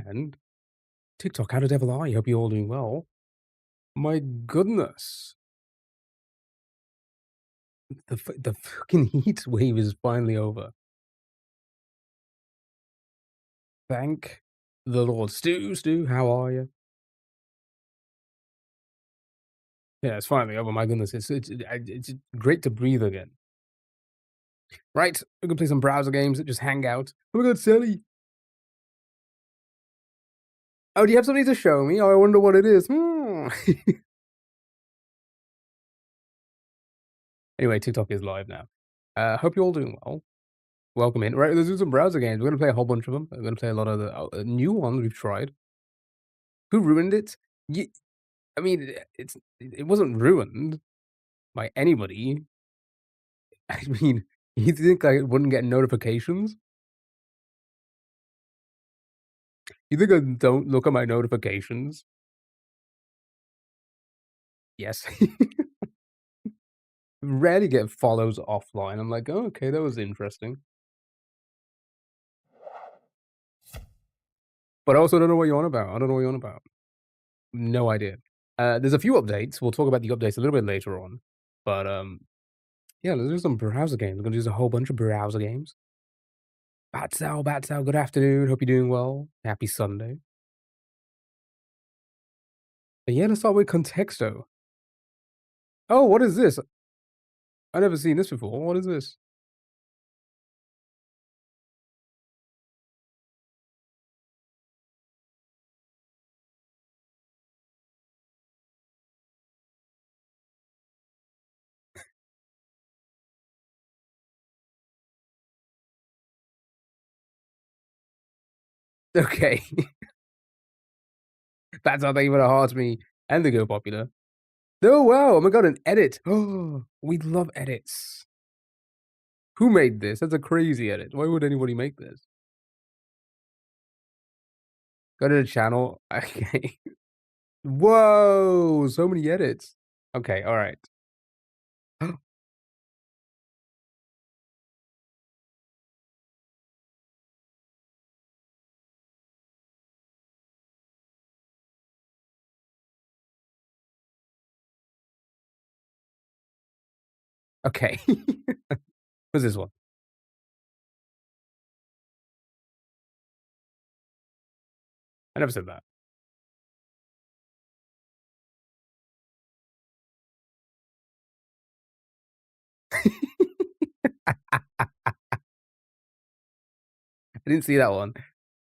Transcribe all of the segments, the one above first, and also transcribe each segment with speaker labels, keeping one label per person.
Speaker 1: And TikTok, how the devil are you? Hope you're all doing well. My goodness. The fucking heat wave is finally over. Thank the Lord. Stu, how are you? Yeah, it's finally over. My goodness, it's great to breathe again. Right, we can play some browser games, just hang out. Oh my god, Sally. Oh, do you have something to show me? Oh, I wonder what it is. Anyway, TikTok is live now. Hope you're all doing well. Welcome in. Right, let's do some browser games. We're gonna play a whole bunch of them. We're gonna play a lot of the new ones we've tried. Who ruined it? Ye I mean, it wasn't ruined by anybody. I mean, you think I wouldn't get notifications? You think I don't look at my notifications? Yes. Rarely get follows offline. I'm like, "Oh, okay, that was interesting." But I also don't know what you're on about. I don't know what you're on about. No idea. There's a few updates. We'll talk about the updates a little bit later on. But, yeah, let's do some browser games. We're gonna do a whole bunch of browser games. Batsal, good afternoon. Hope you're doing well. Happy Sunday. But yeah, let's start with Contexto. Oh, what is this? I never seen this before. What is this? Okay. That's how they would have heart me and they go popular. Oh, wow. Oh my god, an edit. Oh, we love edits. Who made this? That's a crazy edit. Why would anybody make this? Go to the channel. Okay. Whoa, so many edits. Okay, alright. Okay. What's this one? I never said that. I didn't see that one.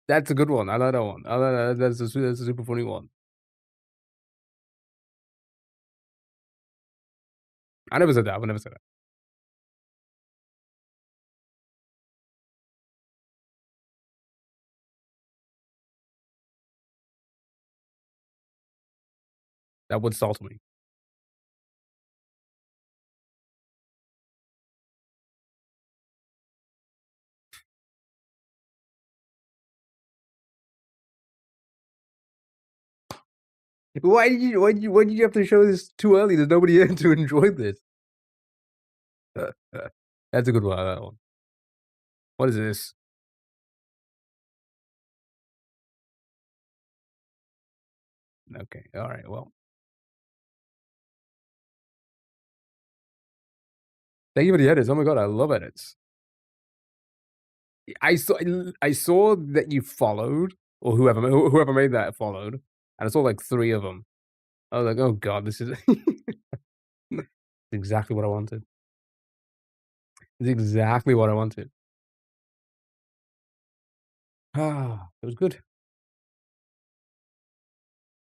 Speaker 1: That's a good one. I like that one. I like that. That's a super funny one. I never said that. I never said that. That would startle me. Why did you have to show this too early? There's nobody here to enjoy this. That's a good one. I like that one. What is this? Okay. All right. Well, thank you for the edits. Oh my god, I love edits. I saw that you followed or whoever made that followed, and I saw like 3 of them. I was like, "Oh god, this is exactly what I wanted. It's exactly what I wanted." It was good.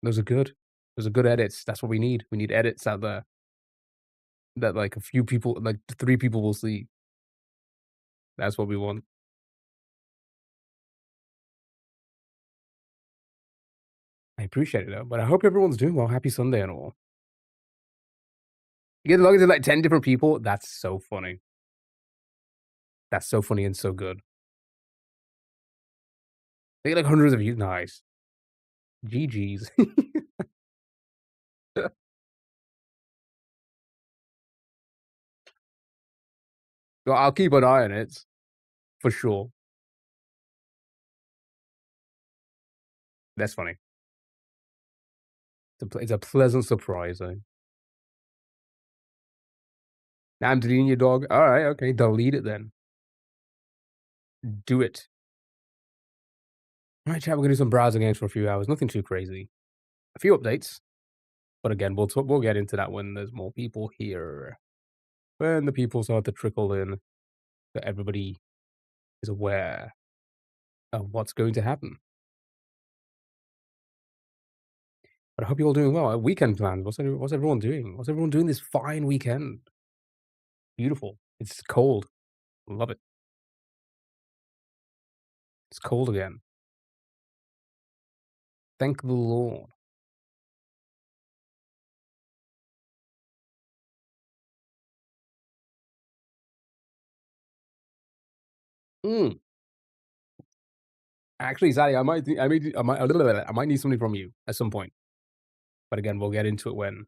Speaker 1: Those are good. Those are good edits. That's what we need. We need edits out there that like a few people, like 3 people will see. That's what we want. I appreciate it though, but I hope everyone's doing well. Happy Sunday and all. You get to log into like 10 different people. That's so funny. That's so funny and so good. They get like hundreds of views. Nice. GG's. Well, I'll keep an eye on it for sure. That's funny. It's a pleasant surprise, eh? Now I'm deleting your dog. Alright, okay, delete it then. Do it. Alright, chat, we're gonna do some browser games for a few hours, nothing too crazy. A few updates, but again, we'll get into that when there's more people here. When the people start to trickle in, so everybody is aware of what's going to happen. But I hope you're all doing well. Weekend plans, what's everyone doing? What's everyone doing this fine weekend? Beautiful. It's cold. Love it. It's cold again. Thank the Lord. Mm. Actually, Zaddy, I might need something from you at some point. But again, we'll get into it when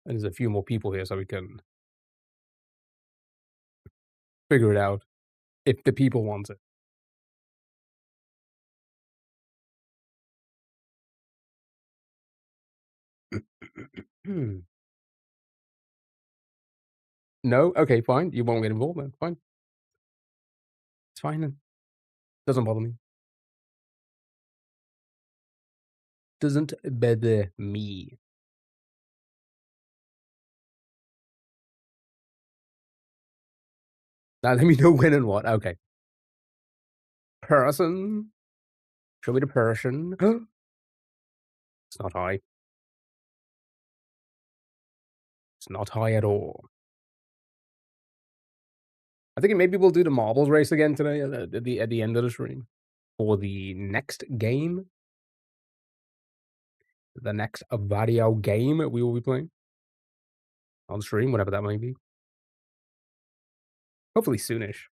Speaker 1: there's a few more people here so we can figure it out if the people want it. Hmm. No? Okay, fine. You won't get involved then. Fine. It's fine then. Doesn't bother me. Doesn't bother me. Now let me know when and what. Okay. Person. Show me the person. It's not high. It's not high at all. I think maybe we'll do the marbles race again today at the end of the stream. For the next game. The next video game we will be playing. On stream, whatever that might be. Hopefully soonish.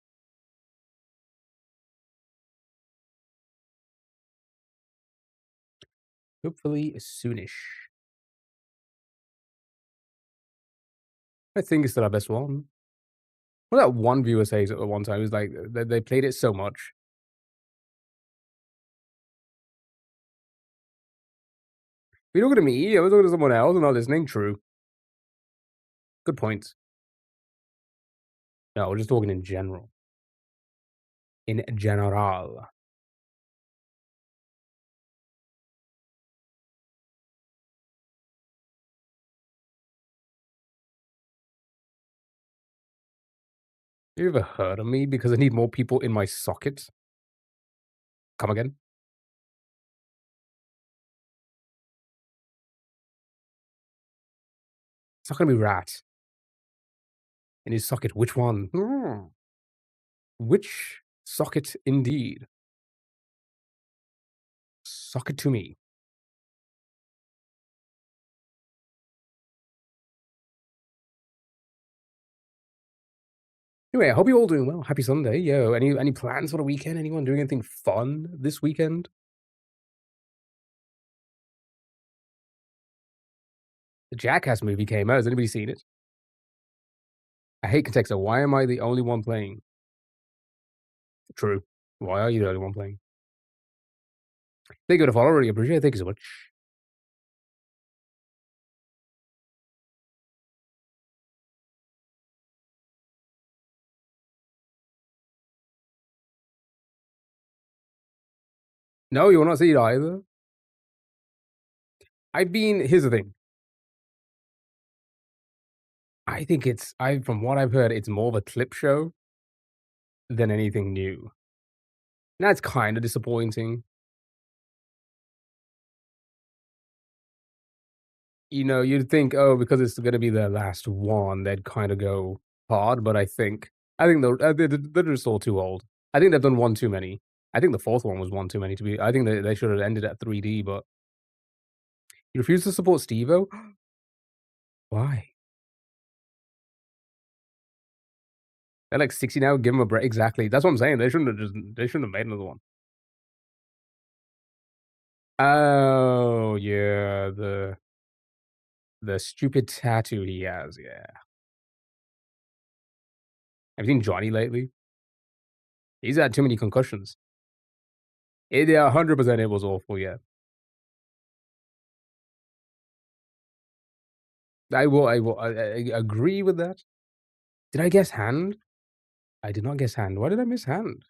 Speaker 1: Hopefully soonish. I think it's still our best one. What that one viewer says at one time? It was like they played it so much. You're talking to me? I was talking to someone else and not listening. True. Good point. No, we're just talking in general. In general. You ever heard of me because I need more people in my socket? Come again? It's not gonna be rat. In his socket. Which one? Which socket indeed? Socket to me. Anyway, I hope you're all doing well. Happy Sunday. Yo, any plans for the weekend? Anyone doing anything fun this weekend? The Jackass movie came out. Has anybody seen it? I hate context. Why am I the only one playing? True. Why are you the only one playing? Thank you for the follow. Really appreciate it. Thank you so much. No, you will not see it either. Here's the thing. I think from what I've heard, it's more of a clip show than anything new. And that's kind of disappointing. You know, you'd think, oh, because it's going to be their last one, they'd kind of go hard. But I think they're just all too old. I think they've done one too many. I think the fourth one was one too many to be. I think they should have ended at 3D, but you refuse to support Steve-O? Why? They're like 60 now. Give them a break. Exactly. That's what I'm saying. They shouldn't have made another one. Oh yeah, the stupid tattoo he has. Yeah. Have you seen Johnny lately? He's had too many concussions. Yeah, 100% it was awful, yeah. I agree with that. Did I guess hand? I did not guess hand. Why did I miss hand?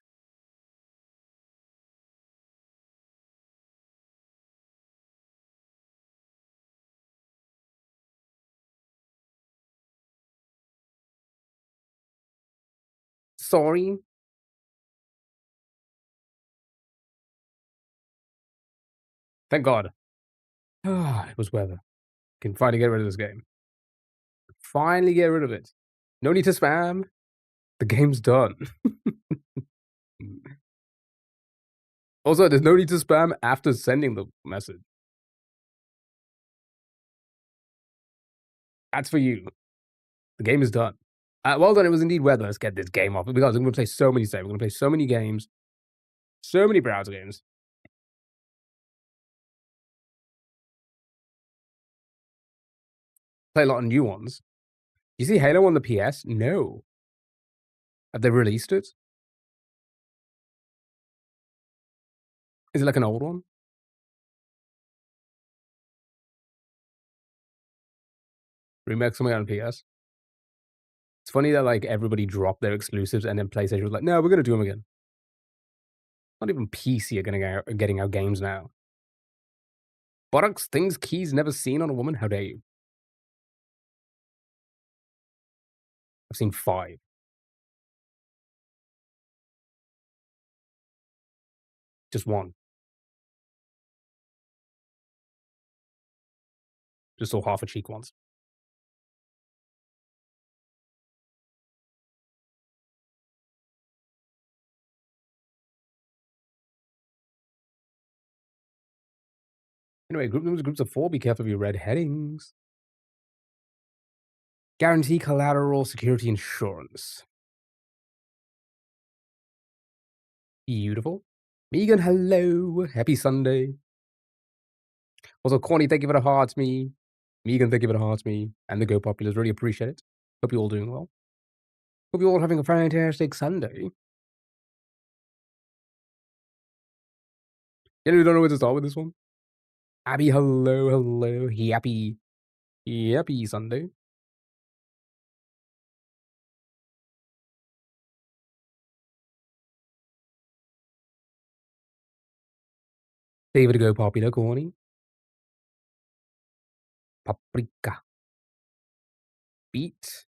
Speaker 1: Sorry. Thank God. Ah, it was weather. Can finally get rid of this game. Finally get rid of it. No need to spam. The game's done. Also, there's no need to spam after sending the message. That's for you. The game is done. Well done. It was indeed weather. Let's get this game off because I'm going to play so many saves. We're going to play so many games, so many browser games. Play a lot of new ones. You see Halo on the PS? No. Have they released it? Is it like an old one? Remake something on PS? It's funny that like everybody dropped their exclusives and then PlayStation was like, no, we're going to do them again. Not even PC are getting out games now. Buttocks, things, keys never seen on a woman? How dare you? I've seen 5. Just 1. Just saw half a cheek once. Anyway, groups of 4, be careful of your red headings. Guarantee collateral security insurance. Beautiful. Megan, hello. Happy Sunday. Also, Corny, thank you for the hearts, me. Megan, thank you for the hearts, me. And the Go Populars, really appreciate it. Hope you're all doing well. Hope you're all having a fantastic Sunday. Anyone don't know where to start with this one? Abby, hello, hello. Happy Sunday. David, Go Popular, Corny. Paprika. Beat.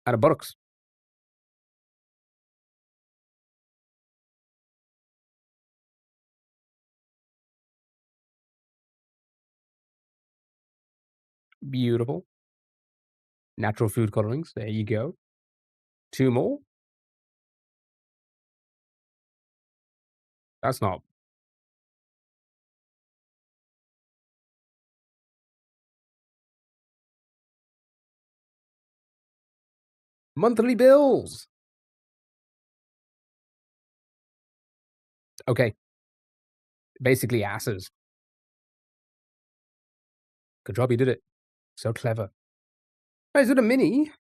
Speaker 1: Out of buttocks. Beautiful. Natural food colorings. There you go. 2 more. That's not. Monthly bills. Okay. Basically asses. Good job, you did it. So clever. Oh, is it a mini?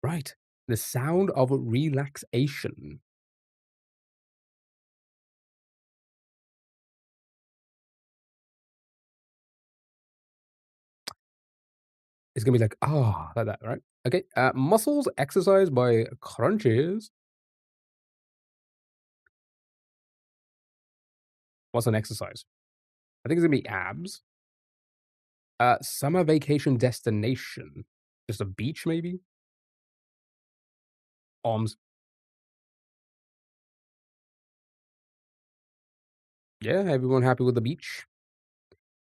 Speaker 1: Right. The sound of relaxation. It's gonna be like, ah, like that, right? Okay. Muscles exercised by crunches. What's an exercise? I think it's gonna be abs. Summer vacation destination. Just a beach, maybe? Arms. Yeah, everyone happy with the beach?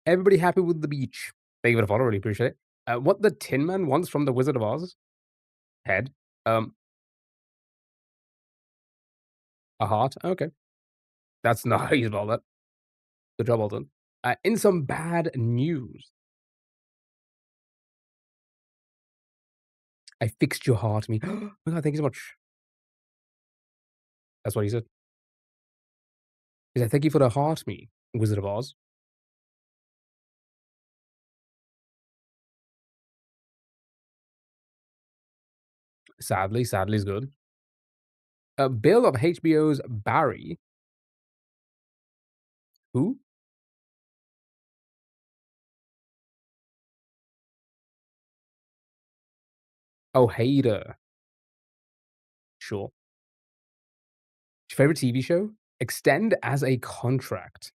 Speaker 1: Everybody happy with the beach. Thank you for the follow, really appreciate it. What the Tin Man wants from the Wizard of Oz? Head. Um, a heart. Okay. That's not how you spell that. Good job, well done. In some bad news, I fixed your heart, me. Oh my god, thank you so much. That's what he said. He said, thank you for the heart, me, Wizard of Oz. Sadly is good. Bill of HBO's Barry. Who? Oh, Hader. Sure. Your favorite TV show? Extend as a contract.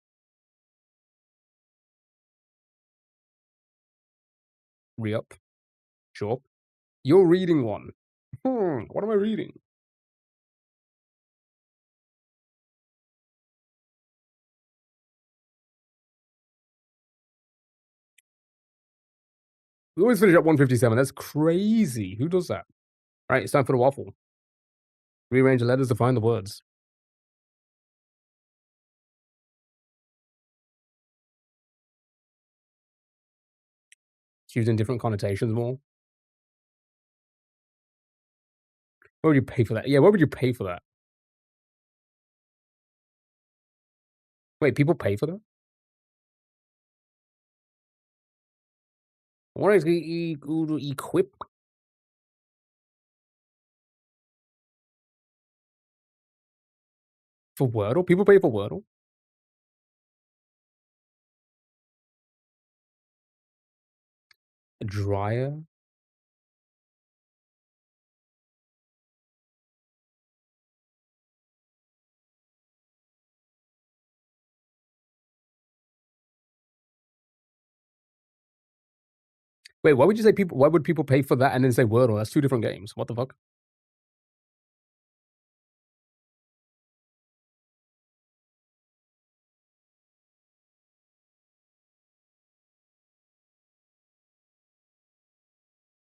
Speaker 1: Re-up. Sure. You're reading one. What am I reading? We always finish at 157. That's crazy. Who does that? All right, it's time for the waffle. Rearrange the letters to find the words. It's used in different connotations more. What would you pay for that? Yeah, what would you pay for that? Wait, people pay for that? What is equip for Wordle? People pay for Wordle? A dryer? Wait, why would you say people? Why would people pay for that and then say Wordle? That's two different games. What the fuck?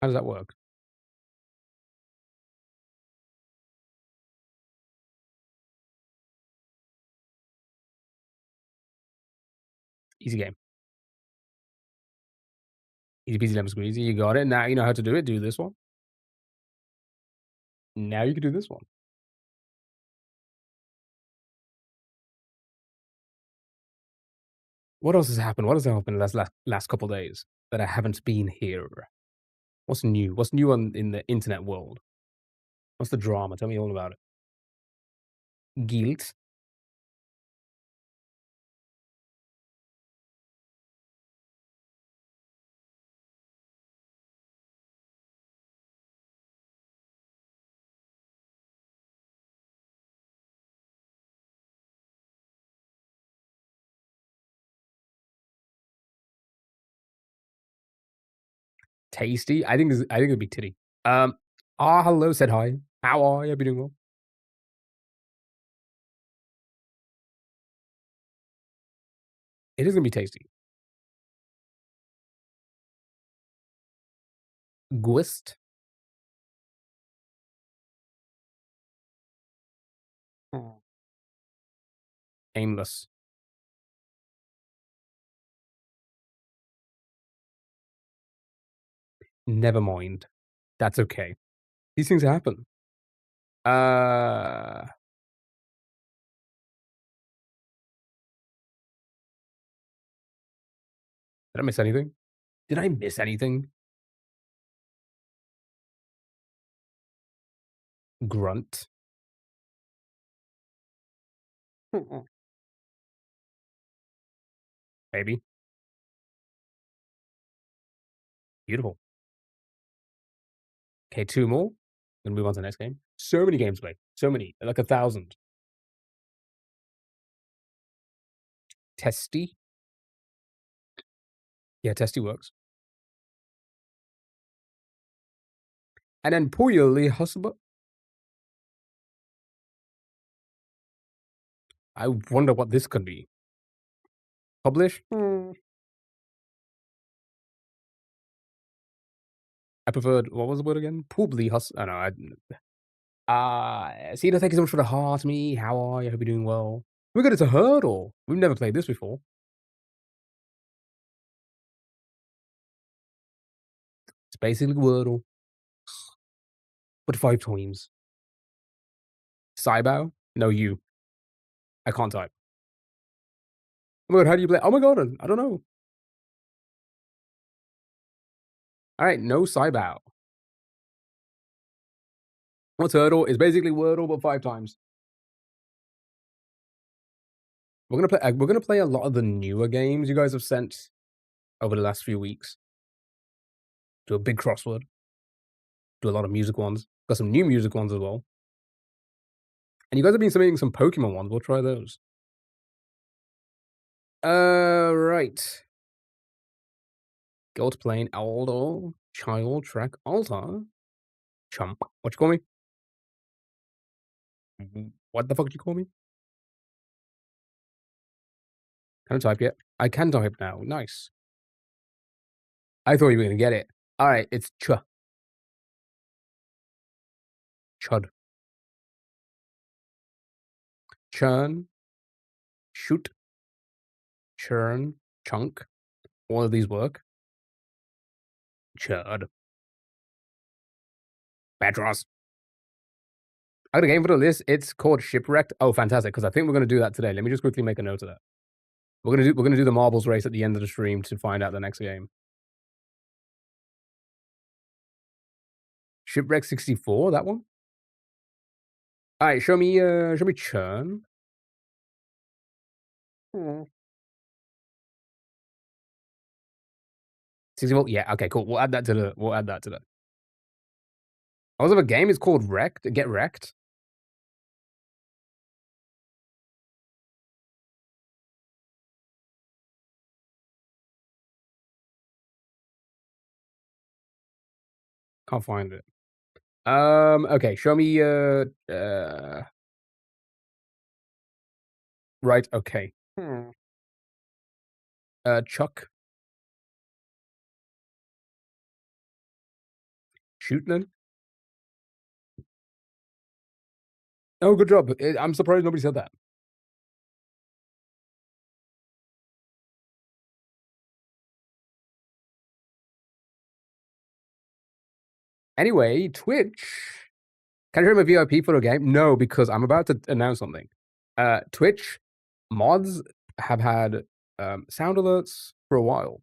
Speaker 1: How does that work? Easy game. Easy peasy lemon squeezy. You got it. Now you know how to do it. Do this one. Now you can do this one. What else has happened? What has happened in the last couple days that I haven't been here? What's new? What's new in the internet world? What's the drama? Tell me all about it. Guilt. Tasty. I think it'd be titty. Hello, said hi. How are you? Hope you're doing well. It is gonna be tasty. Gwist. Mm. Aimless. Never mind. That's okay. These things happen. Uh, did I miss anything? Did I miss anything? Grunt. Mm-mm. Maybe. Beautiful. Okay, two more. Then move on to the next game. So many games played. So many. Like 1,000. Testy. Yeah, testy works. And then Poyoli Husband. I wonder what this could be. Publish? I preferred, what was the word again? Publi Hus. I know. Cedar, thank you so much for the heart, me. How are you? I hope you're doing well. We got it to Hurdle. We've never played this before. It's basically Wordle, but 5 times. Saibao? No, you. I can't type. Oh my god, how do you play? Oh my god, I don't know. All right, no Saibao. What's Hurdle? It's basically Wordle, but 5 times. We're gonna play a lot of the newer games you guys have sent over the last few weeks. Do a big crossword. Do a lot of music ones. Got some new music ones as well. And you guys have been submitting some Pokemon ones. We'll try those. Right. Gold Plane, Aldo, Child, Track, Alta, Chump. What you call me? What the fuck did you call me? Can't type yet. I can type now. Nice. I thought you were gonna get it. Alright, it's Chud. Churn, Shoot, Churn, Chunk. All of these work. Chud. Badros. I got a game for the list. It's called Shipwrecked. Oh, fantastic! Because I think we're gonna do that today. Let me just quickly make a note of that. We're gonna do the marbles race at the end of the stream to find out the next game. Shipwreck 64. That one. All right. Show me Churn. 60 volt. Yeah. Okay. Cool. We'll add that to the. We'll add that to the. Also, the game is called Wrecked. Get Wrecked. Can't find it. Okay, show me, right, okay. Chuck. Shoot then? Oh, good job. I'm surprised nobody said that. Anyway, Twitch. Can I show my VIP for the game? No, because I'm about to announce something. Twitch mods have had sound alerts for a while.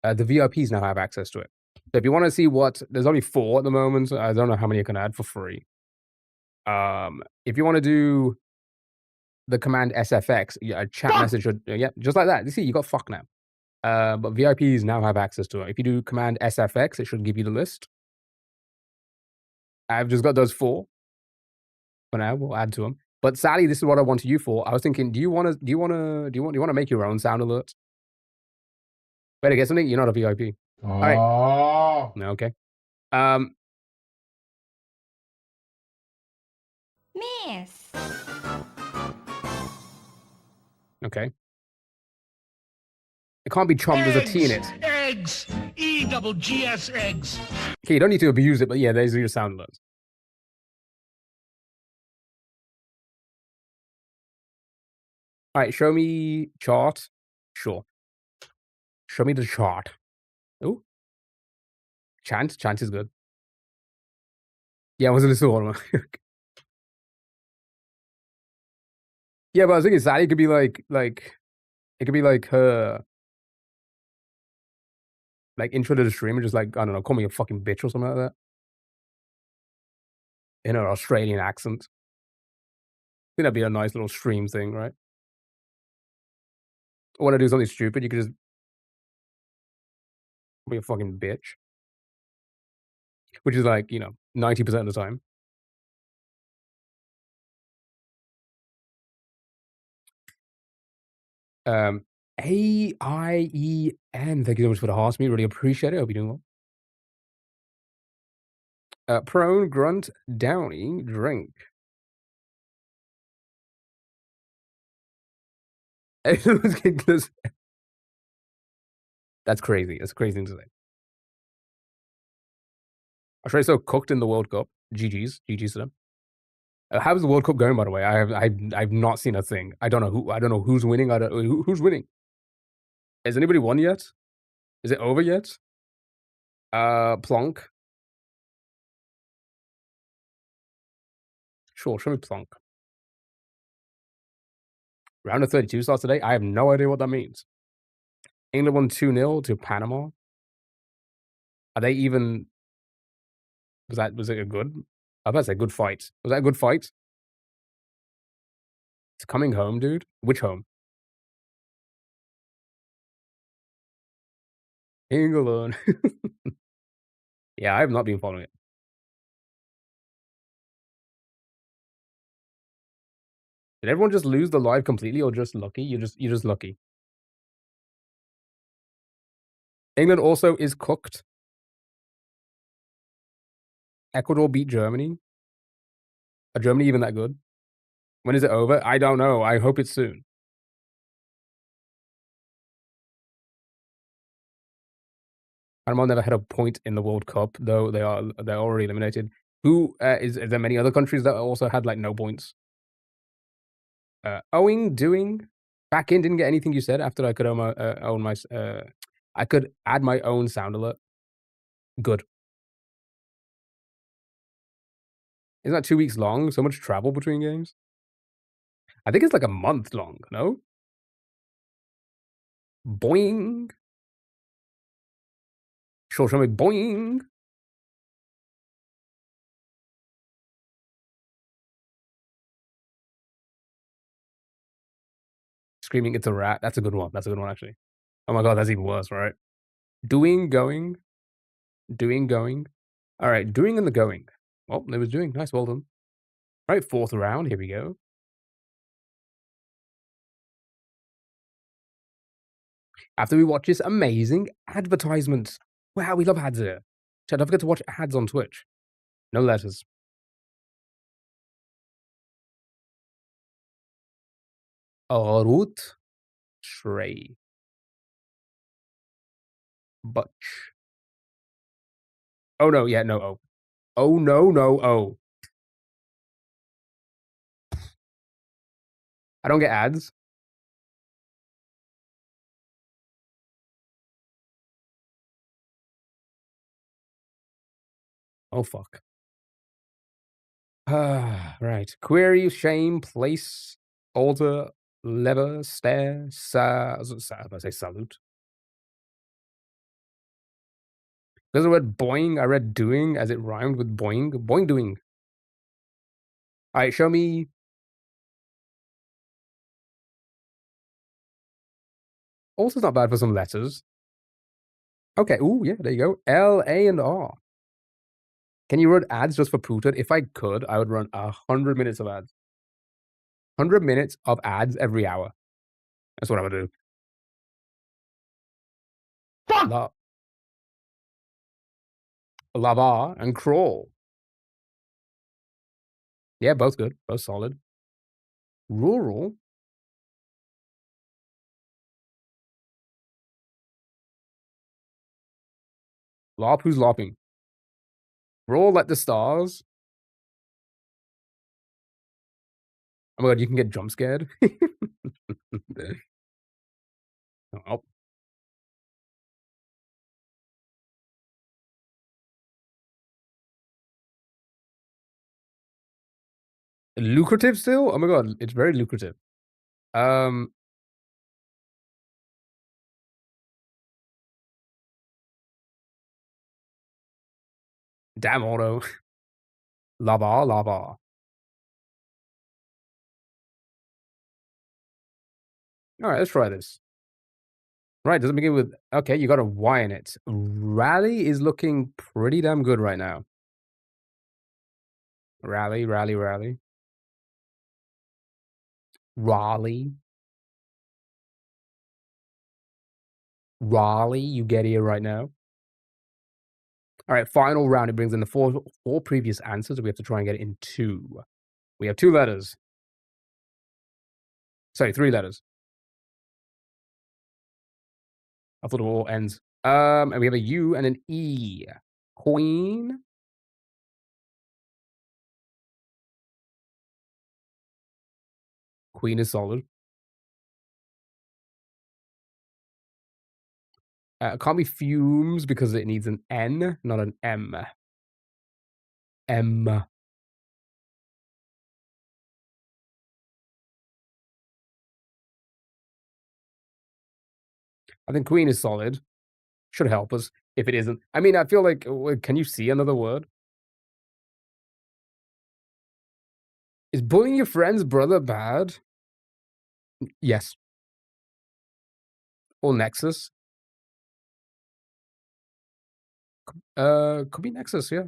Speaker 1: The VIPs now have access to it. So if you want to see what, there's only 4 at the moment. I don't know how many you can add for free. If you want to do the command SFX, a chat message should, yeah, just like that. You see, you got fuck now. But VIPs now have access to it. If you do command SFX, it should give you the list. I've just got those 4 for now. We'll add to them. But Sally, this is what I wanted you for. I was thinking, do you want to make your own sound alerts? Better get something. You're not a VIP. All right. Okay.
Speaker 2: Miss.
Speaker 1: Okay. It can't be chum. There's a T in it.
Speaker 3: Eggs. E-double-G-S eggs.
Speaker 1: Okay, you don't need to abuse it, but yeah, those are your sound alerts. All right, show me chart. Sure. Show me the chart. Oh. Chant. Chant is good. Yeah, was it a one? Yeah, but I was thinking Sally could be like it could be like her like intro to the stream and just like, I don't know, call me a fucking bitch or something like that. In her Australian accent. I think that'd be a nice little stream thing, right? Or want to do something stupid, you could just be a fucking bitch. Which is like, 90% of the time. AIEN, thank you so much for the hearts. Me really appreciate it. Hope you're doing well. Prone, grunt, downy, drink. Everyone's getting close. That's crazy. That's a crazy thing to say. Australia so cooked in the World Cup. GG's to them. How's the World Cup going, by the way? I've not seen a thing. I don't know who's winning. Who's winning. Has anybody won yet? Is it over yet? Plonk. Sure, show me Plonk. Round of 32 starts today. I have no idea what that means. England won 2-0 to Panama. Are they even? Was it a good? I was about to say good fight. Was that a good fight? It's coming home, dude. Which home? England. Yeah, I have not been following it. Did everyone just lose the live completely or just lucky? You're just lucky. England also is cooked. Ecuador beat Germany. Are Germany even that good? When is it over? I don't know. I hope it's soon. Panama never had a point in the World Cup, though they're already eliminated. Who is there many other countries that also had like no points? Owing, doing, back in didn't get anything you said after I could own my I could add my own sound alert. Good. Isn't that 2 weeks long? So much travel between games. I think it's like a month long. No. Boing. Show me boing. Screaming, it's a rat. That's a good one. That's a good one, actually. Oh my god, that's even worse, right? Doing, going, doing, going. All right, doing and the going. Oh, there was doing. Nice, well done. All right, fourth round. Here we go. After we watch this amazing advertisement. Wow, we love ads here. Chat, don't forget to watch ads on Twitch. No letters. Root, Shrey, Butch. Oh no, yeah, no, oh. Oh no, no, oh. I don't get ads. Oh fuck. Right. Query, shame, place, alter, lever, stare, I say salute. There's the word boing. I read doing as it rhymed with boing. Boing doing. Alright, show me. Also not bad for some letters. Okay, ooh, yeah, there you go. L, A, and R. Can you run ads just for Pooted? If I could, I would run 100 minutes of ads. 100 minutes of ads every hour. That's what I would do. La Lava and Crawl. Yeah, both good. Both solid. Rural. Lop, who's lopping? Roll like the stars. Oh my god, you can get jump scared. Oh, lucrative still? Oh my god, it's very lucrative. Um, damn auto. Lava, lava. Alright, let's try this. Right, does it begin with okay, you got a Y in it. Rally is looking pretty damn good right now. Rally, rally, rally. Raleigh. Raleigh, you get here right now. Alright, final round. It brings in the four previous answers. We have to try and get it in two. We have two letters. Sorry, three letters. I thought it were all ends. And we have a U and an E. Queen. Queen is solid. It can't be fumes because it needs an N, not an M. M. I think queen is solid. Should help us if it isn't. I mean, I feel like, can you see another word? Is bullying your friend's brother bad? Yes. Or Nexus. Could be Nexus, yeah.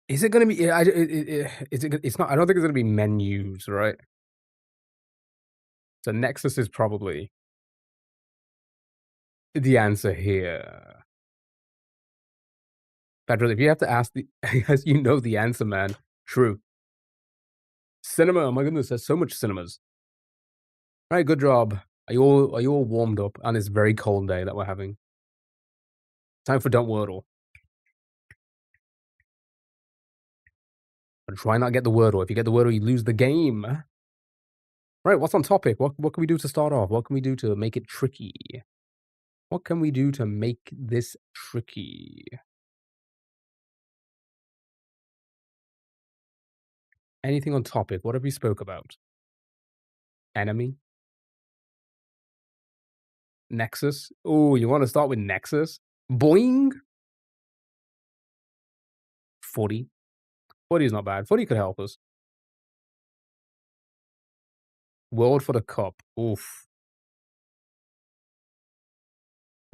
Speaker 1: Is it gonna be? Yeah, is it? It's not. I don't think it's gonna be menus, right? So Nexus is probably the answer here. Pedro, if you have to ask the, as you know the answer, man. True. Cinema. Oh my goodness, there's so much cinemas. All right, good job. Are you all warmed up on this very cold day that we're having? Time for Don't Wordle. But try not get the Wordle. If you get the Wordle, you lose the game. Right, what's on topic? What can we do to start off? What can we do to make it tricky? What can we do to make this tricky? Anything on topic? What have we spoke about? Enemy? Nexus? Oh, you want to start with Nexus? Boing? Footy. Footy is not bad. Footy could help us. World for the Cup. Oof.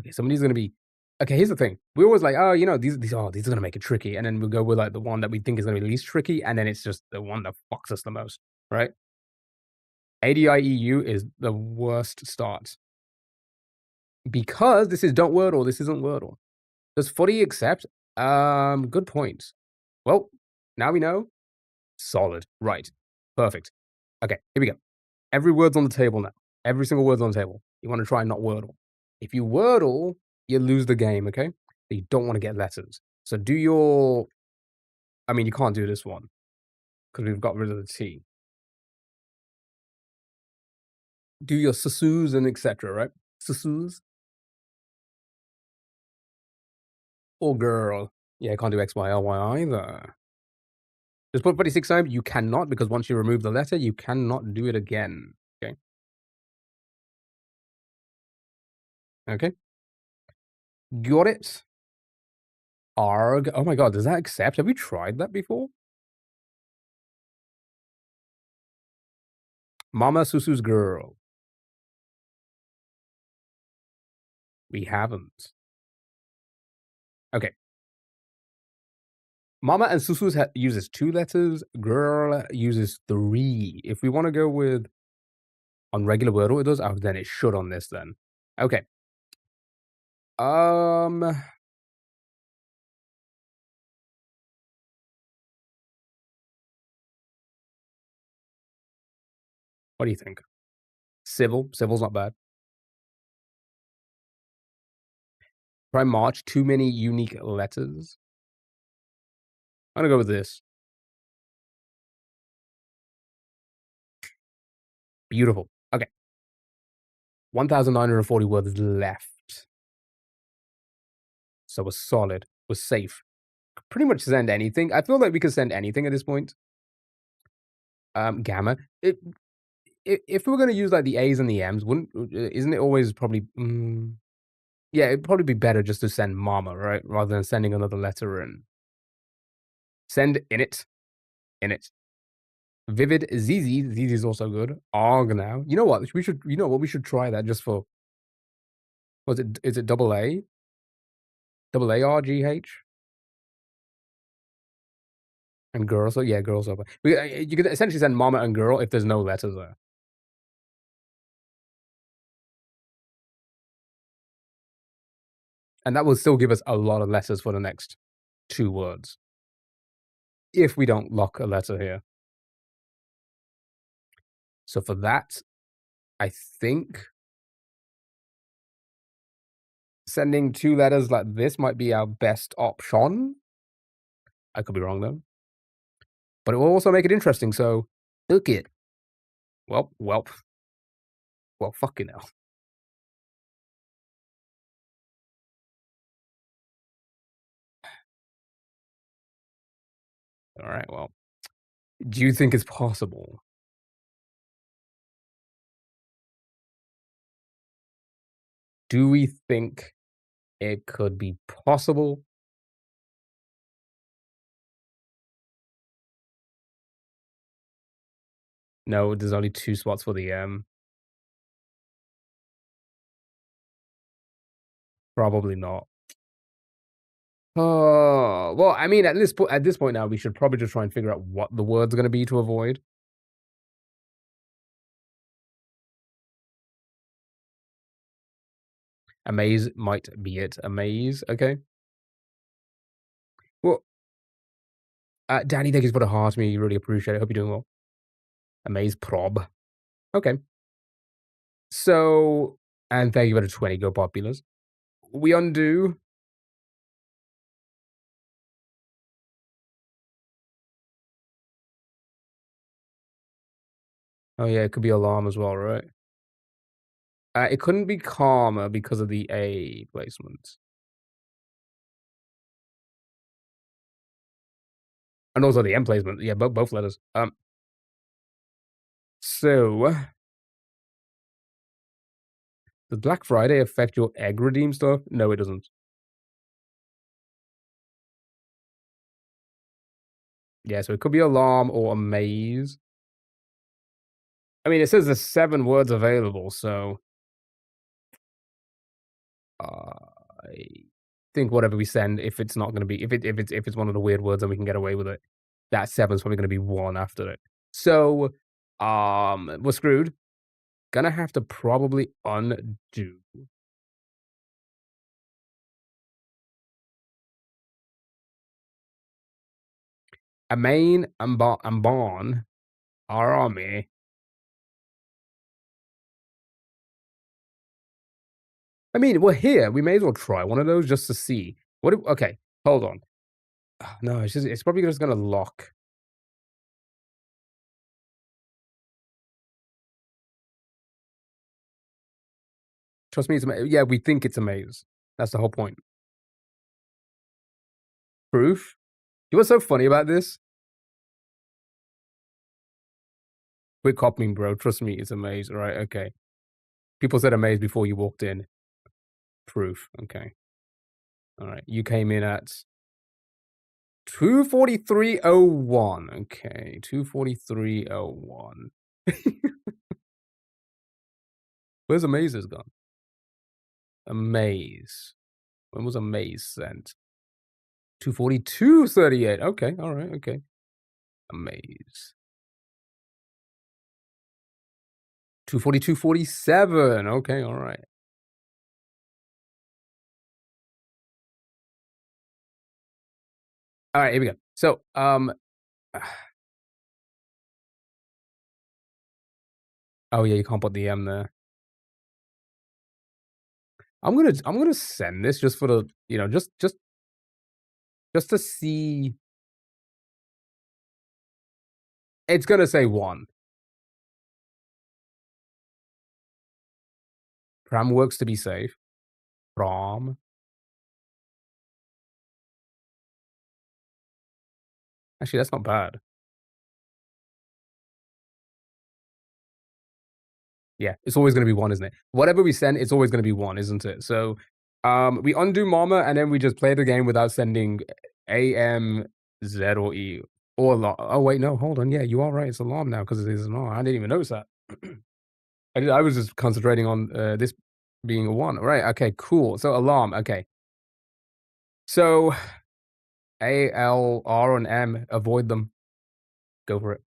Speaker 1: Okay, some of these are gonna be. Okay, here's the thing. We always like, oh, these are gonna make it tricky, and then we go with like the one that we think is gonna be least tricky, and then it's just the one that fucks us the most, right? ADIEU is the worst start because this is Don't Wordle. This isn't Wordle. Does footy accept? Good point. Well, now we know. Solid. Right. Perfect. Okay, here we go. Every word's on the table now. Every single word's on the table. You want to try and not Wordle. If you Wordle, you lose the game, okay? But you don't want to get letters. So do your. I mean, you can't do this one because we've got rid of the T. Do your susus and etc., right? Susus or girl. Yeah, I can't do X, Y, L, Y either. Just put 46 times. You cannot because once you remove the letter, you cannot do it again. Okay. Okay. Got it. Arg. Oh my god, does that accept? Have we tried that before? Mama Susu's girl. We haven't. Okay. Mama and Susu's uses 2 letters. Girl uses 3. If we want to go with on regular Wordle, it does. Oh, then it should on this then. Okay. What do you think? Civil. Civil's not bad. Try March. Too many unique letters. I'm gonna go with this. Beautiful. Okay. 1,940 words left. So we're solid. We're safe. Pretty much send anything. I feel like we could send anything at this point. Gamma. If we were gonna use like the A's and the M's, wouldn't isn't it always probably yeah, it'd probably be better just to send mama, right? Rather than sending another letter in. Send in it. In it. Vivid ZZ. ZZ is also good. Arg now. You know what? We should we should try that just for was it is it double A? Double ARGH? And girl. So yeah, girls over. You could essentially send mama and girl if there's no letters there. And that will still give us a lot of letters for the next 2 words. If we don't lock a letter here. So for that, I think sending 2 letters like this might be our best option. I could be wrong though. But it will also make it interesting, so hook it. Well, fucking hell. Alright, well. Do you think it's possible? Do we think it could be possible? No, there's only 2 spots for the M. Probably not. Oh, well, I mean, at this point now, we should probably just try and figure out what the words are gonna be to avoid. Amaze might be it. Amaze, okay. Well, Danny, thank you for the heart me, really appreciate it. Hope you're doing well. Amaze prob. Okay. So and thank you for the 20, go Populars. We undo. Oh, yeah, it could be alarm as well, right? It couldn't be calmer because of the A placement. And also the M placement. Yeah, both letters. So does Black Friday affect your egg redeem stuff? No, it doesn't. Yeah, so it could be alarm or amaze. I mean, it says there's 7 words available, so I think whatever we send, if it's not gonna be if it's one of the weird words and we can get away with it, that 7's probably gonna be 1 after it. So, we're screwed. Gonna have to probably undo. Amain and Bon, our army. I mean, we're here. We may as well try one of those just to see. What if okay, hold on. No, it's probably just gonna lock. Trust me, yeah, we think it's a maze. That's the whole point. Proof? You know what's so funny about this? Quit copying, bro. Trust me, it's a maze. Right, okay. People said a maze before you walked in. Proof. Okay. Alright. You came in at 2:43:01. Okay. 2:43:01. Where's Amaze's gone? Amaze. When was Amaze sent? 2:42:38. Okay. Alright. Okay. Amaze. 2:42:47. Okay. Alright. Alright. Here we go. So, oh yeah, you can't put the M there. I'm gonna send this just for the just to see. It's gonna say 1. Pram works to be safe. Prom. Actually, that's not bad. Yeah, it's always gonna be 1, isn't it? Whatever we send, it's always gonna be 1, isn't it? So, we undo Mama, and then we just play the game without sending A, M, Z, or E, or oh, wait, no, hold on. Yeah, you are right. It's alarm now because it is an alarm. I didn't even notice that. I was just concentrating on, this being a 1. Right, okay, cool. So alarm, okay. So, A, L, R, and M, avoid them. Go for it.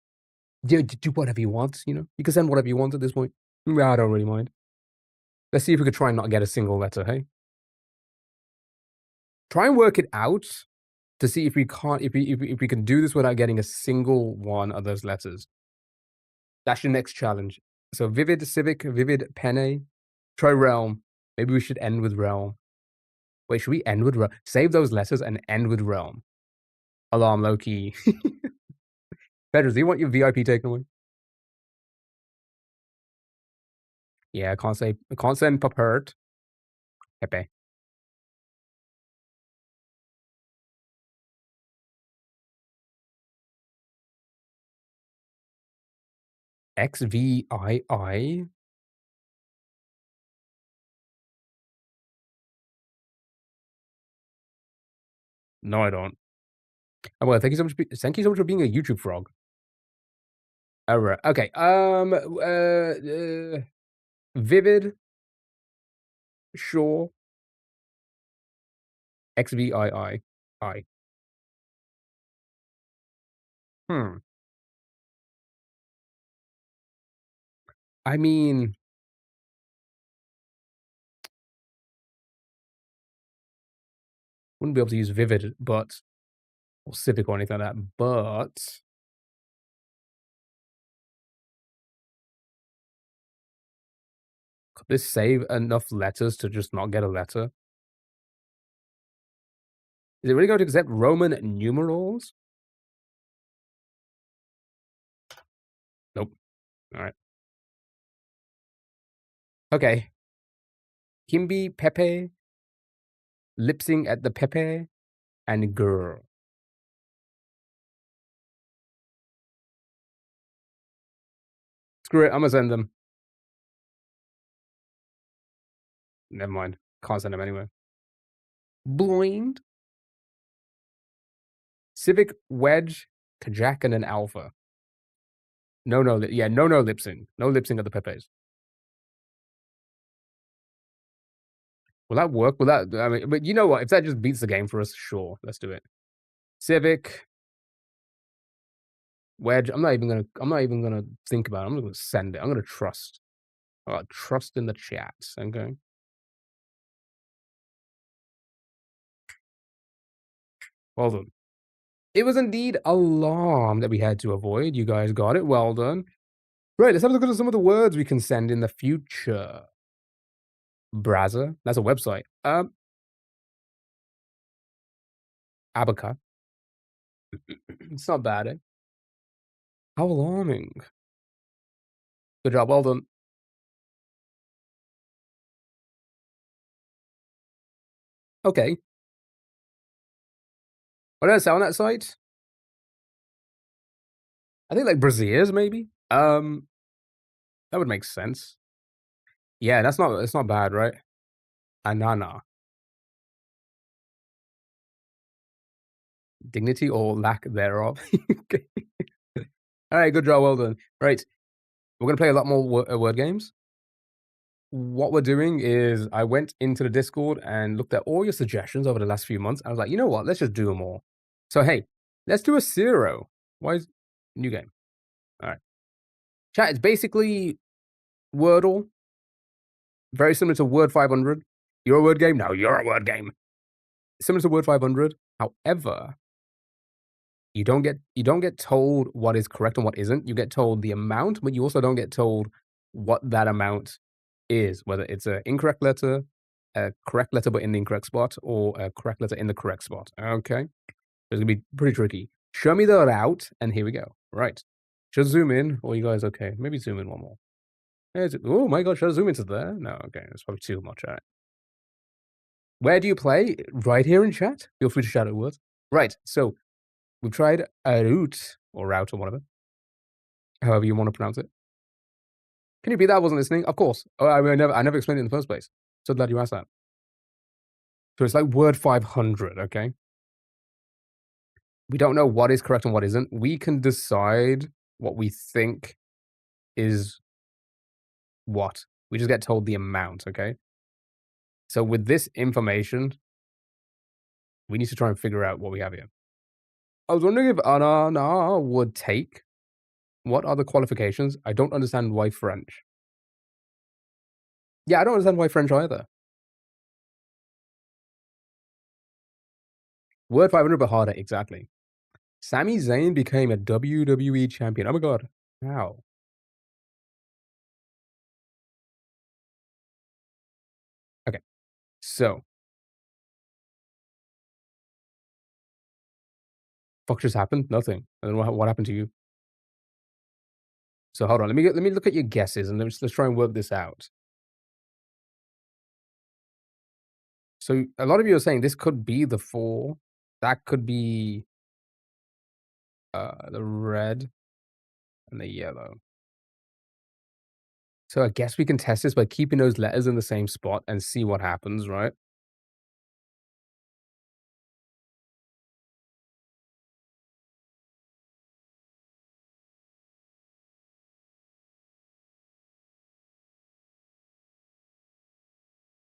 Speaker 1: Do whatever you want, you know? You can send whatever you want at this point. I don't really mind. Let's see if we could try and not get a single letter, hey? Try and work it out to see if we can't if we can do this without getting a single one of those letters. That's your next challenge. So vivid civic, vivid penne, try realm. Maybe we should end with realm. Wait, should we end with realm? Save those letters and end with realm. Alarm, low key. Pedro, do you want your VIP taken away? Yeah, I can't send Papert. Pepe. XVII? No, I don't. Oh, well, thank you so much for being a YouTube frog. Alright, okay, Vivid, sure, XVII. I. Hmm. I mean, wouldn't be able to use Vivid, but or Civic or anything like that, but could this save enough letters to just not get a letter? Is it really going to accept Roman numerals? Nope. Alright. Okay. Kimby, Pepe, Lipsing at the Pepe, and Girl. Screw it, Imma send them. Never mind. Can't send them anyway. Blind. Civic, Wedge, Kajak, and an Alpha. No, yeah, no lip sync. No lip sync of the Pepes. Will that work? Will that, I mean, but you know what? If that just beats the game for us, sure, let's do it. Civic, Wedge. I'm not even gonna think about it. I'm gonna send it. I'm gonna trust. Trust in the chat. Okay. Well done. It was indeed alarm that we had to avoid. You guys got it. Well done. Right, let's have a look at some of the words we can send in the future. Brazza. That's a website. Abaca. It's not bad, eh? How alarming. Good job. Well done. Okay. What did I say on that site? I think like Braziers, maybe. That would make sense. Yeah, it's not bad, right? Anana. Dignity or lack thereof. Okay. Alright, good job, well done. Right. We're gonna play a lot more word games. What we're doing is I went into the Discord and looked at all your suggestions over the last few months. I was like, you know what? Let's just do them all. So hey, let's do a zero. Why is new game? All right. Chat, it's basically Wordle, very similar to Word 500. You're a word game? No, you're a word game. Similar to Word 500. However, you don't get told what is correct and what isn't. You get told the amount, but you also don't get told what that amount is, whether it's an incorrect letter, a correct letter but in the incorrect spot, or a correct letter in the correct spot. Okay? It's gonna be pretty tricky. Show me the route, and here we go. Right. Should I zoom in, or you guys okay? Maybe zoom in one more. Oh my god, should I zoom into there? No, okay, that's probably too much. All right. Where do you play? Right here in chat. Feel free to shout out words. Right. So we've tried a route or whatever, however you want to pronounce it. Can you repeat that? I wasn't listening. Of course. Oh, I never explained it in the first place. So glad you asked that. So it's like word 500. Okay. We don't know what is correct and what isn't. We can decide what we think is what. We just get told the amount. Okay. So with this information, we need to try and figure out what we have here. I was wondering if Anana would take. What are the qualifications? I don't understand why French. Yeah, I don't understand why French either. Word 500 but harder, exactly. Sami Zayn became a WWE champion. Oh my god. How? Okay. So, fuck just happened? Nothing. I don't know what happened to you. So hold on. Let me look at your guesses and let's try and work this out. So a lot of you are saying this could be the 4. That could be the red and the yellow. So I guess we can test this by keeping those letters in the same spot and see what happens, right?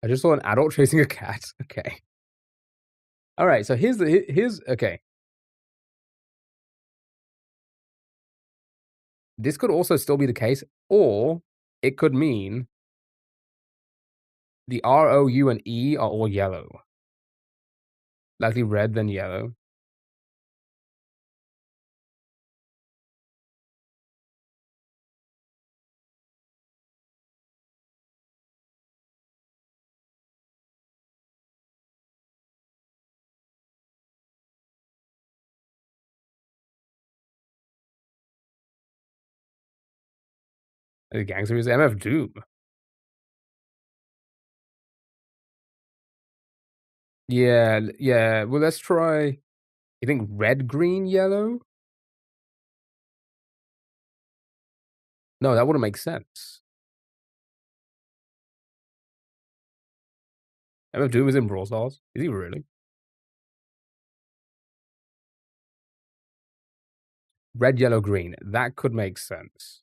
Speaker 1: I just saw an adult chasing a cat. Okay. Alright, so here's okay. This could also still be the case, or it could mean the R, O, U, and E are all yellow. Likely red, then yellow. The gangster is MF Doom. Yeah, yeah. Well, let's try. You think red, green, yellow? No, that wouldn't make sense. MF Doom is in Brawl Stars. Is he really? Red, yellow, green. That could make sense.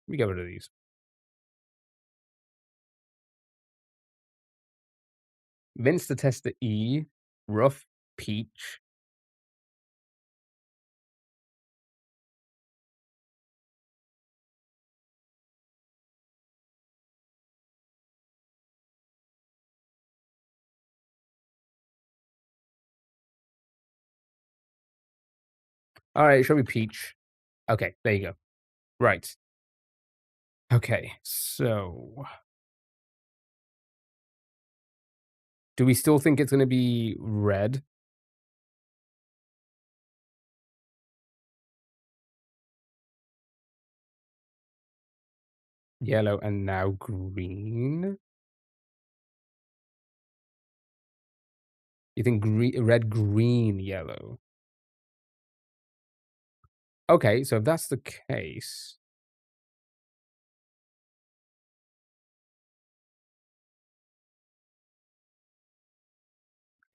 Speaker 1: Let me get rid of these. Vince the Tester E. Rough Peach. Alright, show me Peach. Okay, there you go. Right. Okay, so do we still think it's gonna be red? Yellow, and now green? You think red, green, yellow? Okay, so if that's the case,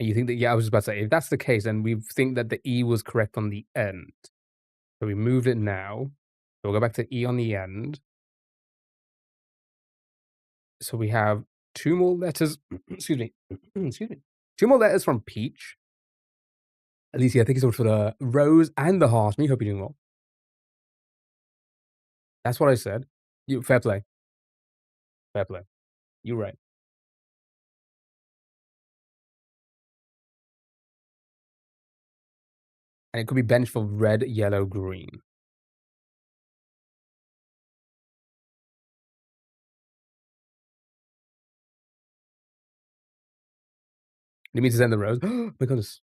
Speaker 1: and you think that yeah, I was just about to say, if that's the case, then we think that the E was correct on the end. So we moved it now. So we'll go back to E on the end. So we have 2 more letters excuse me, excuse me. 2 more letters from Peach. Alicia, thank you so much for the rose and the heart. Me, hope you're doing well. That's what I said. You fair play, fair play. You're right. And it could be bench for red, yellow, green. You mean to send the rose? My goodness.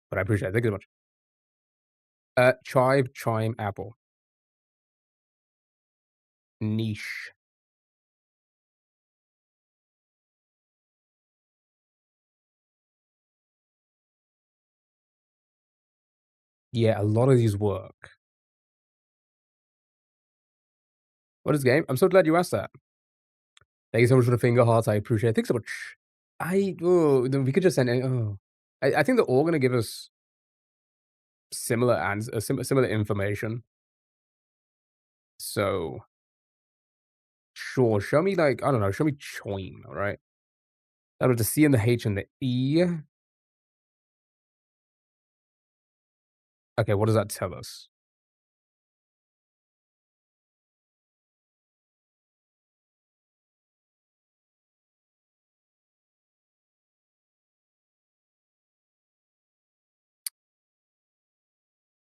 Speaker 1: But I appreciate it. Thank you so much. Chive, chime, apple. Niche. Yeah, a lot of these work. What is game? I'm so glad you asked that. Thank you so much for the finger hearts. I appreciate it. Thanks so much. Then we could just send any, I think they're all gonna give us similar similar information. So sure, show me like, I don't know, show me choin, all right? Out of the C and the H and the E. Okay, what does that tell us?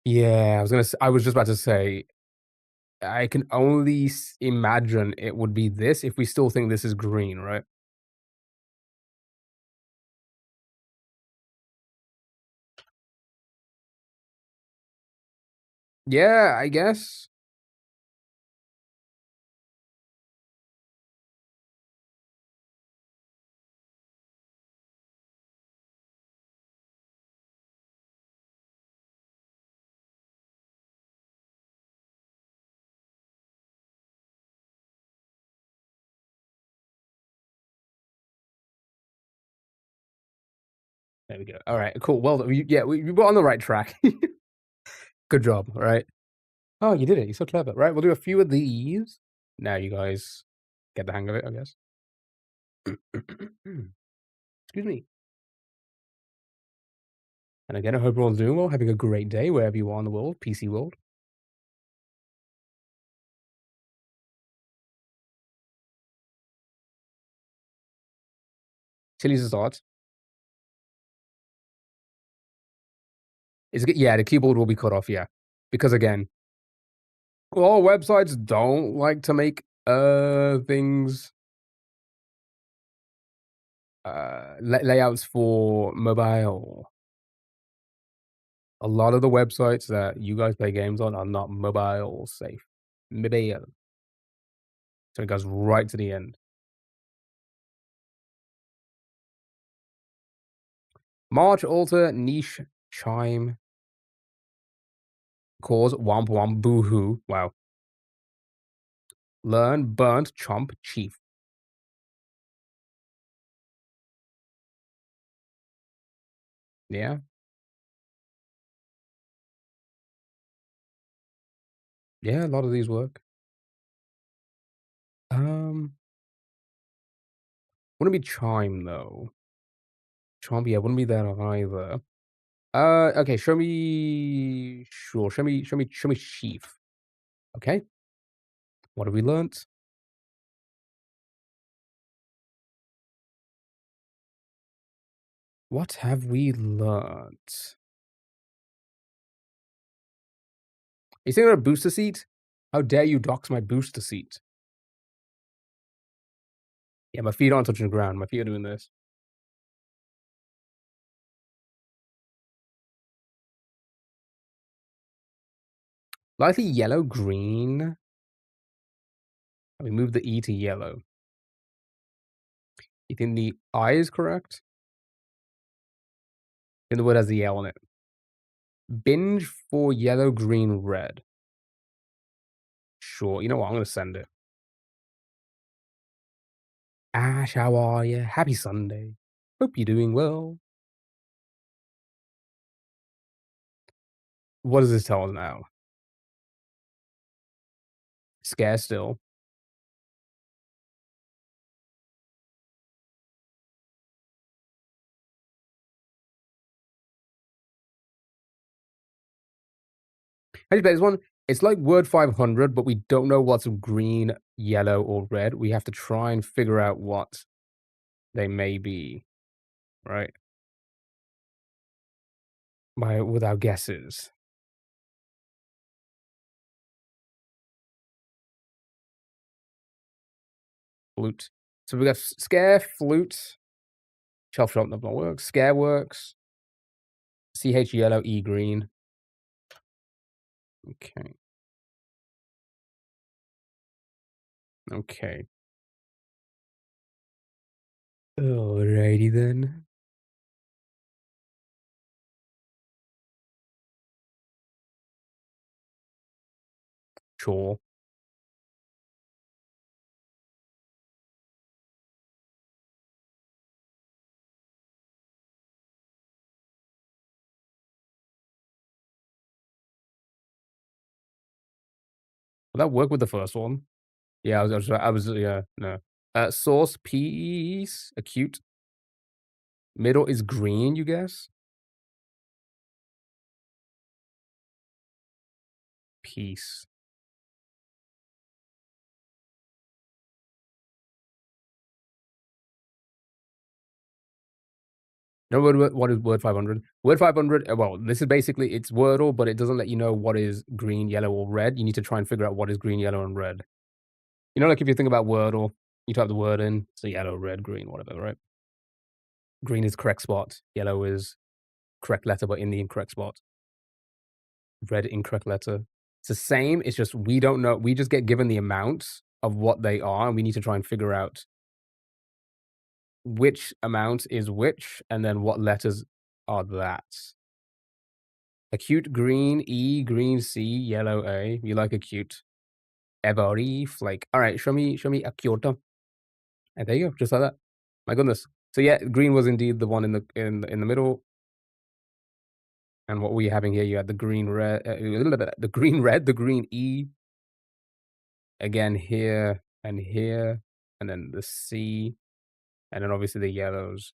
Speaker 1: Yeah, I was just about to say, I can only imagine it would be this if we still think this is green, right? Yeah, I guess. There we go. All right, cool. Well, yeah, we were on the right track. Good job. All right. Oh, you did it. You're so clever. Right, we'll do a few of these. Now you guys get the hang of it, I guess. Excuse me. And again, I hope everyone's doing well, having a great day wherever you are in the world, PC world. Chili's to start. Yeah, the keyboard will be cut off, yeah. Because again, well, websites don't like to make things layouts for mobile. A lot of the websites that you guys play games on are not mobile safe. Mobile. So it goes right to the end. March, alter, niche, chime, cause, womp womp, boohoo. Wow. Learn, burnt, chomp, chief. Yeah. Yeah, a lot of these work. Wouldn't be chime though. Chomp, yeah, wouldn't be that either. Okay, show me chief. Okay. What have we learnt? What have we learnt? You saying a booster seat? How dare you dox my booster seat? Yeah, my feet aren't touching the ground. My feet are doing this. Lightly yellow, green. We move the E to yellow. You think the I is correct? Then the word has the L on it. Binge for yellow, green, red. Sure. You know what? I'm gonna send it. Ash, how are you? Happy Sunday. Hope you're doing well. What does this tell us now? Scare still. How do you play this one? It's like word 500, but we don't know what's green, yellow, or red. We have to try and figure out what they may be, right? With our guesses. Flute. So we got scare, flute, shelf shot, not works. Scare works. CH yellow, E green. Okay. Okay. Alrighty then. Sure. Will that work with the first one? Yeah, yeah, no. Source piece, acute. Middle is green, you guess? Piece. No, what is word 500? Word 500, well, this is basically, it's Wordle, but it doesn't let you know what is green, yellow, or red. You need to try and figure out what is green, yellow, and red. You know, like if you think about Wordle, you type the word in, so yellow, red, green, whatever, right? Green is correct spot. Yellow is correct letter, but in the incorrect spot. Red, incorrect letter. It's the same. It's just we don't know. We just get given the amounts of what they are, and we need to try and figure out which amount is which, and then what letters are that. Acute green, E, green C, yellow A. You like acute. Every flake. All right, show me a Kyoto. And there you go, just like that. My goodness. So yeah, green was indeed the one in the middle. And what were you having here? You had the green red, the green red, the green E again here, and then the C, and then obviously the yellows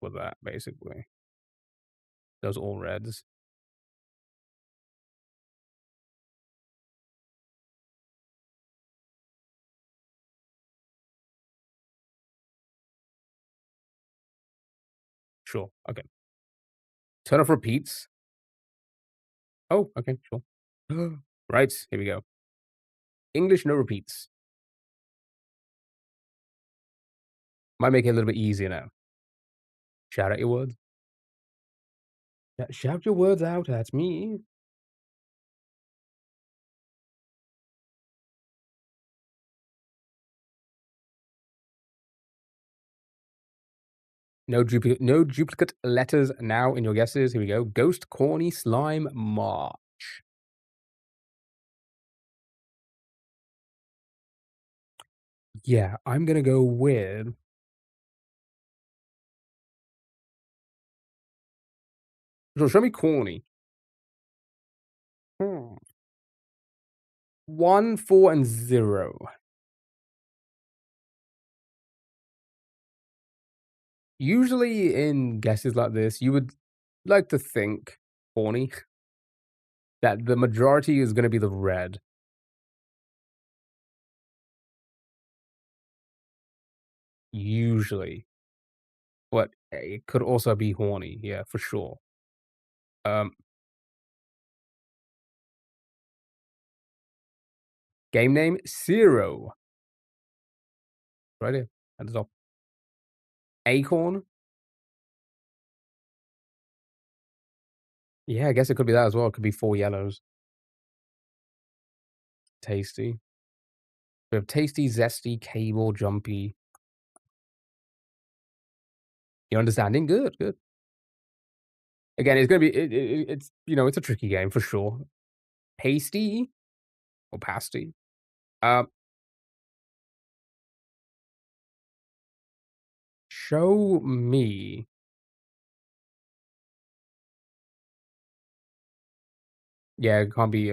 Speaker 1: with that basically. Those all reds. Sure. Okay. Turn off repeats. Oh, okay, sure. Right, here we go. English no repeats. Might make it a little bit easier now. Shout out your words. Shout your words out at me. No duplicate letters now in your guesses. Here we go. Ghost, corny, slime, March. Yeah, I'm gonna go with. So show me corny. Hmm. 1, 4, and 0. Usually in guesses like this, you would like to think, corny, that the majority is gonna be the red. Usually. But it could also be horny, yeah, for sure. Um, Game name, Zero. Right here at the top. Acorn? Yeah, I guess it could be that as well. It could be 4 yellows. Tasty. We have tasty, zesty, cable, jumpy. You're understanding? Good, good. Again, it's gonna be it's it's a tricky game for sure. Pasty or pasty? Um, Show me. Yeah, it can't be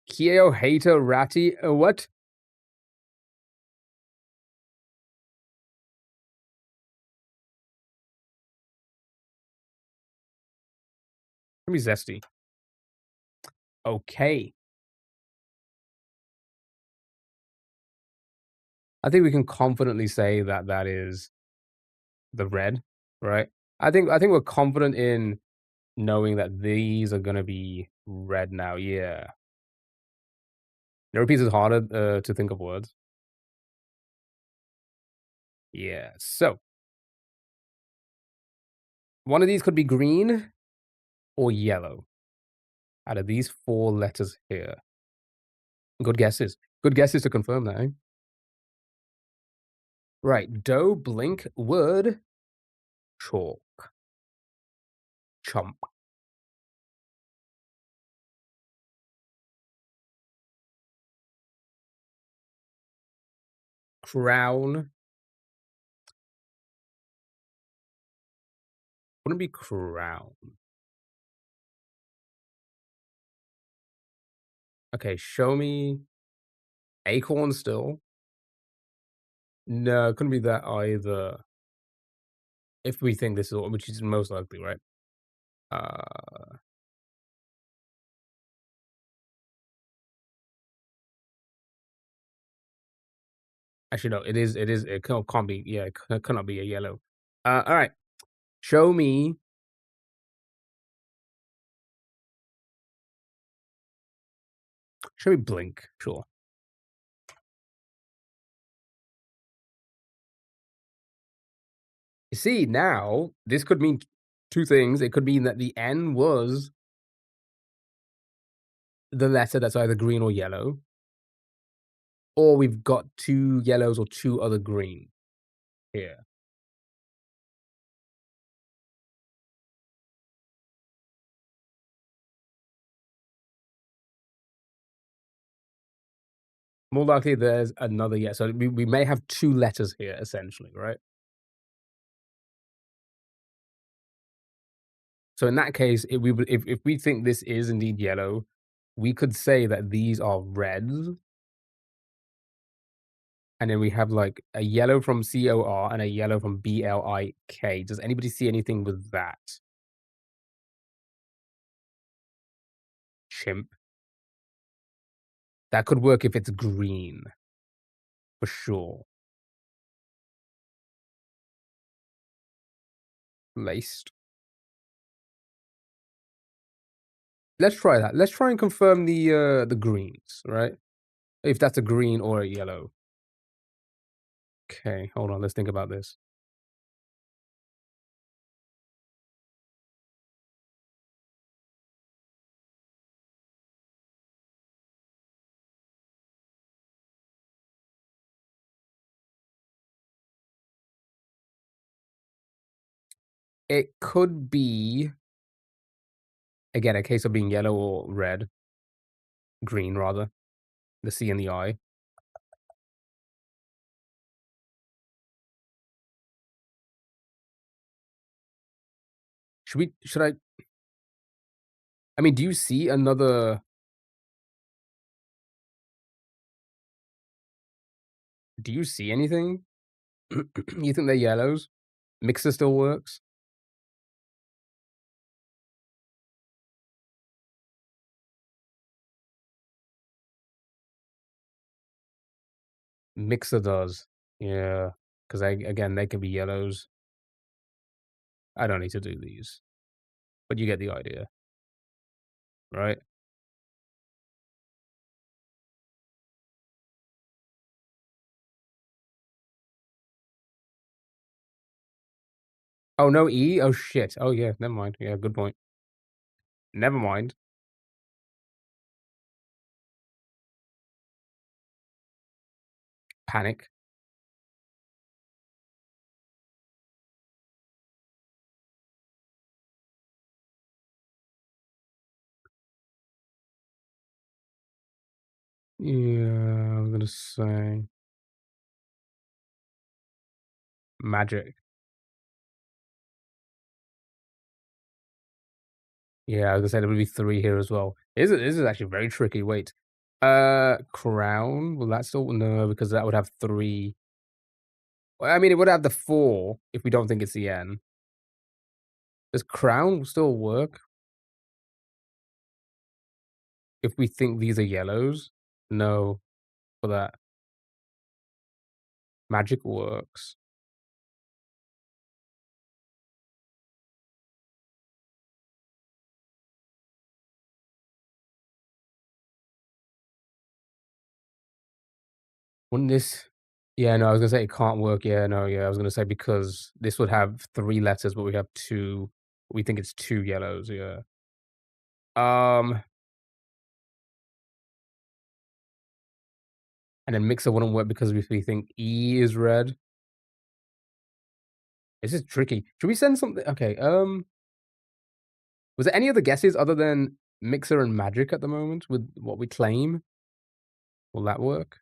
Speaker 1: Kyo Hater Ratty. What? Let me zesty. Okay. I think we can confidently say that that is the red, right? I think we're confident in knowing that these are gonna be red now, yeah. No repeats is harder, to think of words. Yeah, so, one of these could be green or yellow out of these 4 letters here. Good guesses. Good guesses to confirm that, eh? Right, dough, blink, word, chalk, chump, crown. Wouldn't be crown. Okay, show me acorn still. No, it couldn't be that either. If we think this is which is most likely, right? Uh, Actually, no, it can't be, yeah, it cannot be a yellow. Alright. Show me blink, sure. You see, now, this could mean 2 things. It could mean that the N was the letter that's either green or yellow, or we've got 2 yellows or 2 other green here. More likely there's another yeah, so we may have 2 letters here essentially, right? So in that case, if we think this is indeed yellow, we could say that these are reds, and then we have, like, a yellow from COR and a yellow from BLIK. Does anybody see anything with that? Chimp. That could work if it's green, for sure. Laced. Let's try that. Let's try and confirm the greens, right? If that's a green or a yellow. Okay, hold on, let's think about this. It could be, again, a case of being yellow or red, green rather, the C and the I. Should I mean, do you see another do you see anything? You think they're yellows? Mixer still works? Mixer does. Yeah, 'cause again, they could be yellows. I don't need to do these, but you get the idea, right? Oh, no E? Oh, shit. Oh, yeah, never mind. Yeah, good point. Never mind. Panic. Yeah, I was gonna say magic. Yeah, I was gonna say there would be 3 here as well. This is actually very tricky. Wait. Crown? Will that still no, because that would have 3. Well, I mean, it would have the 4 if we don't think it's the N. Does crown still work if we think these are yellows? No, for that. Magic works. Wouldn't this yeah, no, I was gonna say it can't work. Yeah, no, yeah, I was gonna say because this would have 3 letters, but we have 2. We think it's 2 yellows, yeah. Um, and then mixer wouldn't work because if we think E is red. This is tricky. Should we send something okay, was there any other guesses other than mixer and magic at the moment with what we claim? Will that work?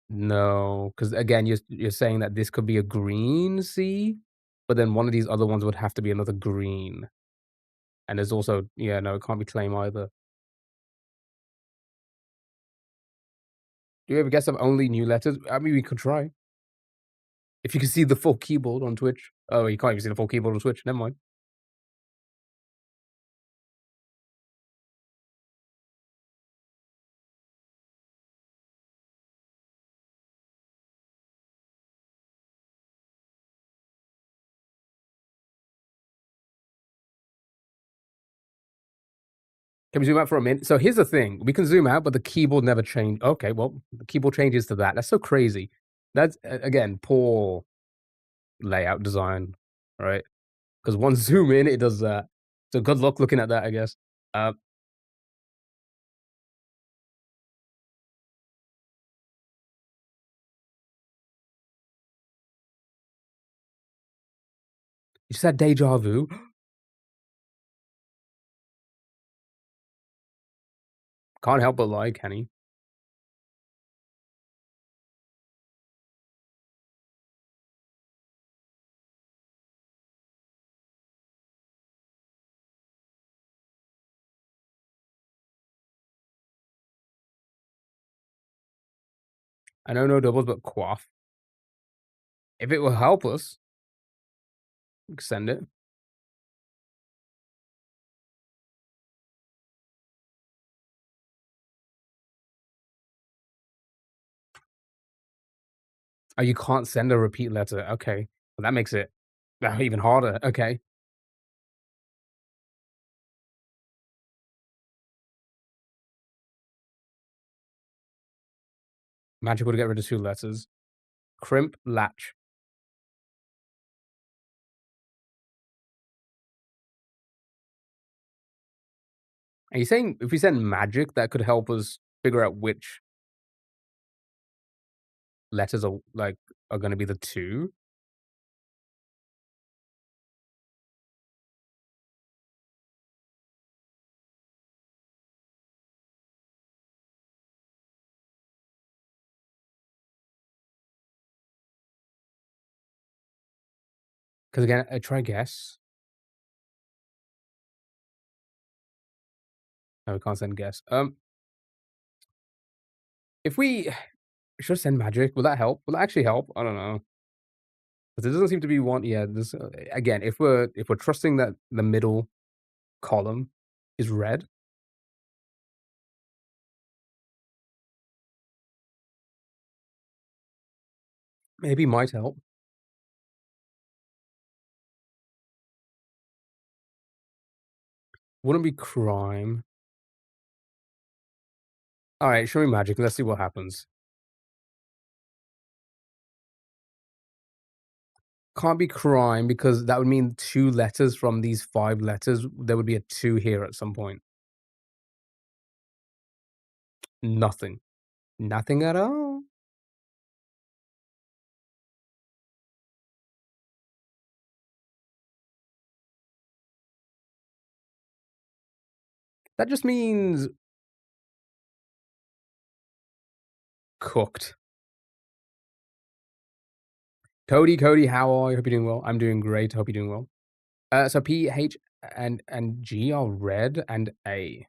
Speaker 1: No, because again, you're saying that this could be a green C, but then one of these other ones would have to be another green. And there's also yeah, no, it can't be claim either. Do you ever guess of only new letters? I mean, we could try. If you can see the full keyboard on Twitch. Oh, you can't even see the full keyboard on Twitch. Never mind. Can we zoom out for a minute? So here's the thing. We can zoom out, but the keyboard never changed. Okay, well, the keyboard changes to that. That's so crazy. That's again poor layout design, right? Because once zoom in, it does that. So good luck looking at that, I guess. Uh, you just had deja vu. Can't help but like, Kenny. I know no doubles, but quaff. If it will help us, we can send it. Oh, you can't send a repeat letter. Okay. Well, that makes it even harder. Okay. Magical to get rid of 2 letters. Crimp, latch. Are you saying if we send magic, that could help us figure out which letters are, like, are gonna be the 2? 'Cause again, try guess. No, we can't send guess. If we should send magic, will that help? Will that actually help? I don't know. 'Cause there doesn't seem to be one. Yeah, this again, if we're trusting that the middle column is red, maybe might help. Wouldn't be crime. Alright, show me magic, let's see what happens. Can't be crime because that would mean 2 letters from these 5 letters, there would be a 2 here at some point. Nothing. Nothing at all. That just means cooked. Cody, how are you? Hope you're doing well. I'm doing great, hope you're doing well. So P, H, and G are red, and A.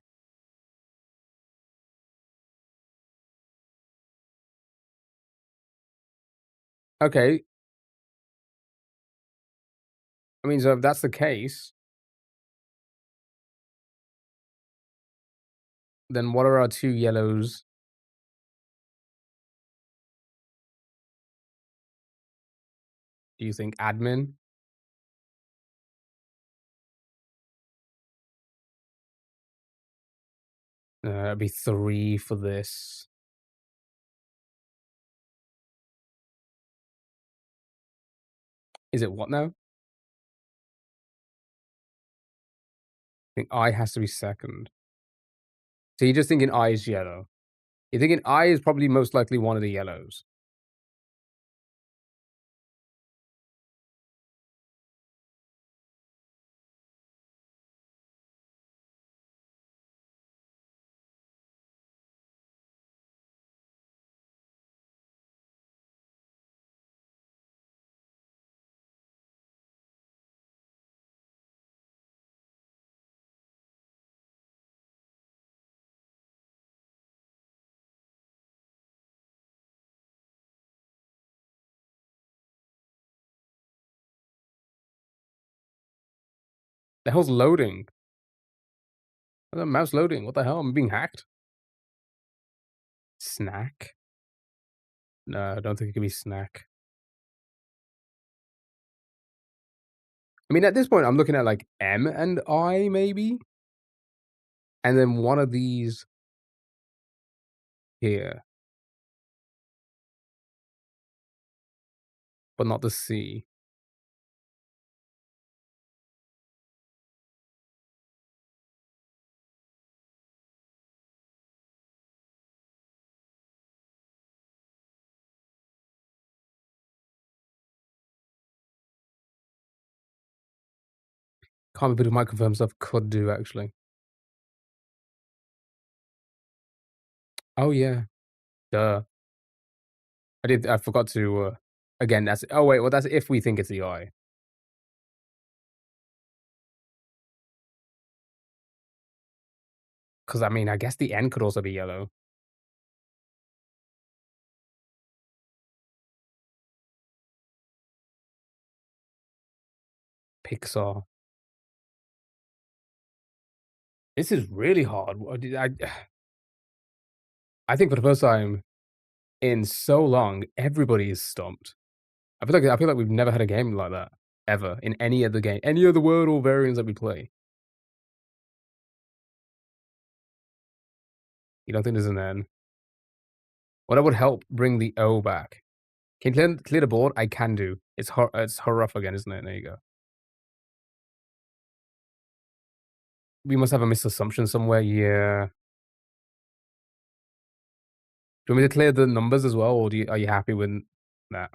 Speaker 1: Okay, I mean, so if that's the case, then what are our 2 yellows? Do you think admin? It'd be 3 for this. Is it what now? I think I has to be second. So you're just thinking I is yellow. You're thinking I is probably most likely one of the yellows. The hell's loading? What the mouse loading? What the hell? I'm being hacked? Snack? No, I don't think it can be snack. I mean, at this point, I'm looking at like M and I maybe, and then one of these here, but not the C. Can't be believe my confirmed stuff could do actually. Oh yeah, duh. I forgot to, again, that's oh wait, well, that's if we think it's the I. 'Cause I mean, I guess the N could also be yellow. Pixar. This is really hard. I think for the first time in so long, everybody is stumped. I feel like we've never had a game like that, ever, in any other game, any other Wordle variants that we play. You don't think there's an N? Well, that would help bring the O back. Can you clear the board? I can do. It's rough again, isn't it? There you go. We must have a misassumption somewhere, yeah. Do you want me to clear the numbers as well, or are you happy with that?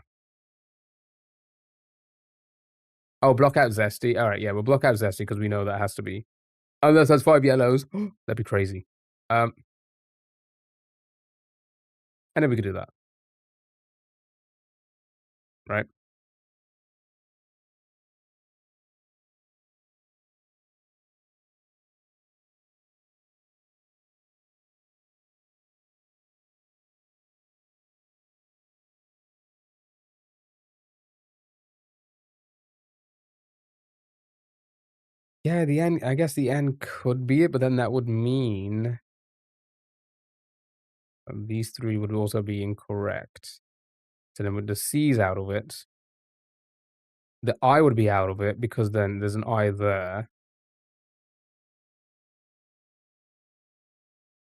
Speaker 1: Oh, block out Zesty. Alright, yeah, we'll block out Zesty because we know that has to be. Unless that's 5 yellows. That'd be crazy. Um, and then we could do that, right? Yeah, the N I guess the N could be it, but then that would mean these 3 would also be incorrect. So then with the C's out of it, the I would be out of it because then there's an I there.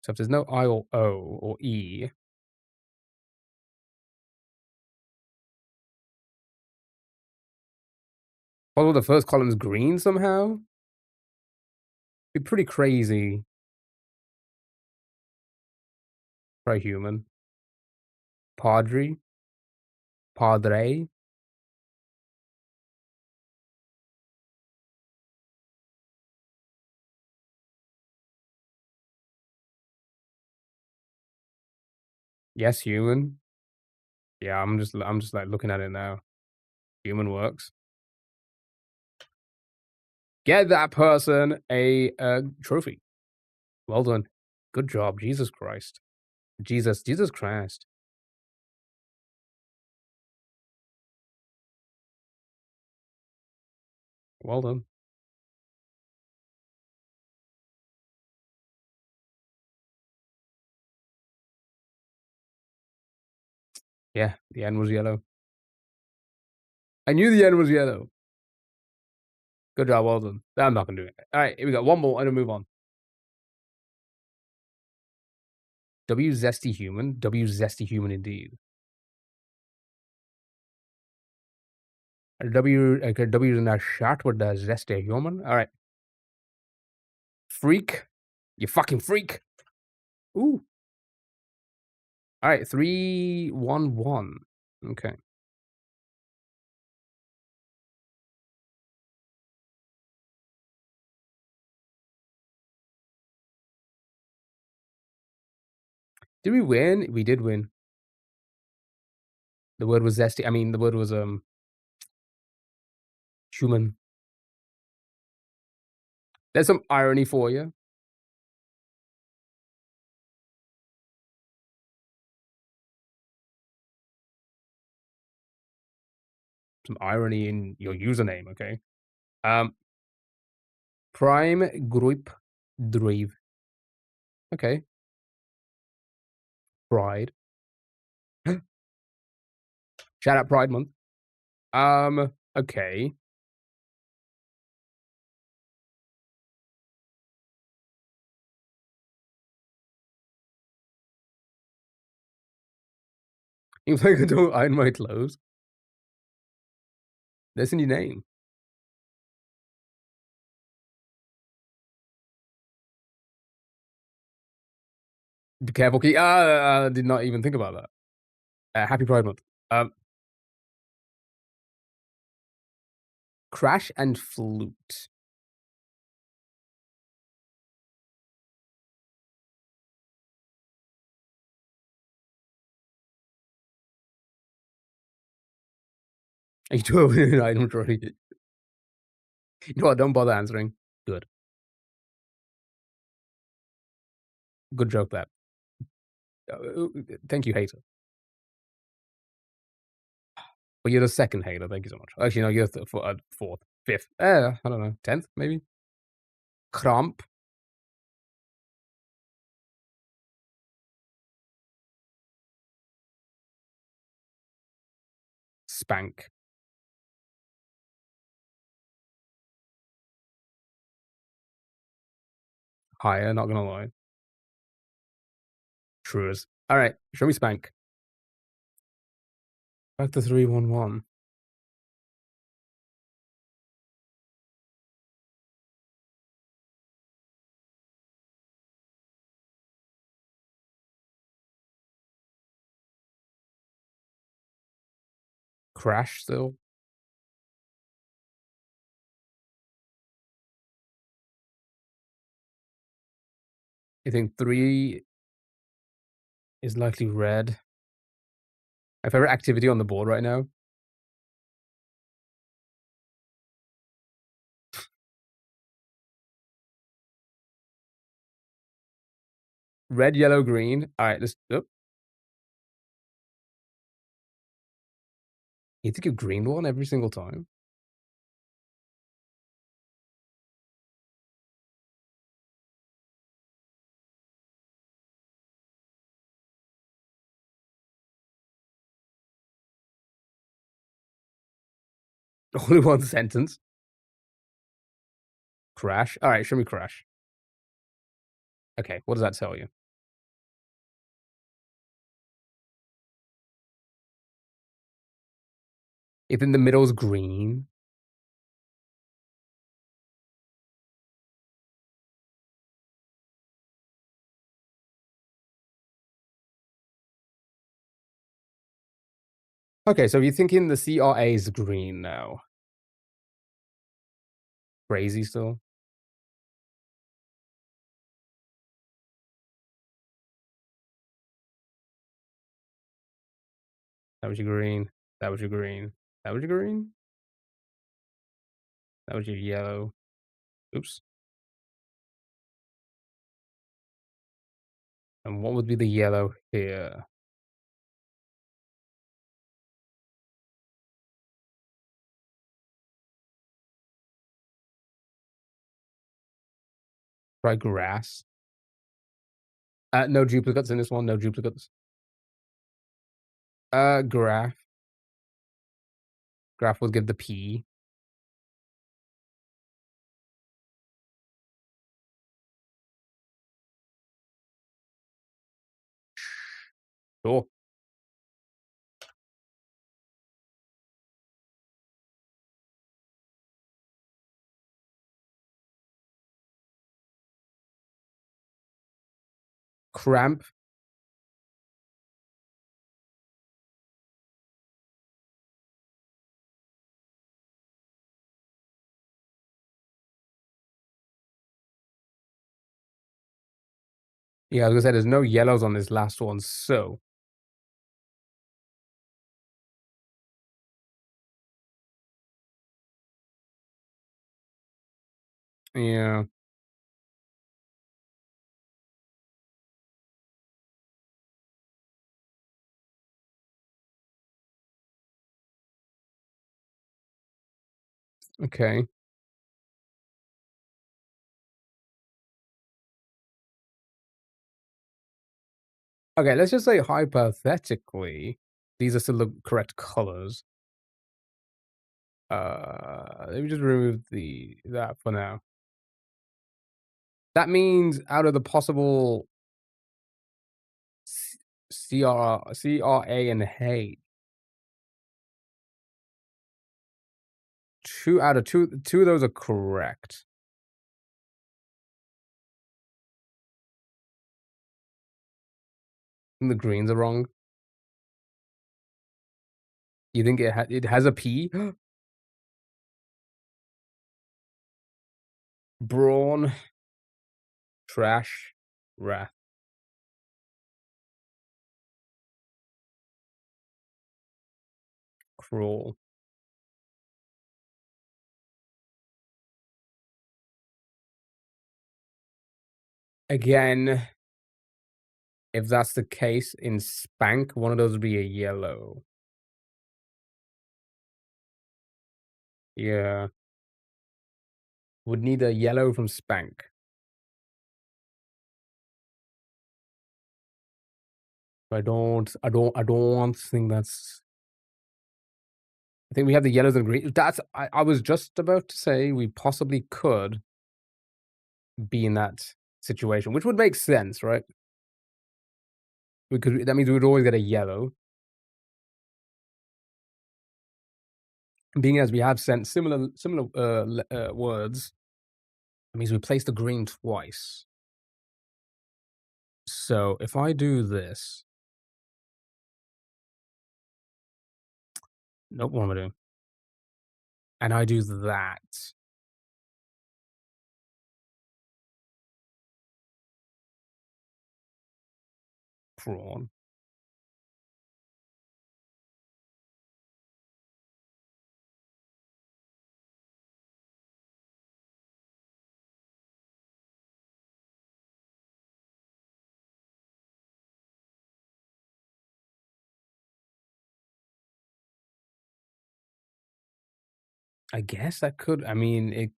Speaker 1: So if there's no I or O or E, although the first column's green somehow, be pretty crazy. Try human. Padre, padre. Yes, human. Yeah, I'm just like looking at it now. Human works. Get that person a trophy. Well done. Good job. Jesus Christ. Jesus Christ. Well done. Yeah, the end was yellow. I knew the end was yellow. Good job. Well done. I'm not gonna do it. All right, here we go. One more and then move on. W zesty human. W zesty human indeed. Okay, W is in that shot with the zesty human. All right. Freak. You fucking freak. Ooh. All right. 3-1-1. Okay. Did we win? We did win. The word was zesty. I mean, the word was human. There's some irony for you. Some irony in your username. Okay. Um. Prime group drive. Okay. Pride. Shout out Pride Month. Okay. You think I don't iron my clothes? That's in your name. Be careful, Key. Did not even think about that. Happy Pride Month. Um, Crash and flute. Are you doing an item already? You know what? Don't bother answering. Good. Good joke. That. Thank you, hater. Well, you're the second hater. Thank you so much. Actually, no, you're the fourth. 5th. I don't know, 10th maybe? Kramp, spank. Higher, not gonna lie. Truers. Alright, show me spank. Back to 311. Crash still. You think 3 is likely red? My favorite activity on the board right now? Red, yellow, green. Alright, let's oh, you think a green one every single time? Only one sentence. Crash. Alright, show me crash. Okay, what does that tell you? You think the middle's green? Okay, so you're thinking the CRA is green now. Crazy still. That was your green. That was your green. That was your green. That was your yellow. Oops. And what would be the yellow here? Try grass. No duplicates in this one. No duplicates. Graph. Graph will give the P. Sure. Cramp. Yeah, I was gonna say there's no yellows on this last one, so yeah. Okay. Okay, let's just say hypothetically, these are still the correct colors. Let me just remove that for now. That means out of the possible CRA and H, 2 out of 2 of those are correct. And the greens are wrong. You think it has a P? Brawn, trash, wrath, cruel. Again, if that's the case, in Spank, one of those would be a yellow. Yeah. Would need a yellow from Spank. I don't think that's I think we have the yellows and green. I was just about to say we possibly could be in that situation, which would make sense, right? That means we would always get a yellow. Being as we have sent similar words, that means we place the green twice. So if I do this, nope, what am I doing? And I do that. Prawn. I guess that could. I mean, it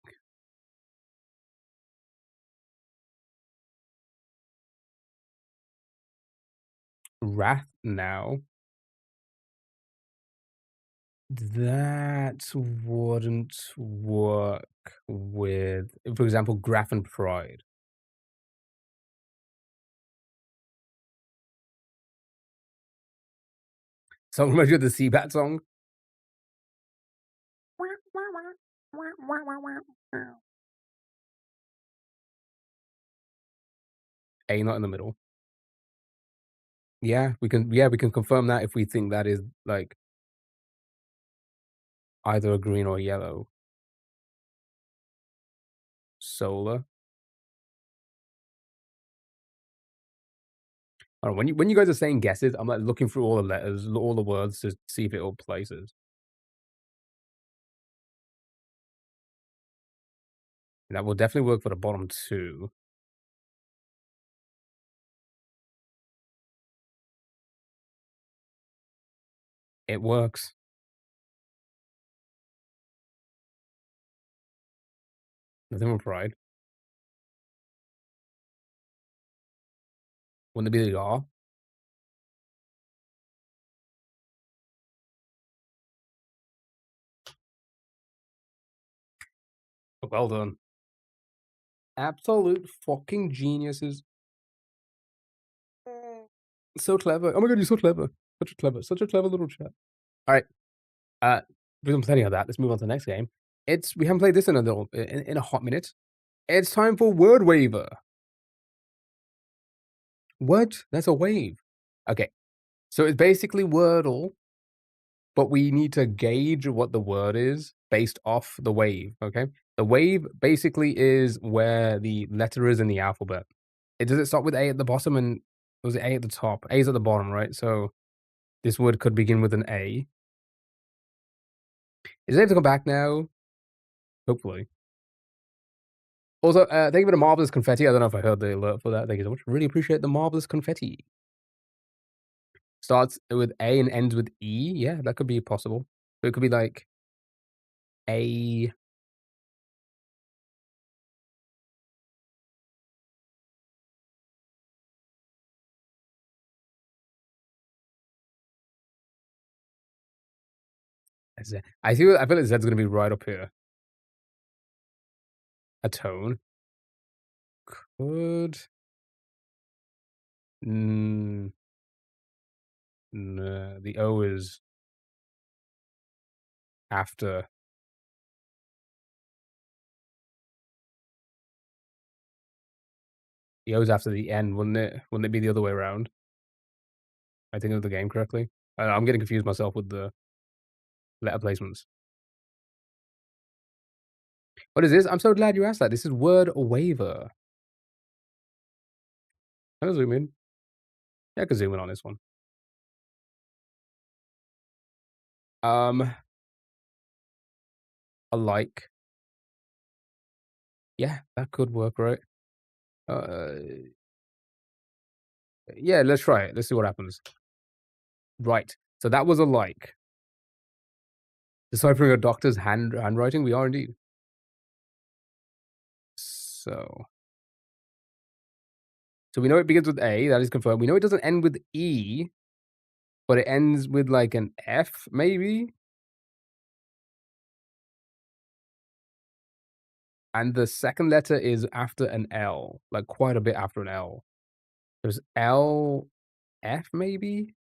Speaker 1: wrath now. That wouldn't work with, for example, Graph and Pride. So reminds you of the Seabat song. A not in the middle. Yeah, we can. Yeah, we can confirm that if we think that is like either a green or a yellow. Solar. I don't know, when you guys are saying guesses, I'm like looking through all the letters, all the words to see if it all places. That will definitely work for the bottom two. It works. Nothing with Pride. Wouldn't it be the R? Well done. Absolute fucking geniuses. So clever. Oh my god, you're so clever. Such a clever little chat. Alright, we've done plenty of that. Let's move on to the next game. We haven't played this in a little in a hot minute. It's time for Word Waver. What? That's a wave. Okay. So it's basically Wordle, but we need to gauge what the word is based off the wave, okay? The wave basically is where the letter is in the alphabet. Does it start with A at the bottom and was it A at the top? A is at the bottom, right? So this word could begin with an A. Is it able to come back now? Hopefully. Also, thank you for the marvelous confetti. I don't know if I heard the alert for that. Thank you so much. Really appreciate the marvelous confetti. Starts with A and ends with E. Yeah, that could be possible. So it could be like A. I feel like Z's gonna be right up here. A tone. Could. Mm, nah, the O is after. The O is after the N, wouldn't it? Wouldn't it be the other way around? I think of the game correctly. I'm getting confused myself with the letter placements. What is this? I'm so glad you asked that. This is Word Waver. Can I zoom in? Yeah, I can zoom in on this one. Um, alike. Yeah, that could work, right? Uh, yeah, let's try it. Let's see what happens. Right. So that was alike. Deciphering a doctor's handwriting, we are indeed. So we know it begins with A, that is confirmed. We know it doesn't end with E, but it ends with, like, an F, maybe? And the second letter is after an L, like, quite a bit after an L. There's L, F, maybe?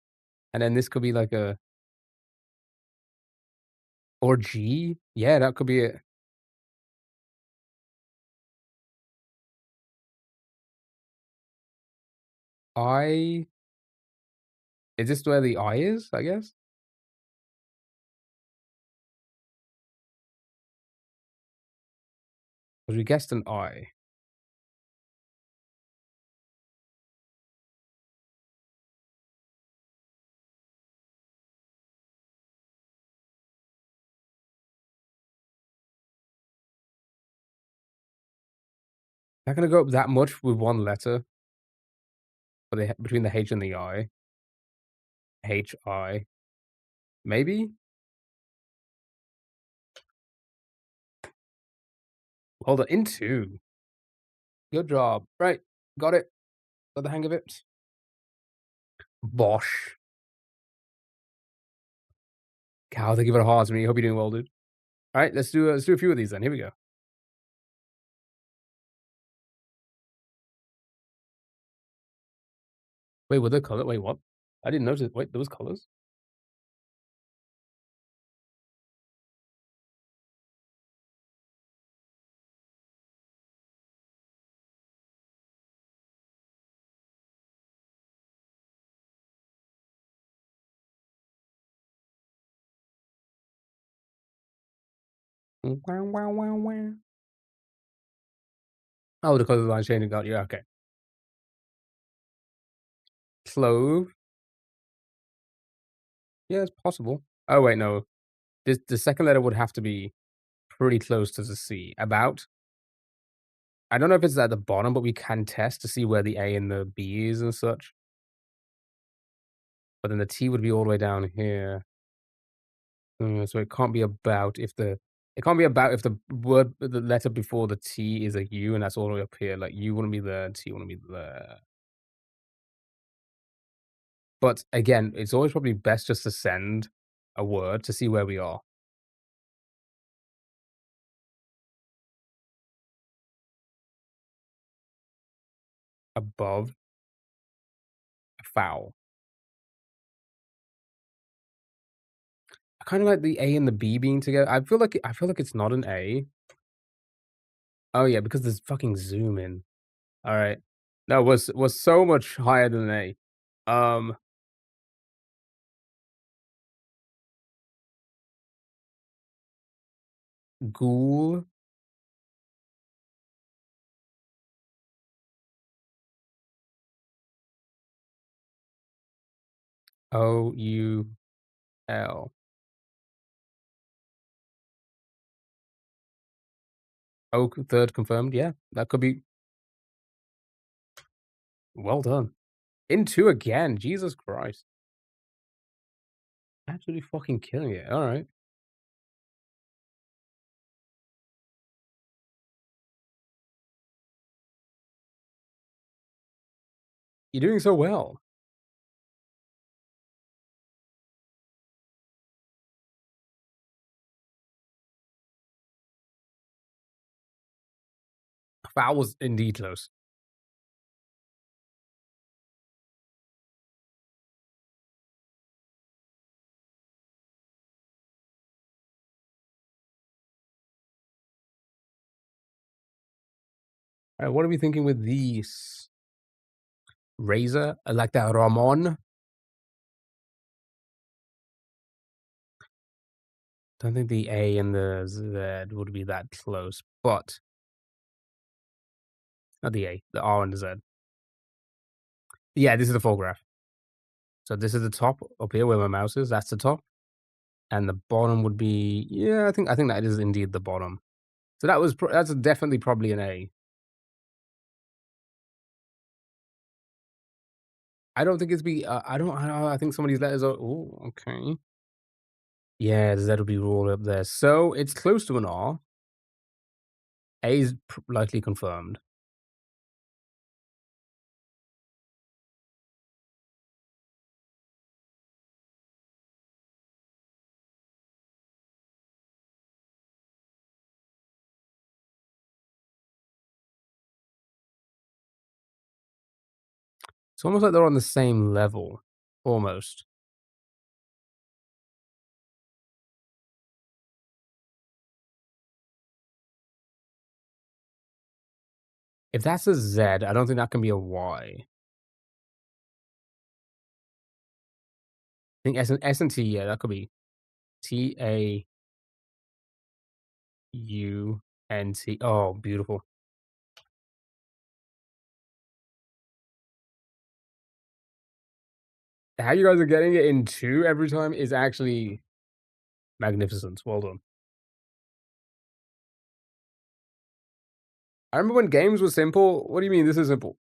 Speaker 1: And then this could be like a or G? Yeah, that could be it. I is this where the I is, I guess? 'Cause we guessed an I. Not gonna go up that much with one letter for the between the H and the I. H-I. Maybe? Hold on, into. Good job. Right, got it. Got the hang of it. Bosh. Cow, thank you for the hearts, me. Hope you're doing well, dude. Alright, let's do a few of these then. Here we go. Wait, were there color wait, what? I didn't notice wait, there was colors? Wow, wow, wow, wow. Oh, the color line changing got yeah, okay. Clove. Yeah, it's possible. Oh, wait, no. This the second letter would have to be pretty close to the C. About. I don't know if it's at the bottom, but we can test to see where the A and the B is and such. But then the T would be all the way down here. So it can't be about if the it can't be about if the letter before the T is a U and that's all the way up here. Like U wouldn't be there, T wouldn't be there. But again, it's always probably best just to send a word to see where we are. Above a foul. I kinda like the A and the B being together. I feel like it's not an A. Oh, yeah, because there's fucking zoom in. Alright. No, was so much higher than an A. Ghoul, OUL. Oak, third confirmed, yeah, that could be well done. Into again, Jesus Christ. Absolutely fucking killing it, alright. You're doing so well. Foul was indeed close. Alright, what are we thinking with these? Razor? I like that Ramon. Don't think the A and the Z would be that close, but not the A, the R and the Z. Yeah, this is the full graph. So this is the top up here where my mouse is, that's the top, and the bottom would be yeah, I think that is indeed the bottom. So that's definitely probably an A. I don't think it's be I think some of these letters are oh, okay. Yeah, the Z would be all up there. So it's close to an R. A is likely confirmed. It's almost like they're on the same level, almost. If that's a Z, I don't think that can be a Y. I think S and T, yeah, that could be TAUNT. Oh, beautiful. How you guys are getting it in 2 every time is actually magnificent. Well done. I remember when games were simple. What do you mean this is simple?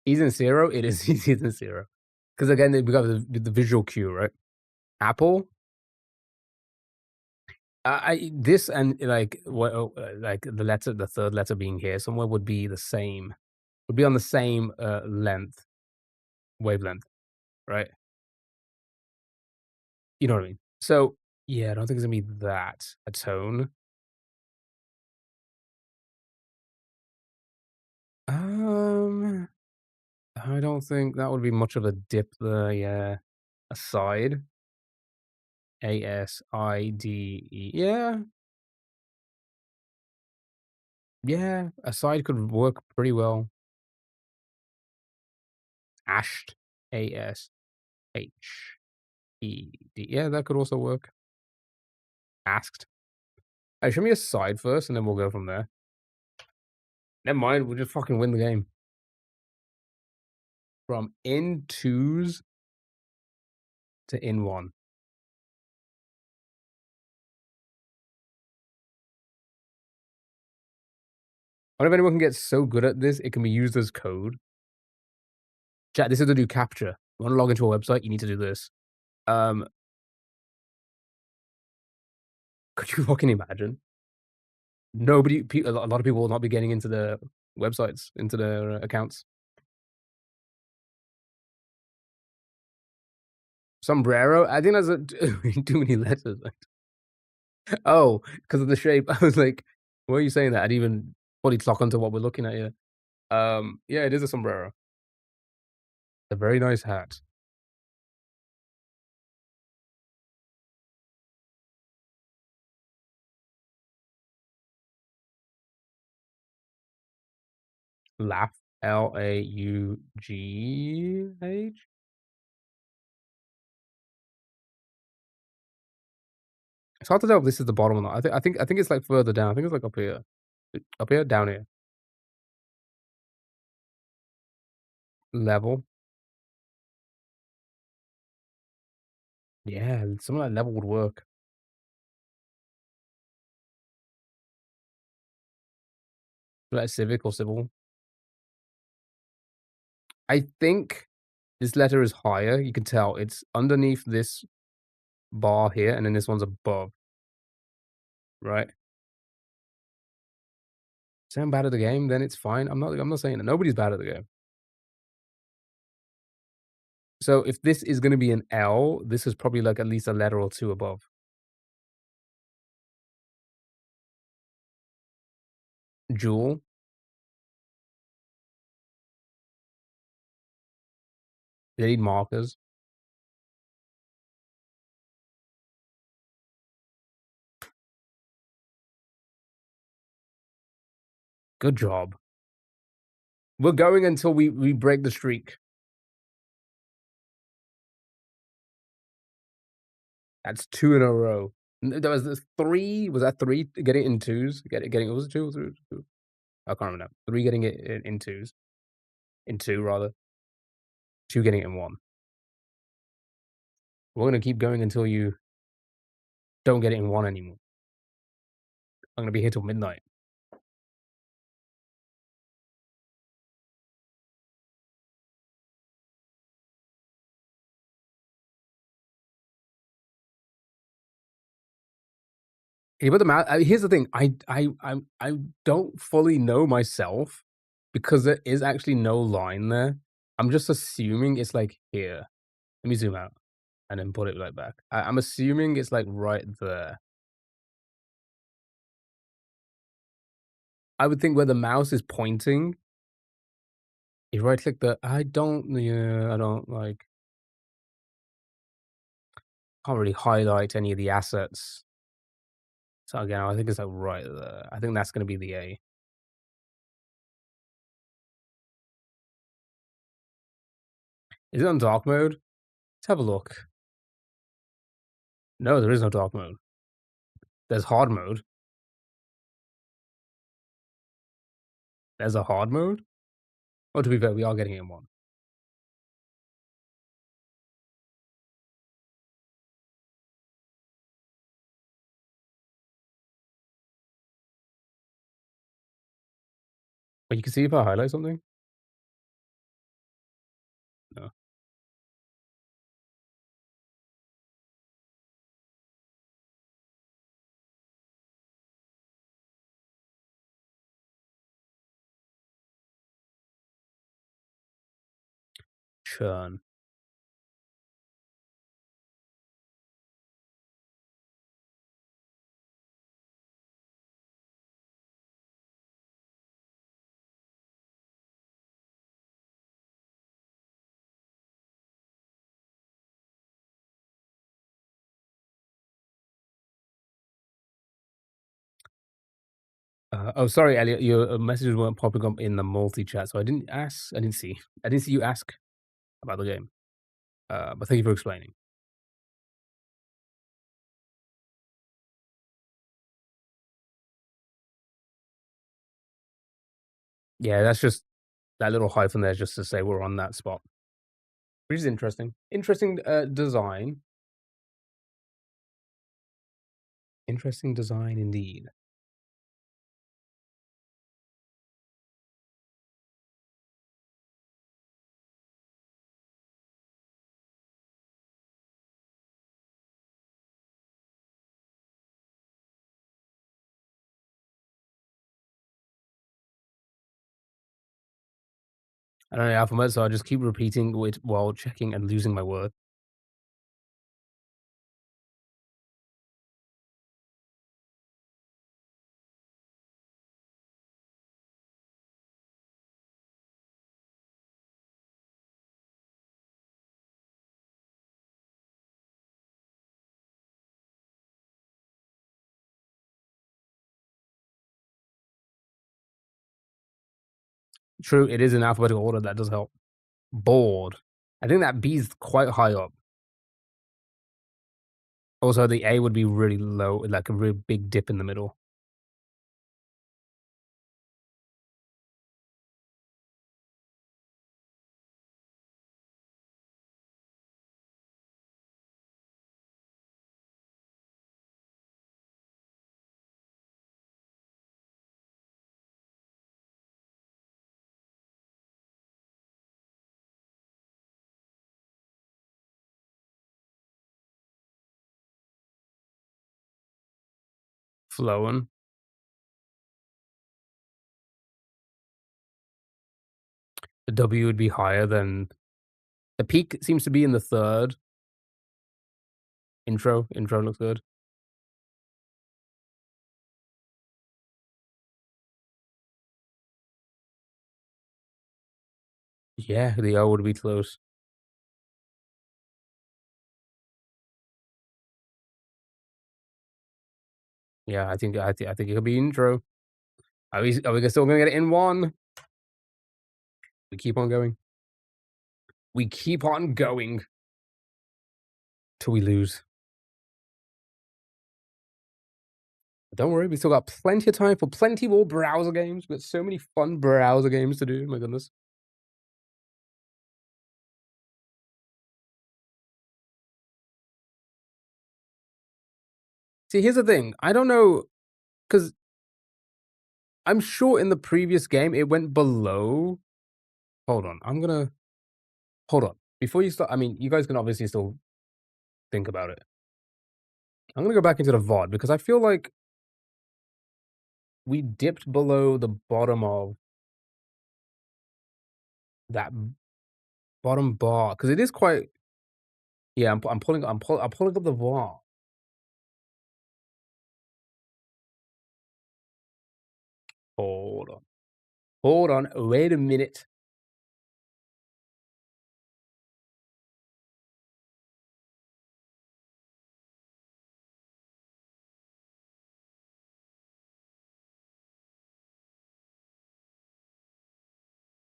Speaker 1: Easy than 0? It is easier than 0. Because again, we got the visual cue, right? Apple, I this and, like, what, like, the 3rd letter being here somewhere would be the same would be on the same, wavelength, right? You know what I mean? So, yeah, I don't think it's gonna be that. A tone? Um, I don't think that would be much of a dip there, yeah. A side? ASIDE. Yeah, yeah, a side could work pretty well. Ashed? ASHED. Yeah, that could also work. Asked. Hey, show me a side first, and then we'll go from there. Never mind, we'll just fucking win the game. From in twos to in one. I wonder if anyone can get so good at this, it can be used as code. Chat, this is the new capture. You wanna log into a website, you need to do this. Um, could you fucking imagine? A lot of people will not be getting into their websites, into their, accounts. Sombrero? I think that's a too many letters. Oh, because of the shape. I was like, "Why are you saying that?" I didn't even fully clock onto what we're looking at here. Yeah, it is a sombrero. A very nice hat. Laugh, Laugh. It's hard to tell if this is the bottom or not. I think it's, like, further down. I think it's, like, up here. Up here? Down here. Level. Yeah, something like level would work. Like civic or civil. I think this letter is higher. You can tell it's underneath this bar here, and then this one's above, right? Say I'm bad at the game, then it's fine. I'm not saying that. Nobody's bad at the game. So if this is gonna be an L, this is probably, like, at least a letter or 2 above. Jewel, they need markers. Good job. We're going until we break the streak. That's 2 in a row. There was this 3, was that 3 getting it in 2s? Getting it was it 2 or 2? I can't remember now. 3 getting it in 2s. In 2 rather. 2 getting it in 1. We're gonna keep going until you don't get it in 1 anymore. I'm gonna be here till midnight. Yeah, but here's the thing, I don't fully know myself because there is actually no line there. I'm just assuming it's, like, here. Let me zoom out and then put it right back. I'm assuming it's, like, right there. I would think where the mouse is pointing, you right click the I don't, like can't really highlight any of the assets. So, again, I think it's, like, right there. I think that's gonna be the A. Is it on dark mode? Let's have a look. No, there is no dark mode. There's hard mode. There's a hard mode? Oh, to be fair, we are getting it in 1. But you can see if I highlight something? No. Churn. Oh, sorry, Elliot, your, messages weren't popping up in the multi-chat, so I didn't see. I didn't see you ask about the game. But thank you for explaining. Yeah, that's just that little hyphen there just to say we're on that spot, which is interesting. Interesting, design. Interesting design indeed. I don't know the alphabet, so I just keep repeating it while checking and losing my word. True, it is in alphabetical order, that does help. Bored. I think that B is quite high up. Also, the A would be really low, like a real big dip in the middle. Flowing. The W would be higher than the peak seems to be in the 3rd. Intro looks good. Yeah, the O would be close. Yeah, I think it could be intro. Are we still gonna get it in 1? We keep on going. We keep on going till we lose. But don't worry, we still got plenty of time for plenty more browser games. We've got so many fun browser games to do, my goodness. See, here's the thing, I don't know, because 'cause I'm sure in the previous game it went below. Hold on, hold on. Before you start, I mean, you guys can obviously still think about it. I'm gonna go back into the VOD because I feel like we dipped below the bottom of that bottom bar because it is quite. Yeah, I'm pulling up the bar. Hold on. Hold on. Wait a minute.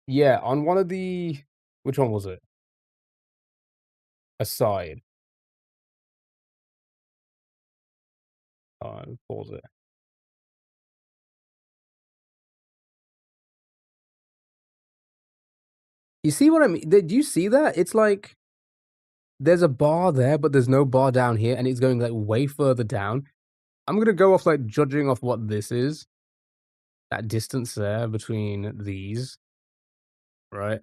Speaker 1: Yeah, on one of the which one was it? Aside. Pause it. You see what I mean? Did you see that? It's like there's a bar there, but there's no bar down here, and it's going, like, way further down. I'm gonna go off, like, judging off what this is, that distance there between these, right?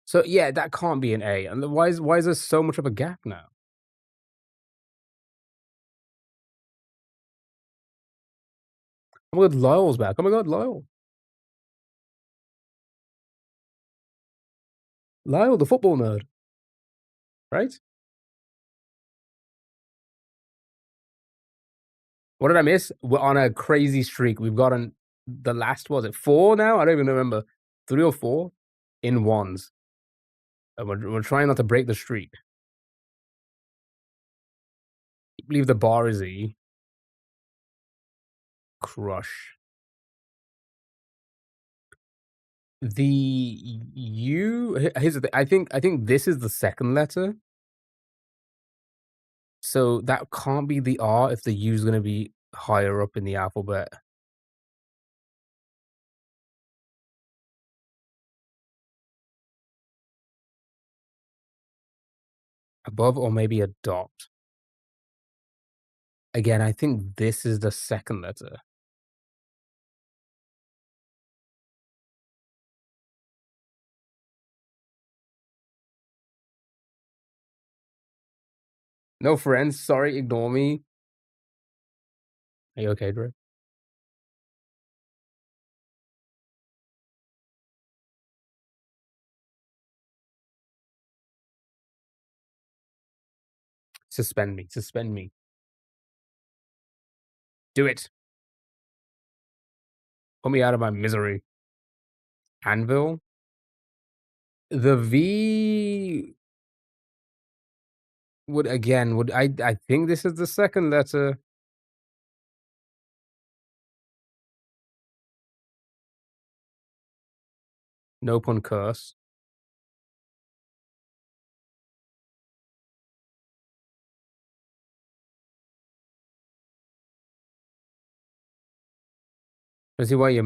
Speaker 1: So, yeah, that can't be an A, and then why is there so much of a gap now? Oh my god, Lyle's back. Oh my god, Lyle. Lyle, the football nerd, right? What did I miss? We're on a crazy streak. We've gotten the last was it 4 now? I don't even remember. 3 or 4 in ones, and we're trying not to break the streak. I believe the bar is E. Crush. The U here's the thing, I think this is the second letter, so that can't be the R if the U is gonna be higher up in the alphabet. Above or maybe a dot. Again, I think this is the second letter. No friends, sorry, ignore me. Are you okay, Dre? Suspend me, suspend me. Do it. Put me out of my misery. Anvil? The V would I think this is the second letter. No pun curse. Is he why your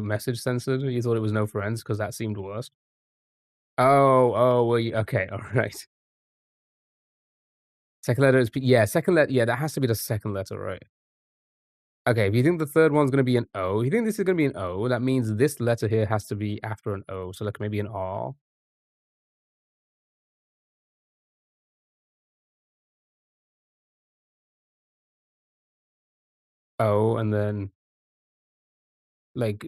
Speaker 1: message censored? You thought it was no friends because that seemed worse? Well, you okay, alright. Second letter is P yeah, second letter yeah, that has to be the second letter, right? Okay, if you think the third one's gonna be an O, you think this is gonna be an O, that means this letter here has to be after an O, so, like, maybe an R, O, and then, like,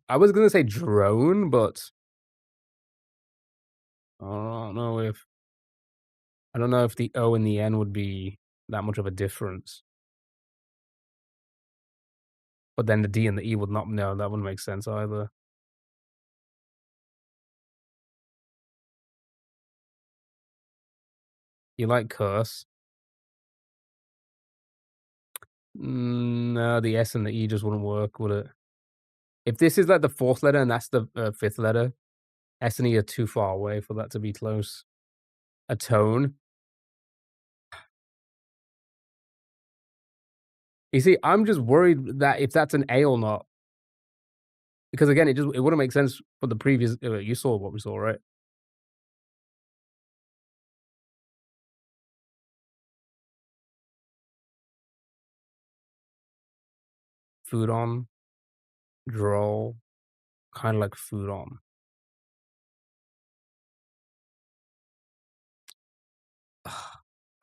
Speaker 1: I was gonna say drone, but I don't know if the O and the N would be that much of a difference, but then the D and the E would not no, that wouldn't make sense either. You like curse? No, the S and the E just wouldn't work, would it? If this is, like, the 4th letter and that's the, 5th letter, S and E are too far away for that to be close. A tone? You see, I'm just worried that if that's an A or not, because again, it wouldn't make sense for the previous you saw what we saw, right? Food on, droll, kinda like food on.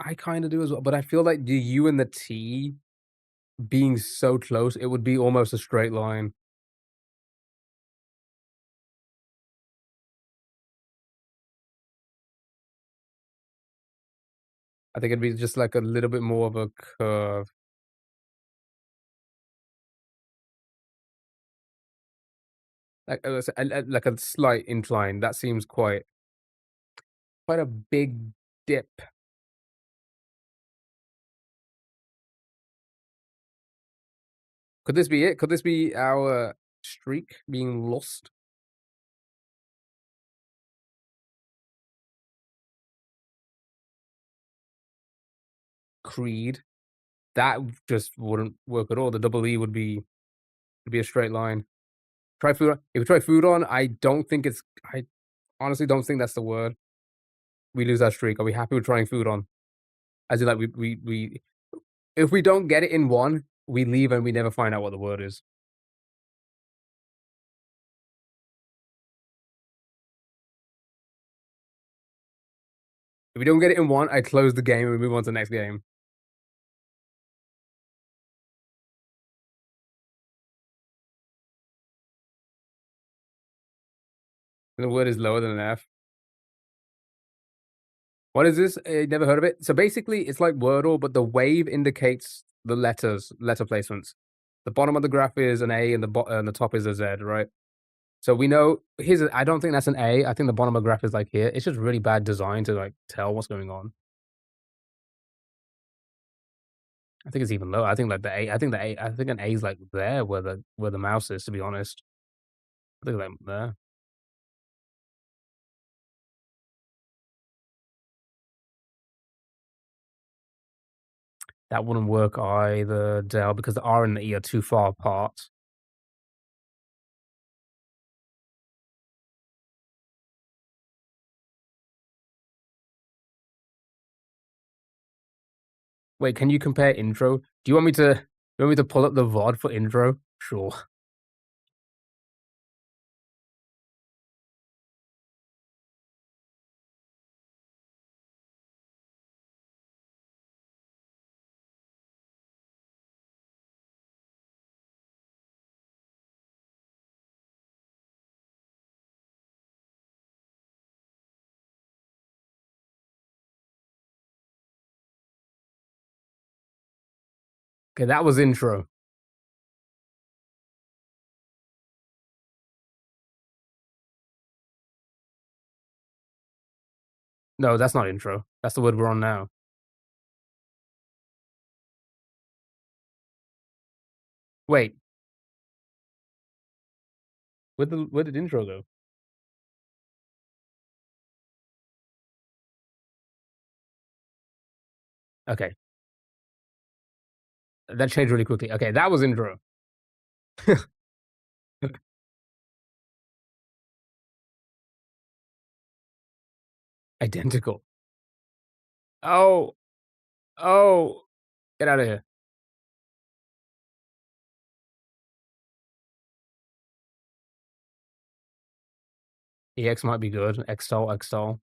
Speaker 1: I kinda do as well, but I feel like the U and the T being so close, it would be almost a straight line. I think it'd be just like a little bit more of a curve. Like a slight incline. That seems quite a big dip. Could this be it? Could this be our streak being lost? Creed. That just wouldn't work at all. The double E would be a straight line. Try food on if we try food on, I honestly don't think that's the word. We lose our streak. Are we happy with trying food on? As in, like, we if we don't get it in one, we leave and we never find out what the word is. If we don't get it in one, I close the game and we move on to the next game. And the word is lower than an F. What is this? Never heard of it. So basically, it's like Wordle, but the wave indicates the letter placements. The bottom of the graph is an A, and the top is a Z, right? So we know I don't think that's an A. I think the bottom of the graph is like here. It's just really bad design to like tell what's going on. I think it's even lower. I think like the A. I think the A. I think an A is like there where the mouse is. To be honest, I think like there. That wouldn't work either, Dale, because the R and the E are too far apart. Wait, can you compare intro? Do you want me to? You want me to pull up the VOD for intro? Sure. Okay, that was intro. No, that's not intro. That's the word we're on now. Wait, where did intro go? Okay, that changed really quickly. Okay, that was intro. Identical. Oh, oh, get out of here. EX might be good. Xtol, Xtol.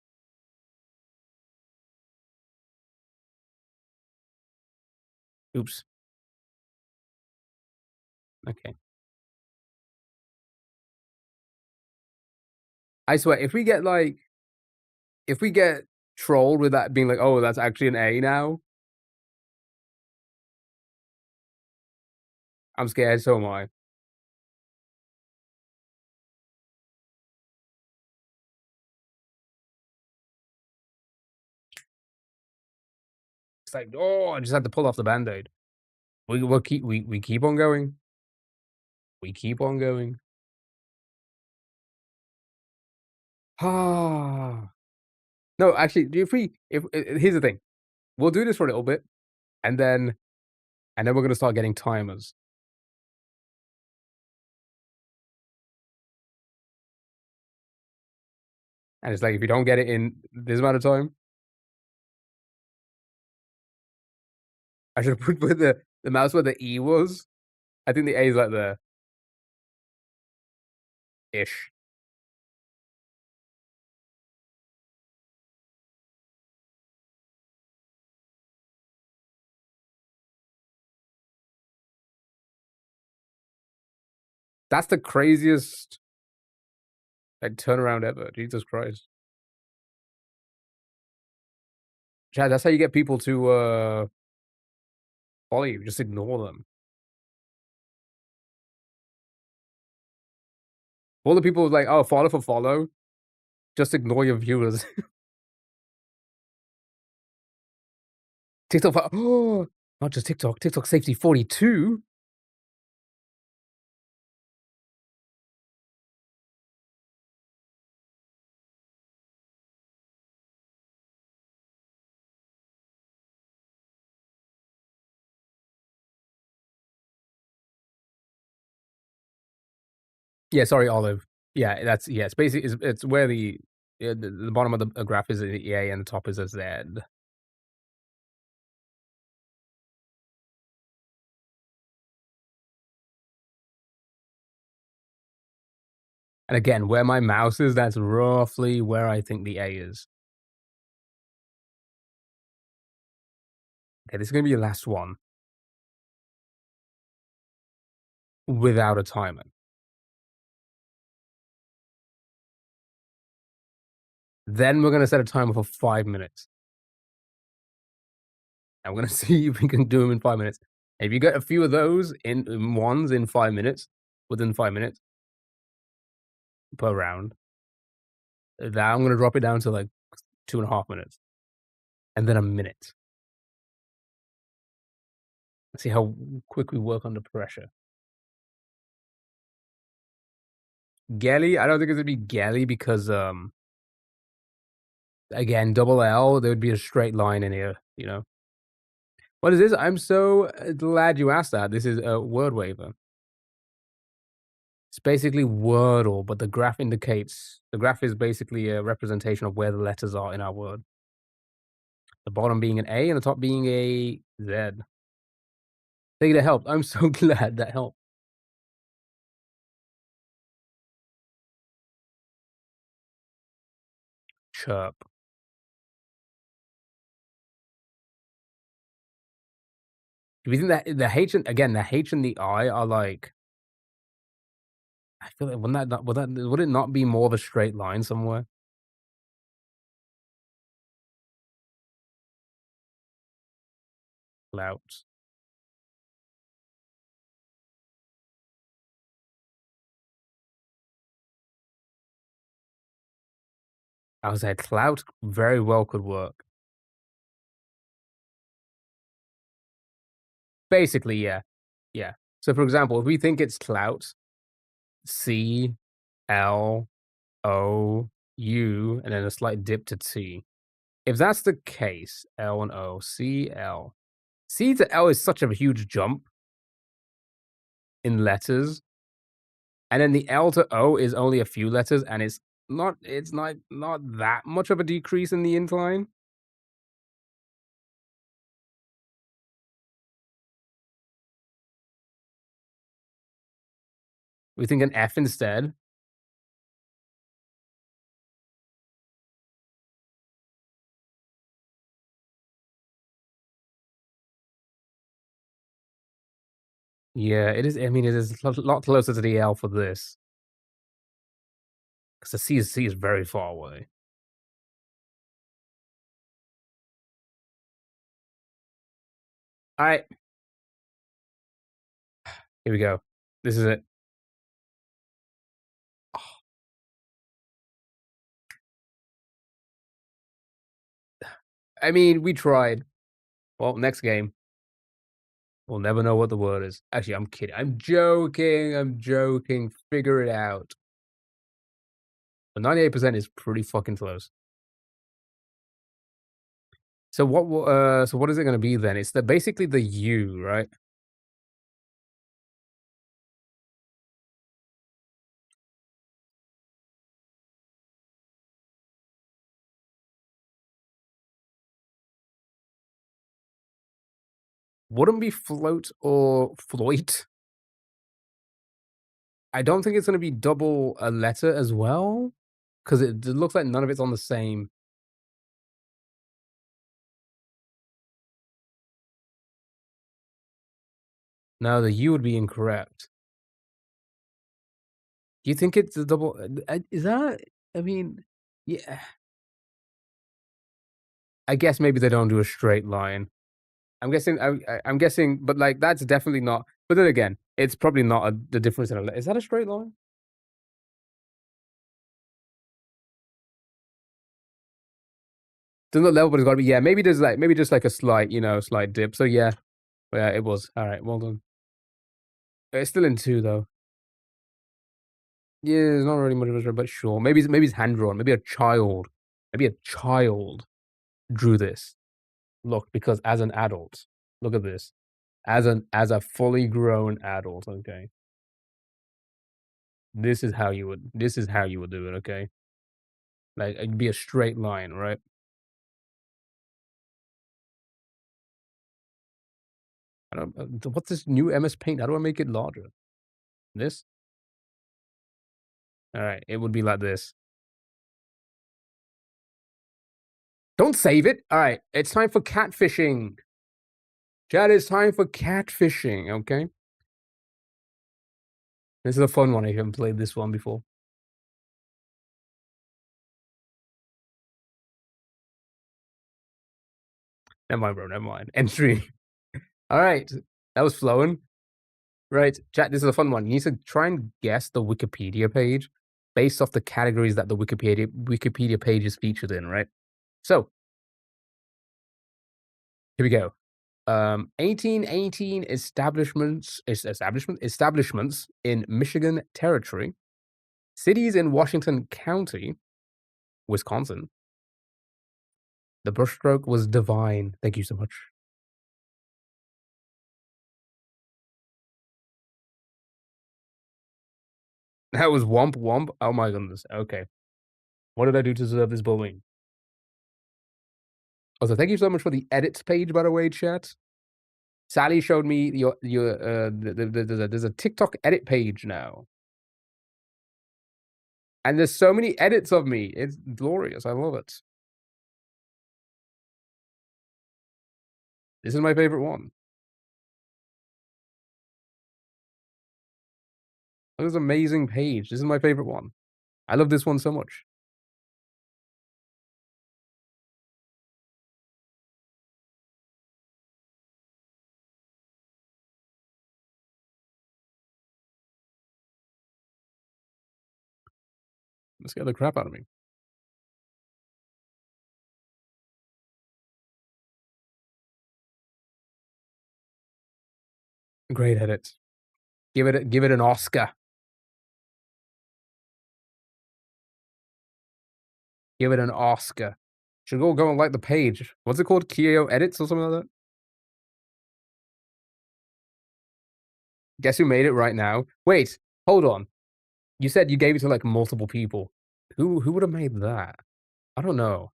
Speaker 1: Oops. Okay. I swear, if we get trolled with that being like, oh, that's actually an A now, I'm scared. So am I. It's like, oh, I just had to pull off the band-aid. We keep on going. We keep on going. Ah. No, actually, if here's the thing, we'll do this for a little bit, and then we're gonna start getting timers. And it's like, if you don't get it in this amount of time, I should have put where the mouse where the E was. I think the A is like there ish. That's the craziest, like, turnaround ever, Jesus Christ. Chad, that's how you get people to, follow you, just ignore them. All the people like, "Oh, follow for follow," just ignore your viewers. TikTok oh, not just TikTok, TikTok safety 42? Yeah, sorry, olive. Yeah, that's yeah, it's basically it's where the bottom of the graph is a A and the top is a Z. And again, where my mouse is, that's roughly where I think the A is. Okay, this is gonna be your last one without a timer. Then we're gonna set a timer for 5 minutes. And we're gonna see if we can do them in 5 minutes. And if you get a few of those in ones in 5 minutes, within 5 minutes per round, then I'm gonna drop it down to, like, 2.5 minutes, and then a minute. Let's see how quick we work under pressure. Gelly, I don't think it's gonna be Gelly because, again, double L, there would be a straight line in here, you know? What is this? I'm so glad you asked that. This is a word waver. It's basically Wordle, but the graph is basically a representation of where the letters are in our word. The bottom being an A and the top being a Z. Think that helped. I'm so glad that helped. Chirp. Do you think that the H and again, the H and the I are like I feel like would it not be more of a straight line somewhere? Clout. I was like, clout very well could work. Basically, yeah. Yeah. So for example, if we think it's clout, C, L, O, U, and then a slight dip to T. If that's the case, L and O, C, L. C to L is such a huge jump in letters, and then the L to O is only a few letters, and it's not that much of a decrease in the incline. We think an F instead. Yeah, it is. I mean, it is a lot closer to the L for this because the C is very far away. All right, here we go. This is it. I mean, we tried. Well, next game, we'll never know what the word is. Actually, I'm kidding. I'm joking. I'm joking. Figure it out. But 98% is pretty fucking close. So what is it gonna be then? It's basically the U, right? Wouldn't be float or floit. I don't think it's gonna be double a letter as well, because it looks like none of it's on the same. No, the U would be incorrect. Do you think it's a double is that I mean, yeah, I guess maybe they don't do a straight line. I'm guessing, but, like, that's definitely not but then again, it's probably not the difference in a is that a straight line? Doesn't look level, but it's gotta be yeah, maybe there's, like maybe just, like, a slight, slight dip, so yeah. Yeah, it was. Alright, well done. It's still in 2, though. Yeah, there's not really much of a but sure. Maybe it's hand drawn, maybe a child drew this. Look, because as an adult, look at this. As a fully grown adult, okay? This is how you would do it, okay? Like, it'd be a straight line, right? I don't what's this new MS Paint? How do I make it larger? This? Alright, it would be like this. Don't save it! Alright, it's time for catfishing. Chat, it's time for catfishing, okay? This is a fun one, I haven't played this one before. Never mind, bro, never mind. Entry. Alright, that was flowing. Right, chat, this is a fun one. You need to try and guess the Wikipedia page based off the categories that the Wikipedia page is featured in, right? So, here we go. 1818 establishments in Michigan Territory, cities in Washington County, Wisconsin. The brushstroke was divine. Thank you so much. That was Womp Womp. Oh my goodness. Okay. What did I do to deserve this bullying? Also, thank you so much for the edits page, by the way, chat. Sally showed me your there's a TikTok edit page now. And there's so many edits of me. It's glorious. I love it. This is my favorite one. Look at this amazing page. This is my favorite one. I love this one so much. It scared the crap out of me. Great edits. Give it an Oscar. Give it an Oscar. Should go and like the page. What's it called? Keo Edits or something like that? Guess who made it right now? Wait, hold on. You said you gave it to like multiple people. Who would have made that? I don't know.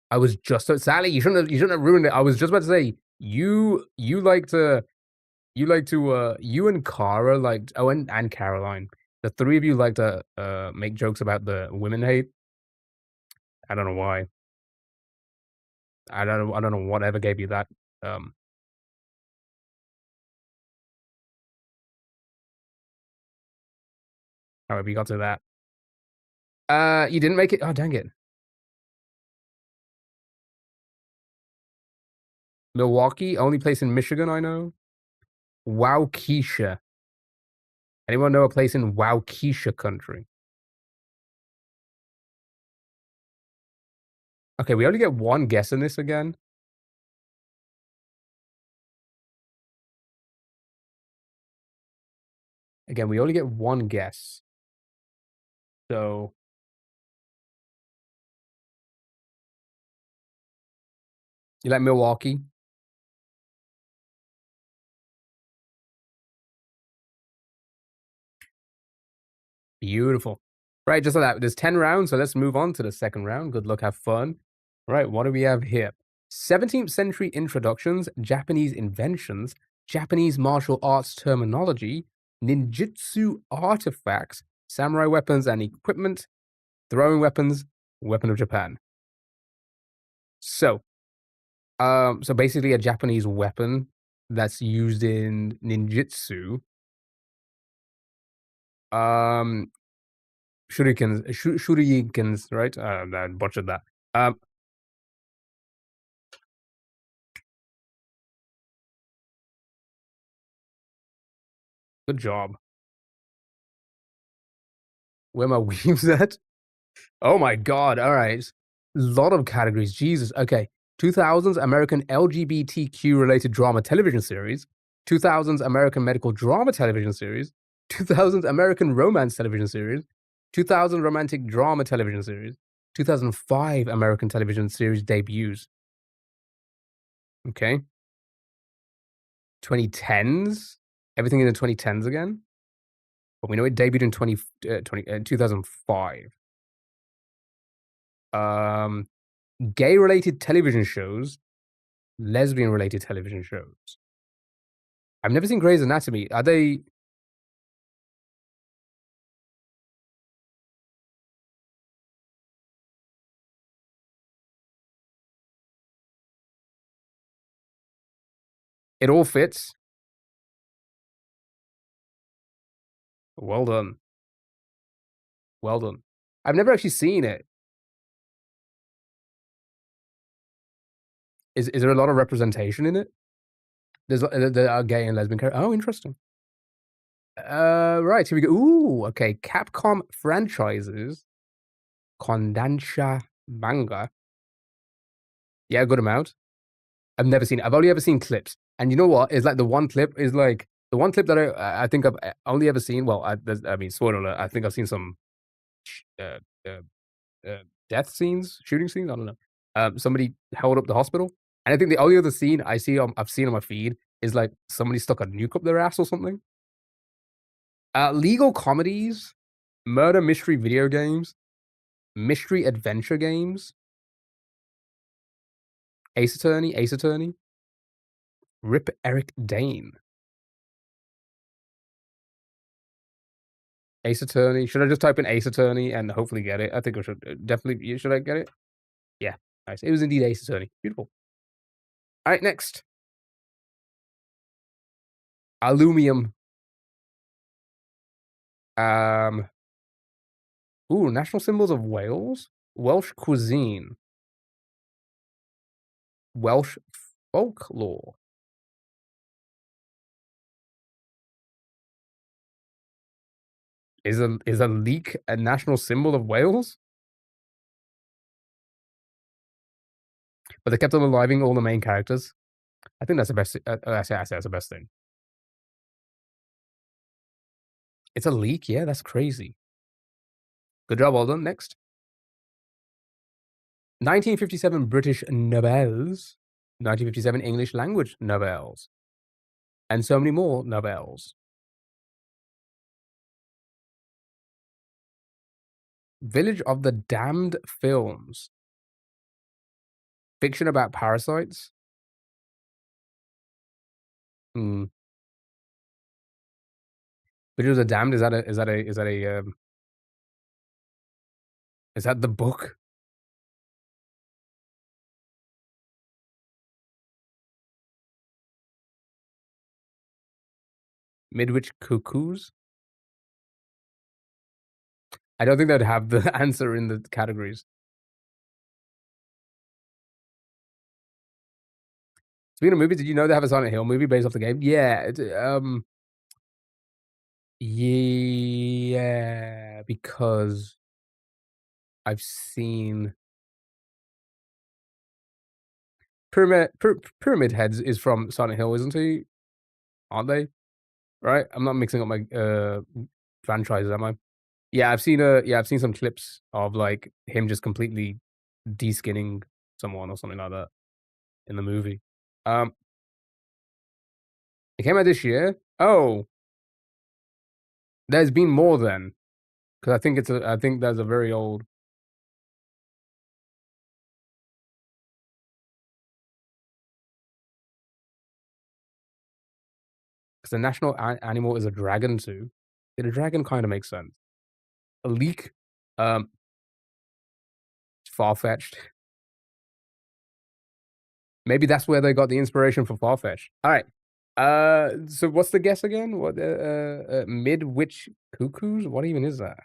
Speaker 1: I was just so Sally, you shouldn't have ruined it. I was just about to say, you like to you and Cara like oh and Caroline. The three of you like to make jokes about the women hate. I don't know why. I don't know whatever gave you that. Um However you got to that. You didn't make it? Oh dang it. Milwaukee, only place in Michigan I know. Waukesha. Anyone know a place in Waukesha country? Okay, we only get one guess in this again. Again, we only get one guess. So you like Milwaukee? Beautiful. Right, just like that. There's 10 rounds, so let's move on to the second round. Good luck, have fun. Right, what do we have here? 17th century introductions, Japanese inventions, Japanese martial arts terminology, ninjutsu artifacts, samurai weapons and equipment, throwing weapons, weapon of Japan. So, so basically a Japanese weapon that's used in ninjutsu. Um, shurikens, right? I butchered that. Um, Good job. Where my weaves at? Oh my god, alright. Lot of categories, Jesus, okay. 2000s American LGBTQ related drama television series, 2000s American medical drama television series, 2000s American romance television series, 2000 romantic drama television series, 2005 American television series debuts. Okay. 2010s? Everything in the 2010s again? But we know it debuted in 2005. Um, Gay-related television shows, lesbian-related television shows. I've never seen Grey's Anatomy. Are they it all fits? Well done. Well done. I've never actually seen it. Is there a lot of representation in it? There are gay and lesbian characters. Oh, interesting. Right, here we go. Ooh, okay. Capcom franchises, Kondansha manga. Yeah, a good amount. I've never seen it. I've only ever seen clips. And you know what? It's like the one clip is like the one clip that I think I've only ever seen. Well, I mean, spoiler alert. I think I've seen some uh, uh, death scenes, shooting scenes. I don't know. Somebody held up the hospital, and I think the only other scene I've seen on my feed is like somebody stuck a nuke up their ass or something. Legal comedies, murder mystery video games, mystery adventure games, Ace Attorney, Rip Eric Dane, Ace Attorney. Should I just type in Ace Attorney and hopefully get it? I think I should definitely. Should I get it? Yeah, nice. It was indeed Ace Attorney. Beautiful. All right, next. Aluminum. Um. Ooh, national symbols of Wales. Welsh cuisine. Welsh folklore. Is a leek a national symbol of Wales? But they kept on aliving all the main characters. I think that's the best. I say that's the best thing. It's a leak, yeah. That's crazy. Good job, well done. Next, 1957 British novels, 1957 English language novels, and so many more novels. Village of the Damned films, fiction about parasites. Hmm. Village of the Damned, is that the book? Midwich Cuckoos? I don't think they'd have the answer in the categories. Speaking of movies, did you know they have a Silent Hill movie based off the game? Yeah, yeah, because I've seen Pyramid Heads is from Silent Hill, isn't he? Aren't they? Right? I'm not mixing up my franchises, am I? Yeah, I've seen some clips of like him just completely de-skinning someone or something like that in the movie. Um, it came out this year. Oh, there's been more then, because I think that's a very old. Because the national animal is a dragon too. Yeah, the dragon kind of makes sense. A leak, um, far fetched. Maybe that's where they got the inspiration for Farfetch. All right. So what's the guess again? What, mid-witch cuckoos? What even is that?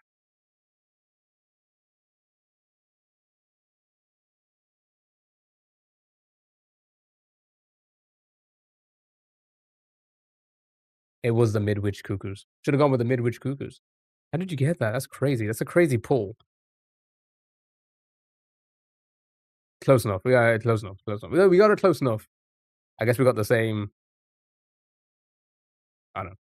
Speaker 1: It was the mid-witch cuckoos. Should've gone with the mid-witch cuckoos. How did you get that? That's crazy. That's a crazy pull. Close enough. Yeah, close enough, close enough. Yeah, we got it close enough. I guess we got the same. I don't know.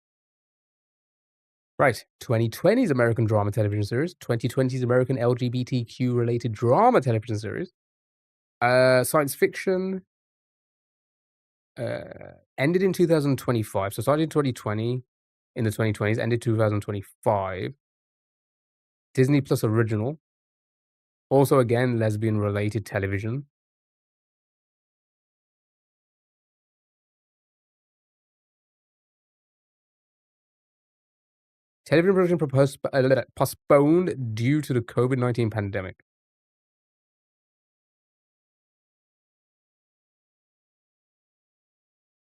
Speaker 1: Right. 2020's American drama television series. 2020's American LGBTQ related drama television series. Science fiction, ended in 2025. So started in 2020, in the 2020s, ended 2025. Disney Plus original. Also, again, lesbian related television. Television production postponed due to the COVID-19 pandemic.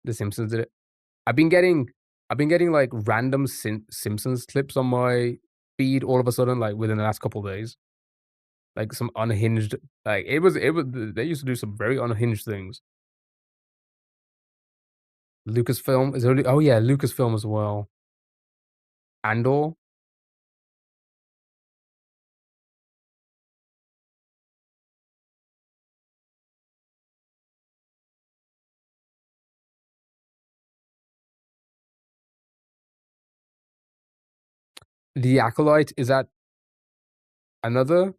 Speaker 1: The Simpsons did it. I've been getting like random Simpsons clips on my feed all of a sudden, like within the last couple of days. Like some unhinged, like it was they used to do some very unhinged things. Lucasfilm is only, oh yeah, Lucasfilm as well. Andor, The Acolyte, is that another?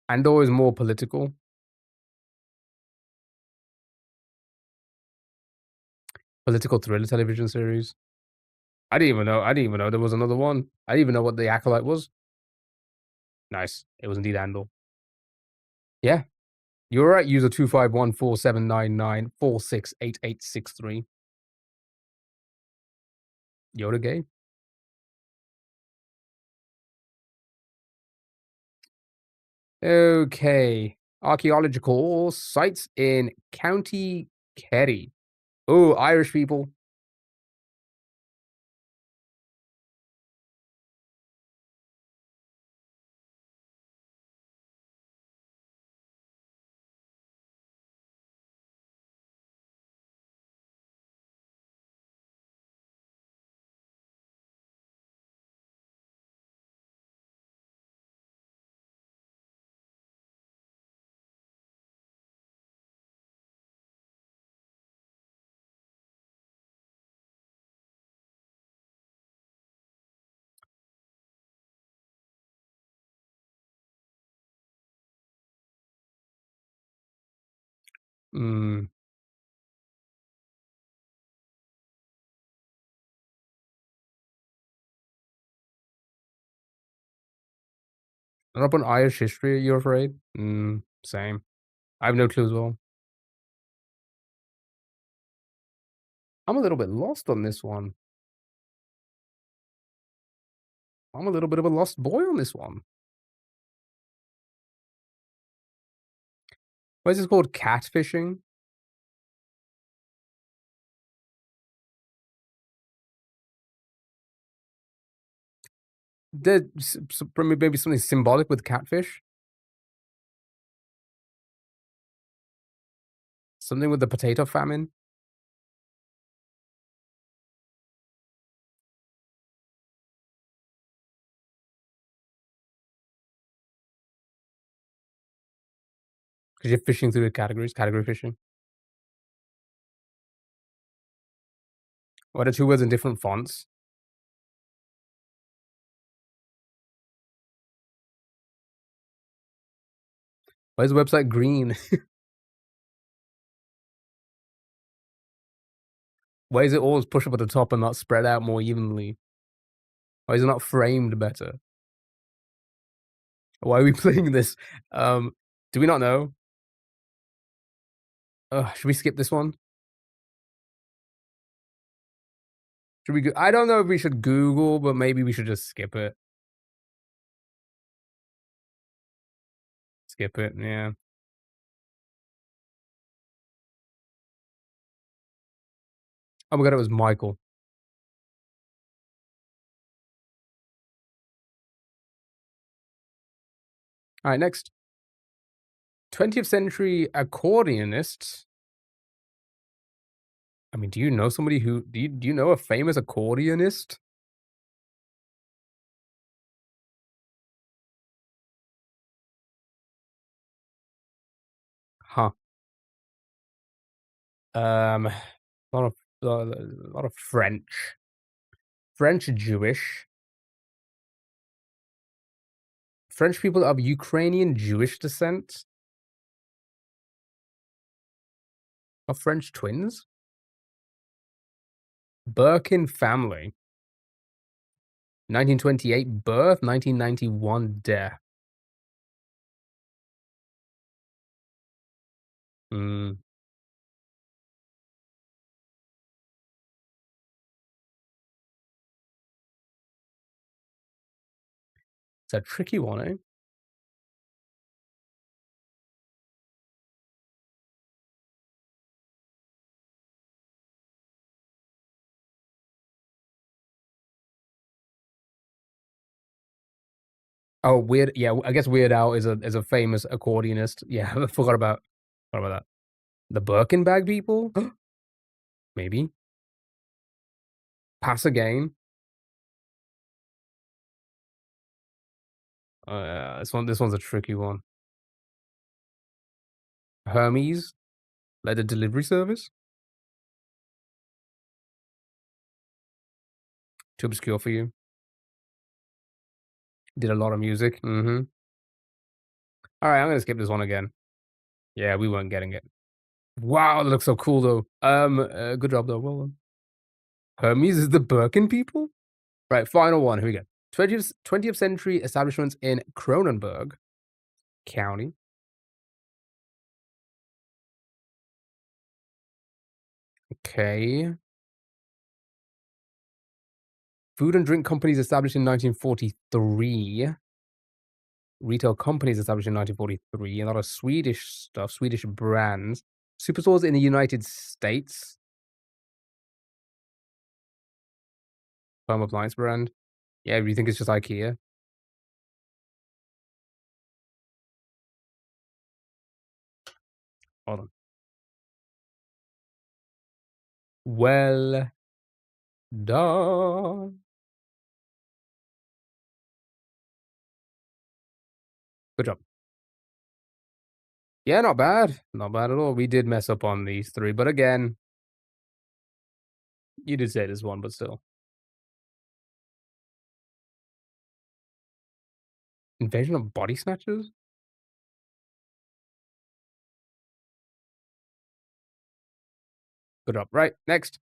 Speaker 1: Andor is more political thriller television series. I didn't even know there was another one. I didn't even know what The Acolyte was. Nice. It was indeed Andor. Yeah, you're right. User 2514799468863. Yoda gay. Okay. Archaeological sites in County Kerry. Oh, Irish people. Mm. Not up on Irish history, you're afraid? Same. I have no clue as well. I'm a little bit lost on this one. I'm a little bit of a lost boy on this one. Why is this called catfishing? Maybe something symbolic with catfish? Something with the potato famine? 'Cause you're fishing through the categories, category fishing. Why are the 2 words in different fonts? Why is the website green? Why is it always push up at the top and not spread out more evenly? Why is it not framed better? Why are we playing this? Do we not know? Should we skip this one? Should we I don't know if we should Google, but maybe we should just skip it. Skip it, yeah. Oh my god, it was Michael. Alright, next. 20th century accordionists. I mean, do you know somebody who do you know a famous accordionist? Huh. A lot of a lot of French. French Jewish. French people of Ukrainian Jewish descent. Of French twins. Birkin family. 1928 birth, 1991 death. Mm, it's a tricky one, eh? Oh, Weird yeah, I guess Weird Al is a famous accordionist. Yeah, I forgot about that. The Birkin bag people? Maybe. Pass again. Yeah, this one's a tricky one. Hermes, like the delivery service? Too obscure for you? Did a lot of music? Mhm. Alright, I'm gonna skip this one again. Yeah, we weren't getting it. Wow, that looks so cool though. Good job though, well done. Hermes is the Birkin people? Right, final one, here we go. 20th century establishments in Cronenberg County. Okay. Food and drink companies established in 1943. Retail companies established in 1943. A lot of Swedish stuff, Swedish brands. Superstores in the United States. Home appliance brand. Yeah, do you think it's just IKEA? Hold on. Well done. Good job. Yeah, not bad. Not bad at all. We did mess up on these three, but again, you did say this one, but still. Invasion of body snatchers? Good job. Right, next.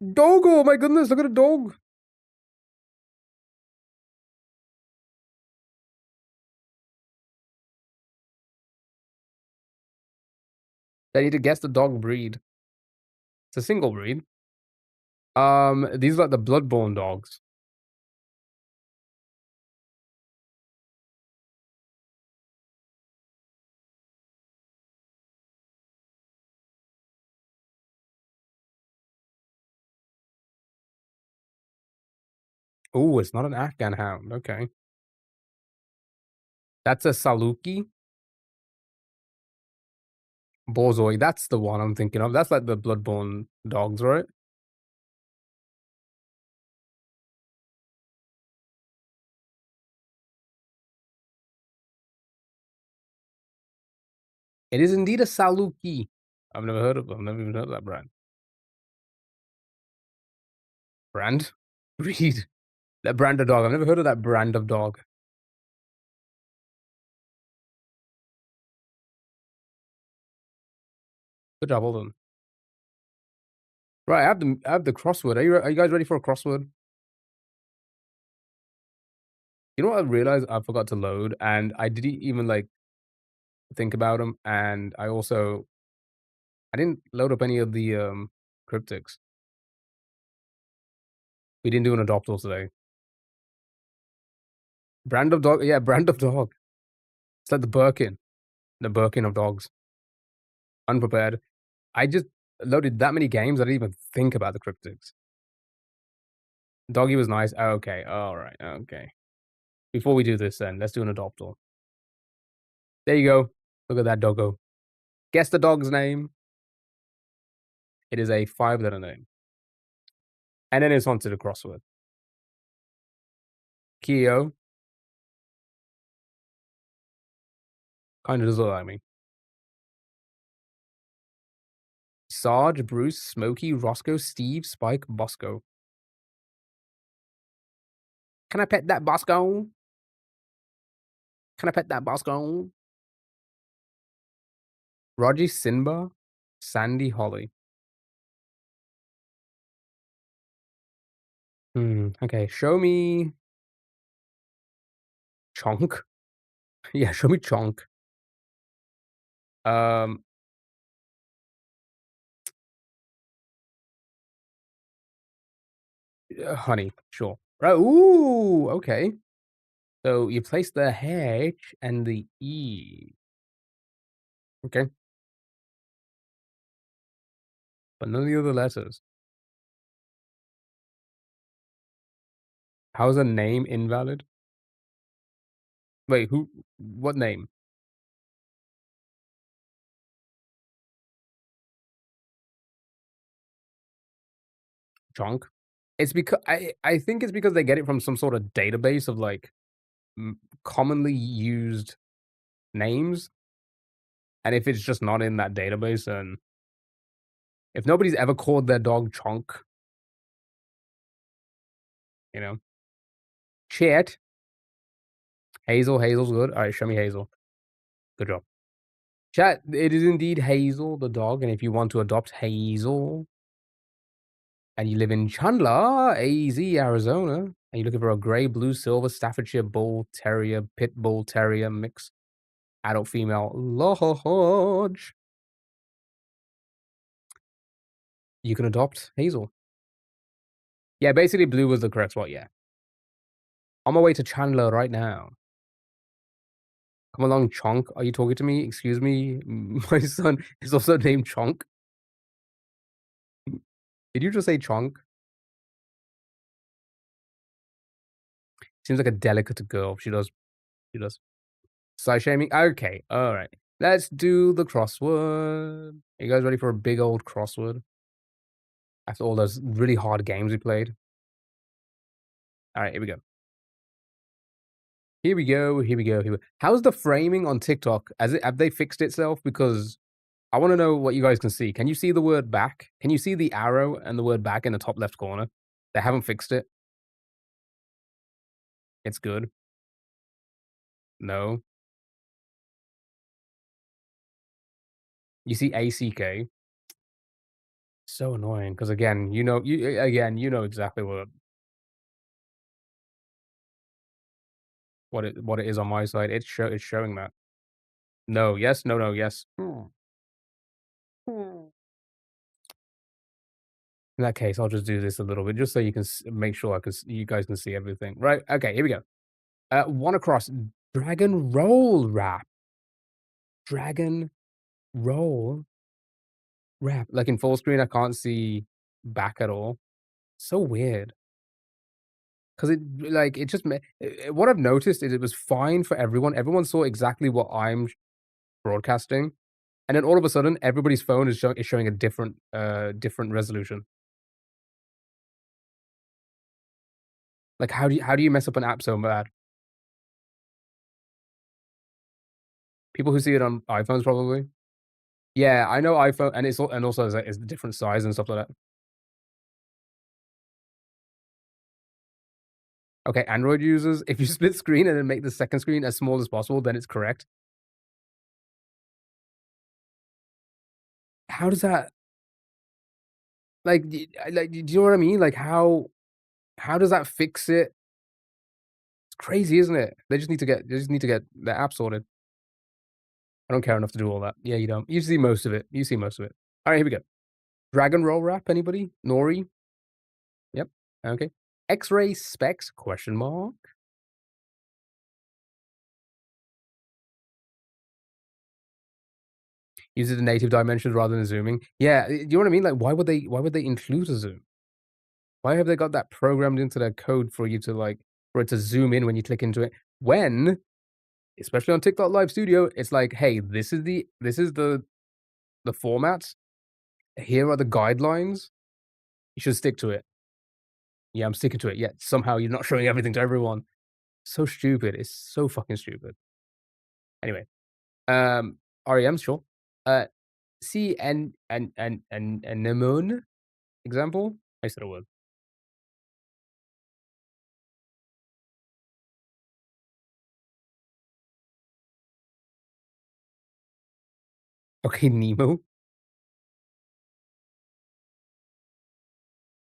Speaker 1: Doggo! My goodness, look at a dog. I need to guess the dog breed. It's a single breed. These are like the bloodborne dogs. Oh, it's not an Afghan hound. Okay. That's a Saluki. Borzoi. That's the one I'm thinking of. That's like the bloodborne dogs, right? It is indeed a Saluki. I've never even heard of that brand. Brand? Breed. That brand of dog. I've never heard of that brand of dog. Good job, well done. Right, I have the crossword. Are you guys ready for a crossword? You know what I realized I forgot to load, and I didn't even like think about them, and I didn't load up any of the cryptics. We didn't do an adoptal today. Brand of dog, yeah, brand of dog. It's like the Birkin of dogs. Unprepared. I just loaded that many games, I didn't even think about the cryptics. Doggy was nice. Okay, alright, okay. Before we do this then, let's do an adoptal. There you go. Look at that doggo. Guess the dog's name. It is a 5-letter name. And then it's on to the crossword. Keo. Kinda does look like me. Sarge, Bruce, Smokey, Roscoe, Steve, Spike, Bosco. Can I pet that Bosco? Can I pet that Bosco? Roger, Sinba, Sandy, Holly. Okay, show me Chonk. Yeah, show me Chonk. Um, Honey, sure. Right, ooh, okay. So you place the H and the E. Okay, but none of the other letters. How is a name invalid? Wait, who what name? Chonk? It's because I think it's because they get it from some sort of database of, like, commonly used names, and if it's just not in that database, then if nobody's ever called their dog Chonk, you know? Chat. Hazel, Hazel's good. Alright, show me Hazel. Good job. Chat, it is indeed Hazel, the dog, and if you want to adopt Hazel, and you live in Chandler, AZ, Arizona, and you're looking for a gray, blue, silver Staffordshire Bull Terrier, Pit Bull Terrier mix, adult female, large, you can adopt Hazel. Yeah, basically blue was the correct spot, yeah. On my way to Chandler right now. Come along, Chonk. Are you talking to me? Excuse me? My son is also named Chonk. Did you just say Chonk? Seems like a delicate girl. She does. She does. Size shaming? Okay. All right. Let's do the crossword. Are you guys ready for a big old crossword? After all those really hard games we played. All right, here we go. Here we go. Here we go. Here we go. How's the framing on TikTok? Have they fixed itself? Because I want to know what you guys can see. Can you see the word back? Can you see the arrow and the word back in the top left corner? They haven't fixed it. It's good. No. You see ACK. So annoying because again, you know exactly what it is on my side. It's showing that. No, yes, no, no, yes. In that case, I'll just do this a little bit just so you can make sure you guys can see everything. Right? Okay, here we go. One across. Dragon roll wrap. Dragon roll wrap. Like in full screen, I can't see back at all. So weird. Because it just what I've noticed is it was fine for everyone. Everyone saw exactly what I'm broadcasting, and then all of a sudden, everybody's phone is showing a different resolution. Like, how do you mess up an app so bad? People who see it on iPhones probably. Yeah, I know iPhone, and also it's a different size and stuff like that. Okay, Android users, if you split screen and then make the second screen as small as possible, then it's correct. How does that do you know what I mean? Like, how does that fix it? It's crazy, isn't it? They just need to get the app sorted. I don't care enough to do all that. Yeah, you don't. You see most of it. You see most of it. Alright, here we go. Dragon roll wrap, anybody? Nori? Yep. Okay. X-ray specs? Question mark. Uses the native dimensions rather than zooming. Yeah, you know what I mean? Like, why would they include a zoom? Why have they got that programmed into their code for you to, like, for it to zoom in when you click into it? When, especially on TikTok Live Studio, it's like, "Hey, this is the format. Here are the guidelines. You should stick to it." Yeah, I'm sticking to it, yet somehow you're not showing everything to everyone. So stupid. It's so fucking stupid. Anyway, um, REM, sure. Uh, see and anemone example? I said a word. Okay, Nemo.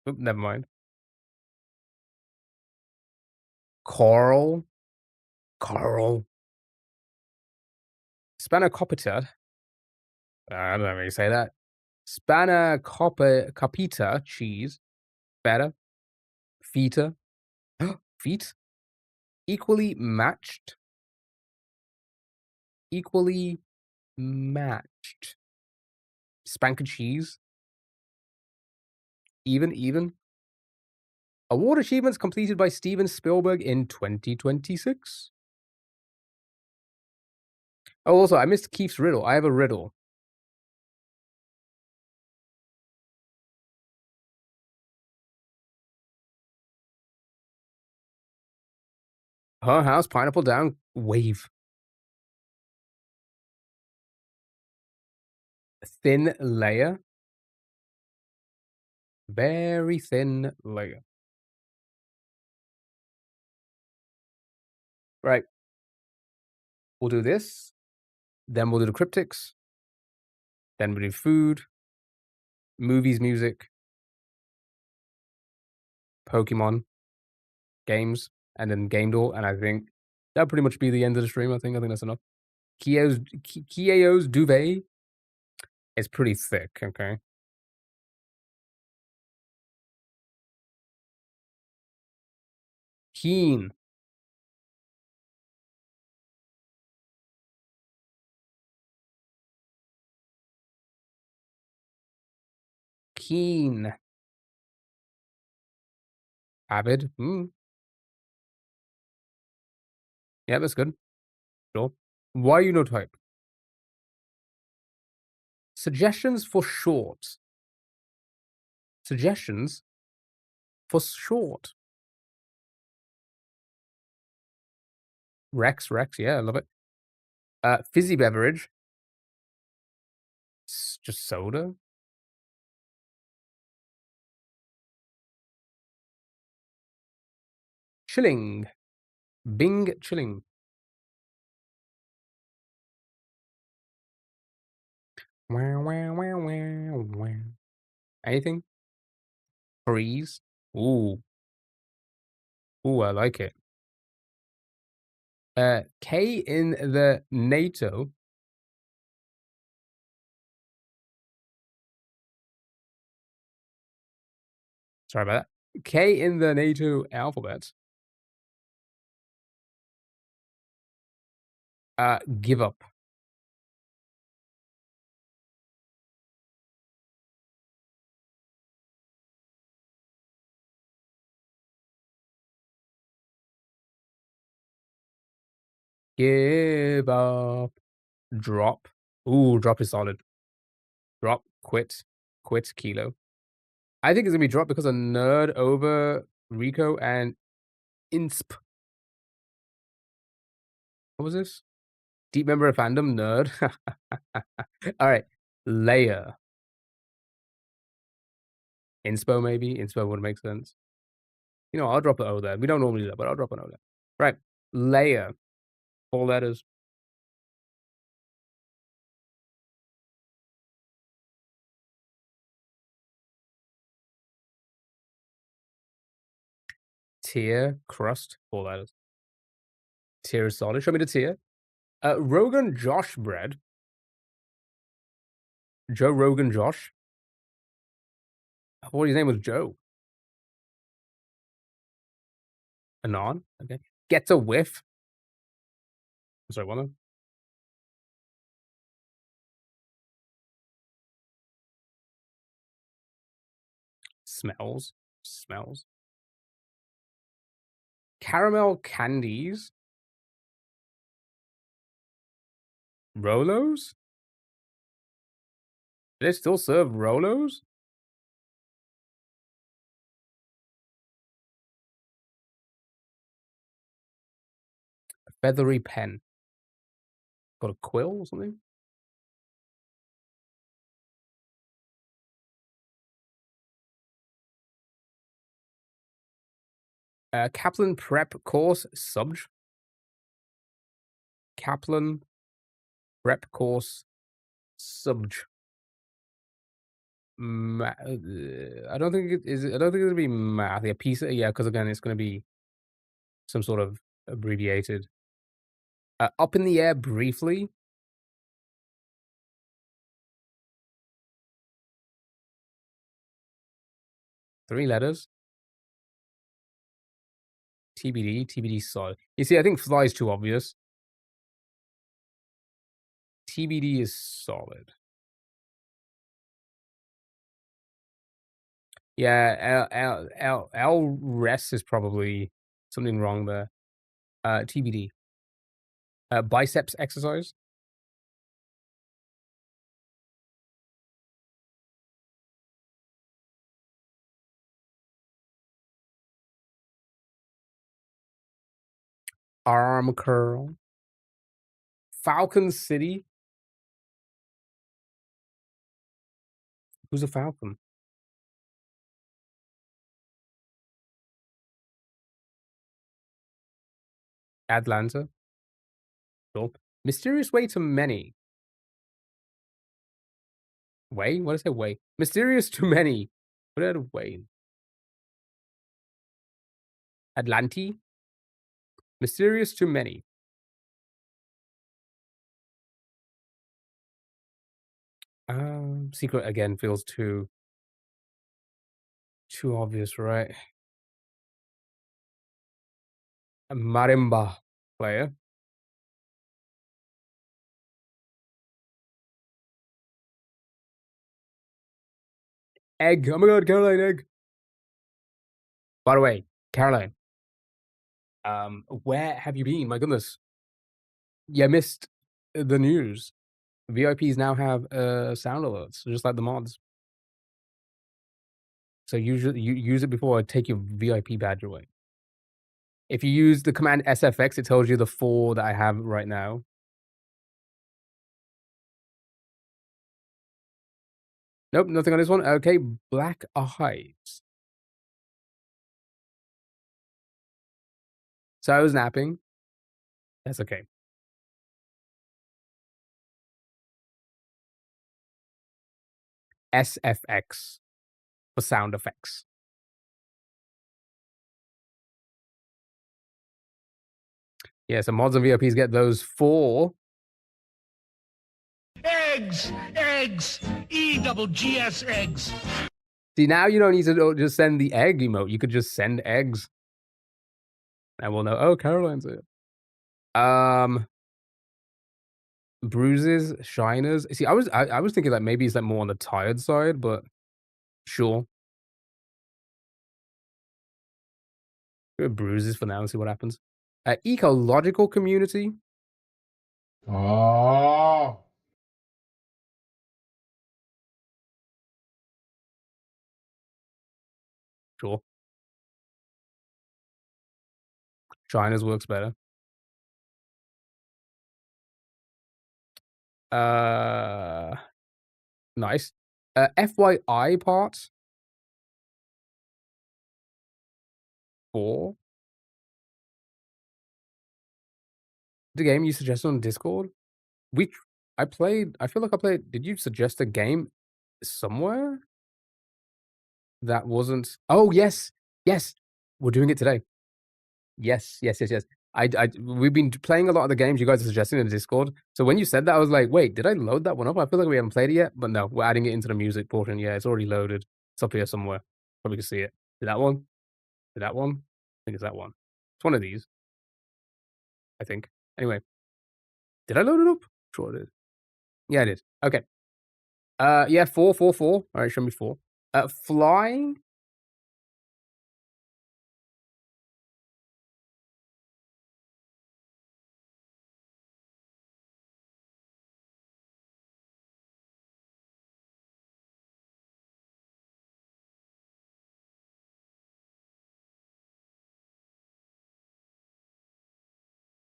Speaker 1: Oop, never mind. Coral. Coral. Spanakopita. I don't know how you say that. Spanakopita cheese. Better. Feta. Feet. Equally matched. Equally matched. Spanker cheese. Even. Award achievements completed by Steven Spielberg in 2026. Oh, also, I missed Keith's riddle. I have a riddle. Her house, pineapple down, wave. Thin layer. Very thin layer. Right. We'll do this. Then we'll do the cryptics. Then we'll do food, movies, music, Pokemon, games, and then game door. And I think that'll pretty much be the end of the stream. I think that's enough. Kiao's duvet is pretty thick. Okay. Keen. Keen. Avid. Yeah, that's good. Sure. Why you no type? Suggestions for short. Suggestions for short. Rex. Yeah, I love it. Fizzy beverage. Just soda. Chilling. Bing chilling. Wow, wow, wow, wow, wow. Anything? Freeze. Ooh. Ooh, I like it. K in the NATO. Sorry about that. K in the NATO alphabet. Give up. Give up. Drop. Ooh, drop is solid. Drop. Quit. Quit. Kilo. I think it's gonna be dropped because of nerd over Rico and insp. What was this? Deep member of fandom nerd. All right. Layer. Inspo maybe. Inspo would make sense. You know, I'll drop the O there. We don't normally do that, but I'll drop an O there. Right. Layer. 4 letters. Tier. Crust. 4 letters. Tier is solid. Show me the tier. Rogan Josh bread. Joe Rogan Josh. I thought his name was Joe. Anon. Okay. Gets a whiff. Sorry, what? Smells. Smells. Caramel candies. Rolos? Do they still serve Rolos? A feathery pen. Got a quill or something? Kaplan prep course subj. Kaplan prep course subj. I don't think it is. I don't think it'll be math. Yeah, piece. Yeah, because again, it's going to be some sort of abbreviated. Up in the air briefly. Three letters. TBD. TBD solid. You see, I think fly is too obvious. TBD is solid. Yeah, L rest is probably something wrong there. TBD. Biceps exercise. Arm curl. Falcon City. Who's a falcon? Atlanta. Sure. Mysterious way to many. Way? What did I say? Way. Mysterious to many. What did I way? Atlanti. Mysterious to many. Secret again feels too obvious, right? A marimba player. Egg. Oh my god, Caroline egg. By the way, Caroline. Where have you been? My goodness. You missed the news. VIPs now have sound alerts, just like the mods. So usually you use it before I take your VIP badge away. If you use the command SFX, it tells you the 4 that I have right now. Nope, nothing on this one. Okay, black eyes. So I was napping. That's okay. SFX for sound effects. Yeah, so mods and VIPs get those 4.
Speaker 3: Eggs! Eggs! E-double-G-S eggs!
Speaker 1: See, now you don't need to just send the egg emote. You could just send eggs. And we'll know, oh, Caroline's it. Bruises, shiners. See, I was thinking that maybe it's like more on the tired side, but sure. Bruises for now and see what happens. Ecological community.
Speaker 2: Oh.
Speaker 1: Sure. Shiners works better. Nice. FYI parts. 4. The game you suggested on Discord. I played. I feel like I played. Did you suggest a game somewhere that wasn't? Oh yes, yes. We're doing it today. Yes, yes, yes, yes. We've been playing a lot of the games you guys are suggesting in the Discord. So when you said that, I was like, wait, did I load that one up? I feel like we haven't played it yet, but no, we're adding it into the music portion. Yeah, it's already loaded. It's up here somewhere. Probably can see it. Did that one? Did that one? I think it's that one. It's one of these, I think. Anyway, did I load it up? Sure it is. Yeah, it is. Okay. Yeah, 4, 4, 4. All right, show me 4. Flying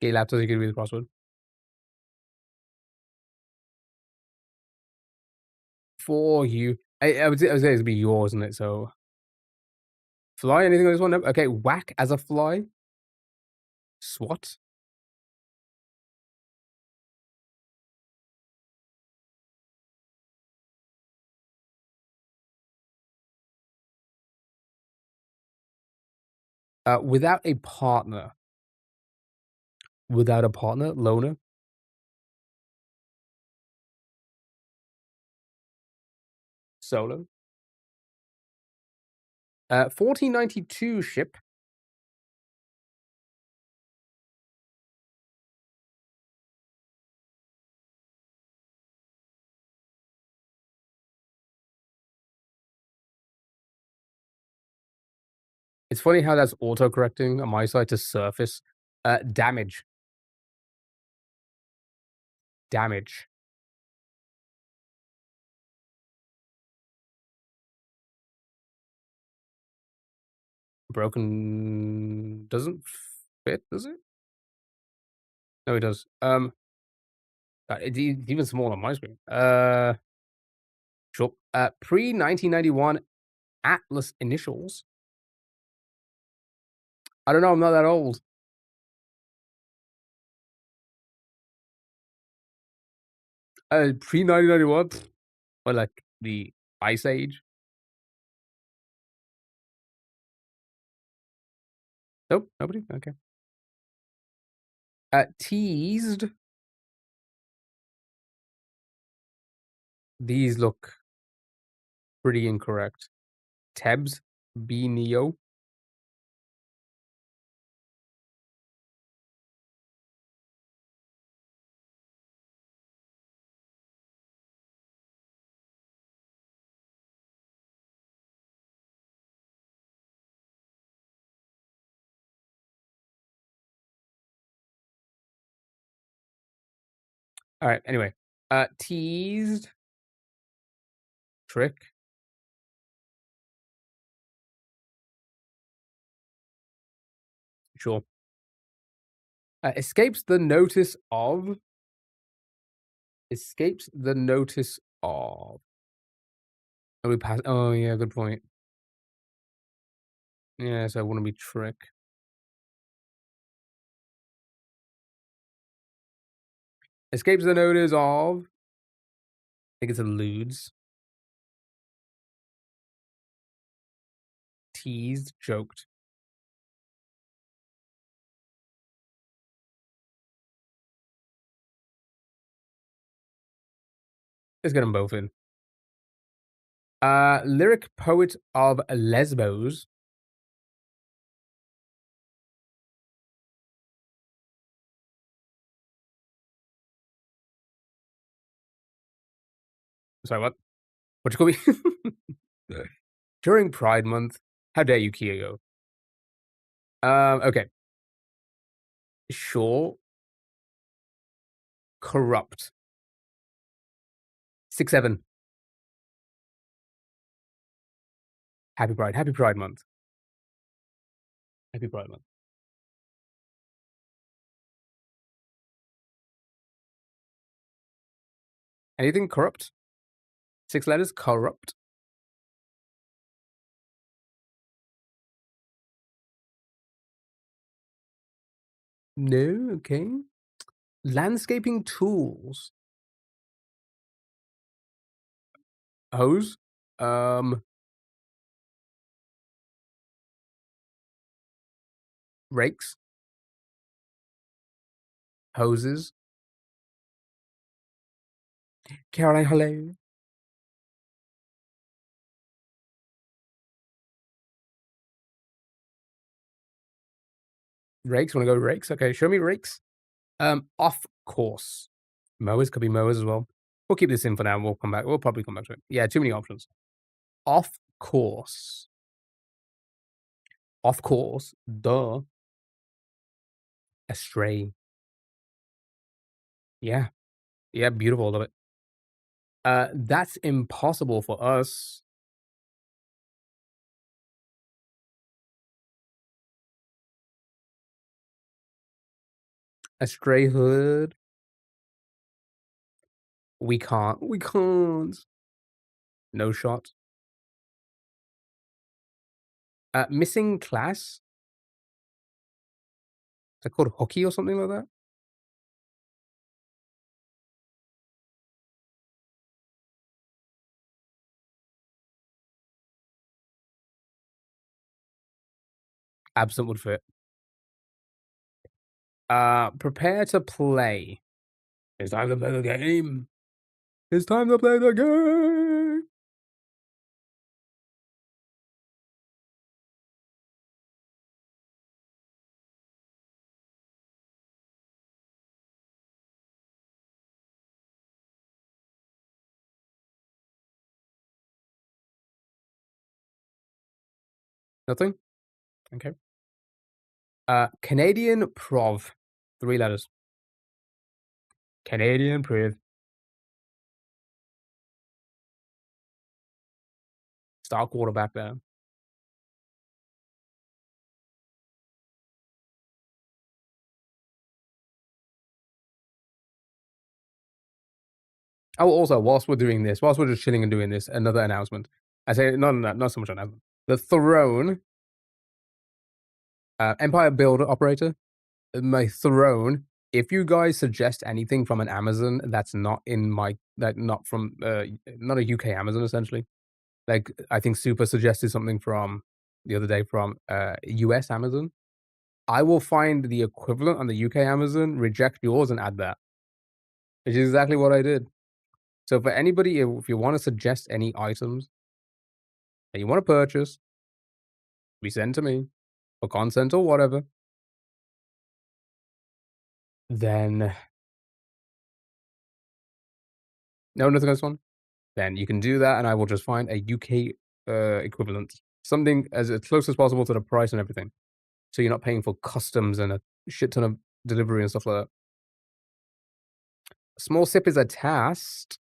Speaker 1: gay laptops are gonna be the crossword. For you. I would say it'd be yours, isn't it? So fly, anything on this one? No? Okay, whack as a fly. SWAT. Without a partner. Without a partner, loner, solo. 1492 ship. It's funny how that's auto-correcting on my side to surface. Damage. Damage. Broken doesn't fit, does it? No, it does. It's even smaller on my screen. Sure. Pre-1991 Atlas initials. I don't know, I'm not that old. Pre-1991? Or like the Ice Age? Nope, nobody? Okay. Teased. These look pretty incorrect. Tebs. B Neo. Alright, anyway. Teased. Trick. Sure. Escapes the notice of. Escapes the notice of. Oh, we pass. Oh, yeah, good point. Yeah, so it wouldn't be trick. Escapes the notice of. I think it's eludes. Teased. Joked. Let's get them both in. Lyric poet of Lesbos. Sorry, what? What you call me? During Pride Month. How dare you, Kyogo? Okay. Sure. Corrupt. 6-7. Happy Pride. Happy Pride Month. Happy Pride Month. Anything corrupt? 6 letters. Corrupt. No. Okay. Landscaping tools. Hose. Um. Rakes. Hoses. Caroline, hello. Rakes, wanna go rakes? Okay, show me rakes. Off course. Mowers, could be mowers as well. We'll keep this in for now, and we'll come back. We'll probably come back to it. Yeah, too many options. Off course. Off course. Duh. Astray. Yeah. Yeah, beautiful, love it. That's impossible for us. Astray hood. We can't. We can't. No shot. Missing class? Is that called hockey or something like that? Absent would fit. Prepare to play. It's time to play the game. It's time to play the game. Nothing? Okay. Canadian Prov. 3 letters. Canadian Prov. Star quarterback there. Oh, also, whilst we're just chilling and doing this, another announcement. I say, not so much announcement. The Throne, Empire Builder Operator, my Throne. If you guys suggest anything from an Amazon that's not in my, that not from, not a UK Amazon, essentially. Like, I think Super suggested something from the other day from US Amazon. I will find the equivalent on the UK Amazon, reject yours, and add that. Which is exactly what I did. So for anybody, if you want to suggest any items that you want to purchase, be sent to me for content or whatever, then no, nothing else one. Then you can do that, and I will just find a UK equivalent, something as close as possible to the price and everything. So you're not paying for customs and a shit ton of delivery and stuff like that. Small sip is a task.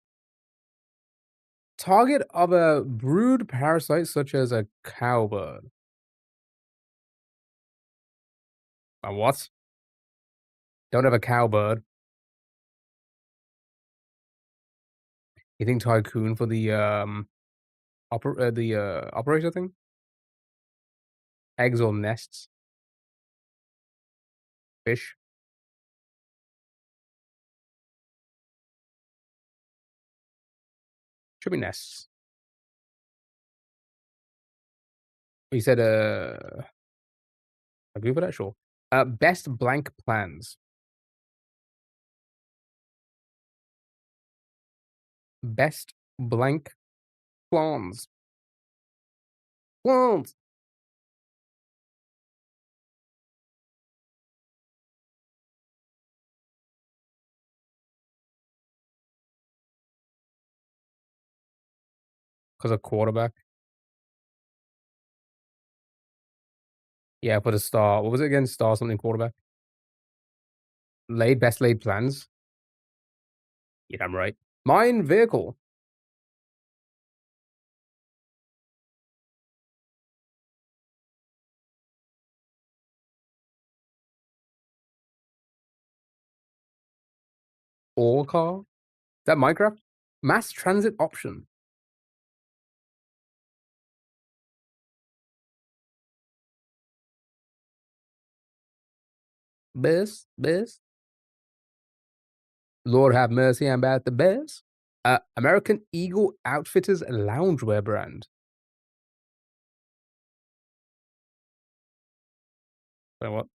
Speaker 1: Target of a brood parasite such as a cowbird. A what? Don't have a cowbird. You think tycoon for the operator thing? Eggs or nests? Fish? Should be nests. You said agree with that? Sure. Best blank plans. Best blank plans. Plans. Because of quarterback. Yeah, put a star. What was it again? Star something quarterback. Best laid plans. Yeah, I'm right. Mine vehicle. All car. Is that Minecraft? Mass transit option. Best. Lord have mercy, I'm bad at the best. American Eagle Outfitters loungewear brand. So what?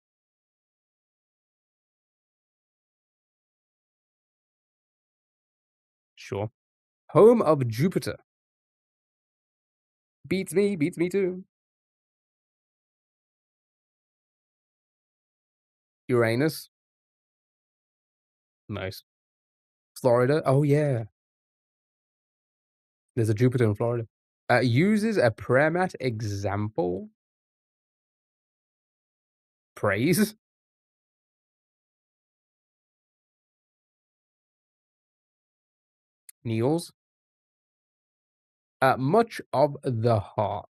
Speaker 1: Sure. Home of Jupiter. Beats me too. Uranus. Nice. Florida. Oh, yeah. There's a Jupiter in Florida. Uses a Premat example. Praise. Kneels. Much of the heart.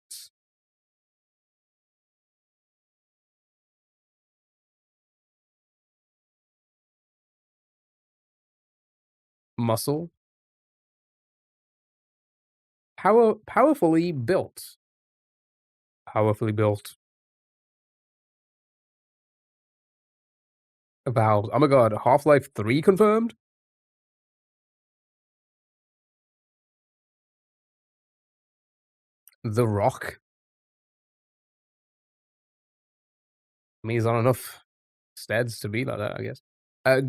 Speaker 1: Muscle. Powerfully built. Powerfully built. Valves. Oh my god. Half-Life 3 confirmed? The Rock. I mean, he's on enough steads to be like that, I guess.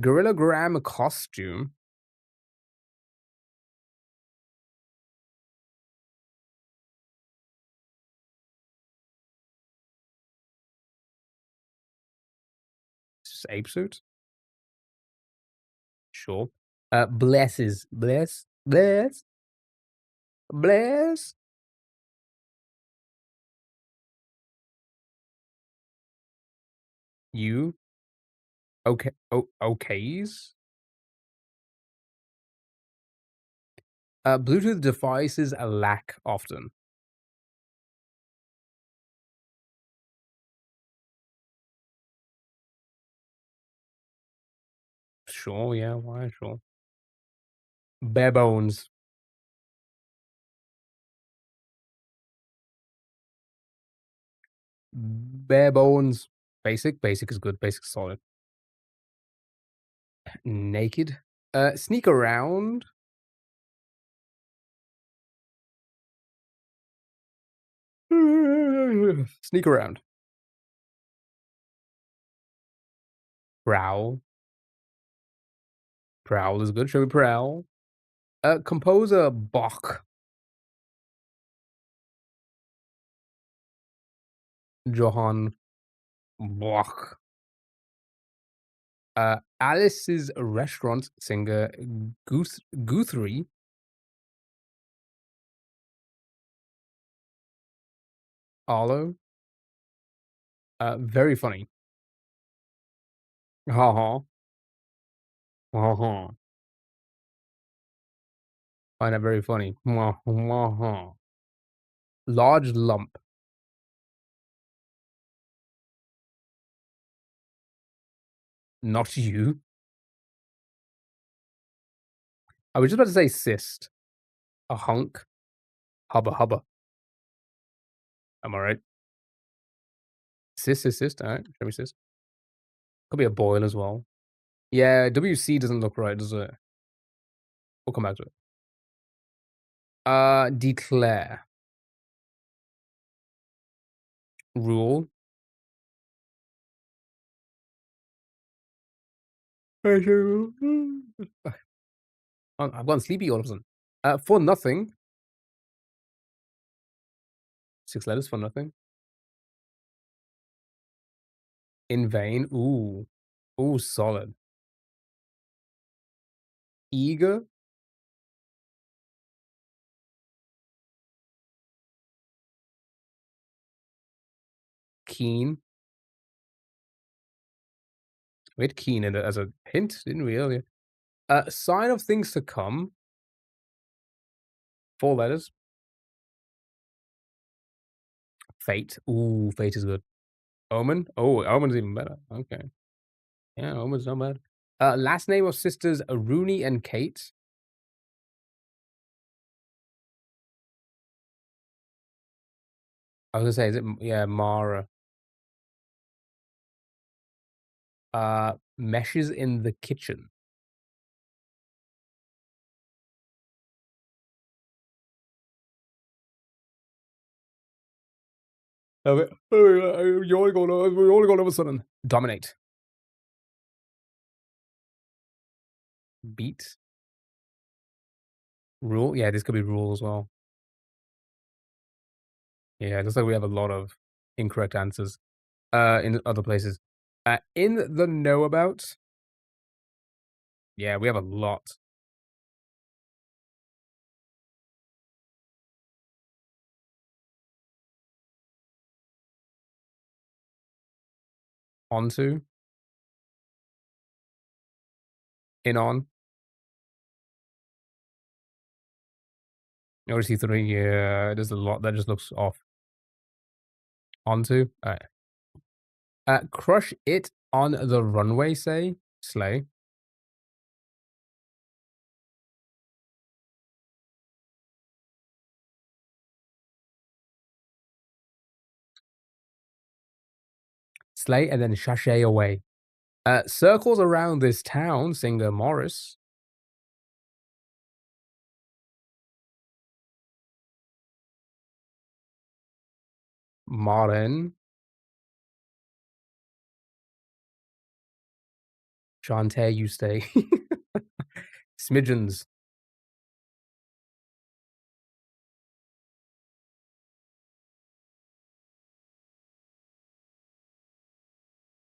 Speaker 1: Gorilla Gram costume. Ape suit? Sure. Blesses. Bless. Bless. Bless. You. Okay. Oh, okays. Bluetooth devices lack often. Sure, yeah, why? Sure. Bare bones. Bare bones. Basic. Basic is good. Basic is solid. Naked. Sneak around. Sneak around. Prowl. Prowl is good. Show me prowl. Composer Bach. Johann Bach. Alice's restaurant singer Guthrie. Arlo. Very funny. Ha ha. Ha ha. Find that very funny. Mwah, mwah. Large lump. Not you. I was just about to say cyst. A hunk. Hubba hubba. Am I right? Cyst. Alright, show me cyst. Could be a boil as well. Yeah, WC doesn't look right, does it? We'll come back to it. Declare. Rule. I've gone sleepy all of a sudden. For nothing. 6 letters for nothing. In vain. Ooh. Ooh, solid. Eager. Keen. We had keen in it as a hint, didn't we, earlier? Sign of things to come. 4 letters. Fate. Ooh, fate is good. Omen. Oh, omen's even better. Okay. Yeah, omen's not bad. Last name of sisters Rooney and Kate. I was gonna say, is it? Yeah, Mara. Meshes in the kitchen. Okay. You're only going. We're only going over sudden. Dominate. Beat. Rule. Yeah, this could be rule as well. Yeah, it looks like we have a lot of incorrect answers. In other places. In the know about? Yeah, we have a lot. Onto, in on. You already see 3, yeah, there's a lot that just looks off. Onto, alright. Crush it on the runway, say? Slay. Slay and then sashay away. Circles around this town, singer Morris. Martin. Shantae, you stay. Smidgens.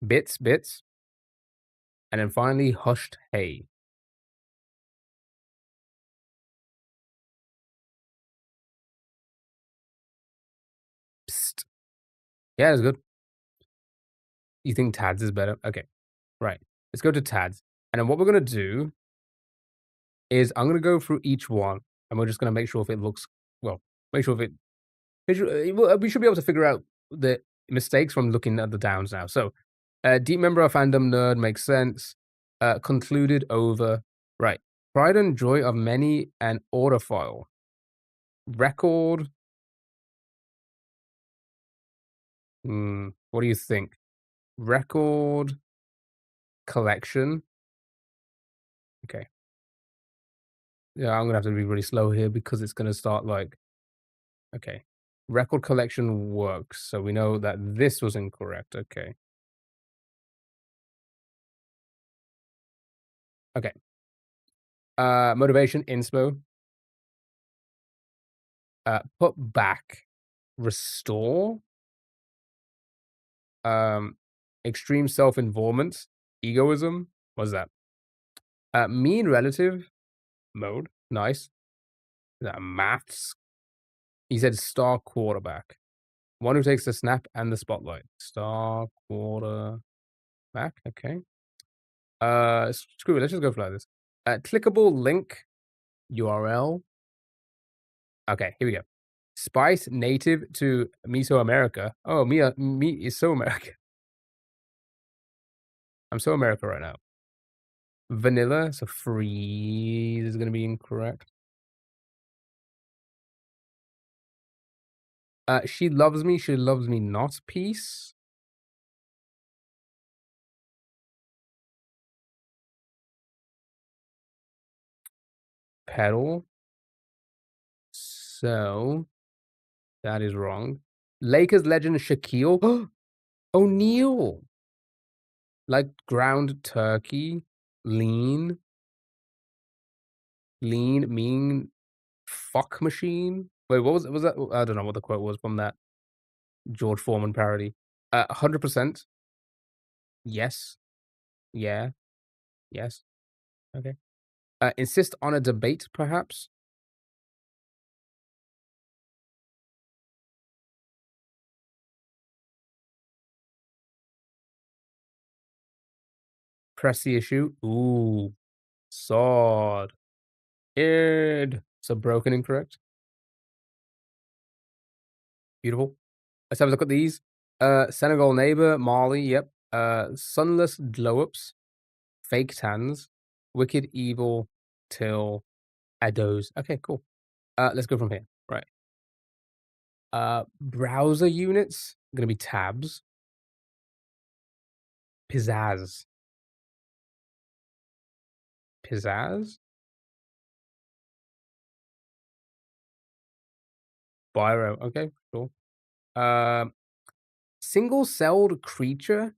Speaker 1: Bits, bits. And then finally, hushed hay. Psst. Yeah, it's good. You think Tads is better? Okay, right. Let's go to Tads. And then what we're going to do is I'm going to go through each one and we're just going to make sure if it looks, well, make sure if it, we should be able to figure out the mistakes from looking at the downs now. So, deep member of fandom nerd makes sense. Concluded over. Right. Pride and joy of many and order file. Record. What do you think? Record collection. Okay. Yeah, I'm gonna have to be really slow here because it's gonna start like, okay. Record collection works, so we know that this was incorrect. Okay. Okay. Motivation, inspo. Put back, restore. Um, extreme self-involvement, egoism. What's that? Mean relative mode. Nice. Maths. He said star quarterback. One who takes the snap and the spotlight. Star quarterback. Okay. Screw it. Let's just go for this. Clickable link URL. Okay, here we go. Spice native to Mesoamerica. Oh, me is so America. I'm so America right now. Vanilla, so freeze is gonna be incorrect. She loves me not. Peace. Pedal. So that is wrong. Lakers legend Shaquille O'Neal. Like ground turkey. Lean. Lean, mean, fuck machine. Wait, what was that? I don't know what the quote was from that George Foreman parody. 100%. Yes. Yeah. Yes. Okay. Insist on a debate, perhaps. Press the issue. Ooh. Sword. Id. So broken, incorrect. Beautiful. Let's have a look at these. Senegal neighbor, Mali, yep. Sunless glow-ups, fake tans, wicked evil, till, ados. Okay, cool. Let's go from here. Right. Browser units, gonna be tabs. Pizzazz. Pizzazz? Biro. Okay, cool. Um, single-celled creature.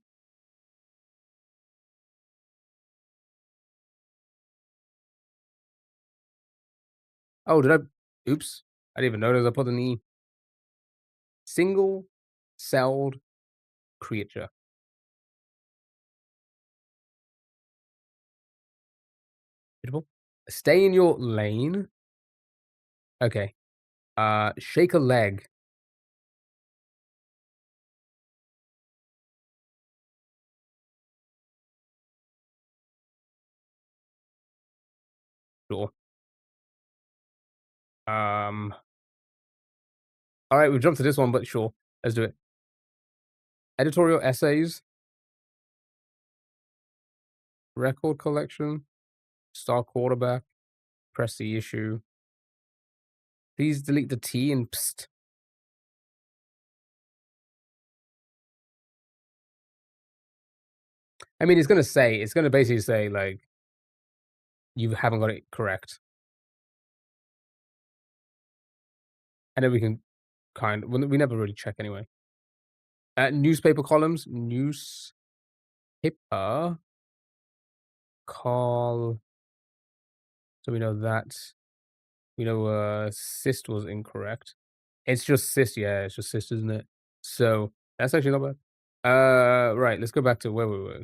Speaker 1: Oh, did I? Oops. I didn't even notice I put an E. Single-celled creature. Beautiful. Stay in your lane. Okay. Shake a leg. Sure. Um, all right, we've jumped to this one, but sure. Let's do it. Editorial essays, record collection, star quarterback, press the issue. Please delete the T and psst. I mean, it's gonna basically say, like, you haven't got it correct. And then we can we never really check anyway. Newspaper columns, newspaper call. So we know that. We know, cyst was incorrect. It's just cyst, yeah, it's just cyst, isn't it? So, that's actually not bad. Right, let's go back to where we were.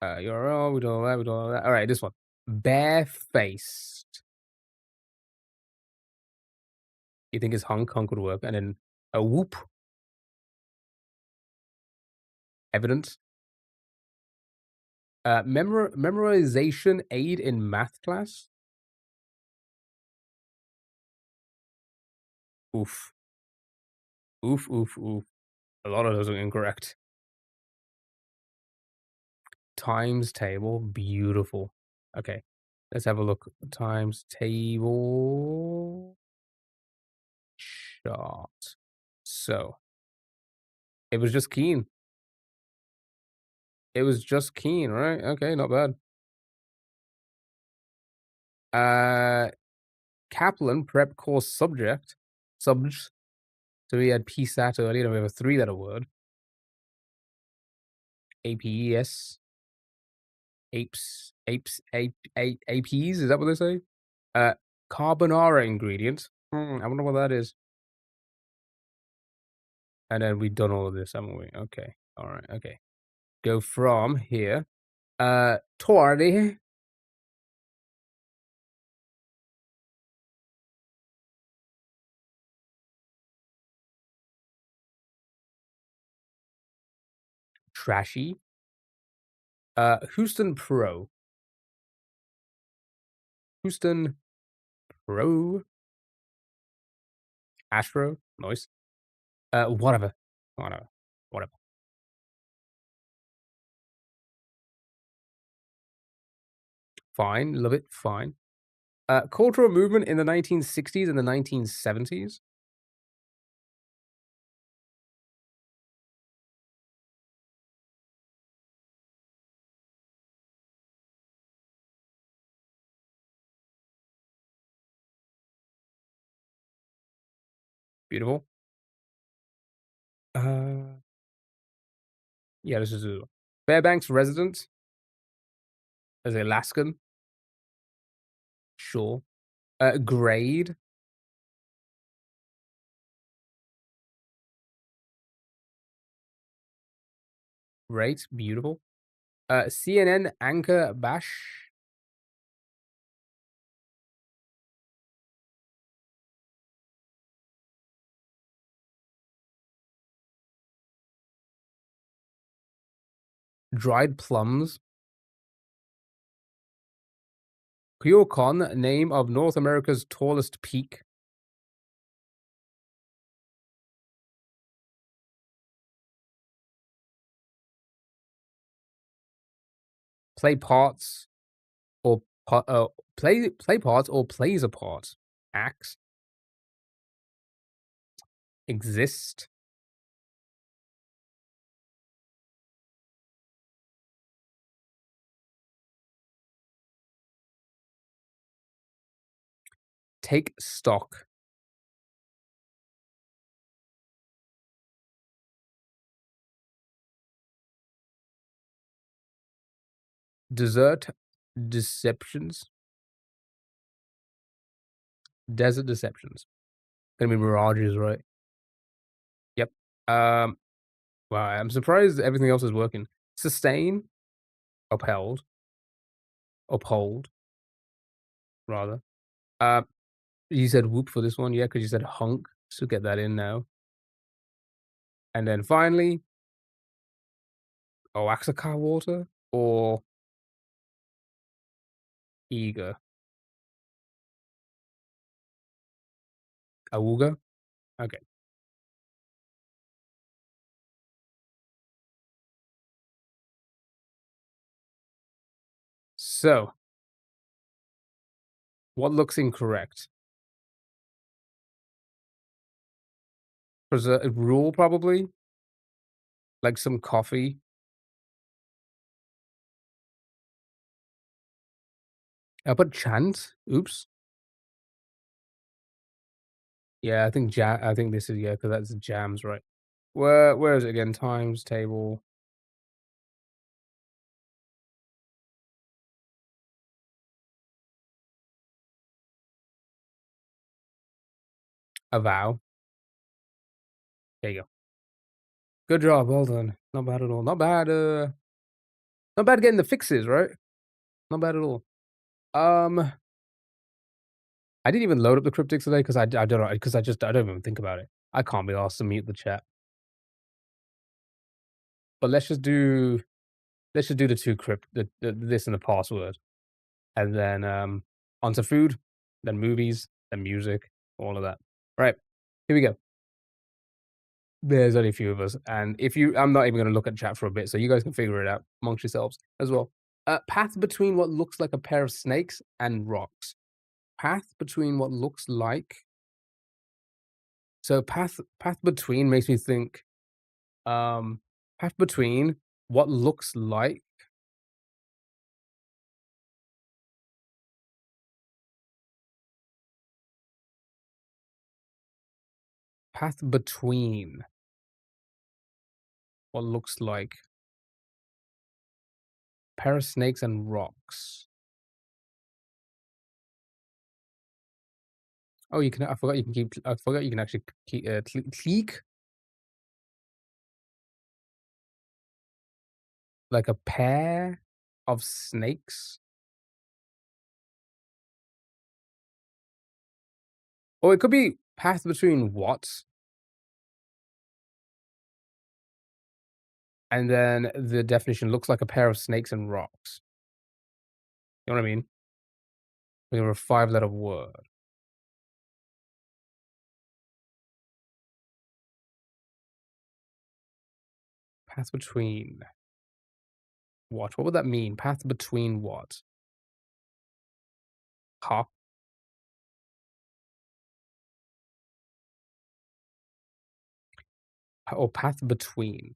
Speaker 1: URL, we do all that, we do all that. Alright, this one. Barefaced. You think it's hunk? Hunk would work. And then a whoop, evidence. Memorization aid in math class? Oof. Oof, oof, oof. A lot of those are incorrect. Times table, beautiful. Okay, let's have a look. Times table chart. So, it was just keen. It was just keen, right? Okay, not bad. Uh, Kaplan prep course subject. Subs. So we had PSAT earlier, and we have a three-letter word. APES. APs, is that what they say? Uh, Carbonara ingredient. I wonder what that is. And then we've done all of this, haven't we? Okay. All right. Okay. Go from here. Tordi. Trashy. Houston Pro. Houston Pro. Astro. Noise. Whatever. Whatever. Whatever. Fine. Love it. Fine. Cultural movement in the 1960s and the 1970s. Beautiful. Uh, yeah, this is a Fairbanks resident as Alaskan. Sure. Grade. Right. Beautiful. CNN anchor bash. Dried plums. Kyokan, name of North America's tallest peak. Play parts or play parts or plays a part. Axe. Exist. Take stock. Desert deceptions. Desert deceptions. Gonna be mirages, right? Yep. Um. Wow. I'm surprised everything else is working. Sustain. Upheld. uphold, rather. Uh, you said whoop for this one, yeah, because you said hunk, so get that in now. And then finally, Oaxaca water or eager? Awooga? Okay. So, what looks incorrect? Rule, probably? Like some coffee? I put chant? Oops. Yeah, I think this is, yeah, because that's jams, right? Where is it again? Times table, avow. There you go. Good job, well done. Not bad at all. Not bad getting the fixes, right? Not bad at all. Um, I didn't even load up the cryptics today because I don't know, because I don't even think about it. I can't be asked to mute the chat. But let's just do the 2 the this and the password, and then, onto food, then movies, then music, all of that. Right, here we go. There's only a few of us, and if you I'm not even gonna look at chat for a bit, so you guys can figure it out amongst yourselves as well. Path between what looks like a pair of snakes and rocks. Path between what looks like so path between makes me think, um, path between what looks like path between what looks like pair of snakes and rocks. Oh, you can I forgot you can actually keep, click like a pair of snakes? Or it could be path between what, and then the definition looks like a pair of snakes and rocks. You know what I mean? Like a 5-letter word. Path between what? What would that mean? Path between what? Huh? Or path between.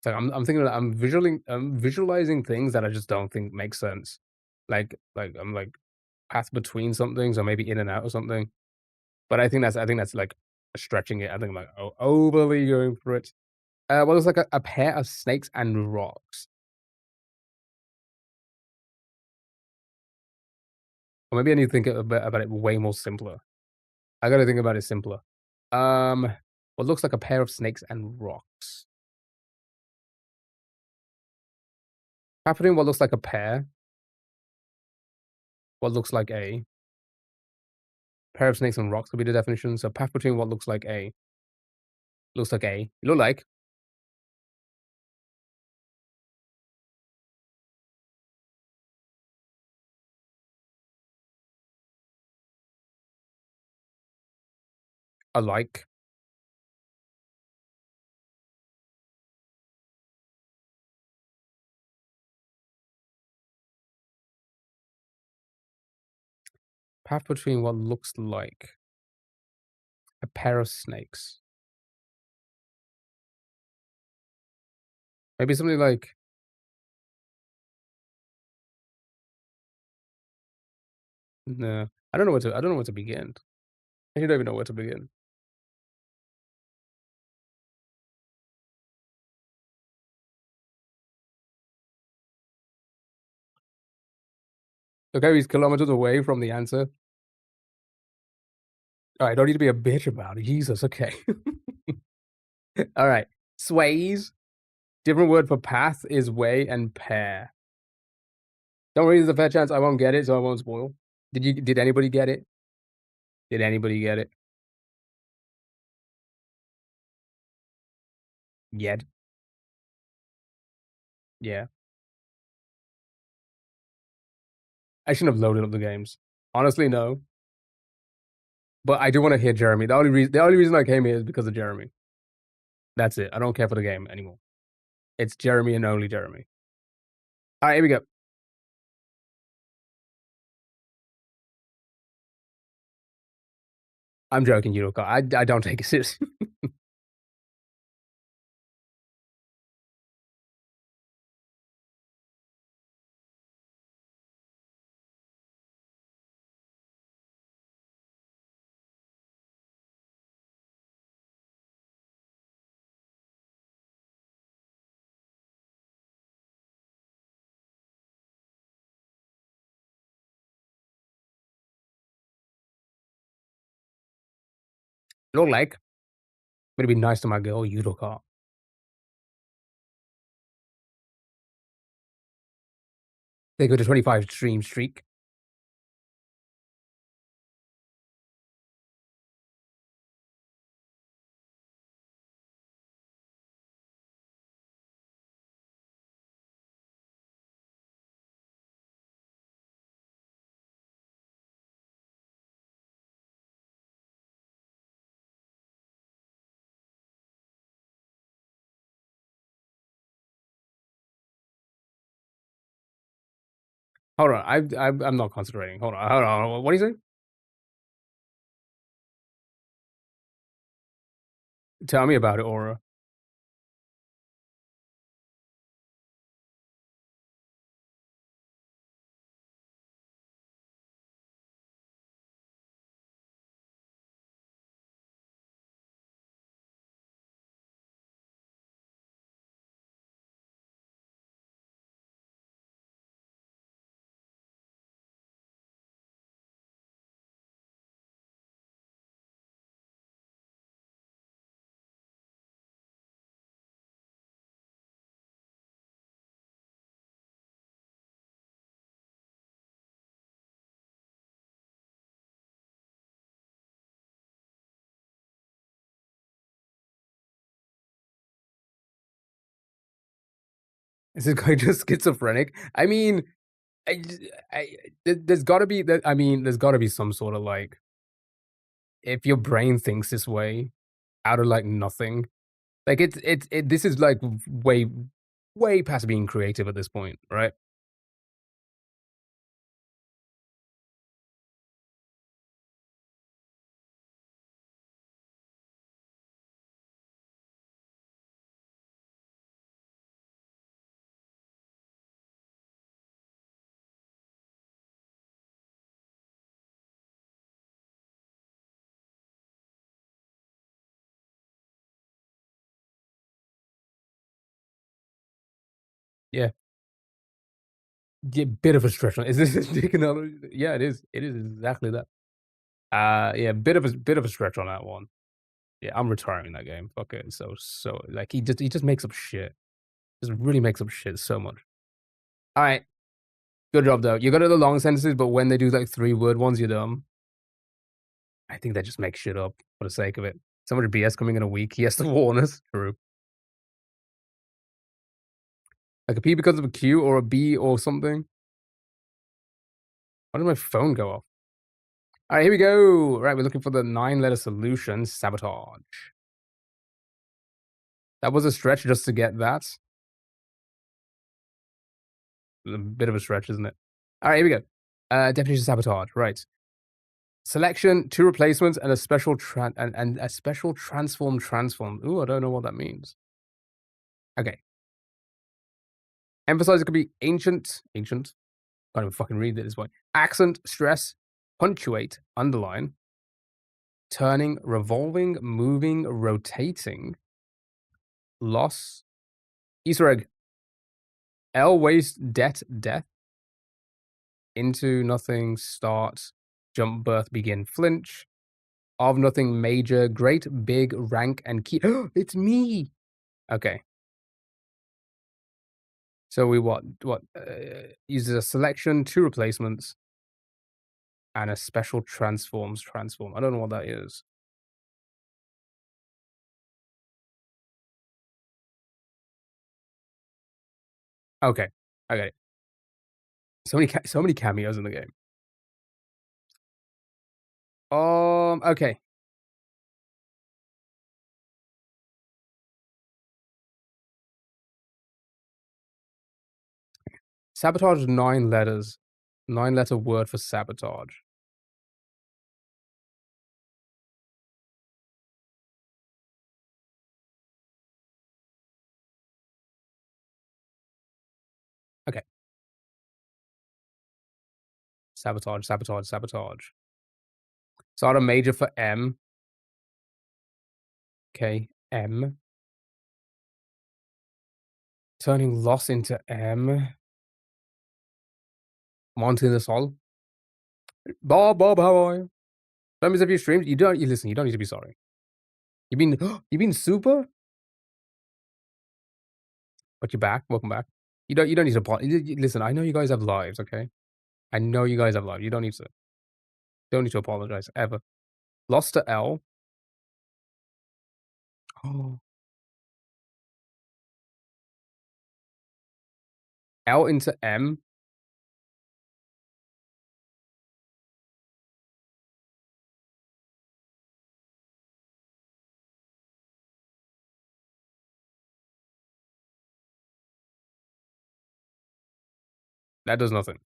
Speaker 1: So I'm thinking that I'm visualizing things that I just don't think make sense. I'm like path between something, so maybe in and out or something. But I think that's like stretching it. I think I'm like overly going for it. Well, it's like a pair of snakes and rocks. Or maybe I need to think a bit about it way more simpler. I gotta think about it simpler. Um, what looks like a pair of snakes and rocks. Happening what looks like a pair, what looks like a pair of snakes and rocks could be the definition. So path between what look like alike. Path between what looks like a pair of snakes. Maybe something like no. I don't know where to begin. I don't even know where to begin. Okay, he's kilometers away from the answer. Alright, don't need to be a bitch about it. Jesus, okay. Alright. Sways. Different word for path is way and pair. Don't worry, there's a fair chance I won't get it, so I won't spoil. Did anybody get it? Did anybody get it? Yet? Yeah. I shouldn't have loaded up the games. Honestly, no. But I do wanna hear Jeremy. The only reason I came here is because of Jeremy. That's it. I don't care for the game anymore. It's Jeremy and only Jeremy. Alright, here we go. I'm joking, Yudoka. I don't take it seriously. Don't like. I'm gonna be nice to my girl, Yudoka. They go to 25 stream streak. Hold on, I'm not concentrating. Hold on. What do you say? Tell me about it, Aura. Is this guy just schizophrenic? I mean, I, there's got to be that. I mean, there's got to be some sort of like, if your brain thinks this way out of like nothing, like this is like way past being creative at this point, right? Yeah, yeah, bit of a stretch. Is this his dick analogy? Yeah, it is. It is exactly that. Yeah, bit of a stretch on that one. Yeah, I'm retiring that game. Fuck it. So like he just makes up shit. Just really makes up shit so much. All right, good job though. You got the long sentences, but when they do like 3 word ones, you're dumb. I think they just make shit up for the sake of it. So much BS coming in a week. He has to warn us. True. Like a P because of a Q or a B or something. Why did my phone go off? All right, here we go. Right, we're looking for the 9-letter solution. Sabotage. That was a stretch just to get that. A bit of a stretch, isn't it? All right, here we go. Definition of sabotage. Right. Selection, 2 replacements, and a special and a special transform. Ooh, I don't know what that means. Okay. Emphasize it could be ancient. Can't even fucking read it this way. Accent, stress, punctuate, underline, turning, revolving, moving, rotating, loss, Easter egg, L waste, death, into nothing, start, jump, birth, begin, flinch, Of nothing major, great, big, rank, and key. It's me! Okay. So we uses a selection, 2 replacements, and a special transform. I don't know what that is. Okay, I got it. So many cameos in the game. Okay. Sabotage is 9 letters. 9-letter word for sabotage. Okay. Sabotage. Start a major for M. Okay, M. Turning loss into M. Monte the Sol. Bob, how are you? That means if you streamed, you listen, you don't need to be sorry. You been super? But you're back. Welcome back. You don't need to listen, I know you guys have lives, okay? I know you guys have lives. You don't need to apologize ever. Lost to L. Oh. L into M. That does nothing.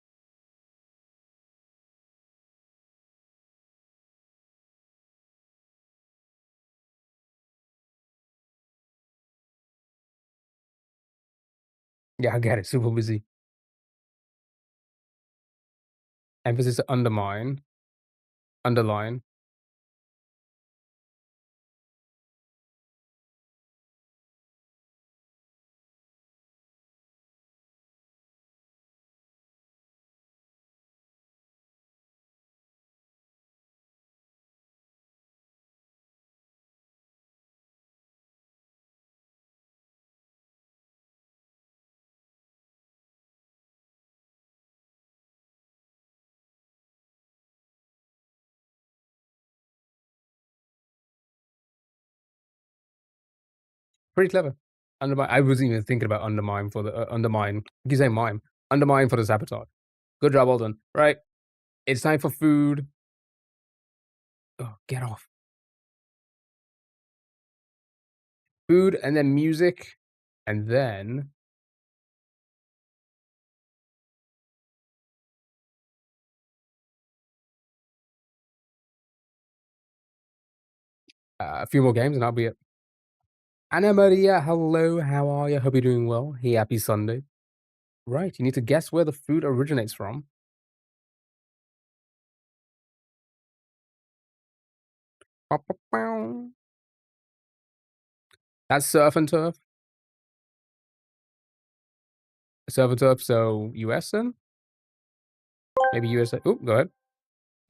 Speaker 1: Yeah, I get it. Super busy. Emphasis undermine. Underline. Pretty clever. Undermine. I wasn't even thinking about undermine for the undermine. You say mime. Undermine for the sabotage. Good job, well done. Right. It's time for food. Oh, get off. Food and then music. And then a few more games and that'll be it. Anna Maria, hello. How are you? Hope you're doing well. Hey, happy Sunday. Right. You need to guess where the food originates from. That's surf and turf. Surf and turf. So US then? Maybe USA. Oh, go ahead.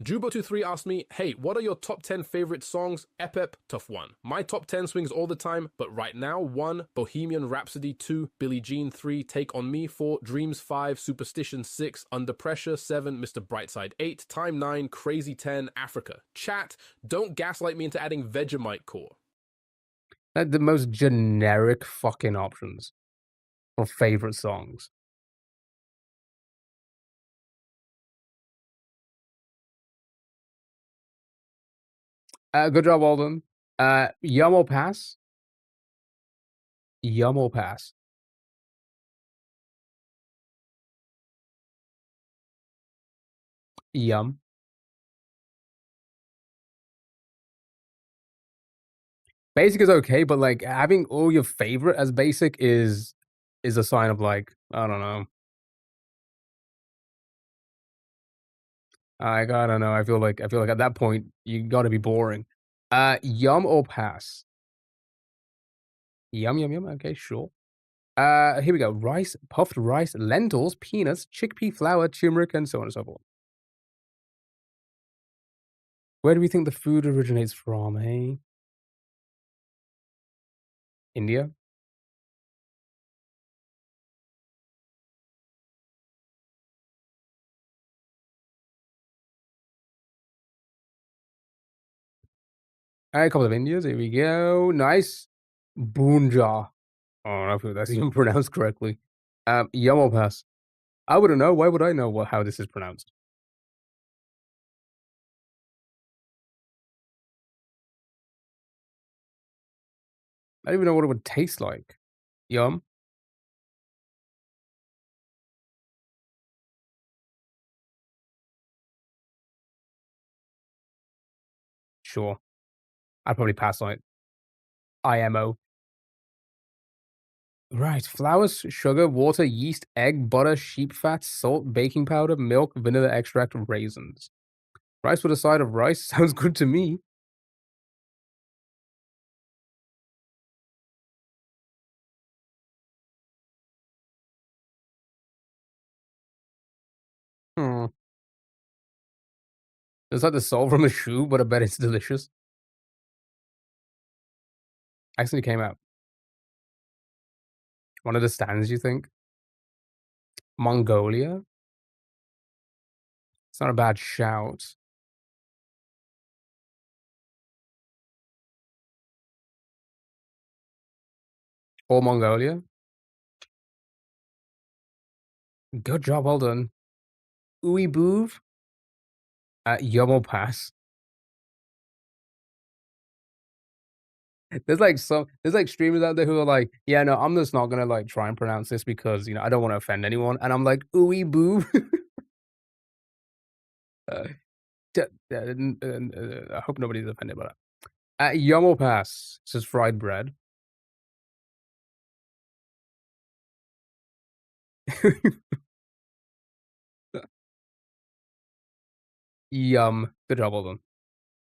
Speaker 2: Jubo23 asked me, hey, what are your top 10 favorite songs? Epep, tough one. My top 10 swings all the time, but right now, 1, Bohemian Rhapsody, 2, Billie Jean, 3, Take On Me, 4, Dreams, 5, Superstition, 6, Under Pressure, 7, Mr. Brightside, 8, Time, 9, Crazy, 10, Africa. Chat, don't gaslight me into adding Vegemite core.
Speaker 1: The most generic fucking options for favorite songs. Good job, Walden. Yum or pass? Yum or pass? Yum. Basic is okay, but like having all your favorite as basic is a sign of like, I don't know. I don't know. I feel like at that point you gotta be boring. Yum or pass? Yum, yum, yum. Okay, sure. Here we go. Rice, puffed rice, lentils, peanuts, chickpea flour, turmeric, and so on and so forth. Where do we think the food originates from, hey? India? Alright, a couple of Indias, here we go. Nice. Boonja. I don't know if that's even pronounced correctly. Yellow pass. I wouldn't know. Why would I know how this is pronounced? I don't even know what it would taste like. Yum. Sure. I'd probably pass on it. IMO. Right. Flours, sugar, water, yeast, egg, butter, sheep fat, salt, baking powder, milk, vanilla extract, raisins. Rice with a side of rice sounds good to me. Hmm. It's like the sole from a shoe, but I bet it's delicious. Actually came out. One of the stands, you think? Mongolia? It's not a bad shout. Or Mongolia? Good job, well done. Ooey boov? Yomo pass. There's like streamers out there who are like, yeah, no, I'm just not gonna like try and pronounce this because I don't want to offend anyone. And I'm like, ooey boov. uh, I hope nobody's offended by that. Yomo pass. This is fried bread. Yum. Good job, well done.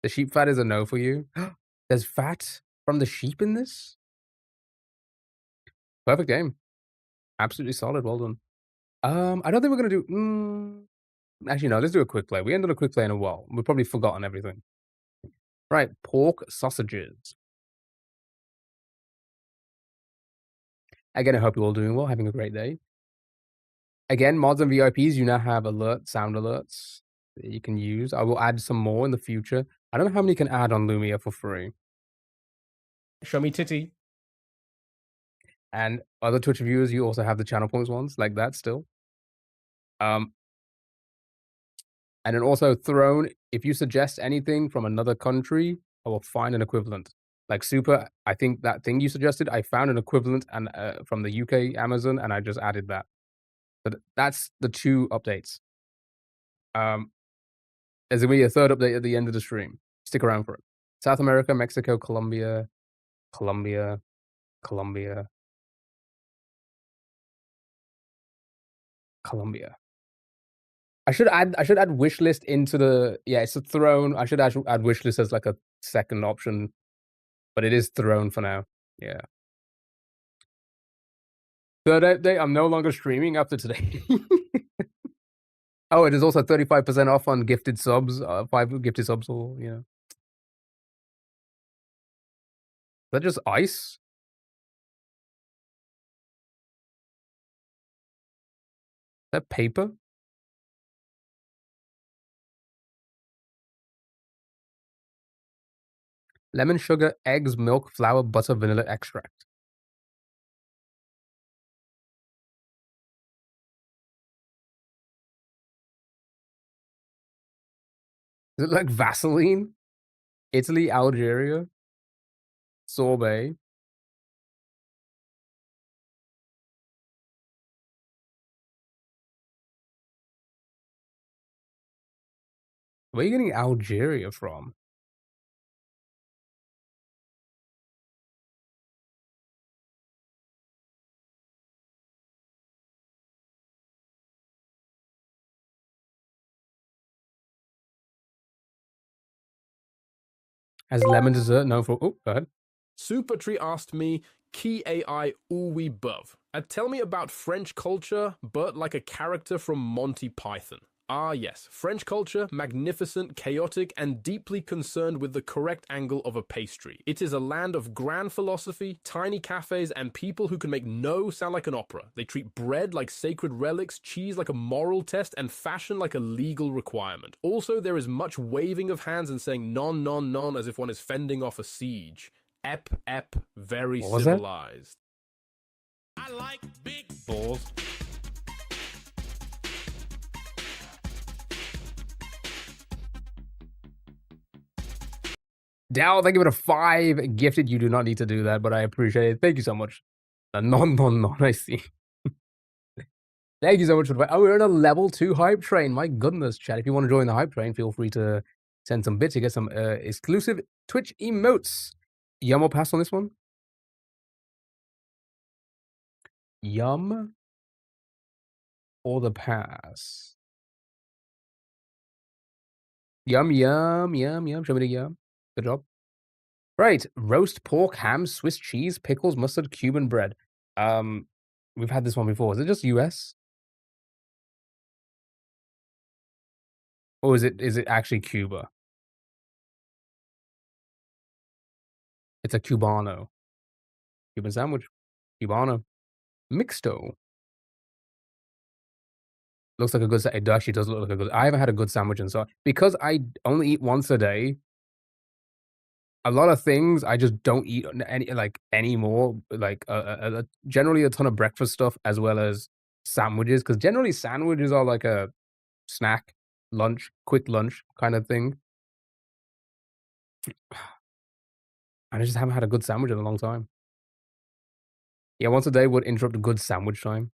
Speaker 1: The sheep fat is a no for you. There's fat from the sheep in this? Perfect game. Absolutely solid. Well done. I don't think we're gonna do. Actually, no. Let's do a quick play. We haven't done a quick play in a while. We've probably forgotten everything. Right, pork sausages. Again, I hope you're all doing well, having a great day. Again, mods and VIPs, you now have sound alerts that you can use. I will add some more in the future. I don't know how many you can add on Lumia for free.
Speaker 4: Show me titty.
Speaker 1: And other Twitch viewers, you also have the channel points ones like that still. Um, and then also Throne, if you suggest anything from another country, I will find an equivalent. Like Super, I think that thing you suggested, I found an equivalent and from the UK Amazon, and I just added that. But that's the 2 updates. There's gonna be a 3rd update at the end of the stream. Stick around for it. South America, Mexico, Colombia, Colombia, Colombia, Colombia. I should add wish list into the it's a Throne. I should add wish list as like a second option, but it is Throne for now. Yeah. 3rd update, I'm no longer streaming after today. Oh, it is also 35% off on gifted subs, 5 gifted subs or, Is that just ice? Is that paper? Lemon, sugar, eggs, milk, flour, butter, vanilla extract. Is it like Vaseline? Italy, Algeria, sorbet. Where are you getting Algeria from? As lemon dessert known for. Oh, go ahead.
Speaker 2: Super Tree asked me, Key AI ooey buv. Tell me about French culture, but like a character from Monty Python. Ah, yes. French culture, magnificent, chaotic, and deeply concerned with the correct angle of a pastry. It is a land of grand philosophy, tiny cafes, and people who can make no sound like an opera. They treat bread like sacred relics, cheese like a moral test, and fashion like a legal requirement. Also, there is much waving of hands and saying non, non, non as if one is fending off a siege. Ep, very
Speaker 1: What was that?
Speaker 2: civilized.
Speaker 3: I like big
Speaker 2: Balls.
Speaker 1: Dow, thank you for the 5 gifted. You do not need to do that, but I appreciate it. Thank you so much. Non, I see. Thank you so much for the. Oh, we're in a level 2 hype train. My goodness, chat. If you want to join the hype train, feel free to send some bits to get some exclusive Twitch emotes. Yum will pass on this one. Yum or the pass? Yum. Show me the yum. Good job. Right. Roast pork, ham, Swiss cheese, pickles, mustard, Cuban bread. We've had this one before. Is it just US? Or is it actually Cuba? It's a Cubano. Cuban sandwich. Cubano. Mixto. Looks like a good it actually does look like a good I haven't had a good sandwich in so because I only eat once a day, a lot of things I just don't eat anymore, generally a ton of breakfast stuff as well as sandwiches, because generally sandwiches are like a snack, lunch, quick lunch kind of thing. And I just haven't had a good sandwich in a long time. Yeah, once a day would interrupt a good sandwich time.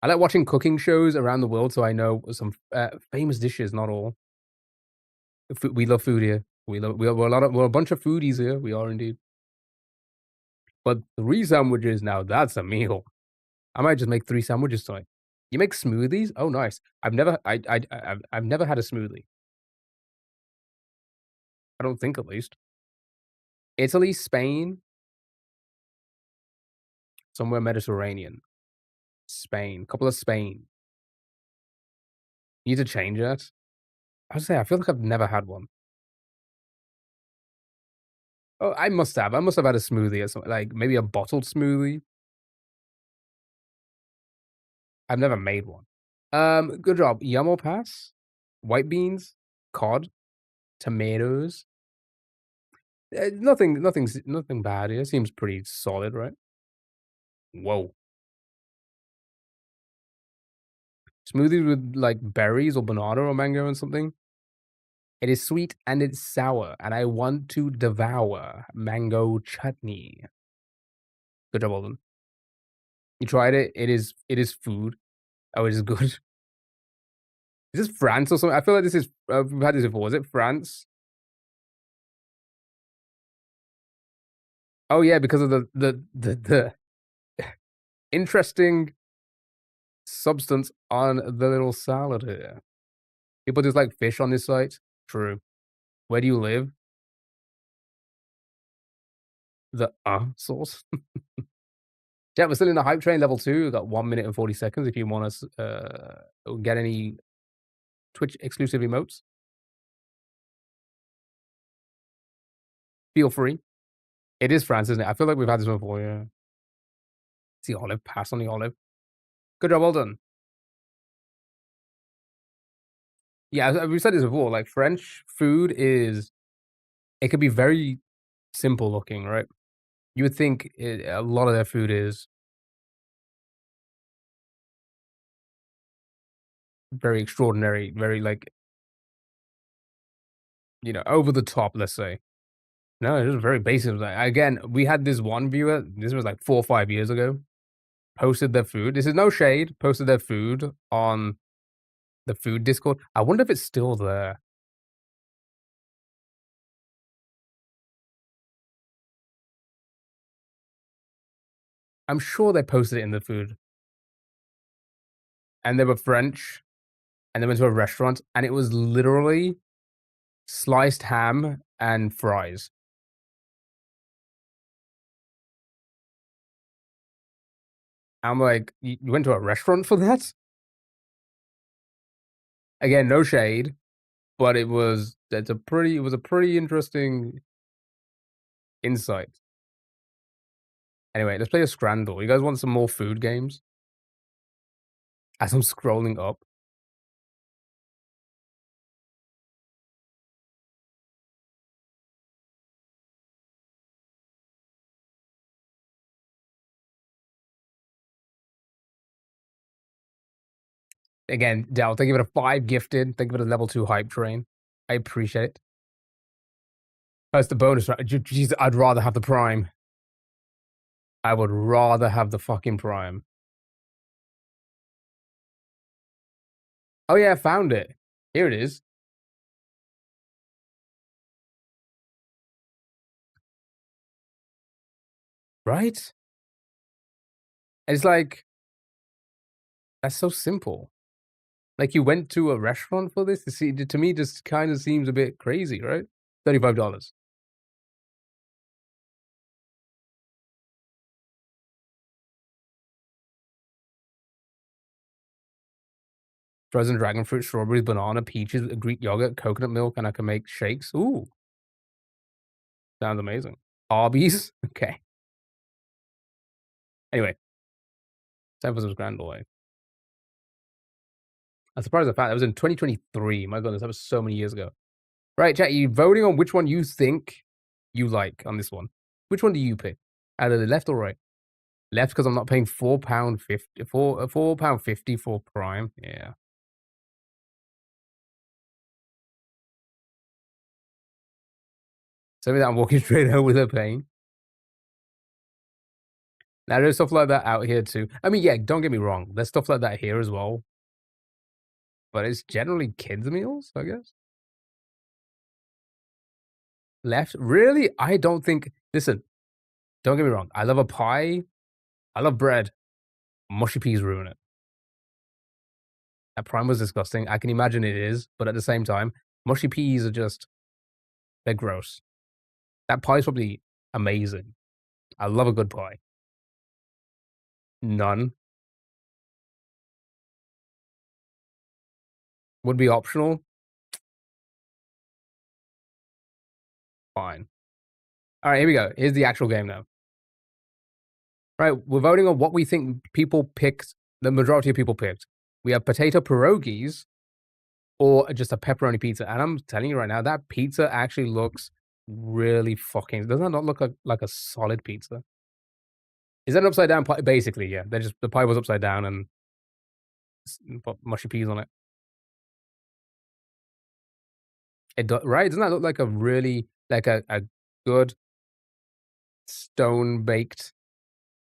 Speaker 1: I like watching cooking shows around the world, so I know some famous dishes, not all. We love food here. We're a bunch of foodies here. We are indeed. But 3 sandwiches now, that's a meal. I might just make 3 sandwiches tonight. You make smoothies? Oh, nice. I've never had a smoothie. I don't think at least. Italy, Spain, somewhere Mediterranean. Spain, couple of Spain. Need to change that. I would say I feel like I've never had one. Oh, I must have. I must have had a smoothie or something, like maybe a bottled smoothie. I've never made one. Good job. Yum or pass? White beans, cod, tomatoes. Nothing bad here. Seems pretty solid, right? Whoa. Smoothies with like berries or banana or mango and something. It is sweet and it's sour, and I want to devour mango chutney. Good job, Alden. You tried it. It is food. Oh, it is good. Is this France or something? I feel like this is we've had this before. Is it France? Oh yeah, because of the interesting substance on the little salad here. People just like fish on this site. True. Where do you live? The sauce. Yeah, we're still in the hype train level 2. We've got 1 minute and 40 seconds if you want us get any Twitch exclusive emotes. Feel free. It is France, isn't it? I feel like we've had this one before, yeah. It's the olive. Pass on the olive. Good job, well done. Yeah, we've said this before. Like French food it could be very simple looking, right? You would think a lot of their food is very extraordinary, very like, over the top, let's say. No, it was very basic. Like, again, we had this one viewer, this was like 4 or 5 years ago, posted their food. This is no shade, posted their food on the food Discord. I wonder if it's still there. I'm sure they posted it in the food. And they were French, and they went to a restaurant, and it was literally sliced ham and fries. I'm like, "You went to a restaurant for that?" Again, no shade, but it was a pretty interesting insight. Anyway, let's play a Scrandle. You guys want some more food games? As I'm scrolling up. Again, Dell, thank you for the 5 gifted. Thank you for the level 2 hype train. I appreciate it. That's the bonus, right? Jeez, I'd rather have the Prime. I would rather have the fucking Prime. Oh yeah, I found it. Here it is. Right? It's like, that's so simple. Like, you went to a restaurant for this? To me, just kind of seems a bit crazy, right? $35. Frozen dragon fruit, strawberries, banana, peaches, Greek yogurt, coconut milk, and I can make shakes. Ooh, sounds amazing. Arby's? Okay. Anyway, time for some scrambled egg. I'm surprised at the fact that was in 2023. My goodness, that was so many years ago. Right, chat, you voting on which one you think you like on this one. Which one do you pick? Out of the left or right? Left because I'm not paying £4.50 £4.50 for Prime. Yeah. Tell me that I'm walking straight home with a pain. Now there's stuff like that out here too. I mean, yeah, don't get me wrong. There's stuff like that here as well. But it's generally kids' meals, I guess. Left? Really? I don't think. Listen, don't get me wrong. I love a pie. I love bread. Mushy peas ruin it. That Prime was disgusting. I can imagine it is, but at the same time, mushy peas are just, they're gross. That pie is probably amazing. I love a good pie. None. Would be optional. Fine. All right, here we go. Here's the actual game now. All right, we're voting on what we think people picked, the majority of people picked. We have potato pierogies or just a pepperoni pizza. And I'm telling you right now, that pizza actually looks really fucking, doesn't that not look like a solid pizza? Is that an upside down pie? Basically, yeah. The pie was upside down and put mushy peas on it. It does, right? Doesn't that look like a really, like a good stone baked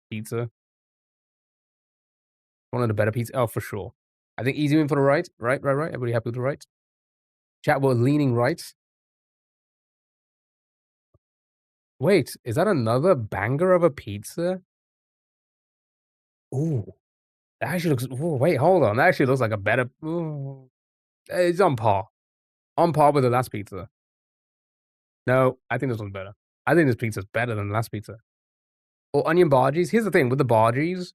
Speaker 1: pizza? One of the better pizza. Oh, for sure. I think easy win for the right. Right. Everybody happy with the right? Chat, we're leaning right. Wait, is that another banger of a pizza? Ooh, that actually looks. Ooh, wait, hold on. That actually looks like a better. Ooh, it's on par. On par with the last pizza. No, I think this one's better. I think this pizza's better than the last pizza. Or onion bargies. Here's the thing with the bargies.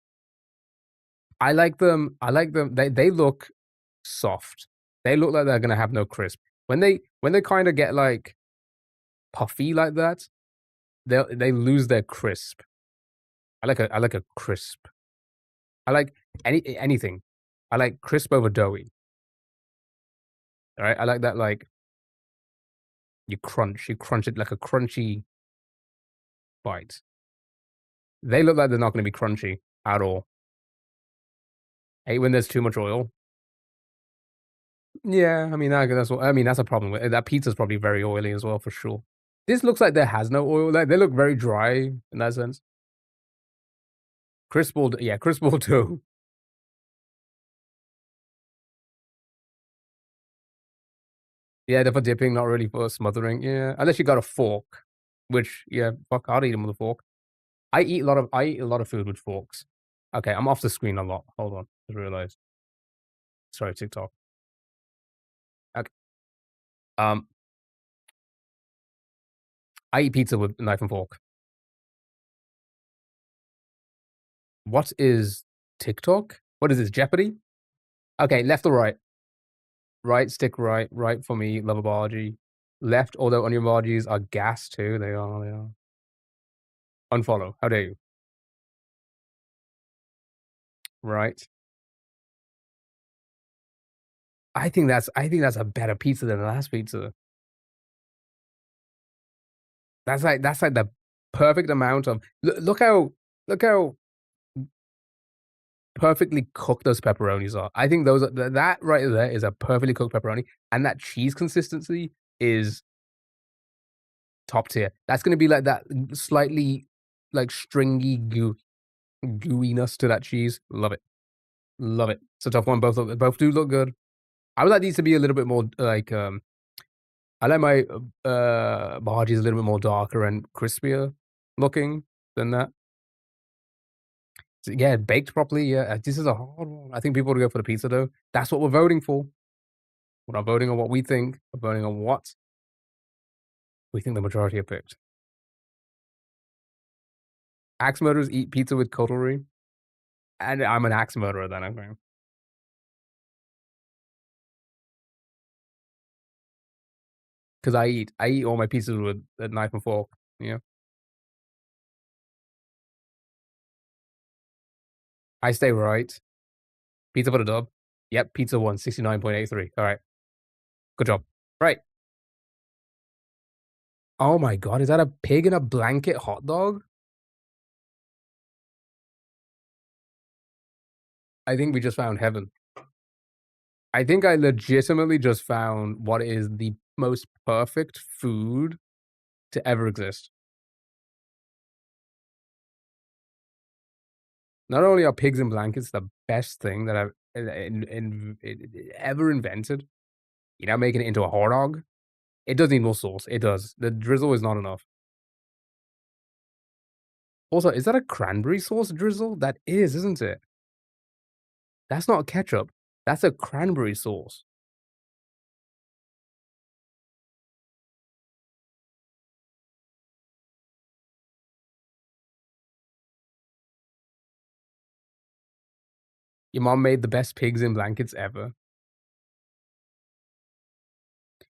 Speaker 1: I like them. They look soft. They look like they're gonna have no crisp. When they kind of get like puffy like that, they lose their crisp. I like a crisp. I like anything. I like crisp over doughy. All right, I like that. Like you crunch it like a crunchy bite. They look like they're not going to be crunchy at all. I hate when there's too much oil. Yeah, I mean that's what I mean. That's a problem. That pizza's probably very oily as well, for sure. This looks like there has no oil. Like they look very dry in that sense. Crisp will, yeah, crisp will too. Yeah, they're for dipping, not really for smothering. Yeah, unless you got a fork, which yeah, fuck, I'd eat them with a fork. I eat a lot of food with forks. Okay, I'm off the screen a lot. Hold on, just realized. Sorry, TikTok. Okay. Um, I eat pizza with a knife and fork. What is TikTok? What is this, Jeopardy? Okay, left or right? Right, stick right. Right for me, love emoji. Left, although onion emojis are gas too. They are. Unfollow. How dare you? Right. I think that's a better pizza than the last pizza. That's like the perfect amount of look how perfectly cooked those pepperonis are. I think those are that right there is a perfectly cooked pepperoni, and that cheese consistency is top tier. That's gonna be like that slightly, like, stringy gooiness to that cheese. Love it. Love it. It's a tough one. Both do look good. I would like these to be a little bit more, like, I like my, bhajis a little bit more darker and crispier looking than that. So, yeah, baked properly, yeah, this is a hard one. I think people would go for the pizza, though. That's what we're voting for. We're not voting on what we think. We're voting on what we think the majority have picked. Axe murderers eat pizza with cutlery, and I'm an axe murderer then, I think. 'Cause I eat all my pizzas with a knife and fork, yeah. I stay right. Pizza for the dub. Yep, pizza won 69.83. Alright, good job. Right. Oh my god, is that a pig in a blanket hot dog? I think we just found heaven. I think I legitimately just found what is the most perfect food to ever exist. Not only are pigs in blankets the best thing that I've ever invented, you know, making it into a hot dog, it does need more sauce. It does. The drizzle is not enough. Also, is that a cranberry sauce drizzle? That is, isn't it? That's not ketchup. That's a cranberry sauce. Your mom made the best pigs in blankets ever.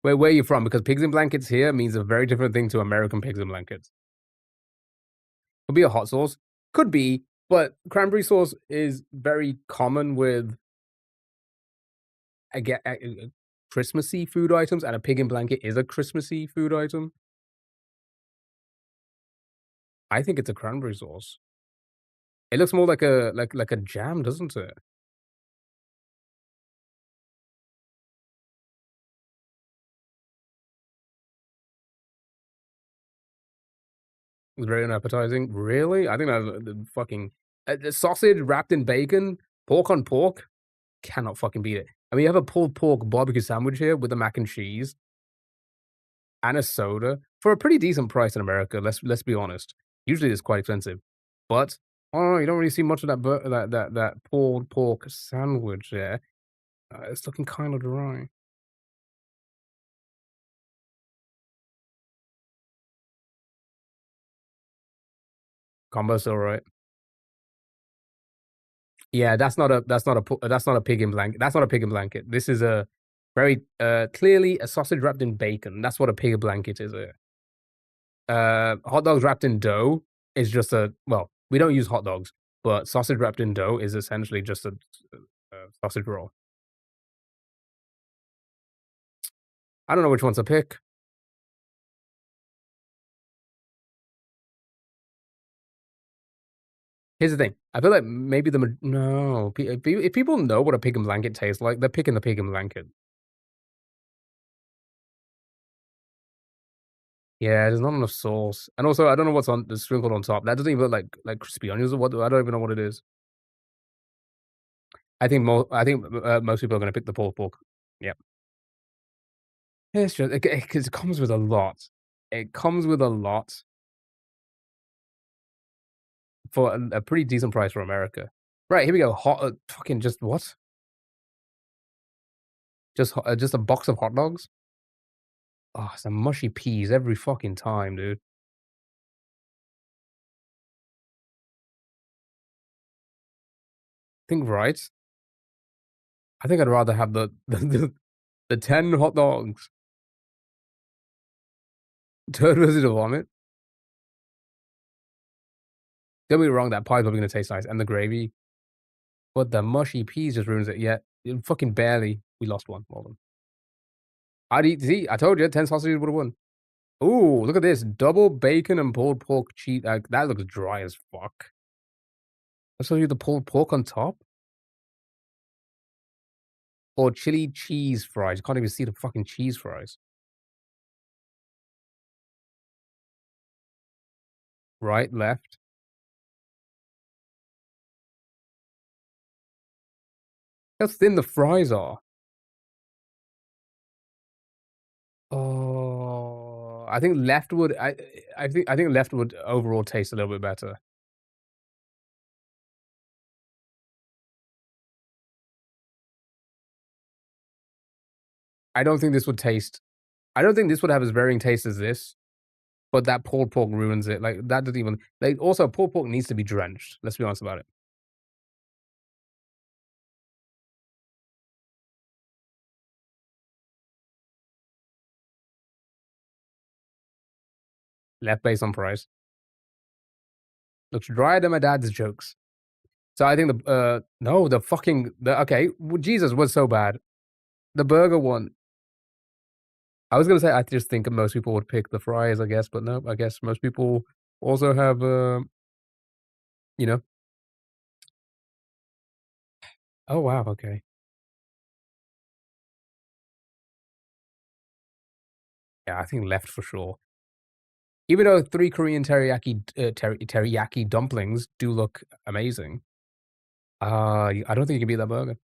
Speaker 1: Where are you from? Because pigs in blankets here means a very different thing to American pigs in blankets. Could be a hot sauce. Could be, but cranberry sauce is very common with I get Christmassy food items, and a pig in blanket is a Christmassy food item. I think it's a cranberry sauce. It looks more like a jam, doesn't it? It's very unappetizing. Really? I think that's the fucking the sausage wrapped in bacon, pork on pork, cannot fucking beat it. I mean, you have a pulled pork barbecue sandwich here with the mac and cheese and a soda for a pretty decent price in America. Let's be honest. Usually it's quite expensive, but I don't know. You don't really see much of that that pulled pork sandwich there. It's looking kind of dry. Combo's still right. Yeah, that's not a pig in blanket. That's not a pig in blanket. This is a very clearly a sausage wrapped in bacon. That's what a pig in blanket is. Hot dogs wrapped in dough is just a well, we don't use hot dogs, but sausage wrapped in dough is essentially just a sausage roll. I don't know which one to pick. Here's the thing. I feel like maybe no. If people know what a pig in blanket tastes like, they're picking the pig in blanket. Yeah, there's not enough sauce, and also I don't know what's on the sprinkled on top. That doesn't even look like crispy onions or what. I don't even know what it is. I think most people are gonna pick the pulled pork. Yep. It's just 'cause it comes with a lot. It comes with a lot for a pretty decent price for America. Right, here we go. Hot fucking just what? Just a box of hot dogs? Oh, it's a mushy peas every fucking time, dude. Think right. I think I'd rather have the The 10 hot dogs. Turd versus a vomit. Don't get me wrong, that pie's probably gonna taste nice, and the gravy, but the mushy peas just ruins it. Yeah, it fucking barely. We lost one. Well done. I'd eat. See, I told you, 10 sausages would have won. Ooh, look at this. Double bacon and pulled pork cheese. That looks dry as fuck. I'll show you the pulled pork on top. Or chili cheese fries. You can't even see the fucking cheese fries. Right, left. How thin the fries are. Oh, I think left would. I think left would overall taste a little bit better. I don't think this would taste. I don't think this would have as varying taste as this. But that pulled pork ruins it. Like that doesn't even. Like also, pulled pork needs to be drenched. Let's be honest about it. Left based on price. Looks drier than my dad's jokes. So I think no, the fucking okay, Jesus was so bad. The burger one. I was gonna say I just think most people would pick the fries, I guess, but no, I guess most people also have you know. Oh wow, okay. Yeah, I think left for sure. Even though 3 Korean teriyaki dumplings do look amazing, I don't think you can beat that burger.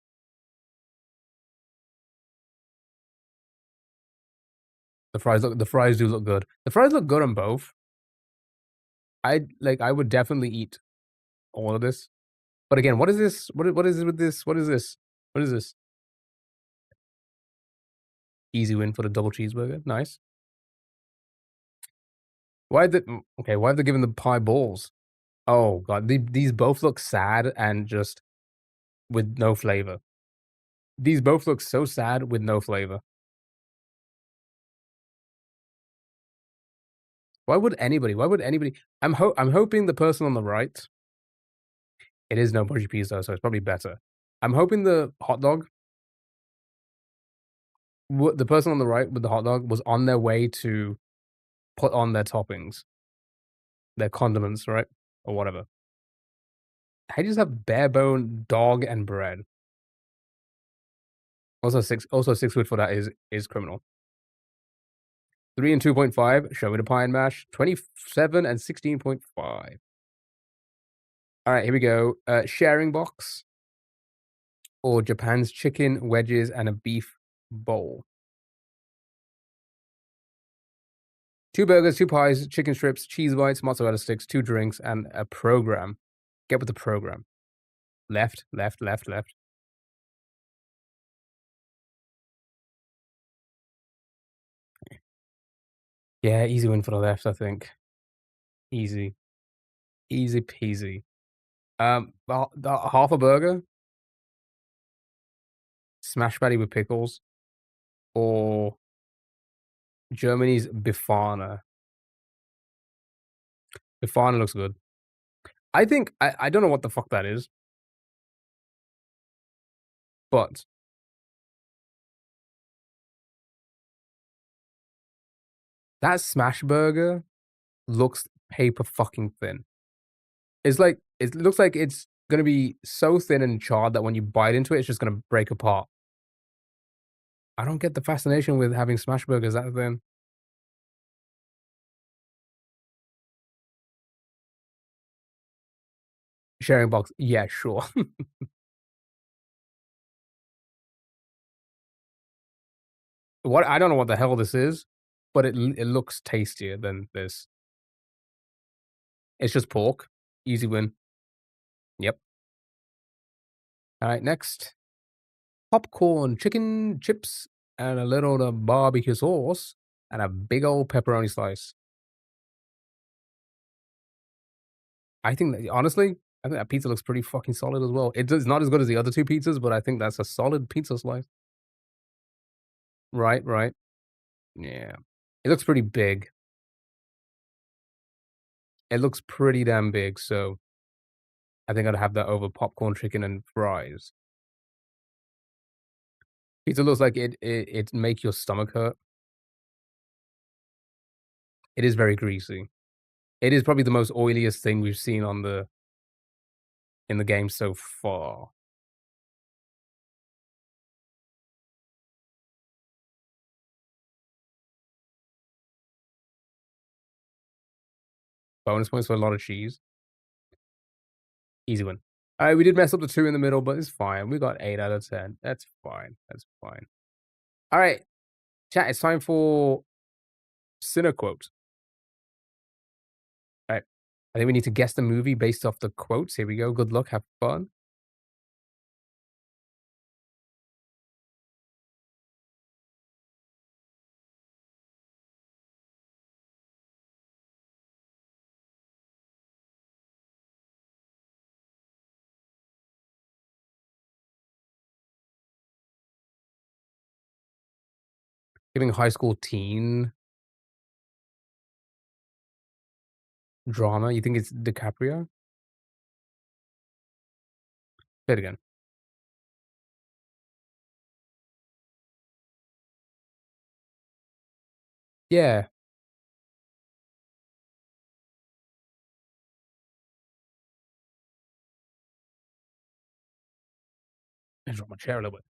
Speaker 1: The fries do look good. The fries look good on both. I would definitely eat all of this. But again, what is this? What is it with this? What is this? What is this? Easy win for the double cheeseburger. Nice. Why have they given the pie balls? Oh god, these both look sad and just with no flavor. These both look so sad with no flavor. Why would anybody I'm hoping the person on the right, it is no mushy peas though, so it's probably better. I'm hoping the hot dog, the person on the right with the hot dog was on their way to put on their toppings, their condiments, right? Or whatever. I just have bare bone dog and bread. Also 6 quid for that is criminal. 3 and 2.5, show me the pie and mash. 27 and 16.5. Alright, here we go. Sharing box or Japan's chicken wedges and a beef bowl. 2 burgers, 2 pies, chicken strips, cheese bites, mozzarella sticks, 2 drinks, and a program. Get with the program. Left, left, left, left. Yeah, easy win for the left, I think. Easy. Easy peasy. The half a burger, smash patty with pickles, or Germany's Bifana. Bifana looks good. I think I don't know what the fuck that is, but that smash burger looks paper fucking thin. It's like it looks like it's gonna be so thin and charred that when you bite into it, it's just gonna break apart. I don't get the fascination with having smash burgers that thin. Sharing box, yeah, sure. What I don't know what the hell this is, but it looks tastier than this. It's just pork. Easy win. Yep. Alright, next. Popcorn, chicken, chips, and a little barbecue sauce, and a big old pepperoni slice. I think that honestly, I think that pizza looks pretty fucking solid as well. It's not as good as the other 2 pizzas, but I think that's a solid pizza slice. Right, right. Yeah. It looks pretty big. It looks pretty damn big, so I think I'd have that over popcorn, chicken, and fries. Pizza looks like it make your stomach hurt. It is very greasy. It is probably the most oiliest thing we've seen on the in the game so far. Bonus points for a lot of cheese. Easy win. Alright, we did mess up the 2 in the middle, but it's fine. We got 8 out of 10. That's fine. That's fine. Alright, chat, it's time for Cinequote. Alright. I think we need to guess the movie based off the quotes. Here we go. Good luck. Have fun. Giving high school teen drama. You think it's DiCaprio? Say it again. Yeah. I dropped my chair a little bit.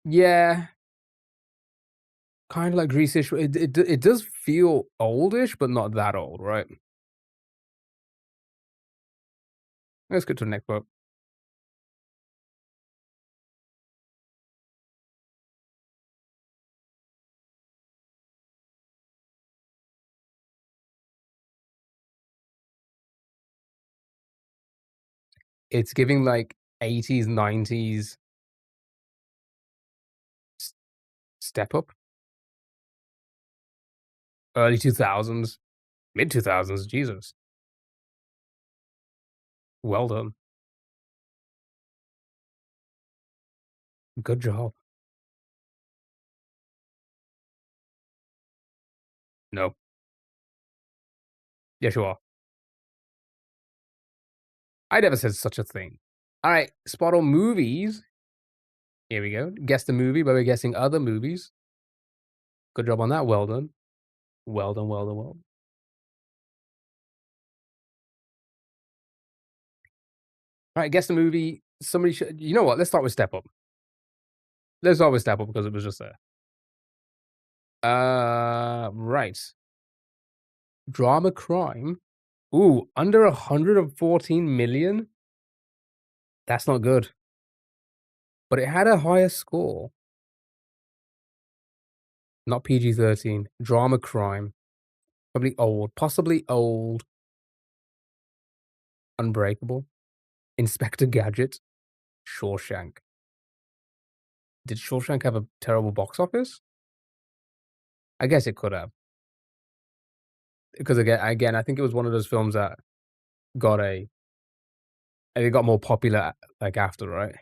Speaker 1: Yeah. Kinda like Grease-ish. It does feel oldish, but not that old, right? Let's get to the next quote. It's giving like 80s, 90s s step up, early 2000s, mid 2000s. Jesus. Well done. Good job. No. Yes, you are. I never said such a thing. Alright, spot on movies. Here we go. Guess the movie by guessing other movies. Good job on that. Well done. Well done, well done, well done. Alright, guess the movie. Somebody should. You know what? Let's start with Step Up. Let's start with Step Up because it was just there. Right. Drama crime. Ooh, under 114 million? That's not good. But it had a higher score. Not PG-13. Drama crime. Probably old. Possibly old. Unbreakable. Inspector Gadget. Shawshank. Did Shawshank have a terrible box office? I guess it could have. Because again, I think it was one of those films that got a it got more popular, like, after, right?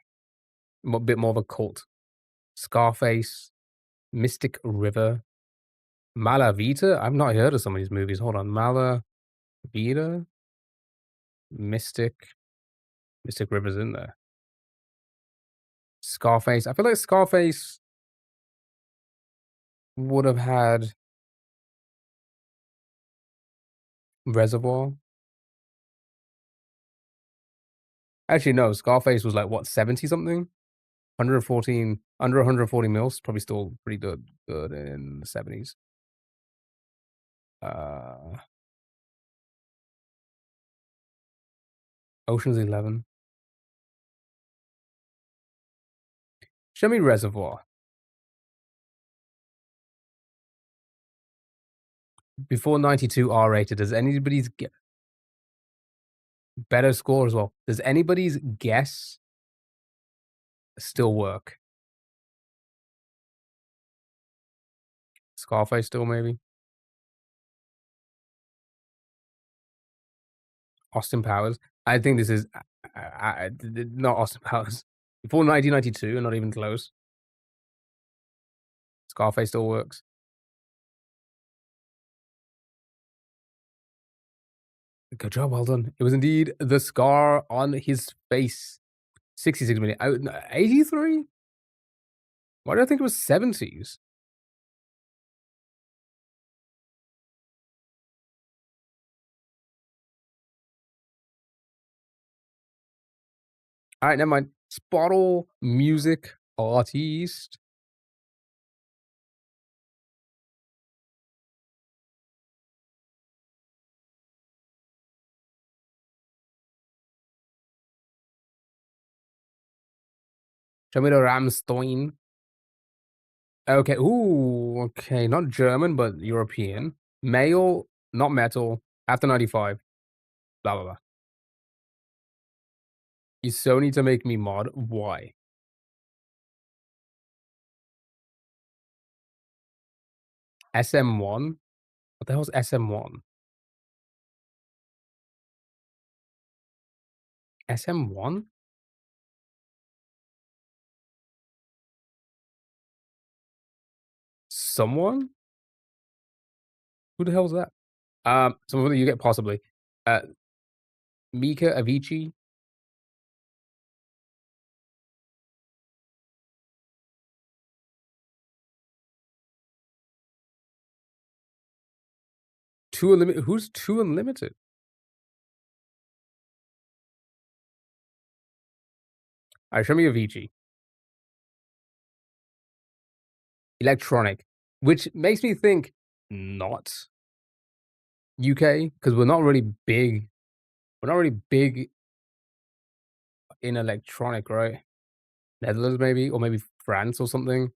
Speaker 1: A bit more of a cult. Scarface, Mystic River, Mala Vita? I've not heard of some of these movies. Hold on. Mala Vita? Mystic River's in there. Scarface. I feel like Scarface would have had Reservoir. Actually, no. Scarface was like, what, 70 something? 114, under 140 mils. Probably still pretty good in the 70s. Uh, Ocean's 11. Show me Reservoir. Before 92 R rated, does anybody's better score as well? Does anybody's guess still work? Scarface still, maybe? Austin Powers. I think this is not Austin Powers. Before 1992, not even close. Scarface still works. Good job, well done. It was indeed the scar on his face. 66 million. 83? Why did I think it was 70s? Alright, never mind. Spottle music artist. Show me the Rammstein. Okay, ooh, okay, not German, but European. Male, not metal, after 95. Blah, blah, blah. You so need to make me mod. Why? SM1? What the hell's SM1? SM1? Someone? Who the hell is that? Someone that you get possibly. Uh, Mika Avicii? Too Unlimited? Who's Too Unlimited? Alright, show me Avicii. Electronic. Which makes me think not UK, because we're not really big. We're not really big in electronic, right? Netherlands maybe, or maybe France or something.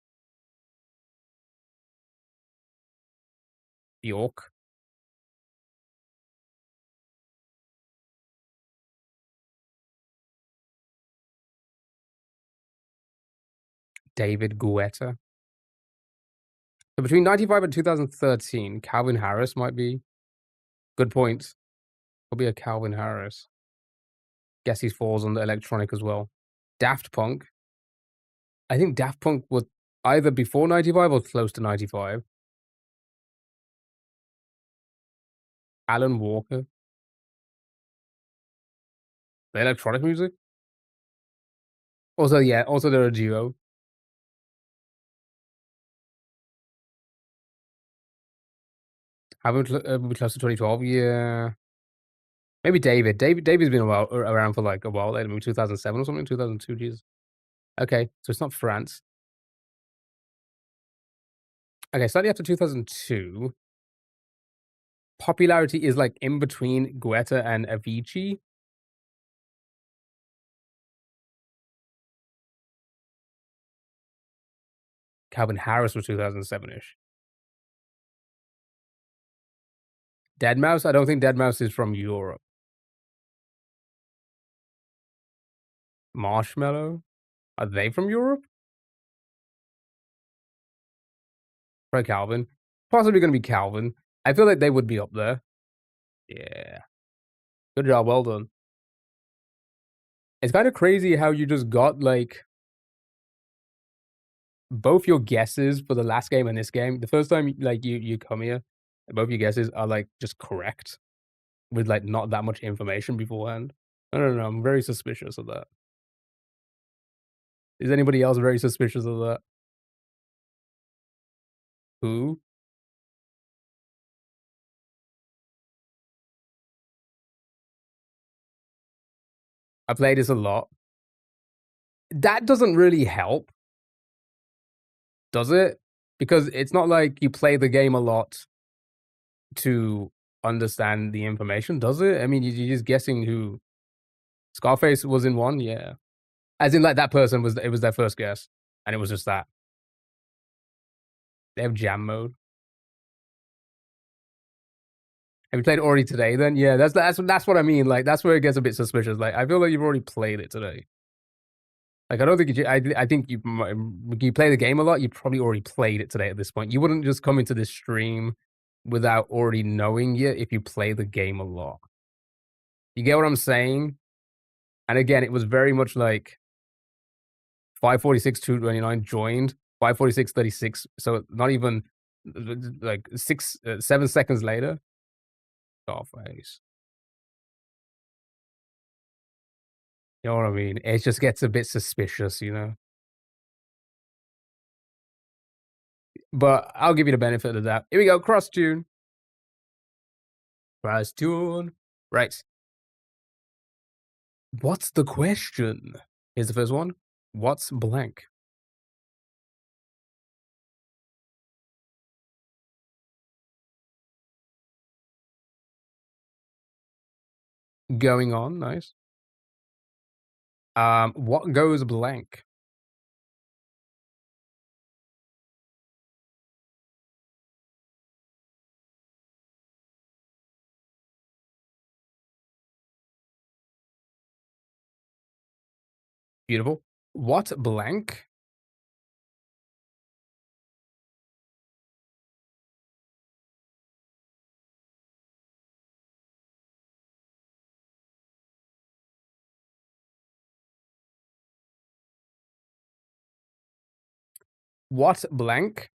Speaker 1: York. David Guetta. So between 95 and 2013, Calvin Harris might be. Good point. Probably a Calvin Harris. Guess he falls under electronic as well. Daft Punk. I think Daft Punk was either before 95 or close to 95. Alan Walker. The electronic music? Also, yeah, also they're a duo. Haven't we close to 2012? Yeah. Maybe David. David's been around for like a while. Like maybe 2007 or something, 2002. Jesus. Okay, so it's not France. Okay, slightly after 2002. Popularity is like in between Guetta and Avicii. Calvin Harris was 2007-ish. Deadmau5? I don't think Deadmau5 is from Europe. Marshmello? Are they from Europe? Probably Calvin. Possibly gonna be Calvin. I feel like they would be up there. Yeah. Good job, well done. It's kinda crazy how you just got, like, both your guesses for the last game and this game. The first time, like, you come here, both your guesses are, like, just correct with, like, not that much information beforehand. I don't know, I'm very suspicious of that. Is anybody else very suspicious of that? Who? I play this a lot. That doesn't really help, does it? Because it's not like you play the game a lot to understand the information, does it? I mean, you're just guessing who Scarface was in one? Yeah. As in, like, that person was it was their first guess, and it was just that. They have jam mode. Have you played it already today then? Yeah, that's what I mean, like, that's where it gets a bit suspicious, like, I feel like you've already played it today. Like, I don't think I think you play the game a lot, you probably already played it today at this point. You wouldn't just come into this stream without already knowing it if you play the game a lot. You get what I'm saying? And again, it was very much like 546, 229 joined, 5:46:36. So not even like 7 seconds later. Scarface. You know what I mean? It just gets a bit suspicious, you know? But I'll give you the benefit of that. Here we go, cross tune. Cross tune. Right. What's the question? Here's the first one. What's blank? Going on, nice. What goes blank? Beautiful. What blank? What blank?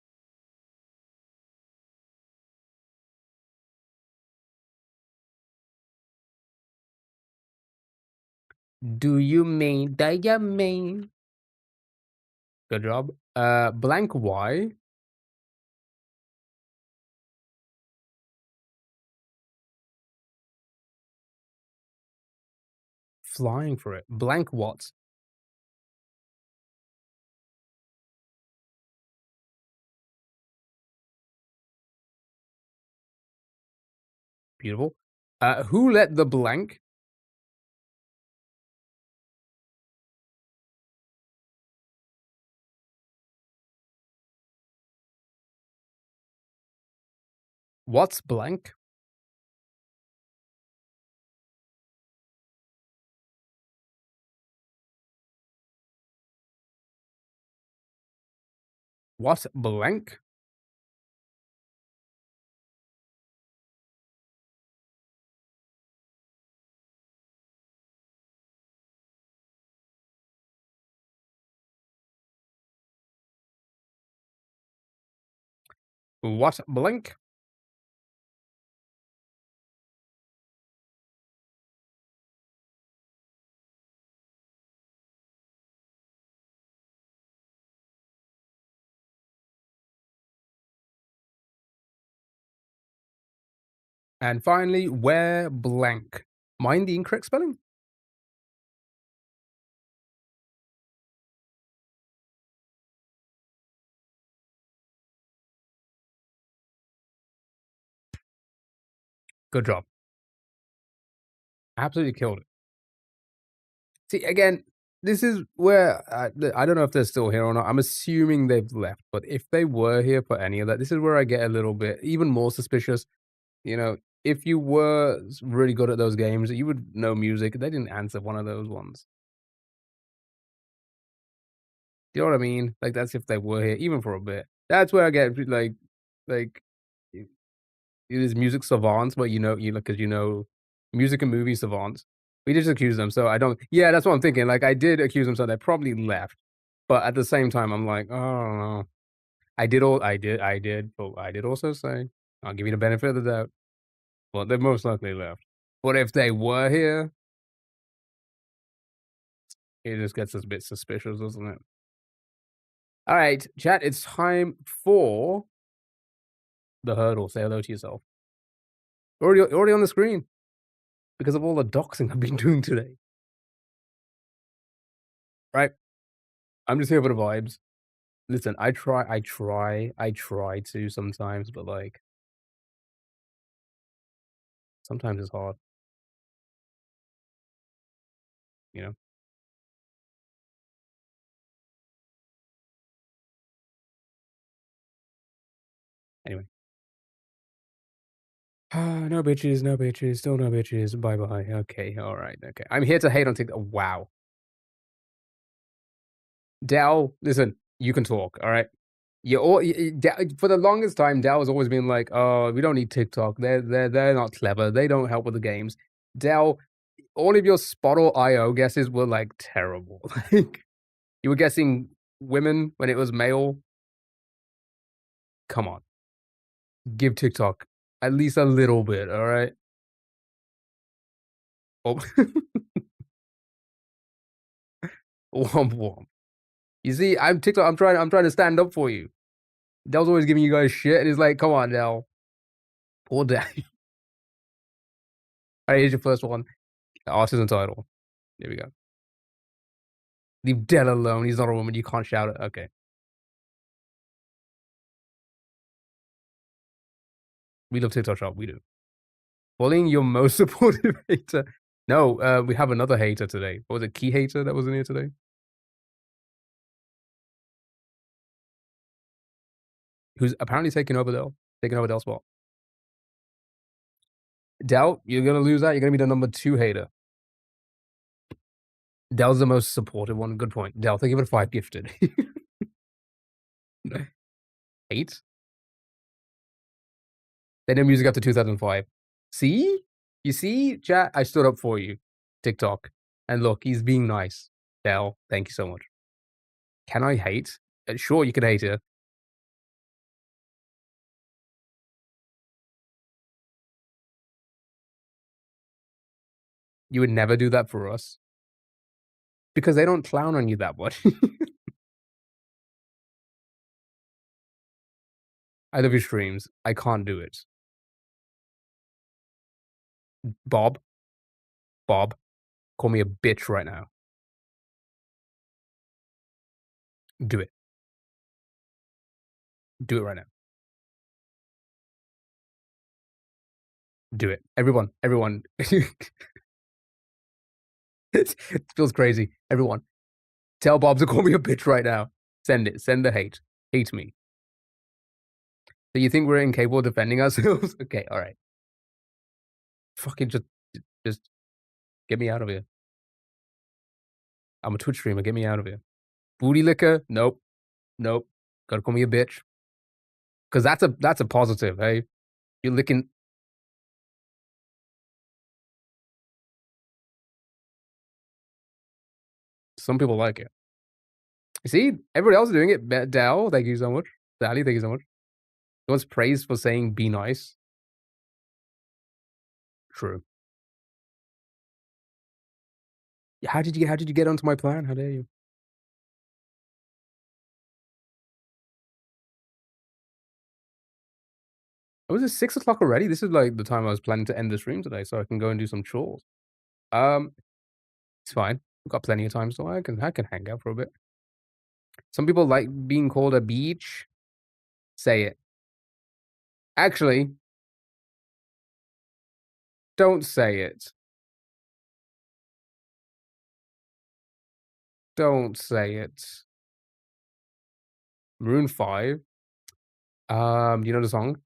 Speaker 1: Do you mean? Good job. Blank Y. Flying for it. Blank what? Beautiful. Who let the blank? What's blank? What blank? What blank? And finally, where blank? Mind the incorrect spelling? Good job. Absolutely killed it. See, again, this is where I don't know if they're still here or not. I'm assuming they've left, but if they were here for any of that, this is where I get a little bit even more suspicious. You know, if you were really good at those games, you would know music. They didn't answer one of those ones. You know what I mean? Like that's if they were here, even for a bit. That's where I get like it is music savants, but you because you know music and movie savants. We just accuse them, so I don't. Yeah, that's what I'm thinking. Like I did accuse them, so they probably left. But at the same time, I'm like, oh, I don't know. But I did also say I'll give you the benefit of the doubt. Well, they most likely left. But if they were here, it just gets us a bit suspicious, doesn't it? All right, chat. It's time for the hurdle. Say hello to yourself. Already on the screen because of all the doxing I've been doing today. Right? I'm just here for the vibes. Listen, I try to sometimes, but like sometimes it's hard, you know. Anyway. No bitches, no bitches, still no bitches. Bye bye. Okay, all right, okay. I'm here to hate on TikTok. Wow. Dell, listen, you can talk, all right? For the longest time, Dell has always been like, "Oh, we don't need TikTok. They're not clever. They don't help with the games." Dell, all of your Spottle IO guesses were like terrible. Like you were guessing women when it was male. Come on. Give TikTok at least a little bit, alright? Oh. Womp womp. You see, I'm TikTok, I'm trying to stand up for you. Dell's always giving you guys shit, and he's like, "Come on, Dell. Poor Dell." Alright, here's your first one. Artist and title. Here we go. Leave Dell alone. He's not a woman. You can't shout it. Okay. We love TikTok Shop. We do. Bullying your most supportive hater. No, we have another hater today. What was it? Key hater that was in here today? Who's apparently taking over Dell's spot. Dell, you're gonna lose that. You're gonna be the number 2 hater. Dell's the most supportive one. Good point. Dell, thank you for the 5 gifted. 8? They did music up to 2005. See? You see, chat? I stood up for you. TikTok. And look, he's being nice. Dell, thank you so much. Can I hate? Sure, you can hate it. You would never do that for us. Because they don't clown on you that much. I love your streams. I can't do it. Bob, call me a bitch right now. Do it. Do it right now. Do it. Everyone. It feels crazy. Everyone. Tell Bob to call me a bitch right now. Send it. Send the hate. Hate me. So you think we're incapable of defending ourselves? Okay, alright. Fucking just get me out of here. I'm a Twitch streamer. Get me out of here. Booty liquor? Nope. Gotta call me a bitch. Cause that's a positive, hey? You're licking. Some people like it. See, everybody else is doing it. Dal, thank you so much. Sally, thank you so much. He wants praise for saying be nice. True. How did you get onto my plan? How dare you? Oh, is it 6 o'clock already? This is like the time I was planning to end the stream today, so I can go and do some chores. It's fine. We've got plenty of time, so I can hang out for a bit. Some people like being called a beach. Say it. Actually, don't say it. Don't say it. Maroon 5. Do you know the song?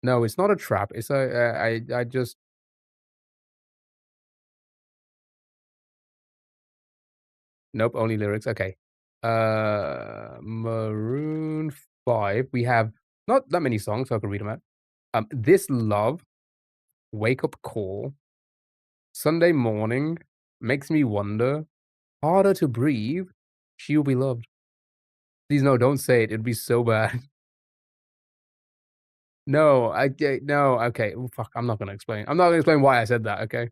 Speaker 1: No, it's not a trap. It's I just nope, only lyrics. Okay. Maroon 5. We have not that many songs, so I can read them out. This Love, Wake Up Call, Sunday Morning, Makes Me Wonder, Harder to Breathe, She'll Be Loved. Please no, don't say it. It'd be so bad. No, no. Okay. Ooh, fuck. I'm not gonna explain. I'm not gonna explain why I said that. Okay.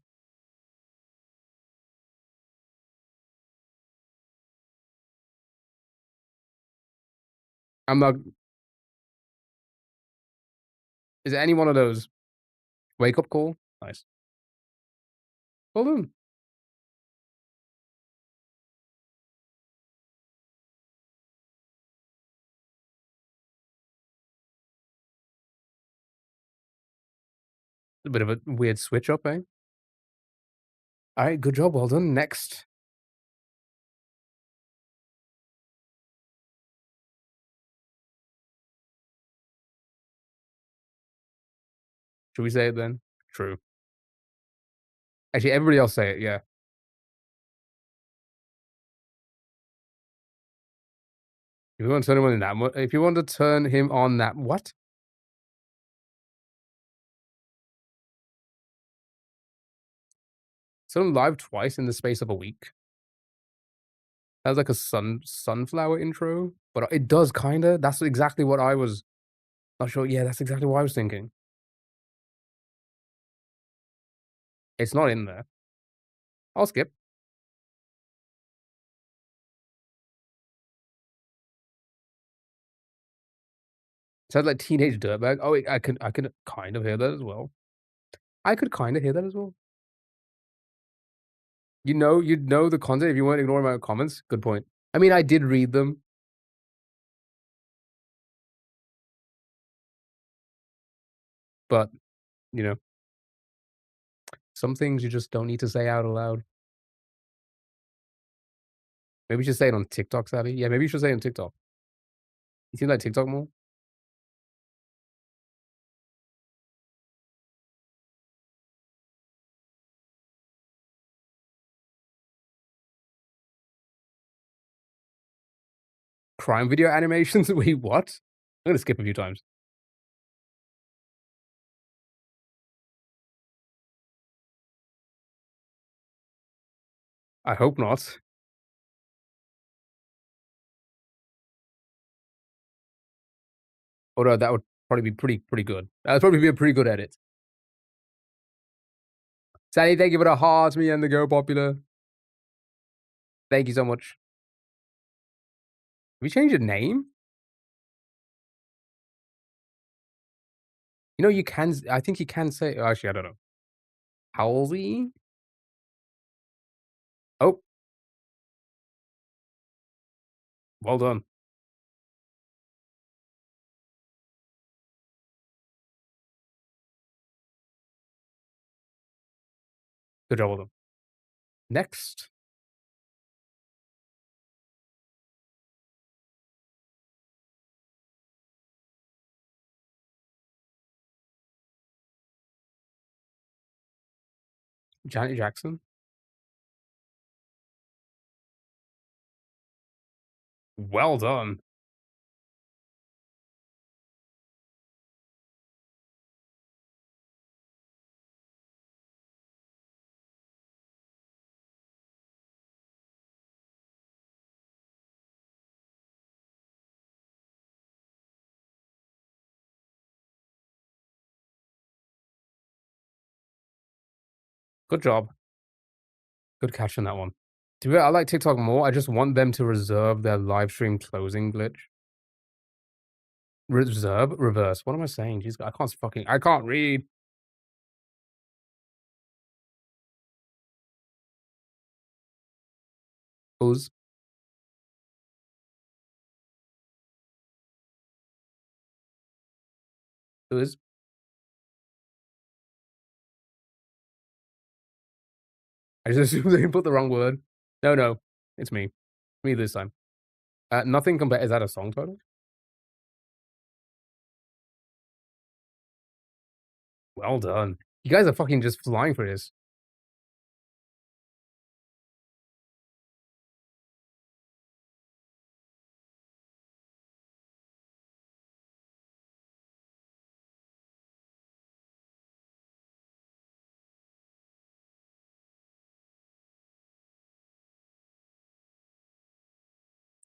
Speaker 1: I'm not. Is it any one of those? Wake Up Call. Nice. Well done. A bit of a weird switch up, eh? All right. Good job. Well done. Next. Should we say it then? True. Actually, everybody else say it. Yeah. If you want to turn him on that, if you want to turn him on that, what? So I'm live twice in the space of a week. That's like a sunflower intro, but it does kinda. That's exactly what I was not sure. Yeah, that's exactly what I was thinking. It's not in there. I'll skip. Sounds like Teenage Dirtbag. Oh, wait, I could kind of hear that as well. I could kinda hear that as well. You'd know the content if you weren't ignoring my comments. Good point. I mean, I did read them, but, you know, some things you just don't need to say out aloud. Maybe you should say it on TikTok, Savvy. Yeah, maybe you should say it on TikTok. You seem like TikTok more? Crime video animations? Wait, what? I'm gonna skip a few times. I hope not. Although that would probably be pretty good. That'd probably be a pretty good edit. Sally, thank you for the hearts, me and the Go Popular. Thank you so much. Have you changed your name? You know, you can I think you can say actually, I don't know. Halsey? Oh, well done. Good job, well done. Next, Janet Jackson. Well done. Good job. Good catch on that one. To be fair, I like TikTok more. I just want them to reserve their live stream closing glitch. Reserve? Reverse. What am I saying? Jeez, I can't read. Uz. Uz. I just assumed they put the wrong word. No, no. It's me. Me this time. Nothing compared. Is that a song title? Well done. You guys are fucking just flying for this.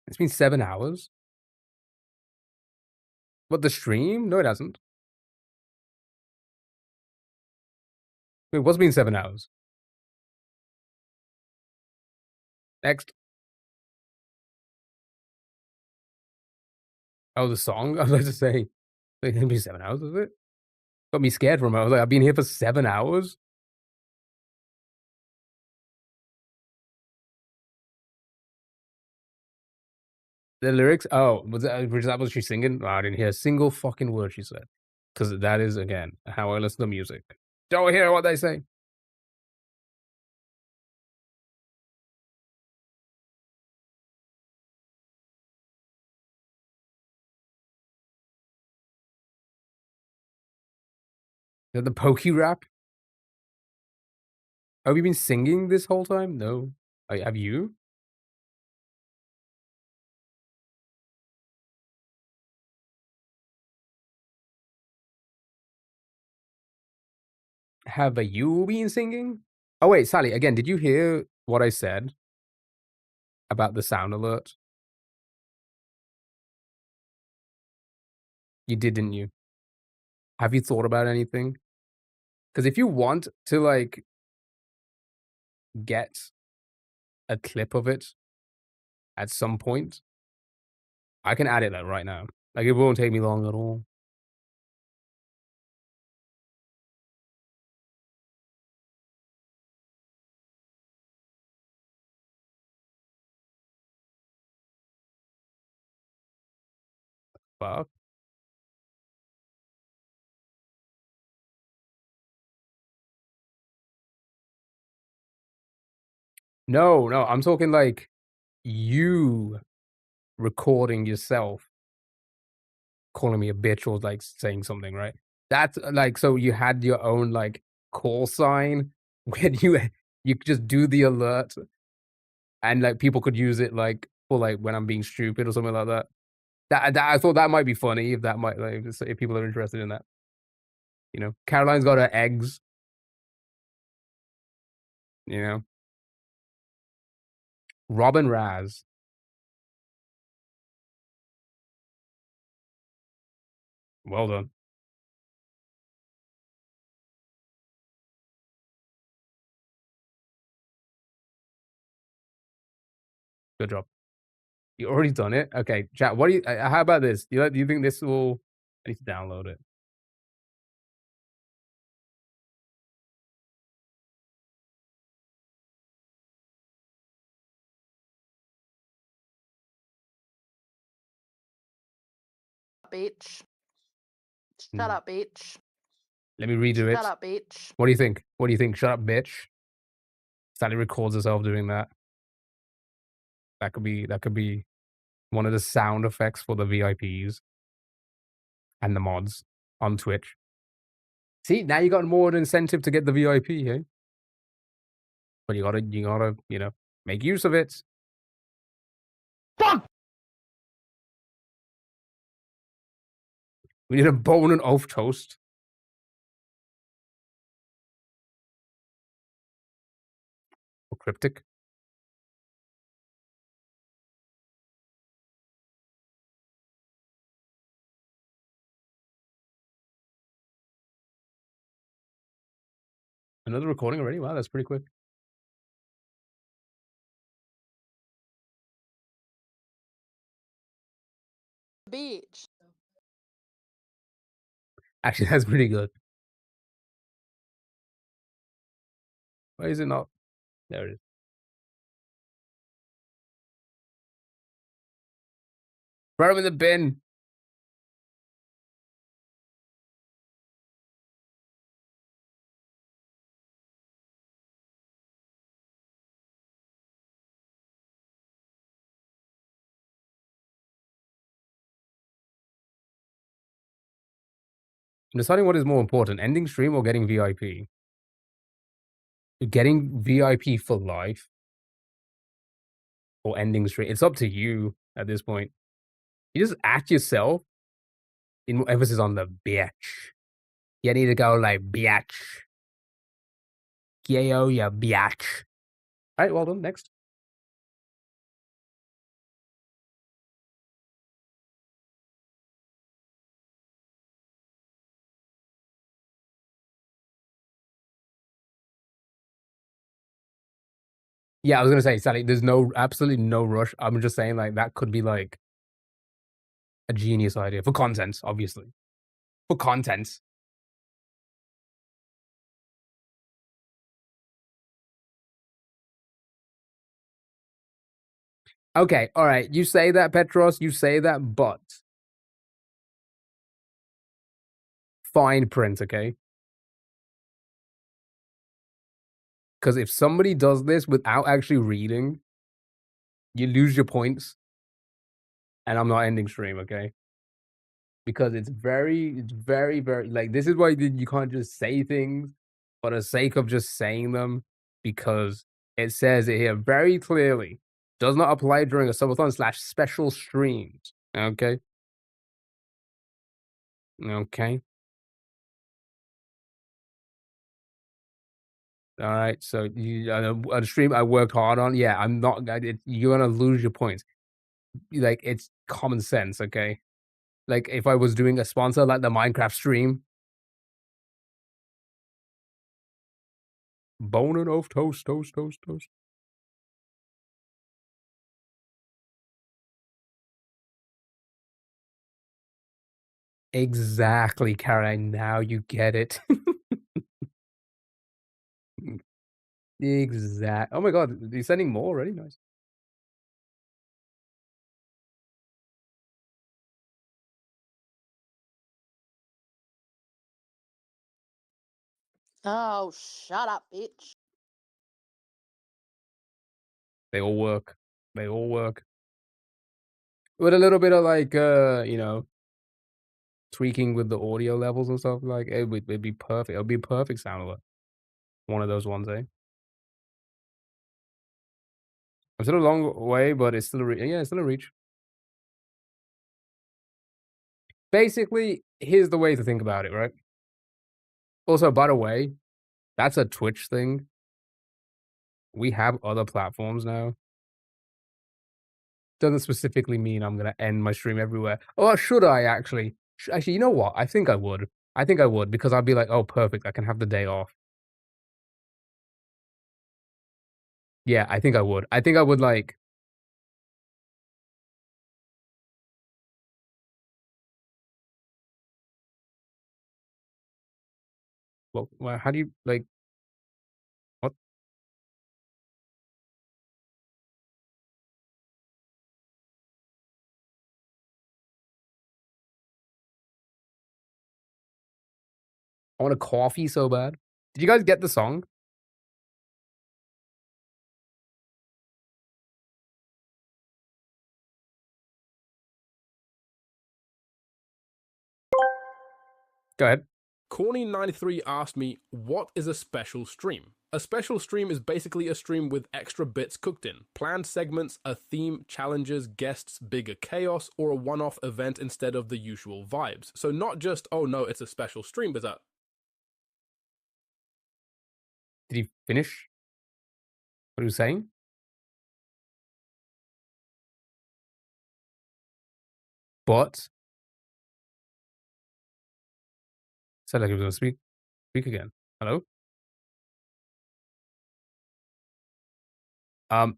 Speaker 1: It's been 7 hours? What, the stream? No, it hasn't. Wait, what's been 7 hours? Next. Oh, the song? I was about to say, wait, it's been 7 hours, is it? Got me scared for a moment. I was like, I've been here for 7 hours? The lyrics? Oh, that was she singing? Oh, I didn't hear a single fucking word she said. Because that is, again, how I listen to music. Don't hear what they say. The pokey rap? Have you been singing this whole time? No. Have you? Have you been singing? Oh, wait, Sally, again, did you hear what I said? about the sound alert? You did, didn't you? Have you thought about anything? Because if you want to, like, get a clip of it at some point, I can add it, like, right now. Like, it won't take me long at all. Fuck. No, no, I'm talking, like, you recording yourself calling me a bitch or, like, saying something, right? That's, like so you had your own, like, call sign when you could just do the alert and, like, people could use it, like, for, like, when I'm being stupid or something like that. That I thought that might be funny if that might, like, if people are interested in that, you know? Caroline's got her eggs, you know? Robin Raz. Well done. Good job. You already done it? Okay, chat, what do you how about this? Do you think this will I need to download it.
Speaker 5: Bitch. Shut
Speaker 1: Mm.
Speaker 5: up, bitch.
Speaker 1: Let me redo
Speaker 5: Shut
Speaker 1: it.
Speaker 5: up, bitch.
Speaker 1: What do you think? What do you think? Shut up, bitch. Sally records herself doing that. That could be one of the sound effects for the VIPs and the mods on Twitch. See, now you got more incentive to get the VIP, hey? But you gotta, make use of it. Fuck! We need a bone and oaf toast. Or cryptic. Another recording already? Wow, that's pretty quick.
Speaker 5: Bitch.
Speaker 1: Actually, that's pretty good. Why is it not? There it is. Throw him in the bin. I'm deciding what is more important, ending stream or getting VIP. Getting VIP for life or ending stream. It's up to you at this point. You just act yourself in emphasis on the bitch. You need to go like bitch. Yo, ya bitch. Alright, well done. Next. Yeah, I was gonna say, Sally, there's absolutely no rush. I'm just saying, like, that could be like a genius idea for content, obviously. For content. Okay, alright. You say that, Petros, you say that, but fine print, okay? Because if somebody does this without actually reading, you lose your points. And I'm not ending stream, okay? Because it's very, very like this is why you can't just say things for the sake of just saying them, because it says it here very clearly does not apply during a subathon / special streams. Okay. Okay. Alright, so you on a stream I worked hard on, yeah, I'm not you're gonna lose your points. Like, it's common sense, okay? Like, if I was doing a sponsor like the Minecraft stream, boning off toast, toast, toast, toast. Exactly, Caroline, now you get it. Oh my god, you're sending more already? Nice.
Speaker 5: Oh, shut up, bitch.
Speaker 1: They all work. They all work. With a little bit of, like, tweaking with the audio levels and stuff, like, it'd be perfect. It'd be a perfect sound alert. One of those ones, eh? It's still a long way, but it's still yeah, it's still a reach. Basically, here's the way to think about it, right? Also, by the way, that's a Twitch thing. We have other platforms now. Doesn't specifically mean I'm gonna end my stream everywhere. Or should I actually? Actually, you know what? I think I would. I think I would because I'd be like, "Oh, perfect. I can have the day off." Yeah, I think I would. I think I would, like well, how do you, like what? I want a coffee so bad. Did you guys get the song? Go ahead.
Speaker 2: Corny93 asked me, what is a special stream? A special stream is basically a stream with extra bits cooked in, planned segments, a theme, challenges, guests, bigger chaos, or a one-off event instead of the usual vibes. So not just, oh no, it's a special stream, but that.
Speaker 1: Did he finish what he was saying? But said like he was gonna speak again. Hello? Um,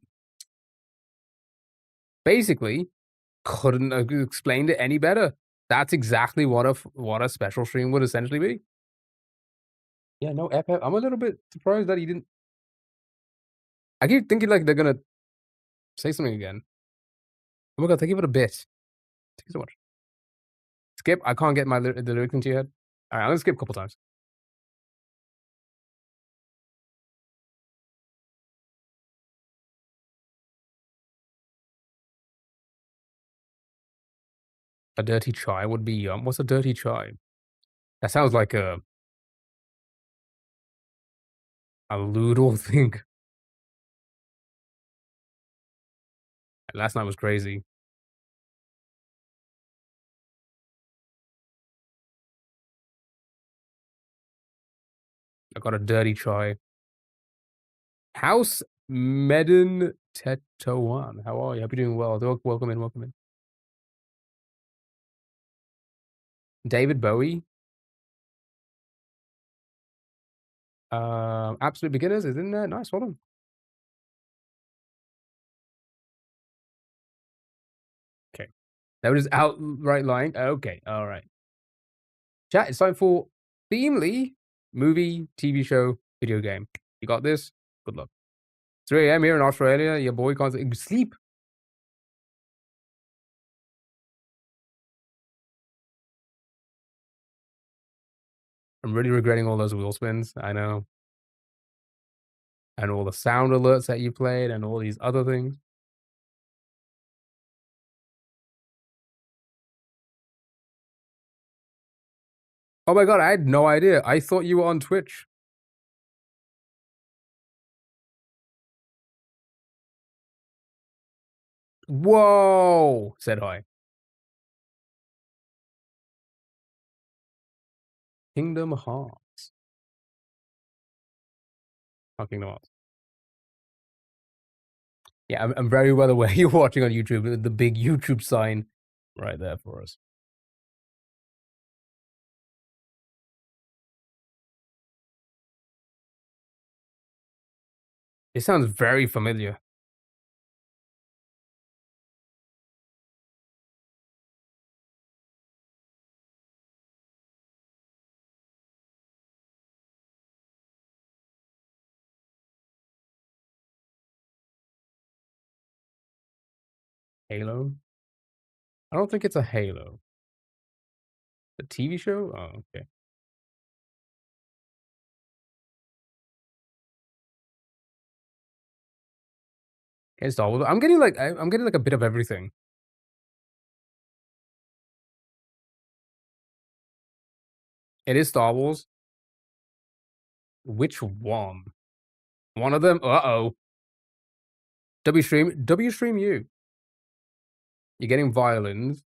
Speaker 1: basically, couldn't have explained it any better. That's exactly what a special stream would essentially be. Yeah, no, FF I'm a little bit surprised that he didn't I keep thinking, like, they're gonna say something again. Oh my god, thank you for the bit. Thank you so much. Skip, I can't get the lyric into your head. Alright, I'm gonna skip a couple times. A dirty chai would be, what's a dirty chai? That sounds like a Ludo thing. Last night was crazy. I got a dirty chai. House Medin Tetawan. How are you? Hope you're doing well. Welcome in, welcome in. David Bowie. Absolute Beginners is in there. Nice, well done. Okay. That was outright lying. Okay, alright. Chat, it's time for Themely movie, TV show, video game. You got this? Good luck. 3 AM here in Australia. Your boy can't sleep. I'm really regretting all those wheel spins. I know. And all the sound alerts that you played and all these other things. Oh my god, I had no idea. I thought you were on Twitch. Whoa! Said hi. Kingdom Hearts. Fucking not. Yeah, I'm very well aware you're watching on YouTube. The big YouTube sign right there for us. It sounds very familiar. Halo? I don't think it's a Halo. A TV show? Oh, okay. It's Star Wars. I'm getting like I'm getting like a bit of everything. It is Star Wars. Which one? One of them? Uh-oh. W stream you. You're getting violins.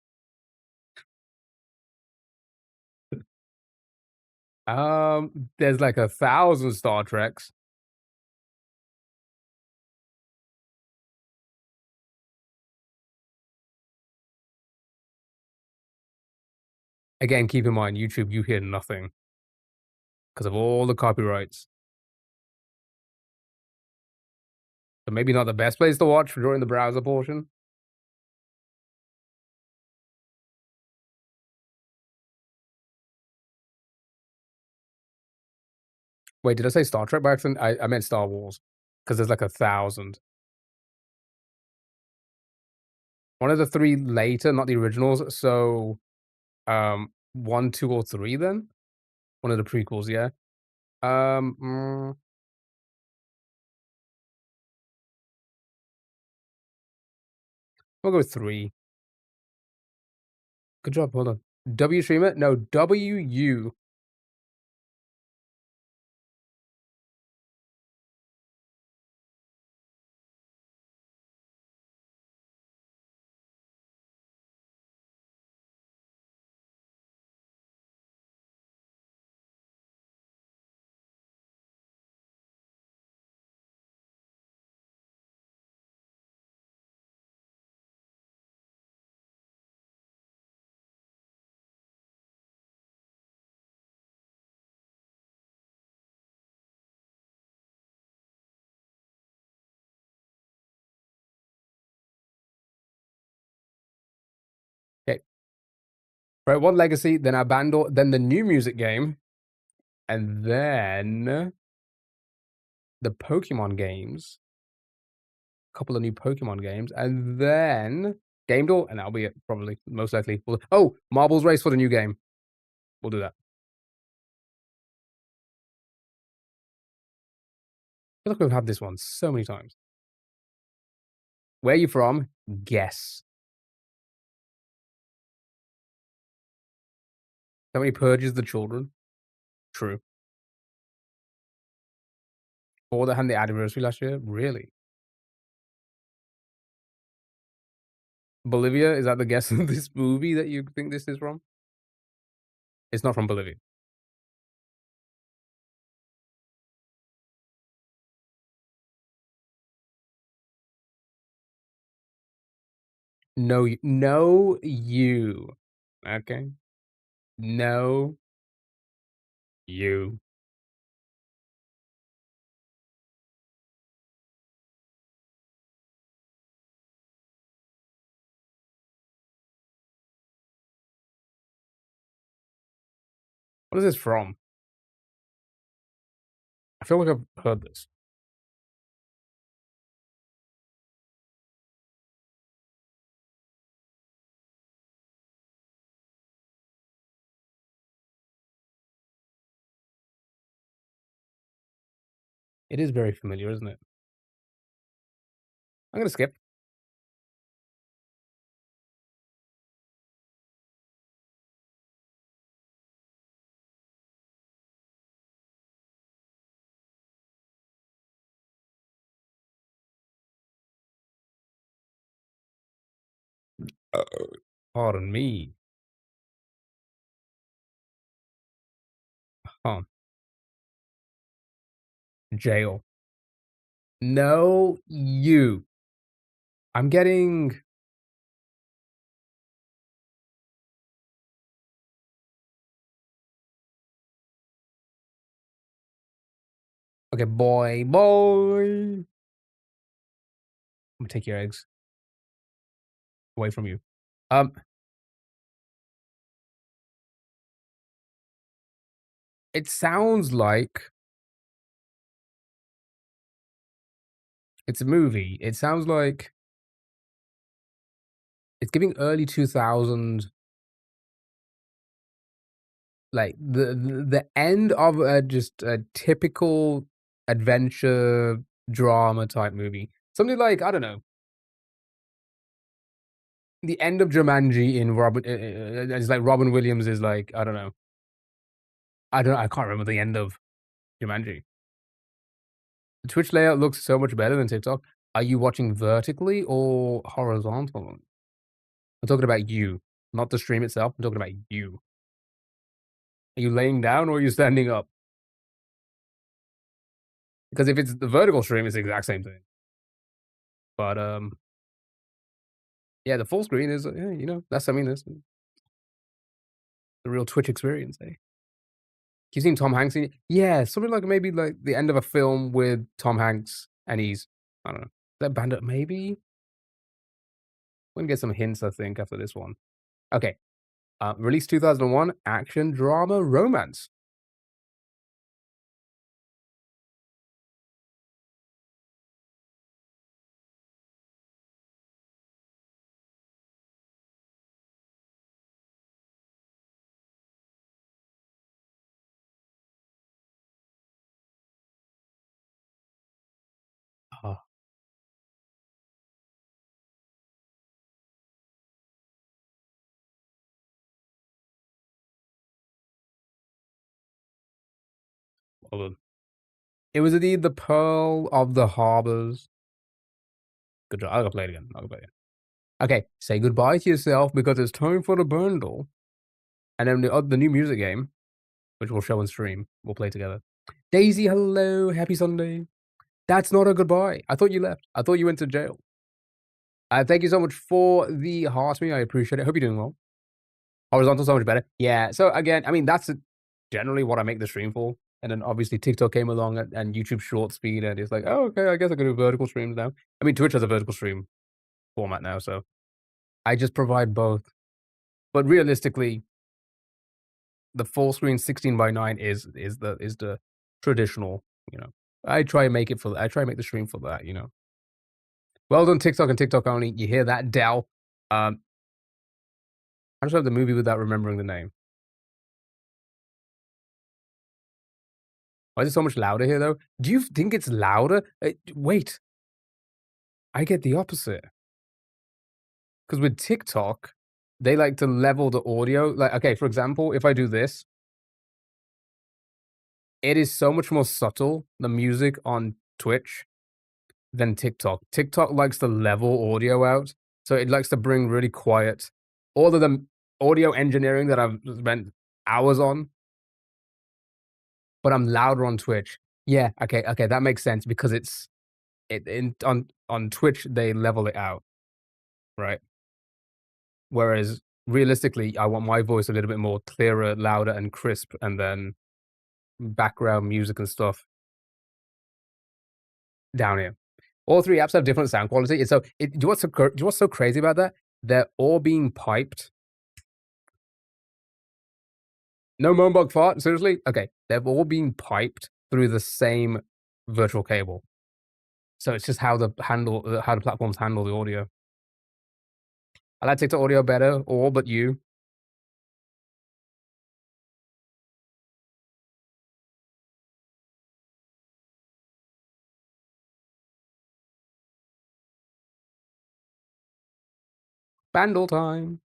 Speaker 1: There's like 1,000 Star Treks. Again, keep in mind, YouTube, you hear nothing because of all the copyrights. So maybe not the best place to watch during the browser portion. Wait, did I say Star Trek by accident? I meant Star Wars because there's like 1,000. One of the 3 later, not the originals. So, 1, 2, or 3 then? One of the prequels, yeah. Um, mm, we'll go with 3. Good job, hold on. W streamer? No, WU. Okay. Right, one legacy, then Abandon, then the new music game, and then the Pokemon games. A couple of new Pokemon games, and then Game Door, and that'll be it, probably, most likely. Oh, Marbles Race for the new game. We'll do that. I feel like we've had this one so many times. Where are you from? Guess. How many purges the children? True. Or they had the anniversary last year? Really? Bolivia? Is that the guess of this movie that you think this is from? It's not from Bolivia. No, no, you. Okay? No, you. What is this from? I feel like I've heard this. It is very familiar, isn't it? I'm gonna skip. Pardon me. Huh. Jail. No, you. I'm getting... Okay, boy. I'm gonna take your eggs away from you. Um, it sounds like it's a movie. It sounds like it's giving early 2000, like the end of just a typical adventure drama type movie. Something like, I don't know, the end of Jumanji in Robin. It's like Robin Williams is like, I don't know. I can't remember the end of Jumanji. The Twitch layout looks so much better than TikTok. Are you watching vertically or horizontal? I'm talking about you, not the stream itself. I'm talking about you. Are you laying down or are you standing up? Because if it's the vertical stream, it's the exact same thing. But yeah, the full screen is, yeah, you know, that's, I mean, that's the real Twitch experience, eh? You've seen Tom Hanks in it? Yeah, something like maybe like the end of a film with Tom Hanks and he's, I don't know, that bandit maybe? We're gonna get some hints, I think, after this one. Okay. Released 2001, action, drama, romance. Ah, hold on. It was indeed the Pearl of the Harbors. Good job. I'll go play it again. I'll go play it. Okay, say goodbye to yourself because it's time for the bundle. And then the new music game, which we'll show on stream, we'll play together. Daisy, hello. Happy Sunday. That's not a goodbye. I thought you left. I thought you went to jail. Thank you so much for the heart me. I appreciate it. Hope you're doing well. Horizontal so much better. Yeah. So again, I mean, that's generally what I make the stream for. And then obviously TikTok came along and YouTube short speed, and it's like, oh, okay, I guess I can do vertical streams now. I mean, Twitch has a vertical stream format now, so I just provide both. But realistically, the full screen 16:9 is the traditional, you know. I try and make the stream for that, you know. Well done, TikTok and TikTok only. You hear that, Dell? I just have the movie without remembering the name. Why is it so much louder here, though? Do you think it's louder? Wait, I get the opposite. Because with TikTok, they like to level the audio. Like, okay, for example, if I do this, it is so much more subtle, the music on Twitch, than TikTok. TikTok likes to level audio out, so it likes to bring really quiet. All of the audio engineering that I've spent hours on, but I'm louder on Twitch. Yeah, okay, that makes sense because on Twitch they level it out, right? Whereas realistically, I want my voice a little bit more clearer, louder, and crisp, and then background music and stuff down here. All three apps have different sound quality. Do you know what's so crazy about that? They're all being piped. No moanbug fart, seriously? Okay, they're all being piped through the same virtual cable. So it's just how the platforms handle the audio. I like TikTok audio better, all but you. Bandle time.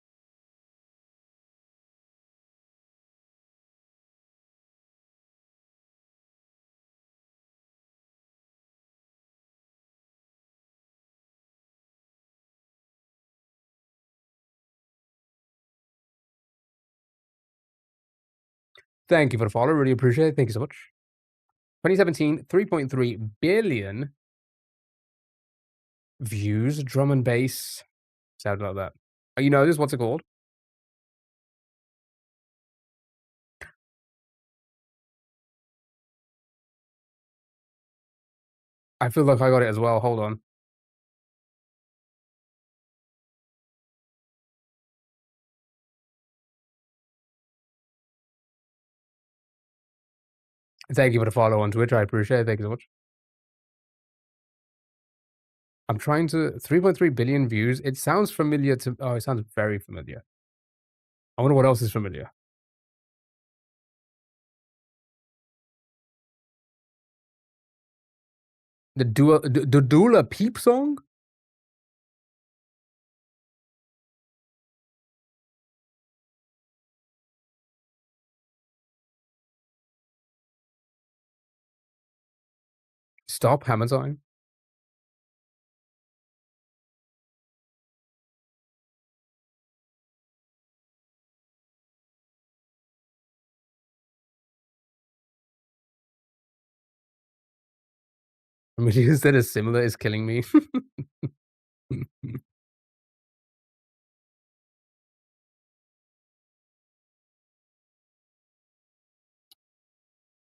Speaker 1: Thank you for the follow. Really appreciate it. Thank you so much. 2017, 3.3 billion Views, drum and bass. Sound like that. Oh, you know this? What's it called? I feel like I got it as well. Hold on. Thank you for the follow on Twitch. I appreciate it. Thank you so much. I'm trying to 3.3 billion views. It sounds familiar to. Oh, it sounds very familiar. I wonder what else is familiar. The Dula Peep song? Stop Hammer Time. I mean, you said it's similar is killing me.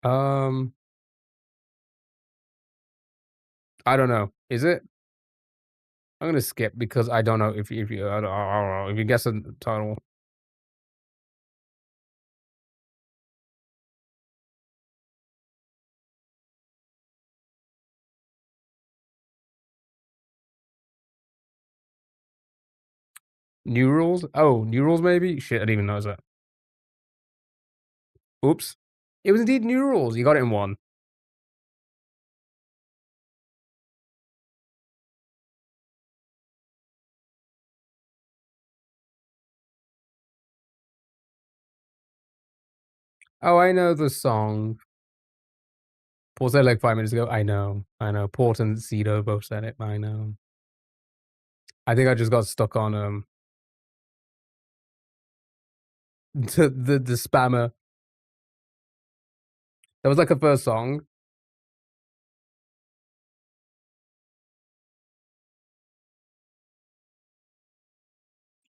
Speaker 1: um, I don't know. Is it? I'm gonna skip because I don't know if you I don't know if you guess the title. New rules? Oh, new rules maybe? Shit, I didn't even know that. Oops. It was indeed new rules. You got it in one. Oh, I know the song. Paul said like 5 minutes ago. I know. Port and Cedo both said it. I know. I think I just got stuck on the spammer. That was like a first song.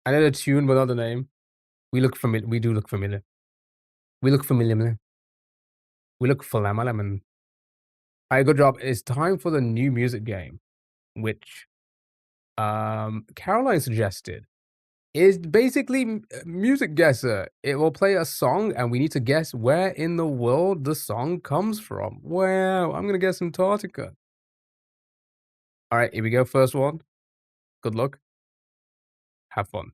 Speaker 1: I know the tune, but not the name. We look familiar. We do look familiar. We look familiar. We look familiar. Alright, good job. It's time for the new music game, which Caroline suggested. Is basically music guesser. It will play a song, and we need to guess where in the world the song comes from. Wow, I'm gonna guess Antarctica. All right, here we go. First one. Good luck. Have fun.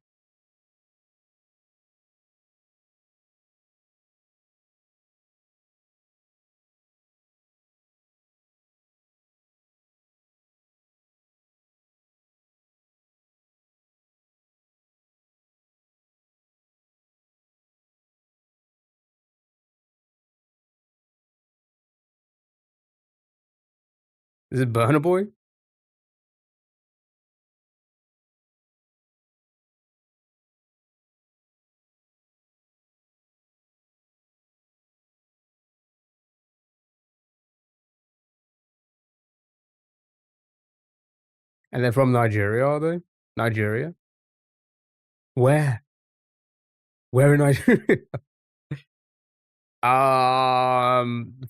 Speaker 1: Is it Burner Boy? And they're from Nigeria, are they? Nigeria? Where? Where in Nigeria?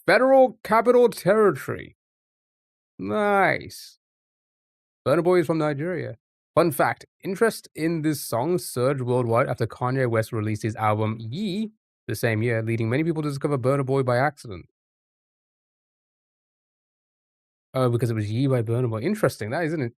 Speaker 1: Federal Capital Territory. Nice. Burna Boy is from Nigeria. Fun fact, interest in this song surged worldwide after Kanye West released his album Ye the same year, leading many people to discover Burna Boy by accident. Oh, because it was Ye by Burna Boy. Interesting, that isn't it?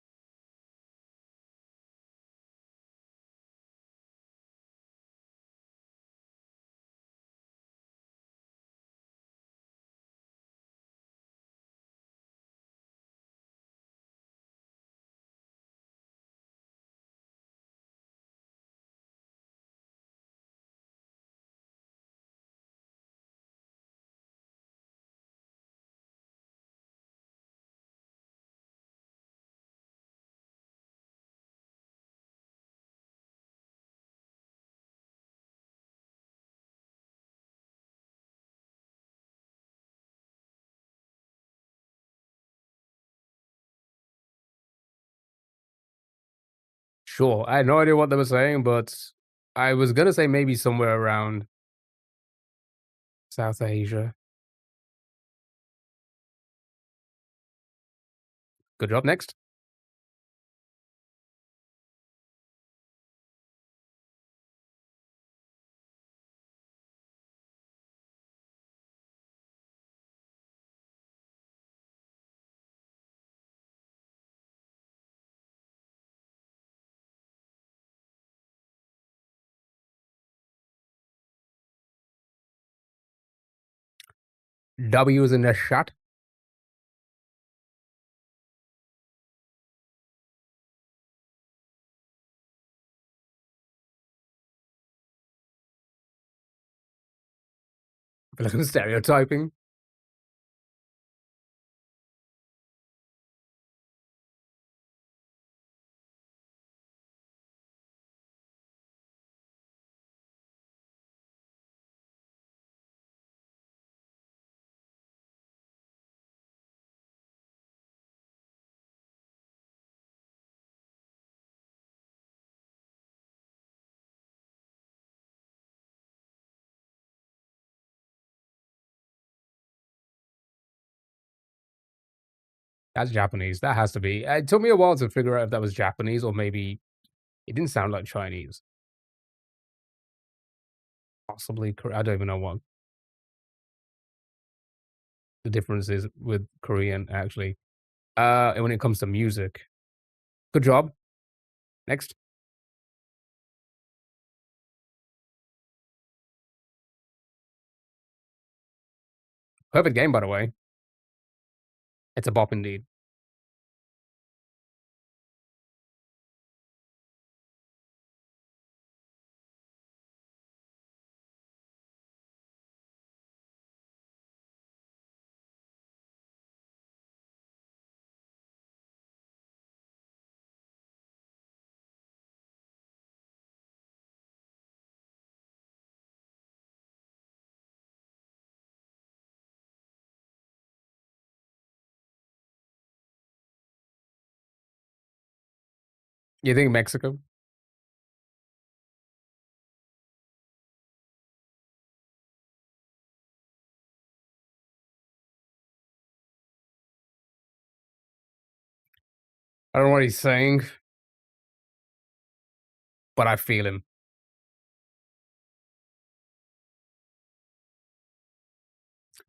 Speaker 1: Sure, I had no idea what they were saying, but I was gonna say maybe somewhere around South Asia. Good job, next. W is in the shot. I feel like I'm stereotyping. That's Japanese. That has to be. It took me a while to figure out if that was Japanese or maybe it didn't sound like Chinese. Possibly I don't even know what the difference is with Korean actually. And when it comes to music. Good job. Next. Perfect game, by the way. It's a bop indeed. You think Mexico? I don't know what he's saying, but I feel him.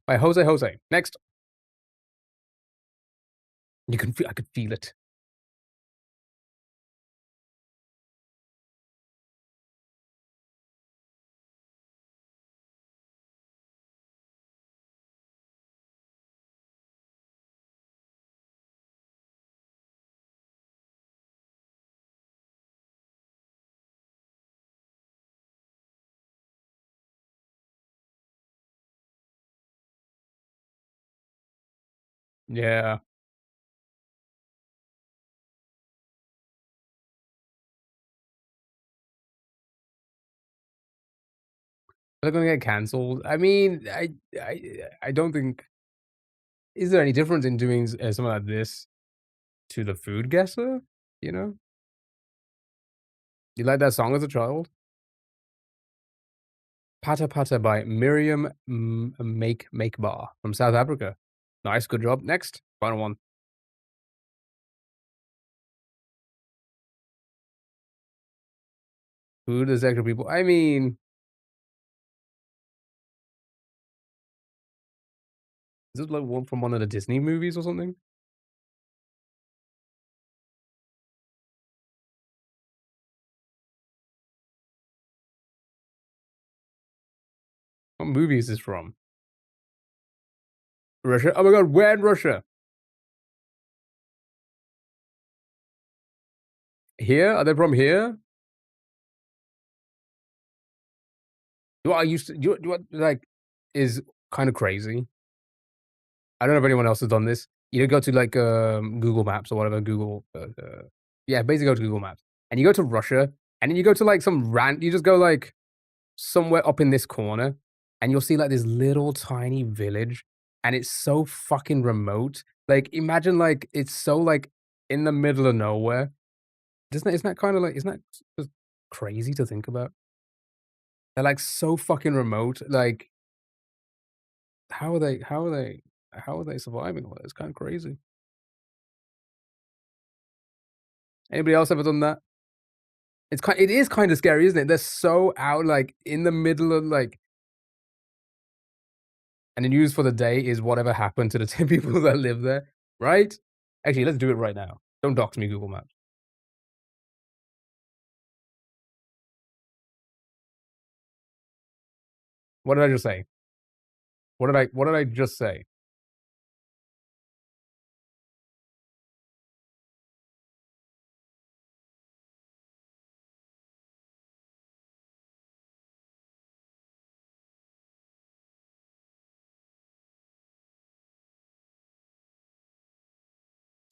Speaker 1: By Jose Jose. Next. You can feel I could feel it. Yeah. They're gonna get cancelled. I mean, I don't think is there any difference in doing something like this to the food guesser? You know? You like that song as a child? Pata Pata by Miriam Make Bar from South Africa. Nice, good job. Next, final one. Food is extra people. I mean, is this like one from one of the Disney movies or something? What movie is this from? Russia? Oh my god, where in Russia? Here? Are they from here? What I used to what like is kind of crazy. I don't know if anyone else has done this. You go to like Google Maps or whatever, Google yeah, basically go to Google Maps. And you go to Russia and then you go to like some rant you just go like somewhere up in this corner and you'll see like this little tiny village and it's so fucking remote. Like imagine like it's so like in the middle of nowhere isn't that kinda like isn't that just crazy to think about? They're, like, so fucking remote, like, how are they surviving all that? It's kinda crazy. Anybody else ever done that? It is kinda scary, isn't it? They're so out, like, in the middle of, like and the news for the day is whatever happened to the 10 people that live there, right? Actually, let's do it right now. Don't dox me, Google Maps. What did I just say? What did I just say?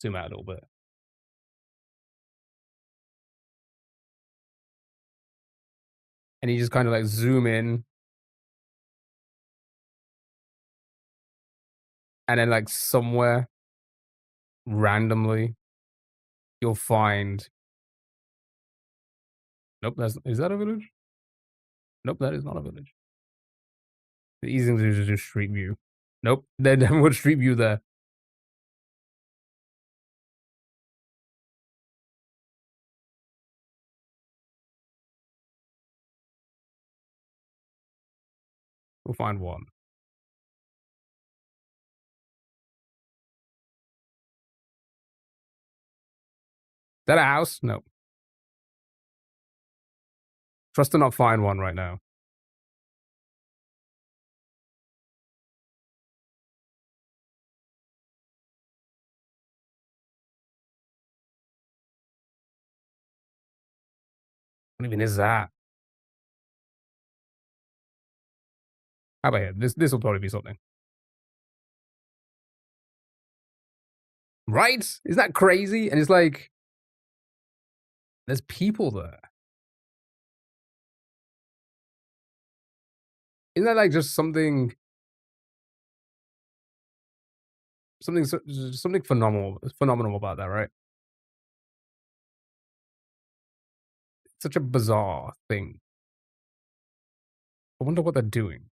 Speaker 1: Zoom out a little bit. And you just kinda, like, zoom in, and then, like, somewhere randomly, you'll find nope, that's is that a village? Nope, that is not a village. The easy thing to do is just Street View. Nope, they never would Street View there. We'll find one. Is that a house? No. Trust to not find one right now. What even is that? How about here? This will probably be something. Right? Isn't that crazy? And it's like, there's people there. Isn't that like just something phenomenal about that, right? Such a bizarre thing. I wonder what they're doing.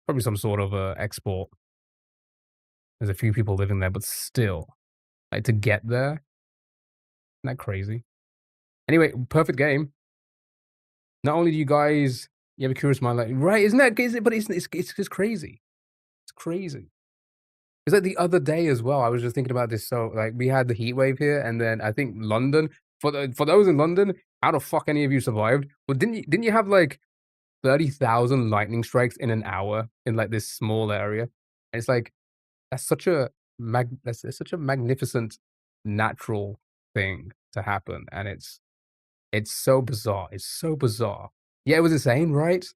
Speaker 1: Probably some sort of export. There's a few people living there, but still, like to get there, isn't that crazy? Anyway, perfect game. Not only do you have a curious mind, like right? Isn't that? Is it, but it's just crazy. It's crazy. It's like the other day as well. I was just thinking about this. So like we had the heat wave here, and then I think London. For those in London, how the fuck any of you survived? Well, didn't you have like 30,000 lightning strikes in an hour in like this small area? And it's like that's such a magnificent natural thing to happen, and it's so bizarre. It's so bizarre. Yeah, it was insane, right?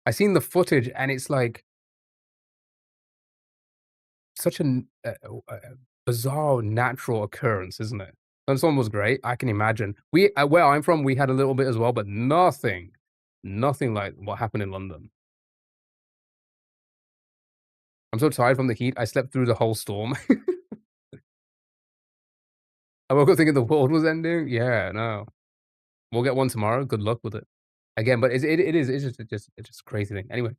Speaker 1: I seen the footage, and it's like such a bizarre natural occurrence, isn't it? And someone was great. I can imagine. Where I'm from, we had a little bit as well, but nothing like what happened in London. I'm so tired from the heat. I slept through the whole storm. I woke up thinking the world was ending. Yeah, no. We'll get one tomorrow. Good luck with it. Again, but it's just a crazy thing. Anyway,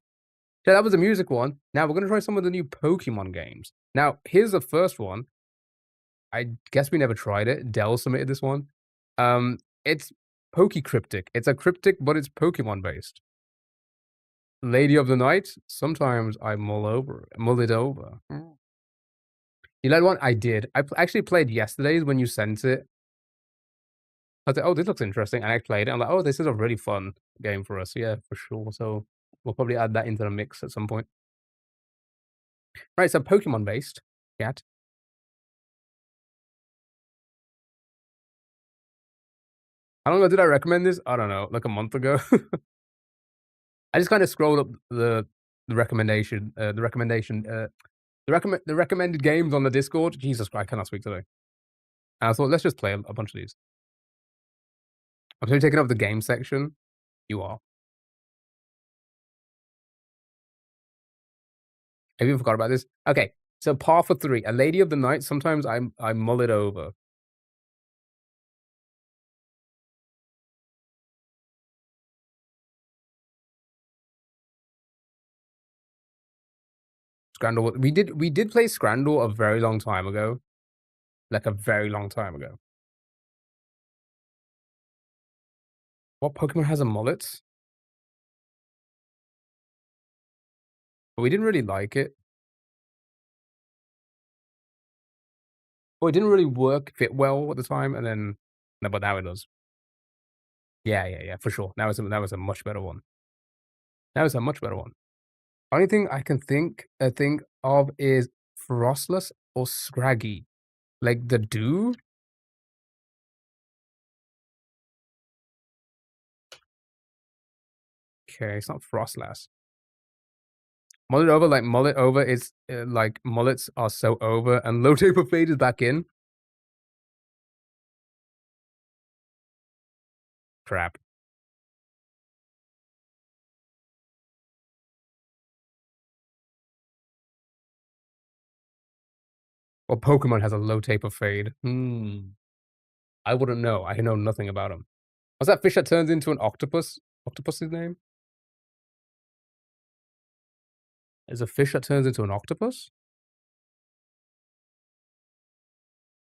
Speaker 1: so that was a music one. Now we're gonna try some of the new Pokemon games. Now, here's the first one. I guess we never tried it. Dell submitted this one. It's Pokecryptic. It's a cryptic, but it's Pokemon based. Lady of the Night. Sometimes I mull it over. You like one? I did. Actually played yesterday's when you sent it. I was like, "Oh, this looks interesting," and I played it. I'm like, "Oh, this is a really fun game for us." Yeah, for sure. So we'll probably add that into the mix at some point. Right, so Pokemon based. Cat. How long ago did I recommend this? I don't know, like a month ago. I just kind of scrolled up the recommendation, the recommended games on the Discord. Jesus Christ, I cannot speak today. And I thought, let's just play a bunch of these. I'm still taking up the game section. You are. I even forgot about this. Okay, so par for 3. A lady of the night. Sometimes I mull it over. Scrandal. We did play Scrandal a very long time ago. Like a very long time ago. What Pokemon has a mullet? But we didn't really like it. Well, it didn't really fit well at the time, and then no, but now it does. Yeah, for sure. Now it's a much better one. Now it's a much better one. Only thing I can think of is Frostless or Scraggy. Like the dew? Okay, it's not Frostlass. Mullet over is like mullets are so over, and low taper fade is back in. Crap. Well, Pokemon has a low taper fade. I wouldn't know. I know nothing about him. What's that fish that turns into an octopus? Octopus's name? Is a fish that turns into an octopus?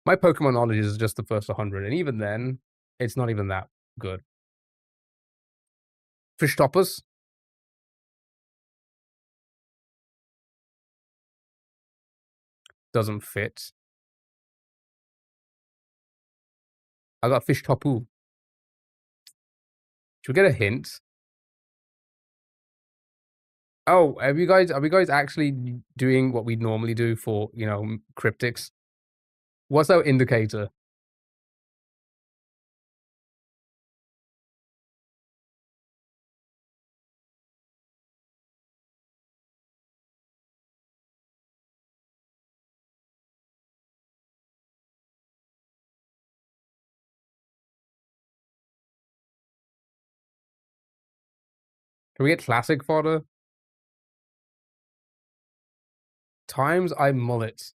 Speaker 1: My Pokemon knowledge is just the first 100, and even then, it's not even that good. Fish toppers? Doesn't fit. I got fish topu. Should we get a hint? Oh, are we guys actually doing what we normally do for, cryptics? What's our indicator? Can we get classic fodder? Times I mullet.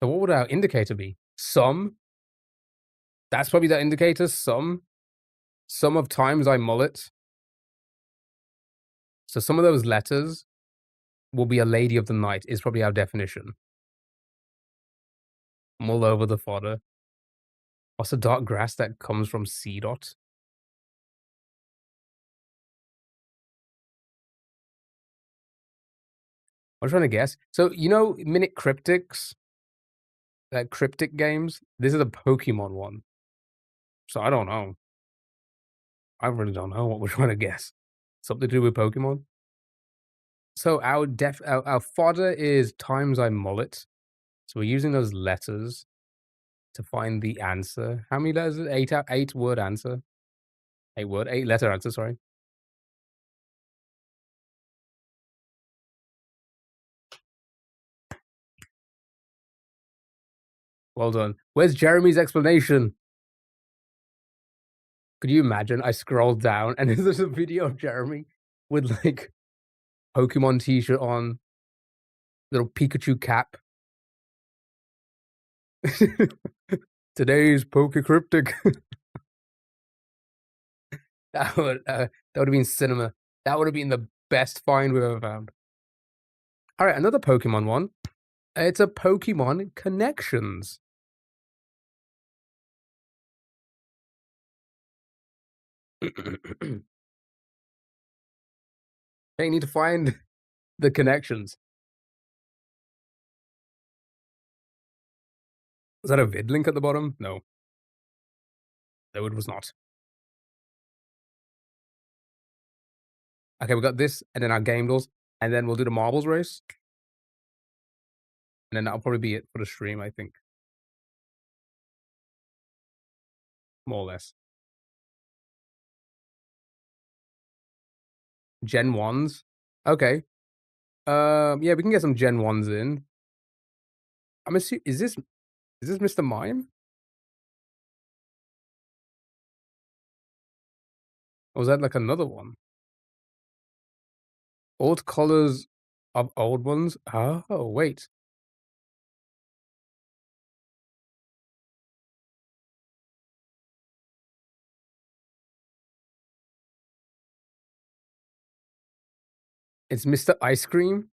Speaker 1: So what would our indicator be? Some? That's probably that indicator. Some of times I mullet. So some of those letters will be a lady of the night is probably our definition. Mull over the fodder. What's the dark grass that comes from C dot? I'm trying to guess. So Minute Cryptics, like cryptic games. This is a Pokemon one. So I don't know. I really don't know what we're trying to guess. Something to do with Pokemon. So our fodder is times I mullet. So we're using those letters to find the answer. How many letters? 8 word answer. 8 letter answer. Sorry. Well done. Where's Jeremy's explanation? Could you imagine? I scrolled down and there's a video of Jeremy with like Pokemon t-shirt on, little Pikachu cap. Today's Pokecryptic. that would have been cinema. That would have been the best find we've ever found. All right, another Pokemon one. It's a Pokemon Connections. They need to find the connections. Is that a vid link at the bottom? No. No, it was not. Okay, we got this, and then our game doors, and then we'll do the marbles race. And then that'll probably be it for the stream, I think. More or less. Gen 1s? Okay. Yeah, we can get some Gen 1s in. I'm assuming is this Mr. Mime? Or was that like another one? Old colors of old ones? Oh, wait. It's Mr. Ice Cream?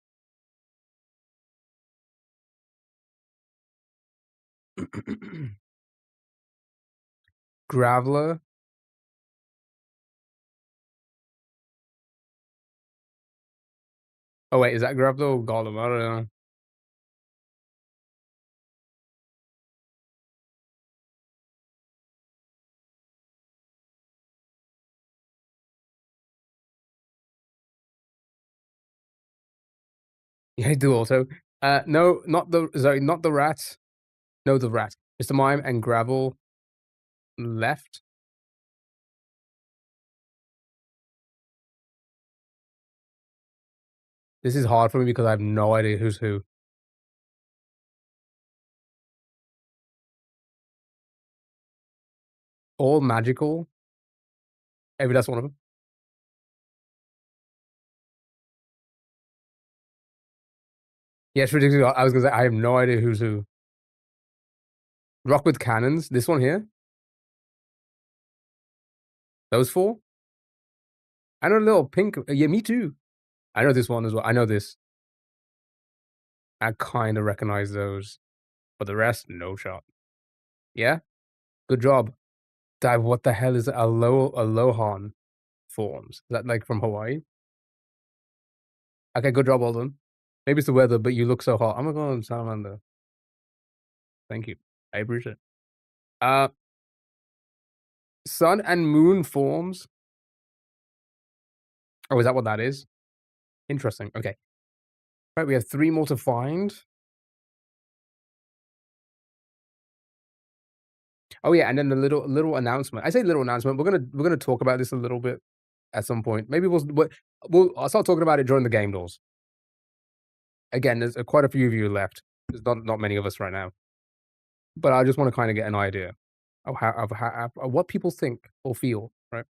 Speaker 1: Graveler? Oh, wait, is that Graveler or Golem? I don't know. Yeah, I do also. No, not the sorry, not the rat. No, the rat. Mr. Mime and Gravel left. This is hard for me because I have no idea who's who. All magical. Maybe that's one of them. Yeah, it's ridiculous. I was gonna say I have no idea who's who. Rock with cannons. This one here. Those four. I know a little pink. Yeah, me too. I know this one as well. I know this. I kind of recognize those, but the rest, no shot. Yeah, good job. Dive. What the hell is Alohan forms? Is that like from Hawaii? Okay, good job, well done. Maybe it's the weather, but you look so hot. I'm gonna go on salamander. Thank you. I appreciate it. Uh, sun and moon forms. Oh, is that what that is? Interesting. Okay. Right, we have 3 more to find. Oh yeah, and then the little announcement. I say little announcement. We're gonna talk about this a little bit at some point. Maybe I'll start talking about it during the game doors. Again, there's quite a few of you left. There's not many of us right now, but I just want to kind of get an idea of what people think or feel. Right?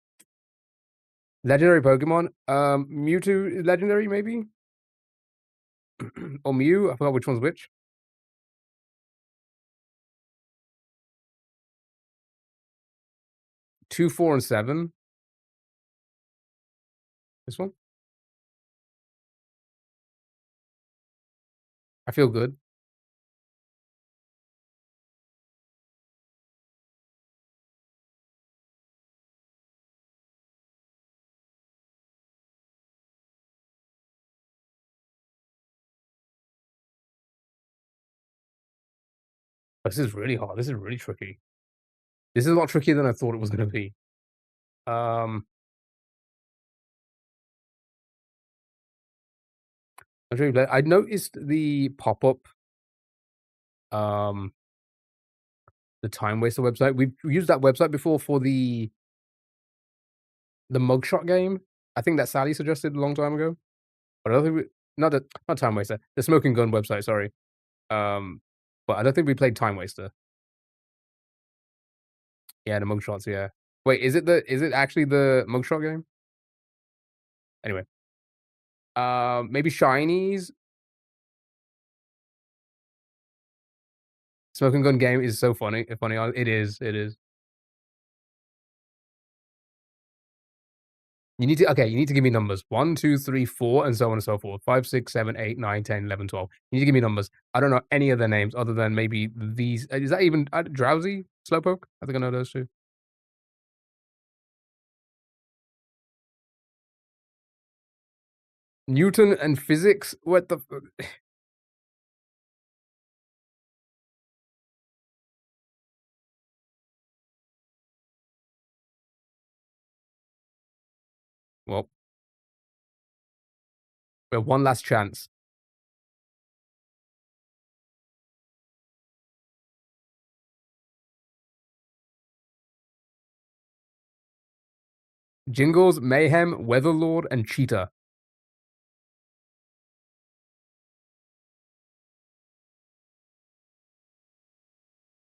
Speaker 1: Legendary Pokemon. Mewtwo is legendary, maybe, or Mew. I forgot which one's which. 2, 4, and 7. This one. I feel good. This is really hard. This is really tricky. This is a lot trickier than I thought it was gonna be. Um, I noticed the pop-up, um, the Time Waster website. We've used that website before for the mugshot game. I think that Sally suggested a long time ago. But I don't think we not Time Waster, the Smoking Gun website, sorry. Um, but I don't think we played Time Waster. Yeah, the mugshots, yeah. Wait, is it actually the mugshot game? Anyway. Maybe Shinies? Smoking Gun game is so funny. It is, it is. You need to give me numbers. 1, 2, 3, 4, and so on and so forth. 5, 6, 7, 8, 9, 10, 11, 12. You need to give me numbers. I don't know any of their names other than maybe these. Is that even Drowsy? Slowpoke? I think I know those two. Newton and physics? What the Well, we have one last chance. Jingles, Mayhem, Weatherlord, and Cheetah.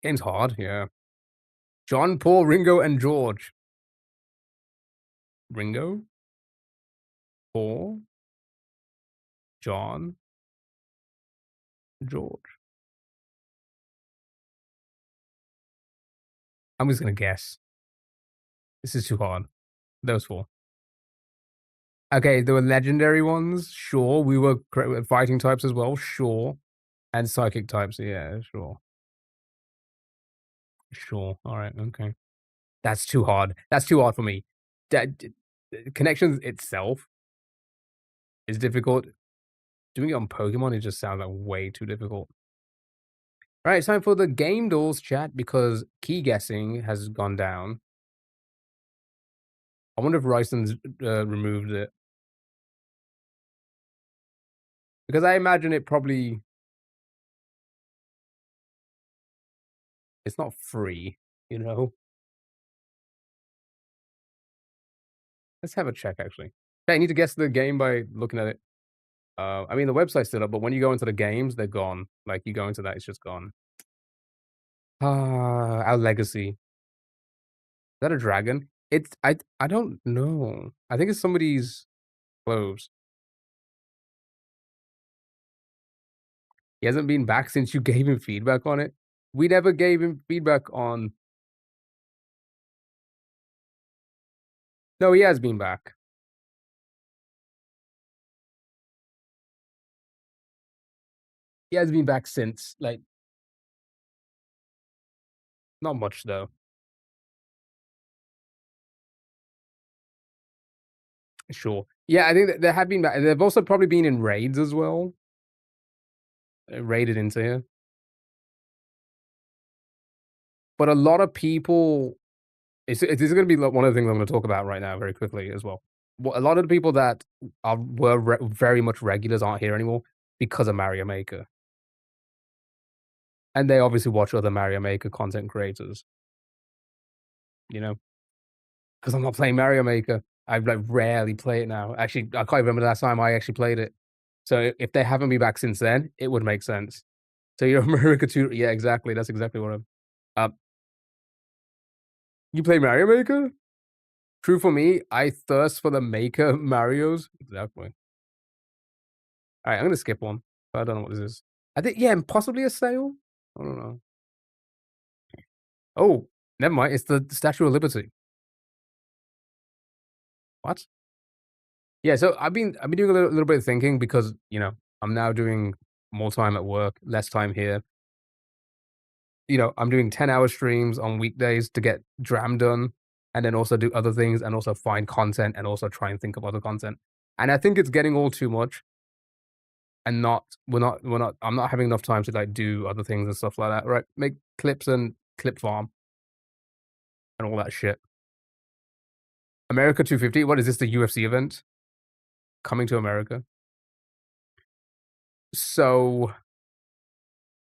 Speaker 1: Game's hard, yeah. John, Paul, Ringo, and George. Ringo? Paul? John? George. I'm just gonna guess. This is too hard. Those 4. Okay, there were legendary ones, sure. We were fighting types as well, sure. And psychic types, yeah, sure. Sure, alright, okay. That's too hard. That's too hard for me. Connections itself is difficult. Doing it on Pokemon, it just sounds like way too difficult. Alright, it's time for the Game Duels chat because key guessing has gone down. I wonder if Ryson's removed it. Because I imagine it probably... It's not free, you know? Let's have a check, actually. Okay, I need to guess the game by looking at it. I mean, the website's still up, but when you go into the games, they're gone. Like, you go into that, it's just gone. Our Legacy. Is that a dragon? It's... I don't know. I think it's somebody's clothes. He hasn't been back since you gave him feedback on it. We never gave him feedback on... No, he has been back. He has been back since, like... Not much, though. Sure. Yeah, I think that there have been back. They've also probably been in raids as well. Raided into here. But a lot of people... This is going to be one of the things I'm going to talk about right now very quickly as well. A lot of the people that were very much regulars aren't here anymore because of Mario Maker. And they obviously watch other Mario Maker content creators. You know? Because I'm not playing Mario Maker. I like rarely play it now. Actually, I can't remember the last time I actually played it. So if they haven't been back since then, it would make sense. So you're America too. Yeah, exactly. That's exactly what I'm... You play Mario Maker? True for me, I thirst for the Maker Marios. Exactly. Alright, I'm gonna skip one. I don't know what this is. I think, yeah, possibly a sale? I don't know. Oh, never mind. It's the Statue of Liberty. What? Yeah, so I've been doing a little bit of thinking because, you know, I'm now doing more time at work, less time here. You know, I'm doing 10-hour streams on weekdays to get Dram done, and then also do other things, and also find content, and also try and think of other content. And I think it's getting all too much, and I'm not having enough time to like do other things and stuff like that. Right? Make clips and clip farm and all that shit. America 250. What is this? The UFC event coming to America? So,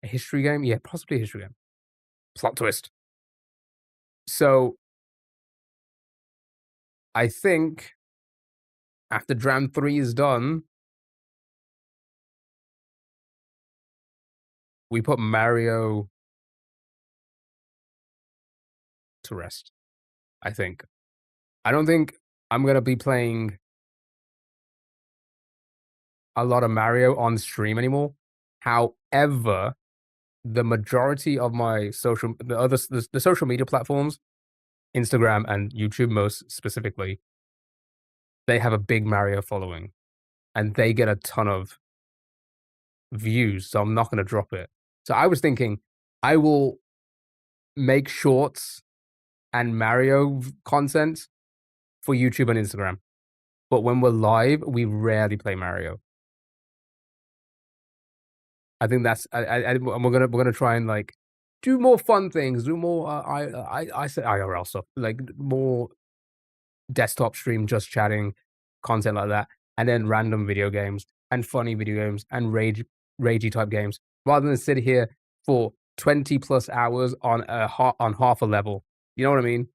Speaker 1: a history game? Yeah, possibly a history game. Plot twist. So, I think after Dram 3 is done, we put Mario to rest. I think. I don't think I'm gonna be playing a lot of Mario on stream anymore. However, the majority of my the social media platforms, Instagram and YouTube most specifically, they have a big Mario following, and they get a ton of views, so I'm not gonna drop it. So I was thinking I will make shorts and Mario content for YouTube and Instagram. But when we're live, we rarely play Mario. I think that's we're gonna try and like do more fun things, do more I say IRL stuff, like more desktop stream, just chatting, content like that, and then random video games and funny video games and ragey type games, rather than sit here for 20 plus hours on on half a level. You know what I mean?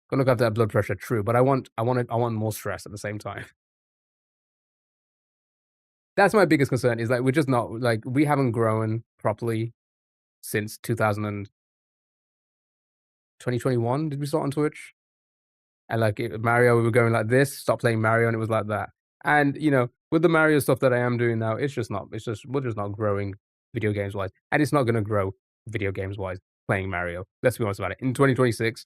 Speaker 1: Gonna look after that blood pressure, true, but I want more stress at the same time. That's my biggest concern is like we're just not like we haven't grown properly since 2021. Did we start on Twitch? And like Mario, we were going like this, stop playing Mario, and it was like that. And with the Mario stuff that I am doing now, it's just not. It's just we're just not growing video games wise, and it's not going to grow video games wise playing Mario. Let's be honest about it. In 2026,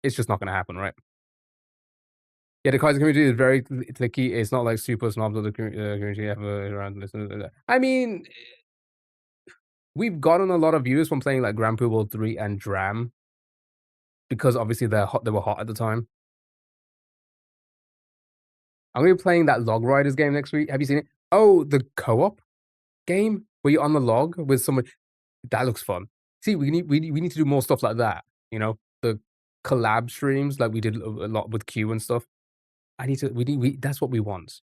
Speaker 1: it's just not going to happen, right? Yeah, the Kaiser community is very clicky. It's not like super snobs of the community ever around this. I mean, we've gotten a lot of views from playing like Grand Prix World 3 and Dram because obviously they're hot. They were hot at the time. I'm gonna be playing that Log Riders game next week. Have you seen it? Oh, the co-op game where you're on the log with someone. That looks fun. See, we need to do more stuff like that. The collab streams like we did a lot with Q and stuff. I need to. We that's what we want.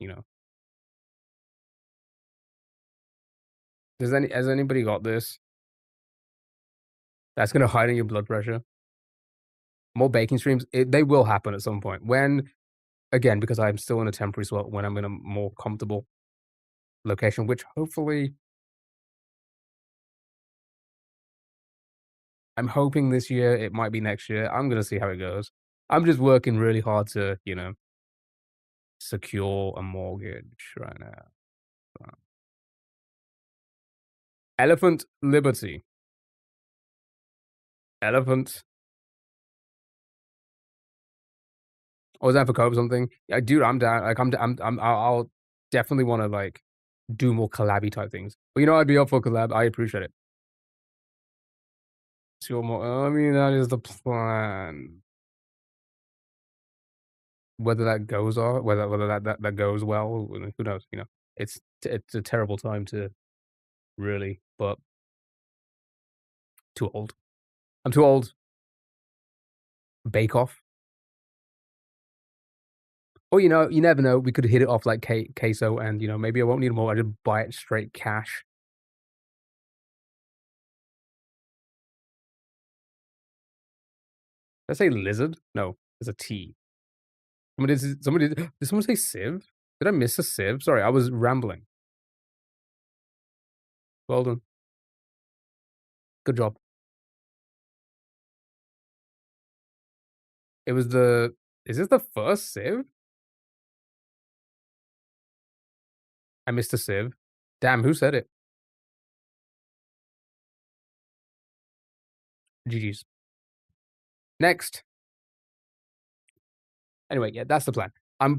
Speaker 1: Has anybody got this? That's gonna heighten your blood pressure. More baking streams. They will happen at some point. When again, because I'm still in a temporary spot. When I'm in a more comfortable location, which hopefully I'm hoping this year. It might be next year. I'm gonna see how it goes. I'm just working really hard to secure a mortgage right now. Elephant Liberty. Elephant. Oh, is that for co-op or something? Yeah, dude, I'm down. Like, I'll definitely want to like do more collabby type things. But I'd be up for collab. I appreciate it. Two more. I mean, that is the plan. Whether that goes or whether that goes well, who knows? It's a terrible time to really, but too old. I'm too old. Bake Off. Oh, you never know. We could hit it off like queso, and maybe I won't need more. I just buy it straight cash. Did I say lizard? No, it's a T. Did someone say sieve? Did I miss a sieve? Sorry, I was rambling. Well done. Good job. It was the. Is this the first sieve? I missed a sieve. Damn, who said it? GG's. Next. Anyway, yeah, that's the plan. I'm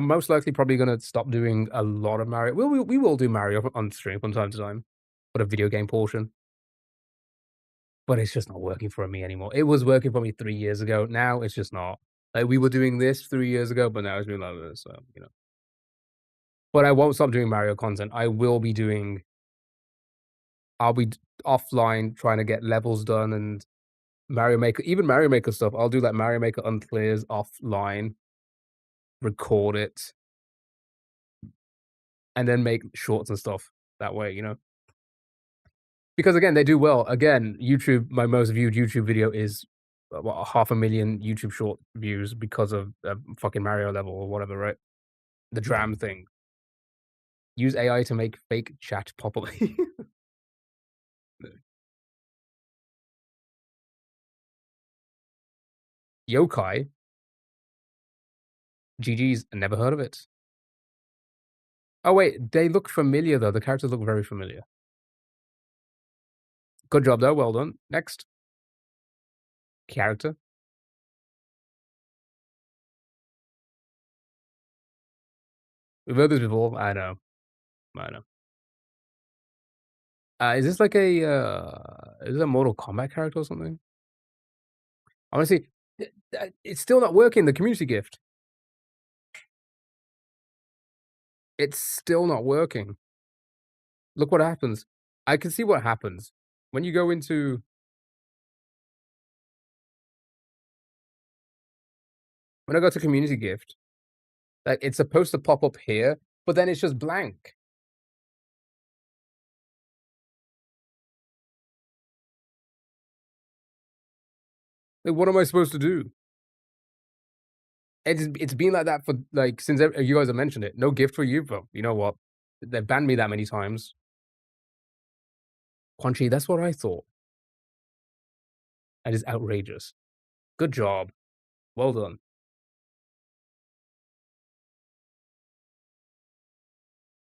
Speaker 1: most likely probably gonna stop doing a lot of Mario. We will do Mario on stream from time to time, but a video game portion. But it's just not working for me anymore. It was working for me 3 years ago. Now it's just not. Like we were doing this 3 years ago, but now it's been like this. So. But I won't stop doing Mario content. I'll be offline trying to get levels done and Mario Maker, even Mario Maker stuff. I'll do like Mario Maker unclears offline, record it, and then make shorts and stuff that way. Because again, they do well. Again, YouTube, my most viewed YouTube video is 500,000 YouTube short views because of a fucking Mario level or whatever, right? The Dram thing. Use AI to make fake chat pop up. Yokai. GG's, never heard of it. Oh wait, they look familiar though. The characters look very familiar. Good job though, well done. Next. Character. We've heard this before. I know. Is this like is it a Mortal Kombat character or something? Honestly, it's still not working, the community gift. It's still not working. Look what happens. I can see what happens. When you go into when I go to community gift, like it's supposed to pop up here, but then it's just blank. Like, what am I supposed to do? It's been like that for like since you guys have mentioned it. No gift for you, but you know what? They've banned me that many times. Punchy, that's what I thought. That is outrageous. Good job. Well done.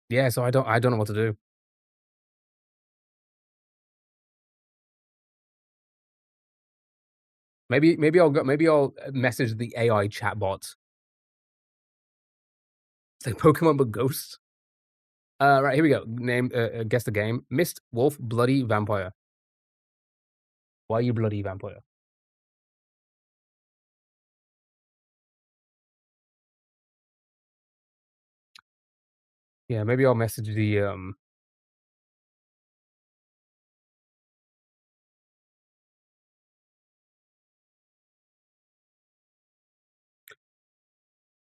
Speaker 1: Yeah, so I don't know what to do. Maybe I'll message the AI chatbot. It's like Pokemon but ghosts. Right, here we go. Name guess the game. Mist, wolf, bloody vampire. Why are you bloody vampire? Yeah, maybe I'll message the.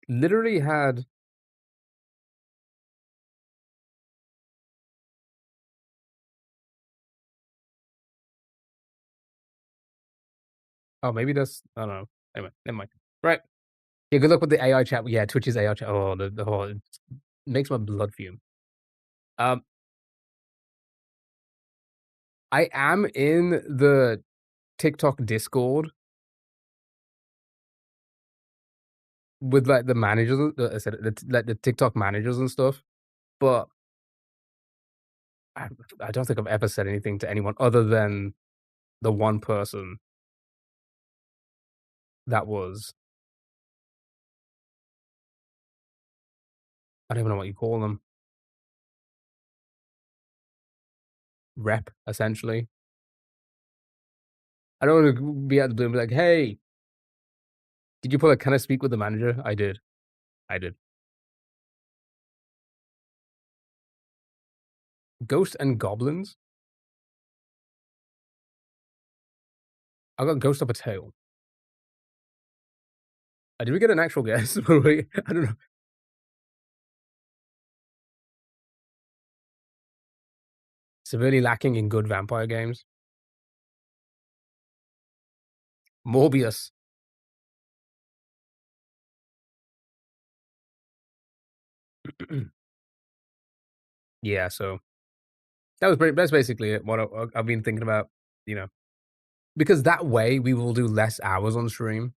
Speaker 1: Literally had. Oh, maybe that's. I don't know. Anyway, never mind. Right. Yeah, good luck with the AI chat. Yeah, Twitch's AI chat. Oh, the whole it makes my blood fume. Um, I am in the TikTok Discord with like the managers. I said like the TikTok managers and stuff. But I, I don't think I've ever said anything to anyone other than the one person that was. I don't even know what you call them. Rep essentially. I don't want to be at the blue and be like, "Hey, did you put a can I speak with the manager?" I did. I did. Ghosts and goblins. I got ghost of a tail. Did we get an actual guess? Wait, I don't know. Severely lacking in good vampire games. Morbius. Yeah, so that's basically it. What I've been thinking about, you know, because that way we will do less hours on stream.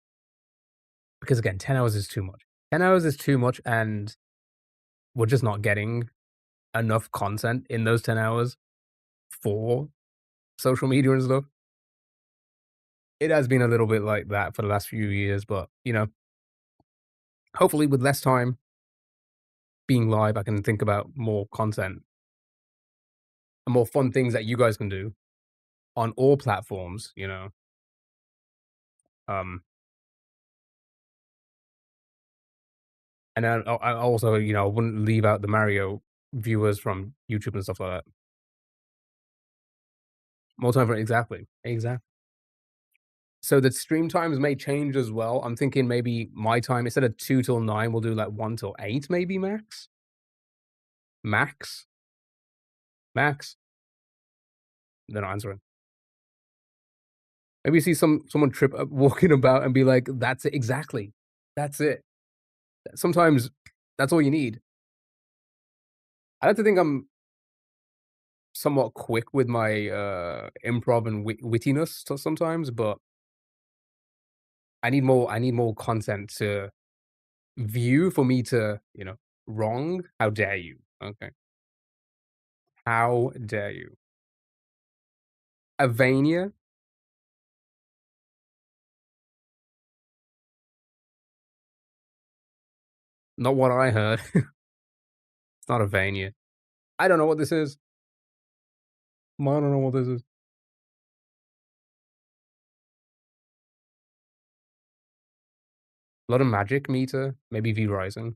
Speaker 1: Because again, 10 hours is too much. 10 hours is too much, and we're just not getting enough content in those 10 hours for social media and stuff. It has been a little bit like that for the last few years, but hopefully with less time being live, I can think about more content and more fun things that you guys can do on all platforms. Um, and then I also, wouldn't leave out the Mario viewers from YouTube and stuff like that. More time for exactly. So the stream times may change as well. I'm thinking maybe my time instead of 2 till 9, we'll do like 1 till 8, maybe max. Max. Max. They're not answering. Maybe you see someone trip up walking about and be like, "That's it, exactly. That's it." Sometimes that's all you need. I like to think I'm somewhat quick with my improv and wittiness sometimes, but I need more content to view for me to, wrong. How dare you? Okay. How dare you? Avania? Not what I heard. It's not Avania. I don't know what this is. I don't know what this is. A lot of magic meter, maybe V Rising.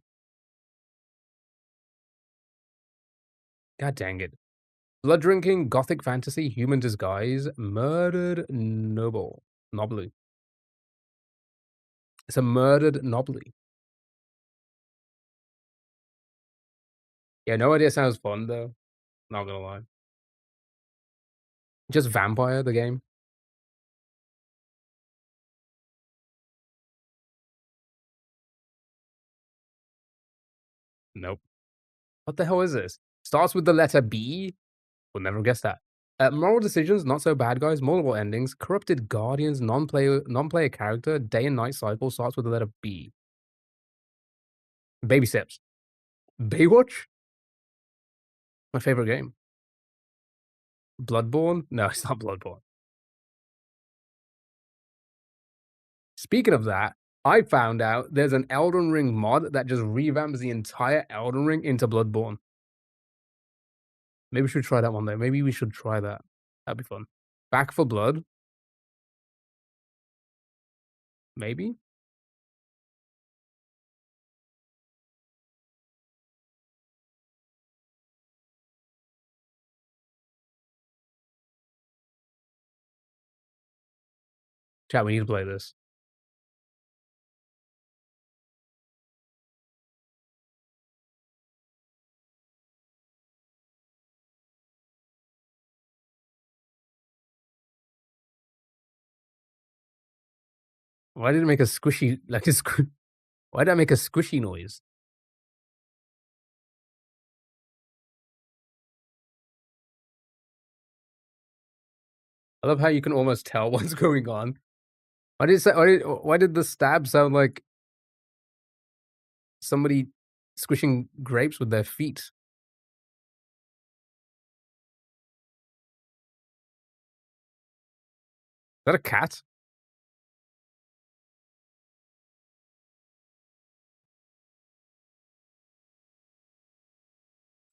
Speaker 1: God dang it. Blood drinking, gothic fantasy, human disguise, murdered noble. Nobly. It's a murdered nobly. Yeah, no idea sounds fun though. Not gonna lie. Just vampire the game. Nope. What the hell is this? Starts with the letter B? We'll never guess that. Moral decisions, not so bad, guys. Multiple endings, corrupted guardians, non-player character, day and night cycle starts with the letter B. Baby steps. Baywatch? My favorite game. Bloodborne? No, it's not Bloodborne. Speaking of that, I found out there's an Elden Ring mod that just revamps the entire Elden Ring into Bloodborne. Maybe we should try that one day. Maybe we should try that. That'd be fun. Back for Blood? Maybe? Chat, we need to play this. Why did it make a squishy, like a why did I make a squishy noise? I love how you can almost tell what's going on. Why did the stab sound like somebody squishing grapes with their feet? Is that a cat?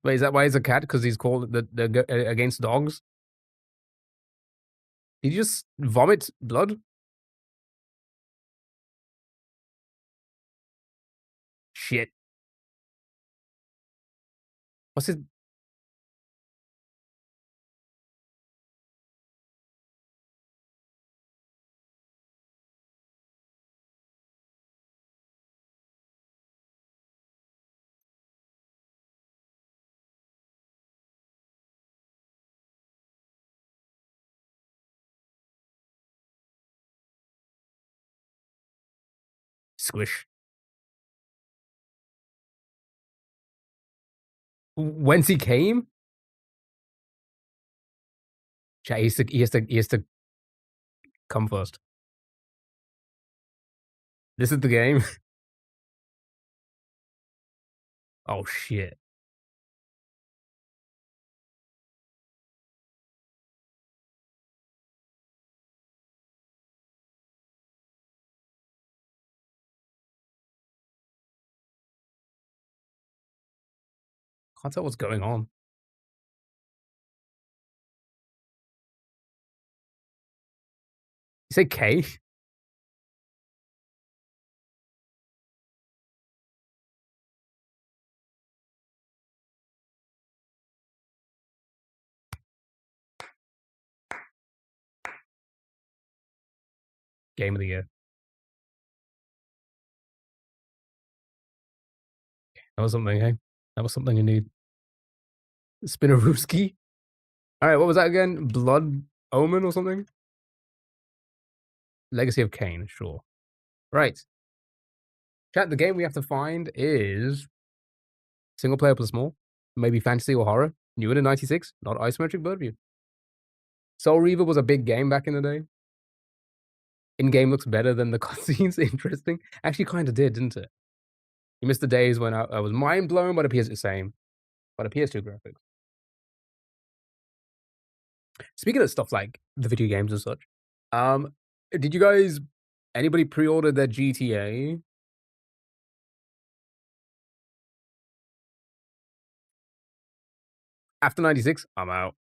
Speaker 1: Wait, is that why he's a cat? Because he's called against dogs? Did you just vomit blood? Shit. What's his... Squish. Whence he came? Chat, he has to come first. This is the game? Oh, shit. Can't tell what's going on. You say K? Game of the year. That was something, hey? That was something you need. Spinnerooski? Alright, what was that again? Blood Omen or something? Legacy of Kain, sure. Right. Chat, the game we have to find is single player plus more, maybe fantasy or horror. Newer than 96, not isometric bird view. Soul Reaver was a big game back in the day. In-game looks better than the cutscenes. Interesting. Actually, kind of did, didn't it? You missed the days when I was mind blown by the PS... Same. By the PS2 graphics. Speaking of stuff like the video games and such, did you guys... Anybody pre-order their GTA? After 96, I'm out.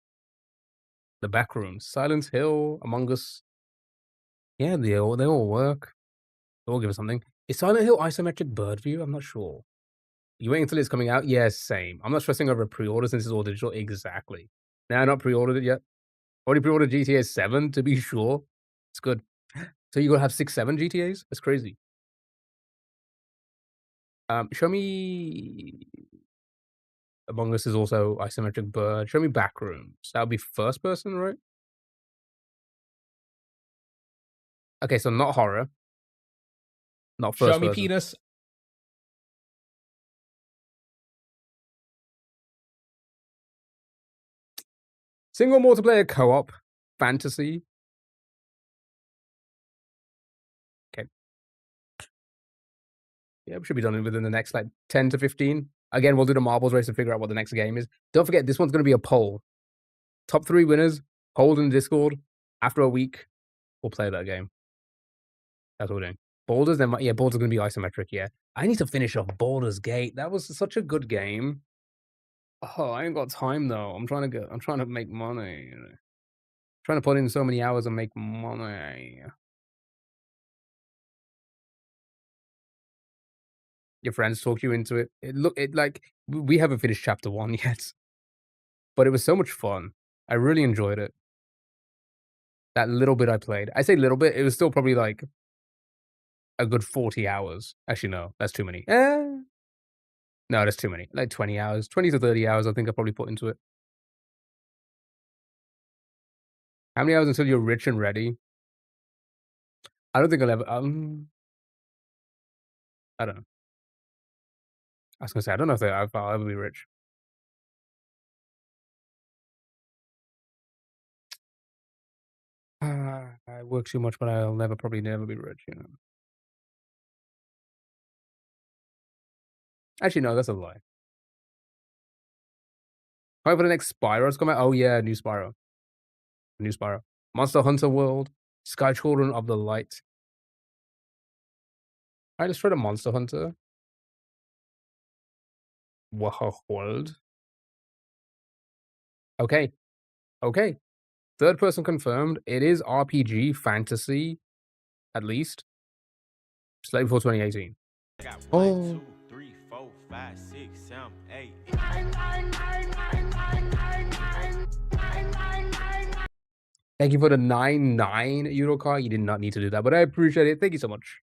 Speaker 1: The Backrooms, Silent Hill, Among Us. Yeah, they all work. They all give us something. Is Silent Hill isometric bird view? I'm not sure. You waiting until it's coming out? Yeah, same. I'm not stressing over pre-order since it's all digital. Exactly. Now, not pre-ordered it yet. Already pre-ordered GTA 7 to be sure. It's good. So you're gonna have 6, 7 GTAs? That's crazy. Show me... Among Us is also isometric bird. Show me Backrooms. That would be first person, right? Okay, so not horror. Not first
Speaker 4: Show me
Speaker 1: person.
Speaker 4: penis.
Speaker 1: Single multiplayer co-op fantasy. Okay. Yeah, we should be done within the next, like, 10 to 15. Again, we'll do the marbles race to figure out what the next game is. Don't forget, this one's gonna be a poll. Top 3 winners, polled in Discord. After a week, we'll play that game. That's what we're doing. Baldur's then, yeah, Baldur's gonna be isometric, yeah. I need to finish off Baldur's Gate. That was such a good game. Oh, I ain't got time, though. I'm trying to make money. Trying to put in so many hours and make money. Your friends talk you into it. It like we haven't finished chapter 1 yet, but it was so much fun. I really enjoyed it. That little bit I played. I say little bit, it was still probably like a good 40 hours. Actually, no, that's too many. No, that's too many. Like 20 hours, 20 to 30 hours, I think I probably put into it. How many hours until you're rich and ready? I don't think I'll ever. I don't know. I was gonna say I don't know if I'll ever be rich. I work too much, but I'll probably never be rich. You know. Actually, no, that's a lie. However, the next Spyro's come out. Oh yeah, new Spyro. New Spyro. Monster Hunter World. Sky Children of the Light. Alright, let's try the Monster Hunter. World. Okay. Okay. Third person confirmed. It is RPG fantasy, at least. Slightly before 2018.
Speaker 3: I got
Speaker 1: Oh.
Speaker 3: 1, 2, 3, 4, 5, 6, 7, 8.
Speaker 1: Thank you for the 99 euro car. You did not need to do that, but I appreciate it. Thank you so much.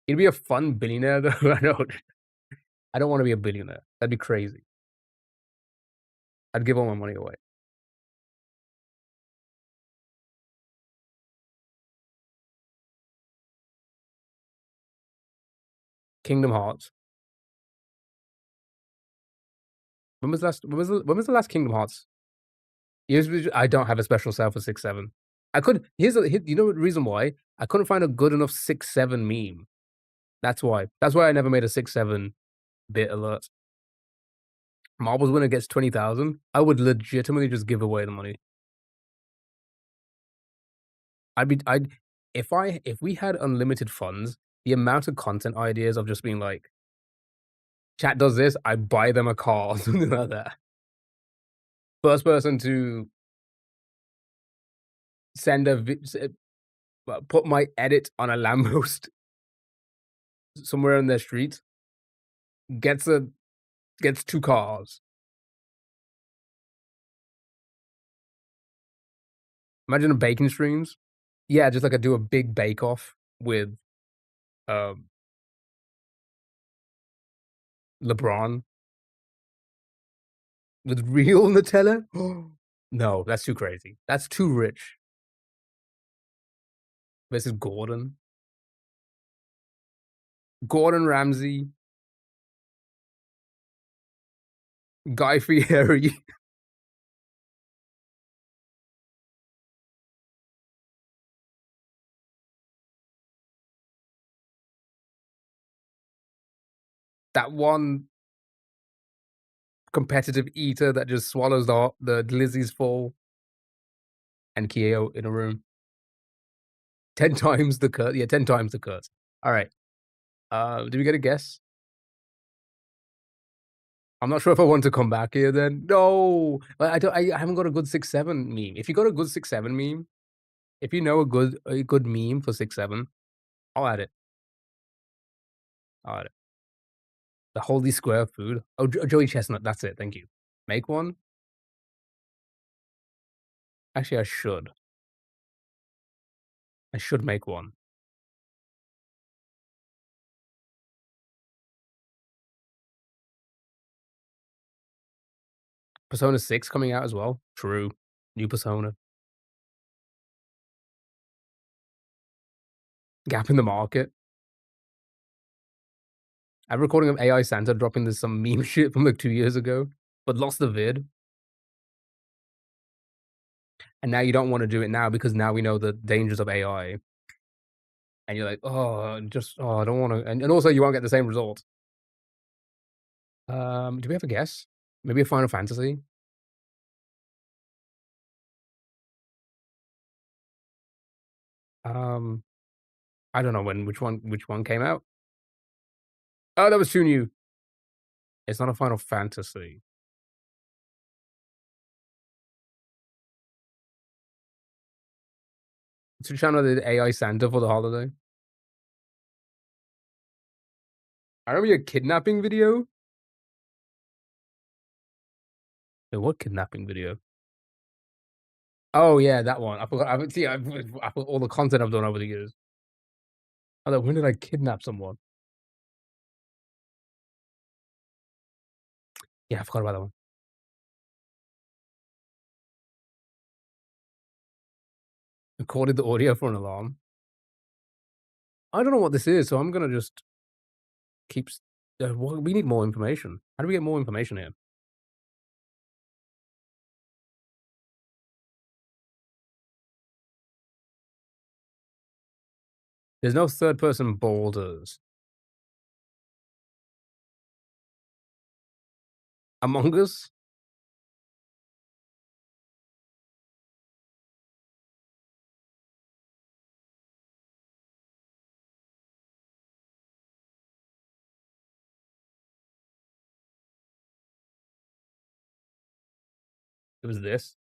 Speaker 1: It'd be a fun billionaire, though. I don't want to be a billionaire. That'd be crazy. I'd give all my money away. Kingdom Hearts. When was the last Kingdom Hearts? I don't have a special sale for 6-7. I could you know the reason why? I couldn't find a good enough 6-7 meme. That's why. That's why I never made a 6-7 bit alert. Marbles winner gets 20,000. I would legitimately just give away the money. If we had unlimited funds, the amount of content ideas of just being like, chat does this, I buy them a car or something like that. First person to send put my edit on a lamppost somewhere in their street gets 2 cars. Imagine a baking streams. Yeah, just like I do a big bake off with LeBron with real Nutella. No, that's too crazy. That's too rich. Versus Gordon Ramsay, Guy Fieri. That one competitive eater that just swallows the glizzies full, and Keo in a room. 10 times the cut. Yeah, 10 times the cut. All right. Did we get a guess? I'm not sure if I want to come back here then. No, I haven't got a good 6-7 meme. If you got a good 6-7 meme, if you know a good meme for 6-7, I'll add it. I'll add it. The Holy Square food. Oh, Joey Chestnut. That's it. Thank you. Make one. Actually, I should. I should make one. Persona 6 coming out as well. True. New Persona. Gap in the market. I'm recording of AI Santa dropping this some meme shit from like 2 years ago, but lost the vid. and now you don't wanna do it now because now we know the dangers of AI, and you're like, "Oh, just I don't wanna," and also you won't get the same result. Do we have a guess? Maybe a Final Fantasy? Um, I don't know which one came out. Oh, that was too new. It's not a Final Fantasy. It's which channel did AI Santa for the holiday? I remember your kidnapping video. Wait, what kidnapping video? Oh, yeah, that one. I forgot. I forgot all the content I've done over the years. I was like, when did I kidnap someone? Yeah, I forgot about that one. Recorded the audio for an alarm. I don't know what this is, so I'm gonna just keep well, we need more information. How do we get more information here? There's no third person boulders. Among Us? It was this.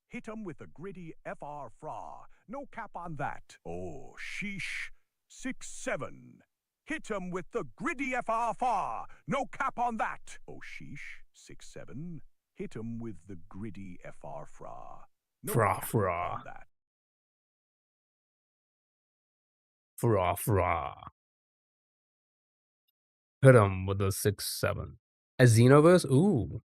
Speaker 6: Hit 'em with the gritty FR fra. No cap on that. Oh, sheesh. 6-7. Hit 'em with the gritty FR fa. No cap on that. Oh, sheesh. 6-7. Hit 'em with the gritty FR fra. No
Speaker 1: Fra
Speaker 6: cap
Speaker 1: fra.
Speaker 6: on that.
Speaker 1: Fra fra. Hit 'em with the 6-7. A Xenoverse? Ooh.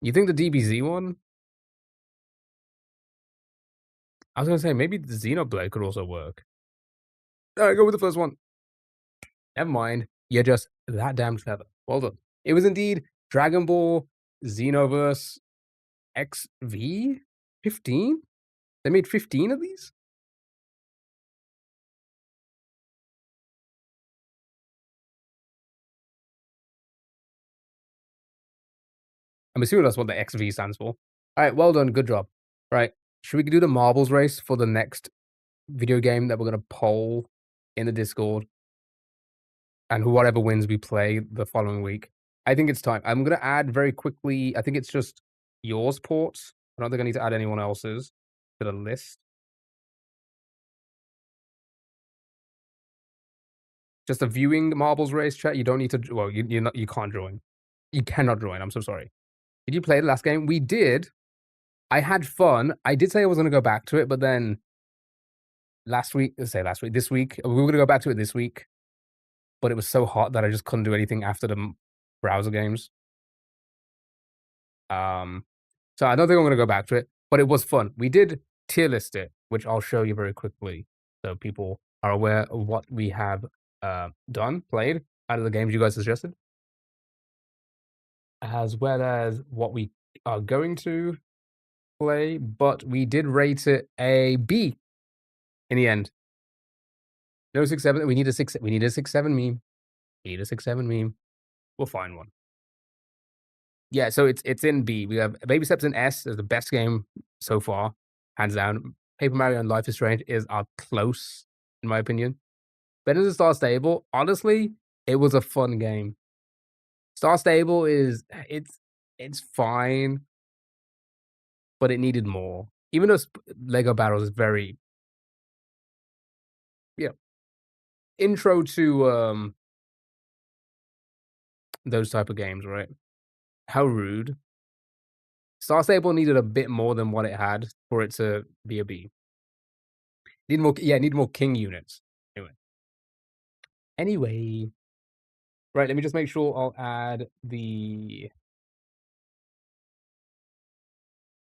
Speaker 1: You think the DBZ one? I was gonna say maybe the Xenoblade could also work. Alright, go with the first one. Never mind. You're just that damn clever. Well done. It was indeed Dragon Ball Xenoverse XV? 15? They made 15 of these? I'm assuming that's what the XV stands for. Alright, well done, good job. Right, should we do the marbles race for the next video game that we're gonna poll in the Discord? And whatever wins, we play the following week. I think it's time. I'm gonna add very quickly, I think it's just yours ports. I don't think I need to add anyone else's to the list. Just a viewing marbles race chat. You don't need to. Well, you can't join. You cannot join. I'm so sorry. Did you play the last game? We did. I had fun. I did say I was gonna go back to it, but then this week, we were gonna go back to it this week, but it was so hot that I just couldn't do anything after the browser games. Um, so I don't think I'm gonna go back to it, but it was fun. We did tier list it, which I'll show you very quickly, so people are aware of what we have played out of the games you guys suggested, as well as what we are going to play. But we did rate it a B in the end. No 6-7. We need a 6. We need a 6-7 meme. We need a 6-7 meme. We'll find one. Yeah, so it's in B. We have Baby Steps in S as the best game so far, hands down. Paper Mario and Life is Strange are close, in my opinion. Better than Star Stable. Honestly, it was a fun game. Star Stable it's fine, but it needed more. Even though Lego Battles is very, yeah, intro to those type of games, right? How rude. Star Stable needed a bit more than what it had for it to be a B. Need more. Yeah, need more king units. Anyway. Right, let me just make sure I'll add the...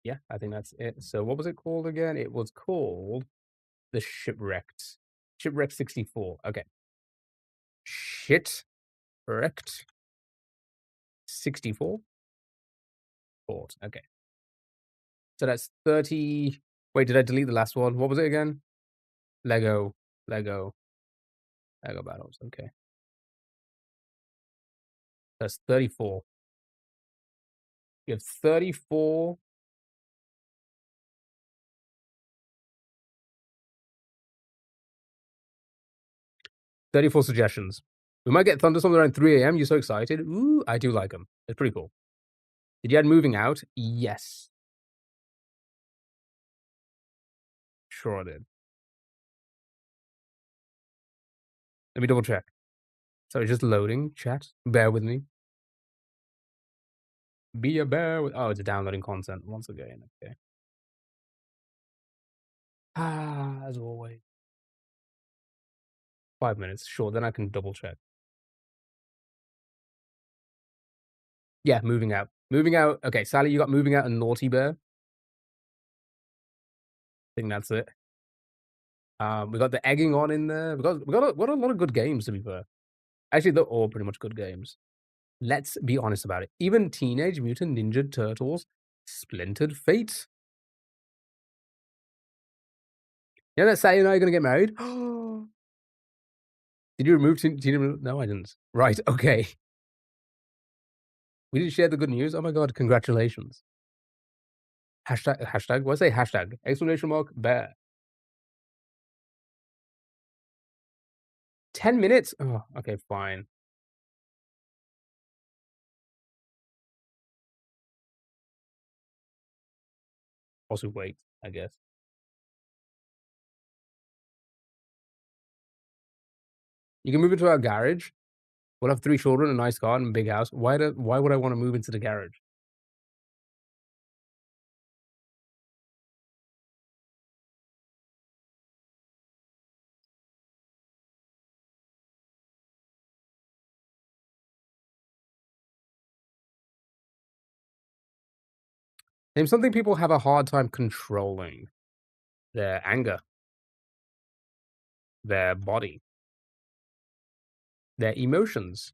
Speaker 1: Yeah, I think that's it. So what was it called again? It was called the Shipwrecked. Shipwrecked 64. Okay. Shipwrecked 64? Port. Okay. So that's 30... Wait, did I delete the last one? What was it again? Lego battles. Okay. That's 34. You have 34... 34 suggestions. We might get thunderstorms around 3 a.m. You're so excited. Ooh, I do like them. It's pretty cool. Did you add moving out? Yes. Sure I did. Let me double check. So it's just loading, chat. Bear with me. Be a bear with... Oh, it's downloading content once again. Okay. As always. 5 minutes. Sure, then I can double check. Yeah, moving out. Moving out. Okay, Sally, you got moving out and naughty bear. I think that's it. We got the egging on in there. We got a lot of good games, to be fair. Actually, they're all pretty much good games. Let's be honest about it. Even Teenage Mutant Ninja Turtles Splintered Fate. You know that Sally and I are gonna get married? Did you remove Teenage Mutant? No, I didn't. Right, okay. We didn't share the good news? Oh my god, congratulations. Hashtag, what did I say? Hashtag, exclamation mark, bear. 10 minutes? Oh, okay, fine. Also wait, I guess. You can move into our garage. We'll have 3 children, a nice garden, a big house. Why would I want to move into the garage? Name something people have a hard time controlling. Their anger. Their body. Their emotions.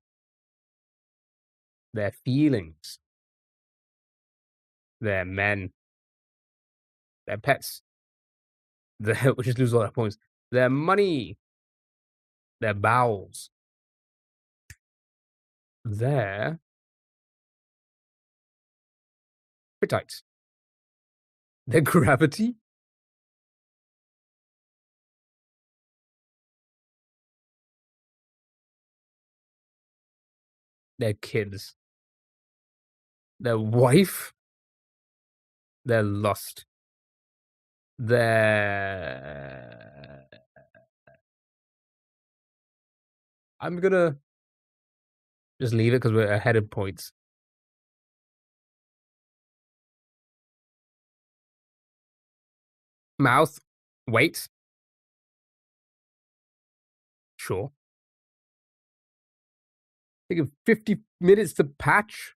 Speaker 1: Their feelings. Their men. Their pets. We just lose a lot of points. Their money. Their bowels. Their appetite. Their gravity. Their kids. Their wife. Their lust. Their... I'm gonna just leave it because we're ahead of points. Mouth. Wait. Sure. Taking 50 minutes to patch.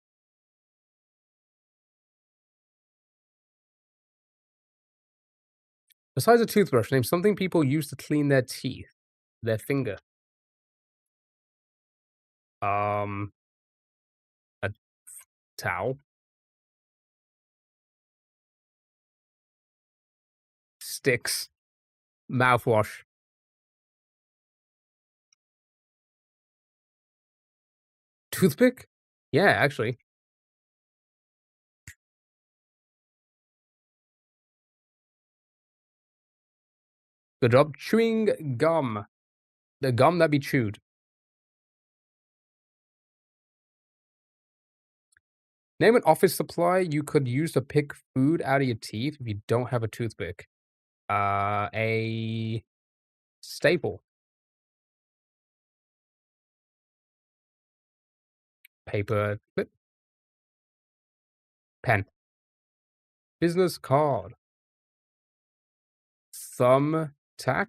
Speaker 1: Besides a toothbrush, name something people use to clean their teeth. Their finger. A towel. Sticks. Mouthwash. Toothpick? Yeah, actually. Good job. Chewing gum. The gum that be chewed. Name an office supply you could use to pick food out of your teeth if you don't have a toothpick. A staple. Paper clip. Pen. Business card. Thumb Attack.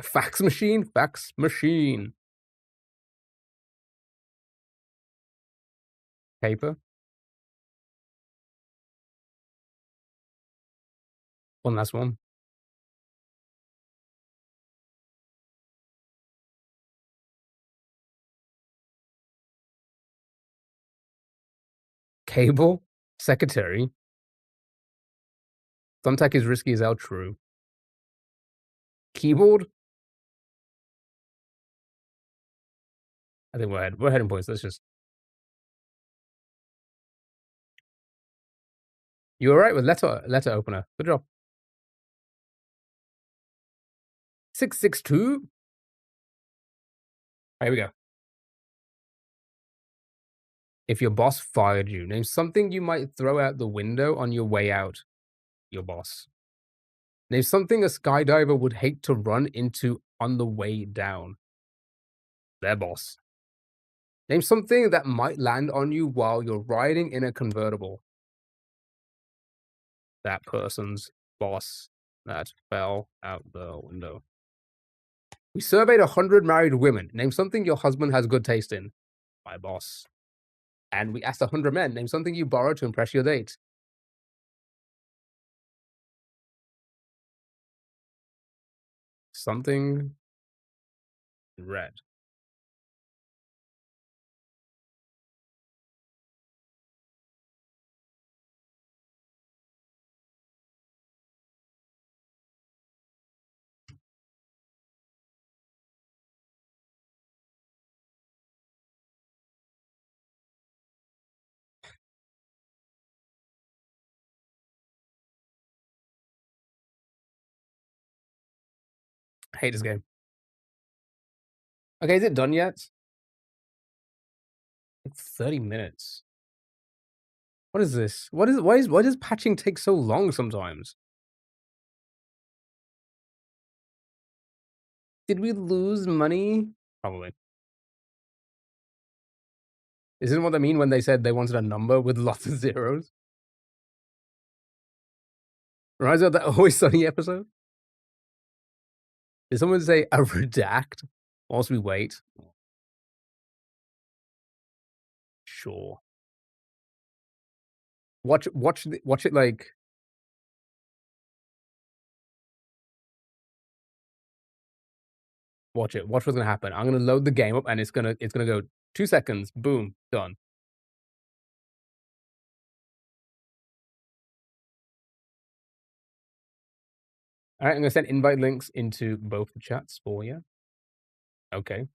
Speaker 1: Fax machine. Fax machine. Paper. One last one. Cable. Secretary. Thumbtack is risky as hell. True. Keyboard. I think we're heading points. Let's just. You were right with letter opener. Good job. 662. Here we go. If your boss fired you, name something you might throw out the window on your way out. Your boss. Name something a skydiver would hate to run into on the way down. Their boss. Name something that might land on you while you're riding in a convertible. That person's boss that fell out the window. We surveyed 100 married women. Name something your husband has good taste in. My boss. And we asked 100 men. Name something you borrow to impress your date. Something red. I hate this game. Okay, is it done yet? It's 30 minutes. What is this? Why does patching take so long sometimes? Did we lose money? Probably. Isn't what I mean when they said they wanted a number with lots of zeros? Reminds me of that Always Sunny episode? Did someone say a redact whilst we wait? Sure. Watch it like. Watch it. Watch what's gonna happen. I'm gonna load the game up and it's gonna go 2 seconds. Boom. Done. Alright, I'm gonna send invite links into both the chats for you. Okay.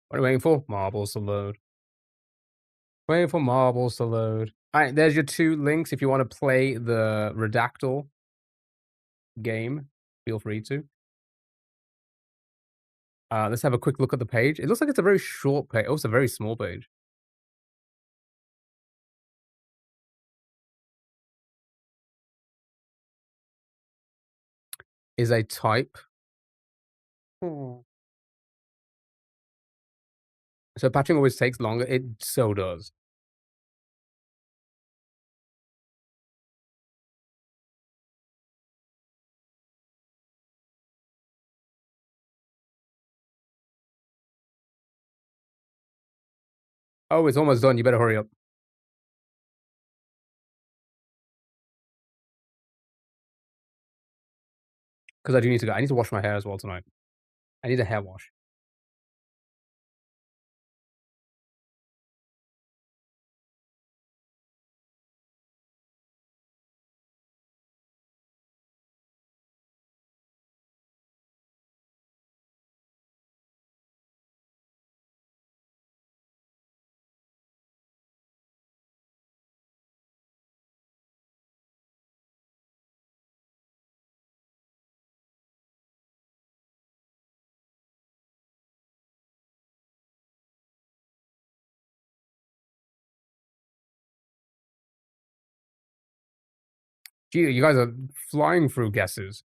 Speaker 1: What are we waiting for? Marbles to load. Waiting for marbles to load. Alright, there's your 2 links. If you want to play the Redactyl game, feel free to. Let's have a quick look at the page. It looks like it's a very short page. Oh, it's a very small page. Is a type. So patching always takes longer. It so does. Oh, it's almost done. You better hurry up. Because I do need to go. I need to wash my hair as well tonight. I need a hair wash. Gee, you guys are flying through guesses.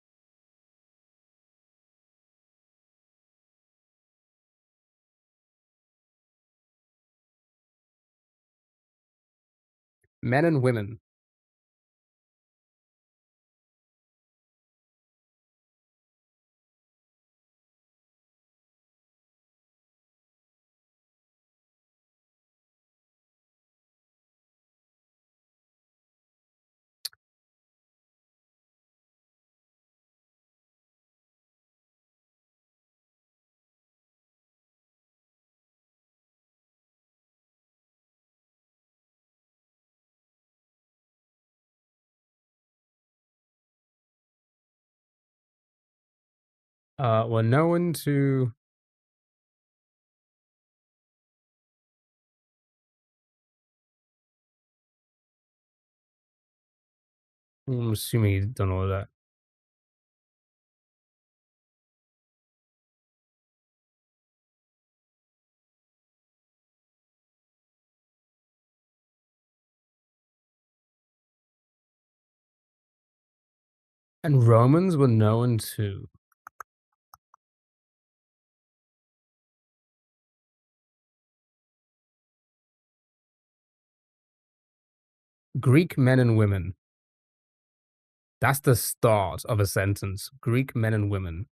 Speaker 1: Men and women. We're known to. I'm assuming he's done all of that. And Romans were known to. Greek men and women. That's the start of a sentence. Greek men and women.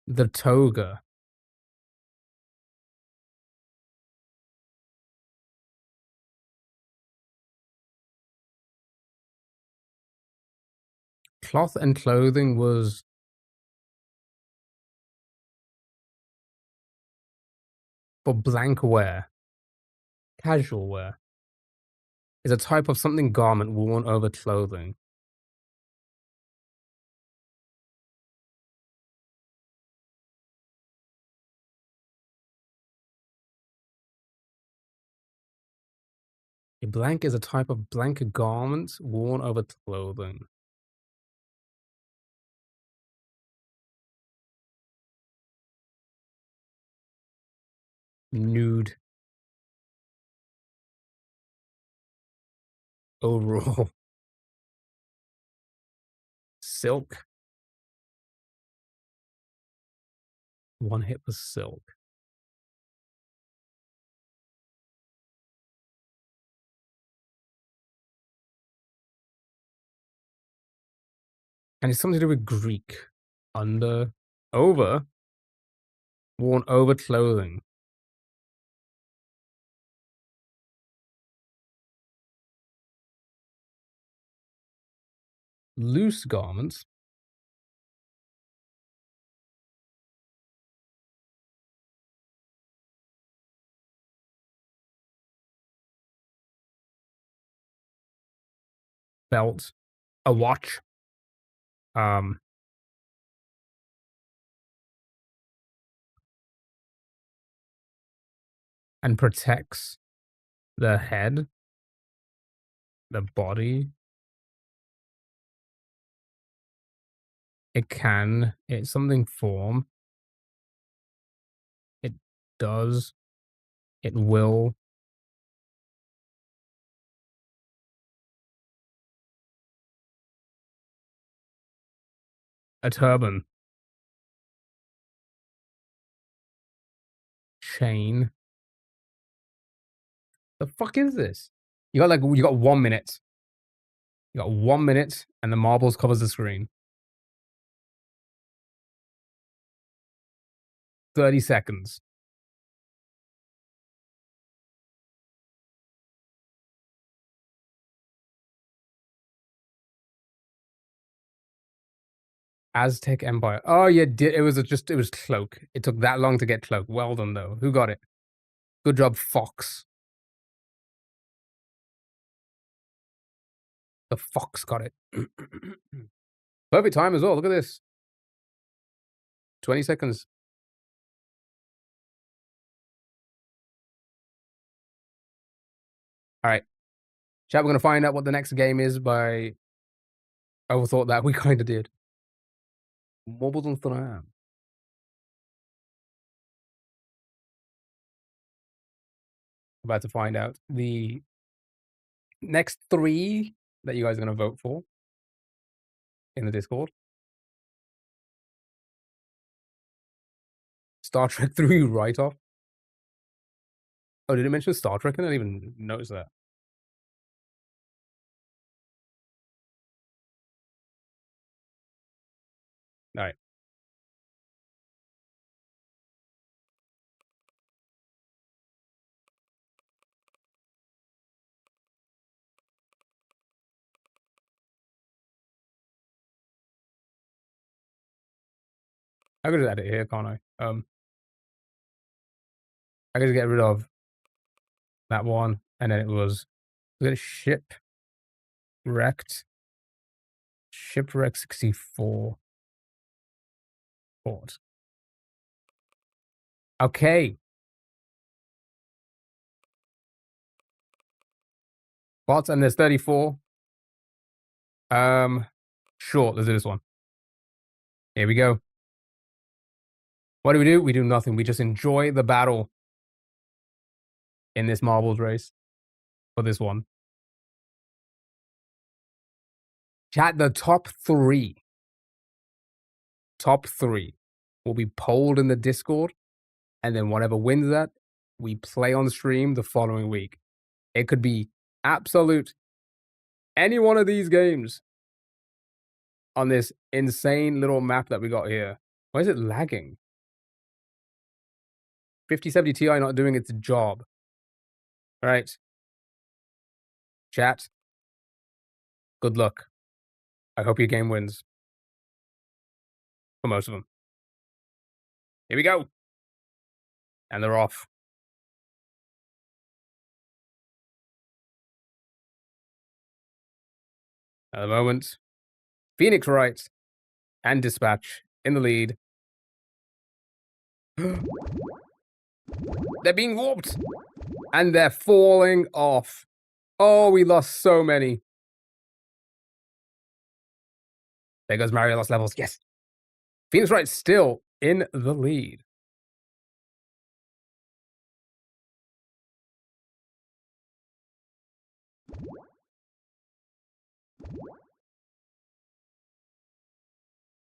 Speaker 1: The toga. Cloth and clothing was for blank wear. Casual wear is a type of something garment worn over clothing. A blank is a type of blank garment worn over clothing. Nude. Overall. Silk. One hit was silk. And it's something to do with Greek. Under. Over. Worn over clothing. Loose garments. Belt. A watch. And protects the head, the body. It can. It's something form. It does. It will. A turban. Chain. The fuck is this? You got 1 minute. You got 1 minute, and the marbles covers the screen. 30 seconds. Aztec Empire. Oh yeah, it was cloak. It took that long to get cloak. Well done though. Who got it? Good job, Fox. The Fox got it. Perfect time as well. Look at this. 20 seconds. All right. Chat, we're going to find out what the next game is by overthought that we kind of did. Marbles on Throne. About to find out the next 3 that you guys are gonna vote for in the Discord. Star Trek 3 write-off. Oh, did it mention Star Trek? I didn't even notice that. Alright. I could just add it here, can't I? I could just get rid of that one, and then it was it Shipwrecked 64 port. Okay. Bots, and there's 34. Sure, let's do this one. Here we go. What do? We do nothing. We just enjoy the battle in this marbles race for this one. Chat, the top 3 will be polled in the Discord, and then whatever wins that, we play on stream the following week. It could be absolute any one of these games on this insane little map that we got here. Why is it lagging? 5070 Ti not doing its job. All right. Chat. Good luck. I hope your game wins. For most of them. Here we go. And they're off. At the moment, Phoenix Wright and Dispatch in the lead. They're being warped. And they're falling off. Oh, we lost so many. There goes Mario, lost levels. Yes. Phoenix Wright still in the lead.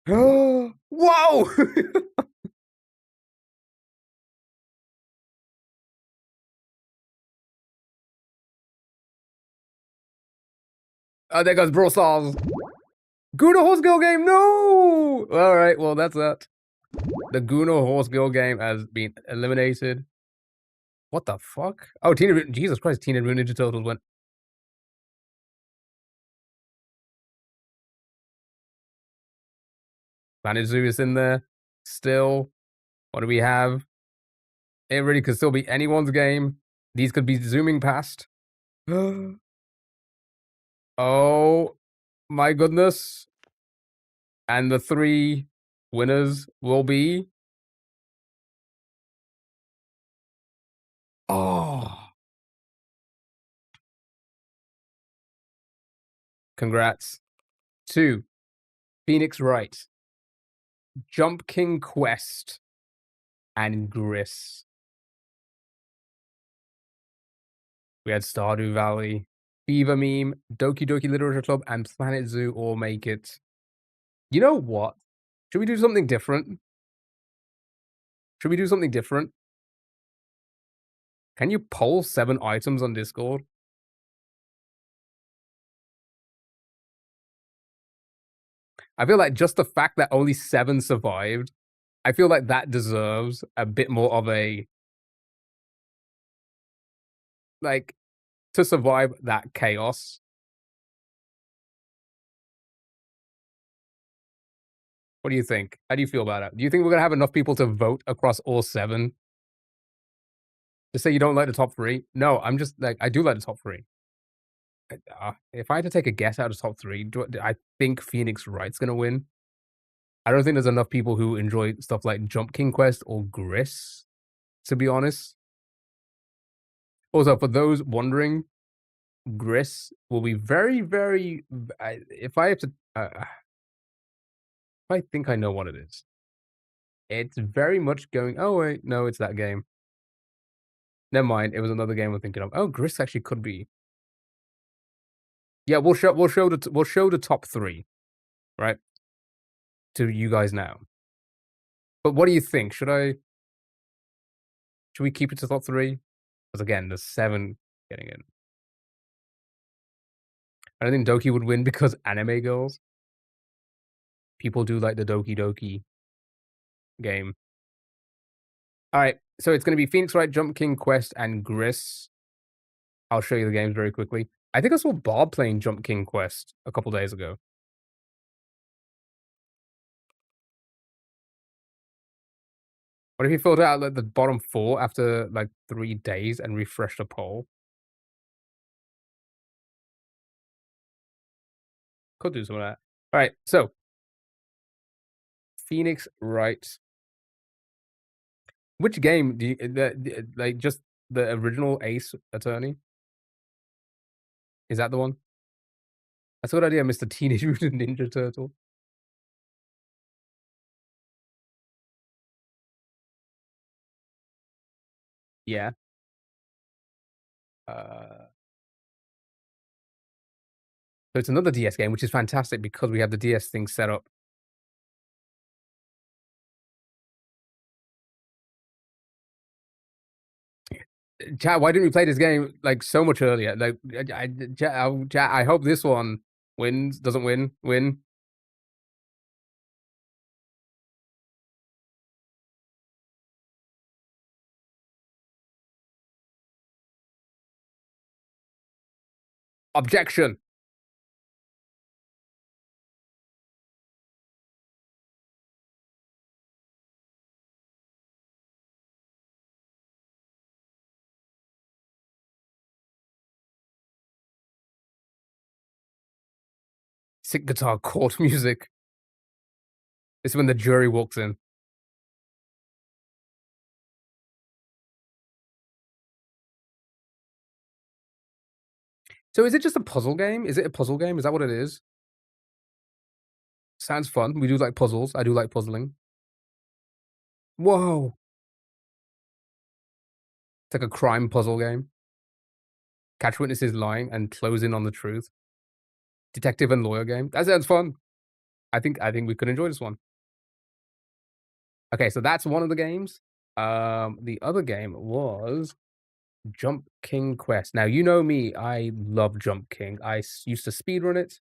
Speaker 1: Whoa! Oh, there goes Brawl Stars. Guna Horse Girl game, no! Alright, well, that's that. The Guna Horse Girl game has been eliminated. What the fuck? Oh, Jesus Christ, Teenage Mutant Ninja Turtles went. Planet Zoo is in there. Still. What do we have? It really could still be anyone's game. These could be zooming past. Oh my goodness. And the 3 winners will be. Oh. Congrats to Phoenix Wright, Jump King Quest, and Gris. We had Stardew Valley, Fever Meme, Doki Doki Literature Club, and Planet Zoo all make it. You know what? Should we do something different? Should we do something different? Can you poll 7 items on Discord? I feel like just the fact that only 7 survived, I feel like that deserves a bit more of a... Like, to survive that chaos. What do you think? How do you feel about it? Do you think we're going to have enough people to vote across all 7? To say you don't like the top 3? No, I'm just like, I do like the top 3. If I had to take a guess out of the top 3, I think Phoenix Wright's going to win. I don't think there's enough people who enjoy stuff like Jump King Quest or Gris, to be honest. Also, for those wondering, Gris will be very, very... if I have to... I think I know what it is. It's very much going, "Oh, wait, no, it's that game." Never mind, it was another game I'm thinking of. Oh, Gris actually could be. Yeah, we'll show the top 3, right, to you guys now. But what do you think? Should we keep it to top 3? Because again, there's 7 getting in. I don't think Doki would win because anime girls. People do like the Doki Doki game. Alright, so it's gonna be Phoenix Wright, Jump King Quest, and Gris. I'll show you the games very quickly. I think I saw Bob playing Jump King Quest a couple days ago. What if you filled out, like, the bottom 4 after, like, 3 days and refreshed the poll? Could do some of that. Alright, so Phoenix Wright. Which game do you like, just the original Ace Attorney? Is that the one? That's a good idea, Mr. Teenage Mutant Ninja Turtle. Yeah. Uh, so it's another DS game, which is fantastic because we have the DS thing set up. Chat, why didn't we play this game, like, so much earlier? Like, chat, I hope this one wins, doesn't win. Objection! Sick guitar court music. This is when the jury walks in. So is it just a puzzle game? Is it a puzzle game? Is that what it is? Sounds fun. We do like puzzles. I do like puzzling. Whoa! It's like a crime puzzle game. Catch witnesses lying and close in on the truth. Detective and lawyer game. That sounds fun. I think we could enjoy this one. Okay, so that's one of the games. The other game was Jump King Quest. Now, you know me, I love Jump King. Used to speedrun it.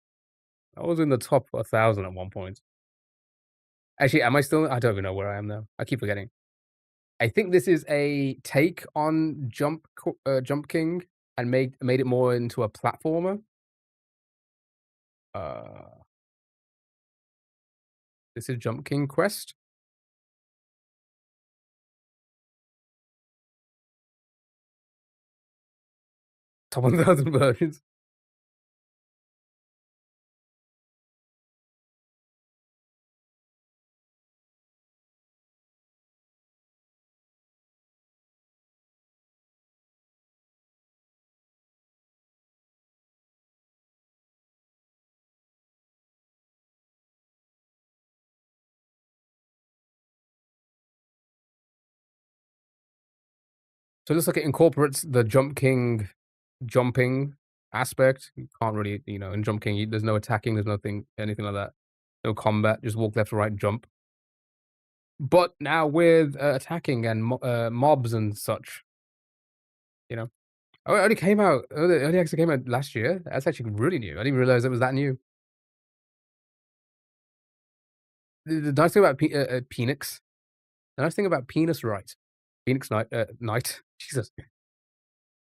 Speaker 1: I was in the top 1,000 at one point. Actually, am I still? I don't even know where I am now. I keep forgetting. I think this is a take on Jump King and made it more into a platformer. Uh, this is Jump King Quest. Top 1,000 versions. So it looks like it incorporates the Jump King jumping aspect. You can't really, in Jump King, there's no attacking, there's nothing, anything like that. No combat, just walk left to right, jump. But now with attacking and mobs and such, you know. Oh, it only came out. It only actually came out last year. That's actually really new. I didn't realize it was that new. The nice thing about Phoenix, the nice thing about Penis Right, Phoenix Knight, Jesus,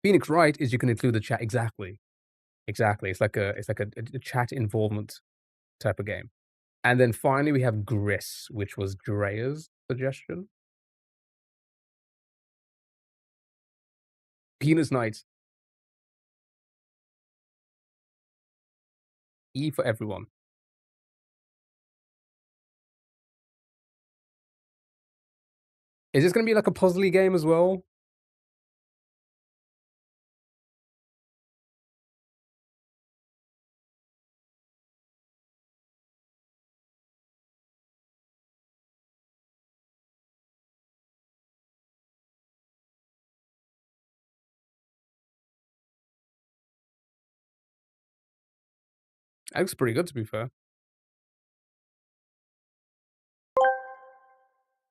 Speaker 1: Phoenix Right is you can include the chat exactly. Exactly. It's like a chat involvement type of game. And then finally we have Gris, which was Drea's suggestion. Penis Knight. E for everyone. Is this gonna be like a puzzly game as well? That looks pretty good, to be fair.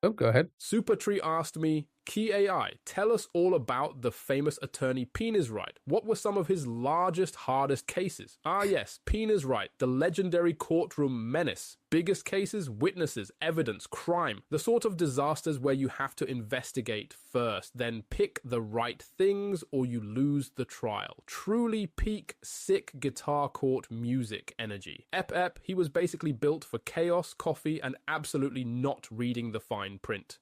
Speaker 1: Oh, go ahead.
Speaker 2: Supertree asked me, Key AI, tell us all about the famous attorney Penis Wright. What were some of his largest, hardest cases? Ah, yes, Penis Wright, the legendary courtroom menace. Biggest cases, witnesses, evidence, crime. The sort of disasters where you have to investigate first, then pick the right things or you lose the trial. Truly peak sick guitar court music energy. Ep, he was basically built for chaos, coffee, and absolutely not reading the fine print.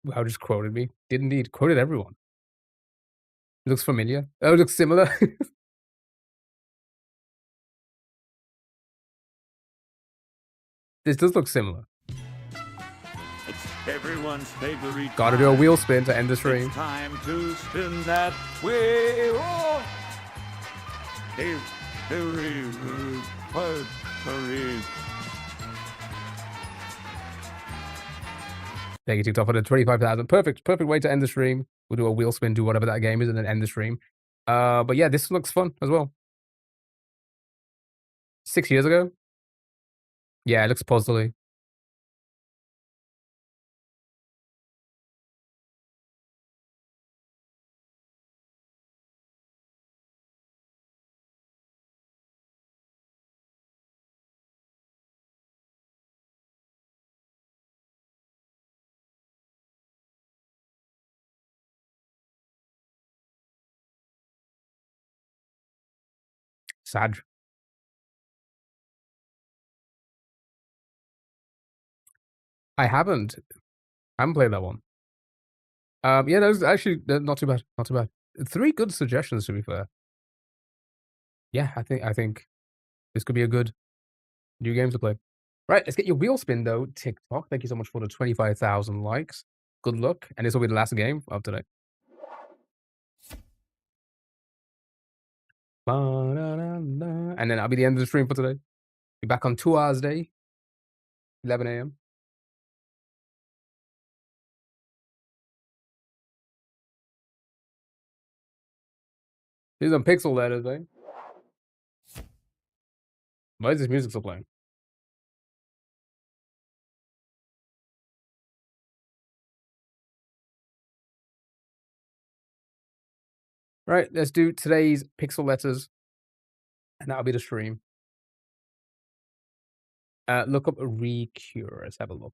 Speaker 1: Wow, just quoted me. Did indeed. Quoted everyone. It looks familiar. Oh, it looks similar. This does look similar.
Speaker 7: It's everyone's favorite.
Speaker 1: Gotta do a wheel spin to end the stream.
Speaker 7: It's time to spin that wheel.
Speaker 1: Thank you, TikTok, for the 25,000. Perfect way to end the stream. We'll do a wheel spin, do whatever that game is, and then end the stream. But yeah, this looks fun as well. 6 years ago? Yeah, it looks puzzly. Sad. I haven't. I haven't played that one. Yeah, that was actually not too bad. Not too bad. 3 good suggestions, to be fair. Yeah, I think this could be a good new game to play. Right, let's get your wheel spin, though, TikTok. Thank you so much for the 25,000 likes. Good luck, and this will be the last game of today. And then I'll be the end of the stream for today. Be back on 2 hours day, 11 a.m. These are pixel letters, eh? Why is this music still playing? Right, let's do today's pixel letters, and that'll be the stream. Look up a recure. Let's have a look.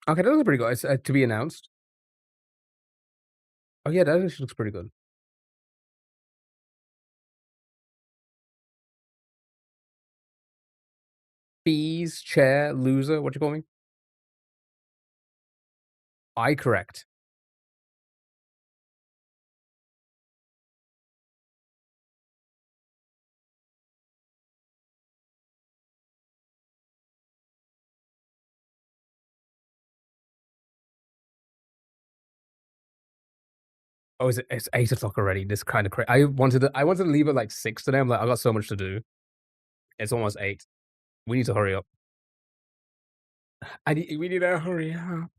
Speaker 1: Okay, that looks pretty good. It's to be announced. Oh yeah, that actually looks pretty good. Fees, chair, loser. What you call me? I correct. Oh, it's 8 o'clock already. This kind of crazy. I wanted to leave at like 6 today. I'm like, I got so much to do. It's almost 8. We need to hurry up. We need to hurry up.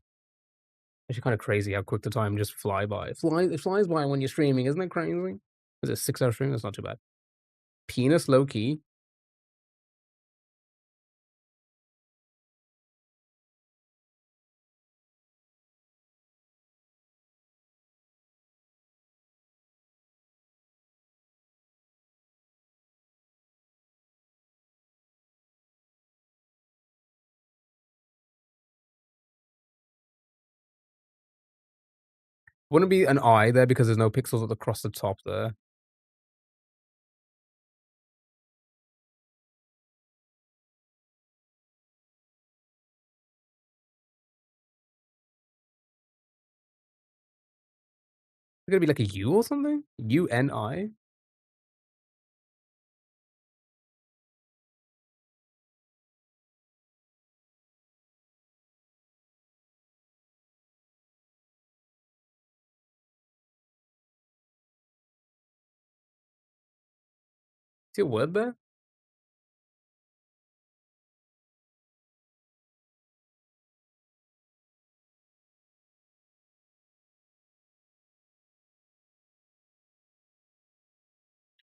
Speaker 1: It's kind of crazy how quick the time just it flies by when you're streaming, isn't it crazy? Is it a 6-hour stream? That's not too bad. Penis low key. Wouldn't it be an eye there because there's no pixels across the top there? It's gonna be like a U or something? UNI? See a word there?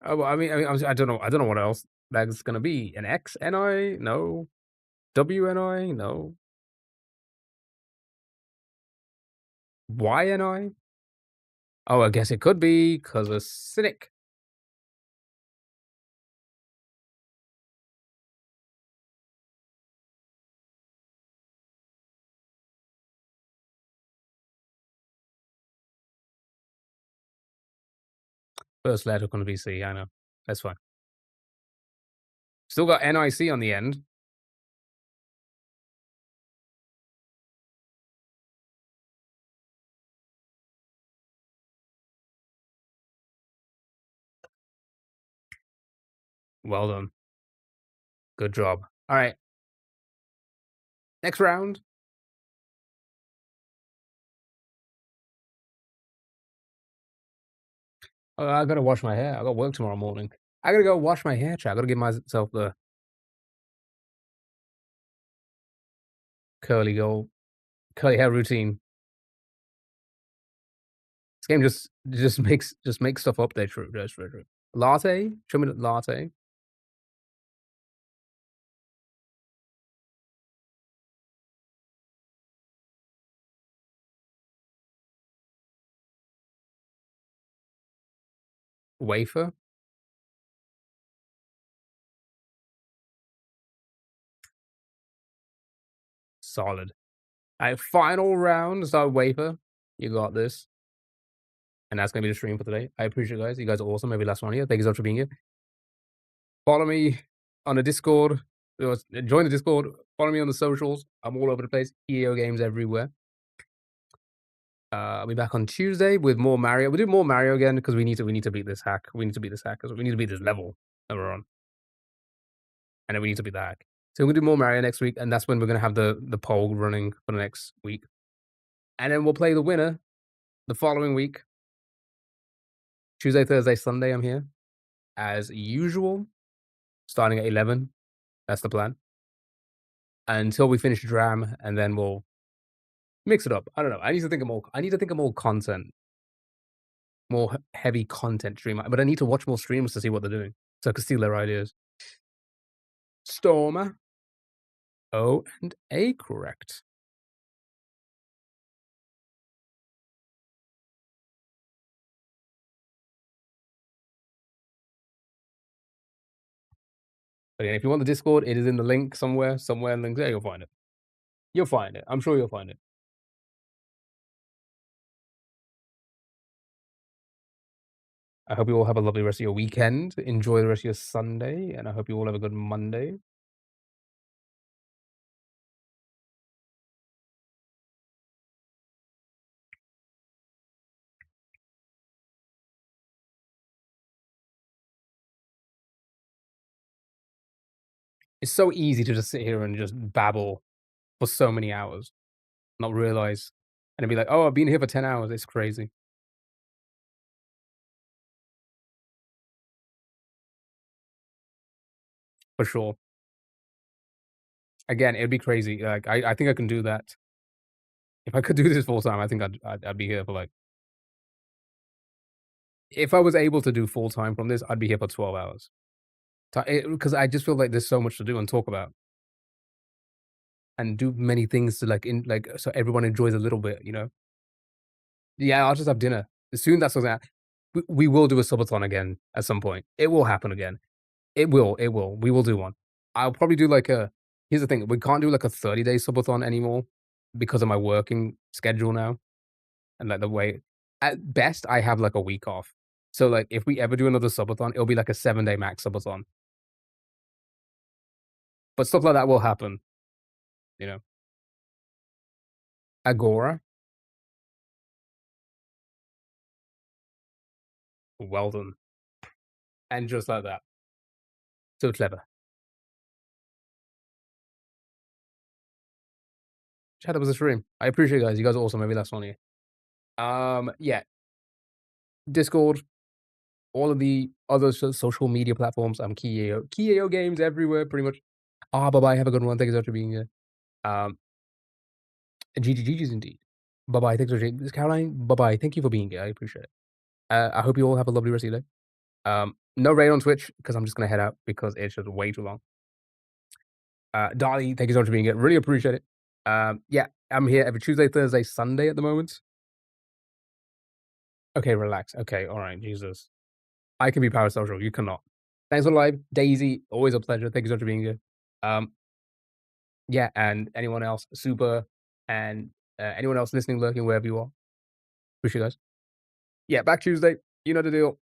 Speaker 1: Oh, well, I don't know. I don't know what else that's gonna be. An XNI? No. WNI? No. YNI? Oh, I guess it could be because a cynic. First letter gonna be C. I know. That's fine. Still got NIC on the end. Well done. Good job. All right. Next round. I gotta wash my hair. I got work tomorrow morning. I gotta go wash my hair, chat. I gotta give myself the curly gold, curly hair routine. This game just makes stuff up there. True. That's true. True. Latte. Show me the latte. Wafer. Solid. All right. Final round. Start wafer. You got this. And that's gonna be the stream for today. I appreciate you guys. You guys are awesome. Maybe last one here. Thank you so much for being here. Follow me on the Discord. Join the Discord. Follow me on the socials. I'm all over the place. EO games everywhere. I'll be back on Tuesday with more Mario. We'll do more Mario again because we need to beat this hack. We need to beat this hack because we need to beat this level that we're on, and then we need to beat the hack. So we're gonna do more Mario next week, and that's when we're gonna have the poll running for the next week, and then we'll play the winner the following week. Tuesday, Thursday, Sunday. I'm here as usual, starting at 11. That's the plan until we finish Dram, and then we'll mix it up. I don't know. I need to think of more. I need to think of more content, more heavy content stream. But I need to watch more streams to see what they're doing, so I can steal their ideas. Stormer. O and A correct. But yeah, if you want the Discord, it is in the link somewhere. Somewhere in the link there, you'll find it. You'll find it. I'm sure you'll find it. I hope you all have a lovely rest of your weekend. Enjoy the rest of your Sunday, and I hope you all have a good Monday. It's so easy to just sit here and just babble for so many hours, not realize, and then be like, "Oh, I've been here for 10 hours." It's crazy. For sure. Again, it'd be crazy. Like, I think I can do that. If I could do this full time, I think I'd be here for, like if I was able to do full time from this, I'd be here for 12 hours. Because I just feel like there's so much to do and talk about, and do many things to, like, so everyone enjoys a little bit, you know? Yeah, I'll just have dinner. Soon that's what's gonna we will do a subathon again at some point. It will happen again. It will. We will do one. I'll probably do like a here's the thing, we can't do like a 30-day subathon anymore because of my working schedule now and like the way at best, I have like a week off. So, like, if we ever do another subathon, it'll be like a 7-day max subathon. But stuff like that will happen, you know? Agora, well done. And just like that. So clever. Chat, that was a stream. I appreciate you guys. You guys are awesome. Maybe last one here. Yeah. Discord, all of the other social media platforms. I'm Keo. Keo games everywhere, pretty much. Ah, bye bye. Have a good one. Thank you so much for being here. GGG's indeed. Bye bye. Thanks for Caroline. Bye bye. Thank you for being here. I appreciate it. I hope you all have a lovely rest of your day. No raid on Twitch because I'm just gonna head out because it's just way too long. Dolly, thank you so much for being here. Really appreciate it. Yeah, I'm here every Tuesday, Thursday, Sunday at the moment. Okay, relax. Okay, all right, Jesus. I can be parasocial. You cannot. Thanks for the live, Daisy. Always a pleasure. Thank you so much for being here. Yeah, and anyone else, Super, and anyone else listening, lurking, wherever you are. Appreciate you guys. Yeah, back Tuesday. You know the deal.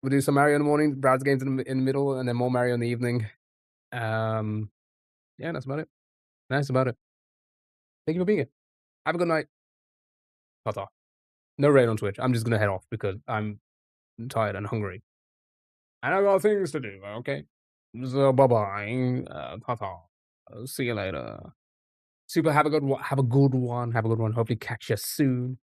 Speaker 1: We'll do some Mario in the morning, browser games in the middle, and then more Mario in the evening. Yeah, that's about it. That's about it. Thank you for being here. Have a good night. Ta-ta. No raid on Twitch. I'm just gonna head off because I'm tired and hungry. And I got things to do, okay? So bye-bye. Ta-ta. See you later. Super, have a good one. Have a good one. Have a good one. Hopefully catch you soon.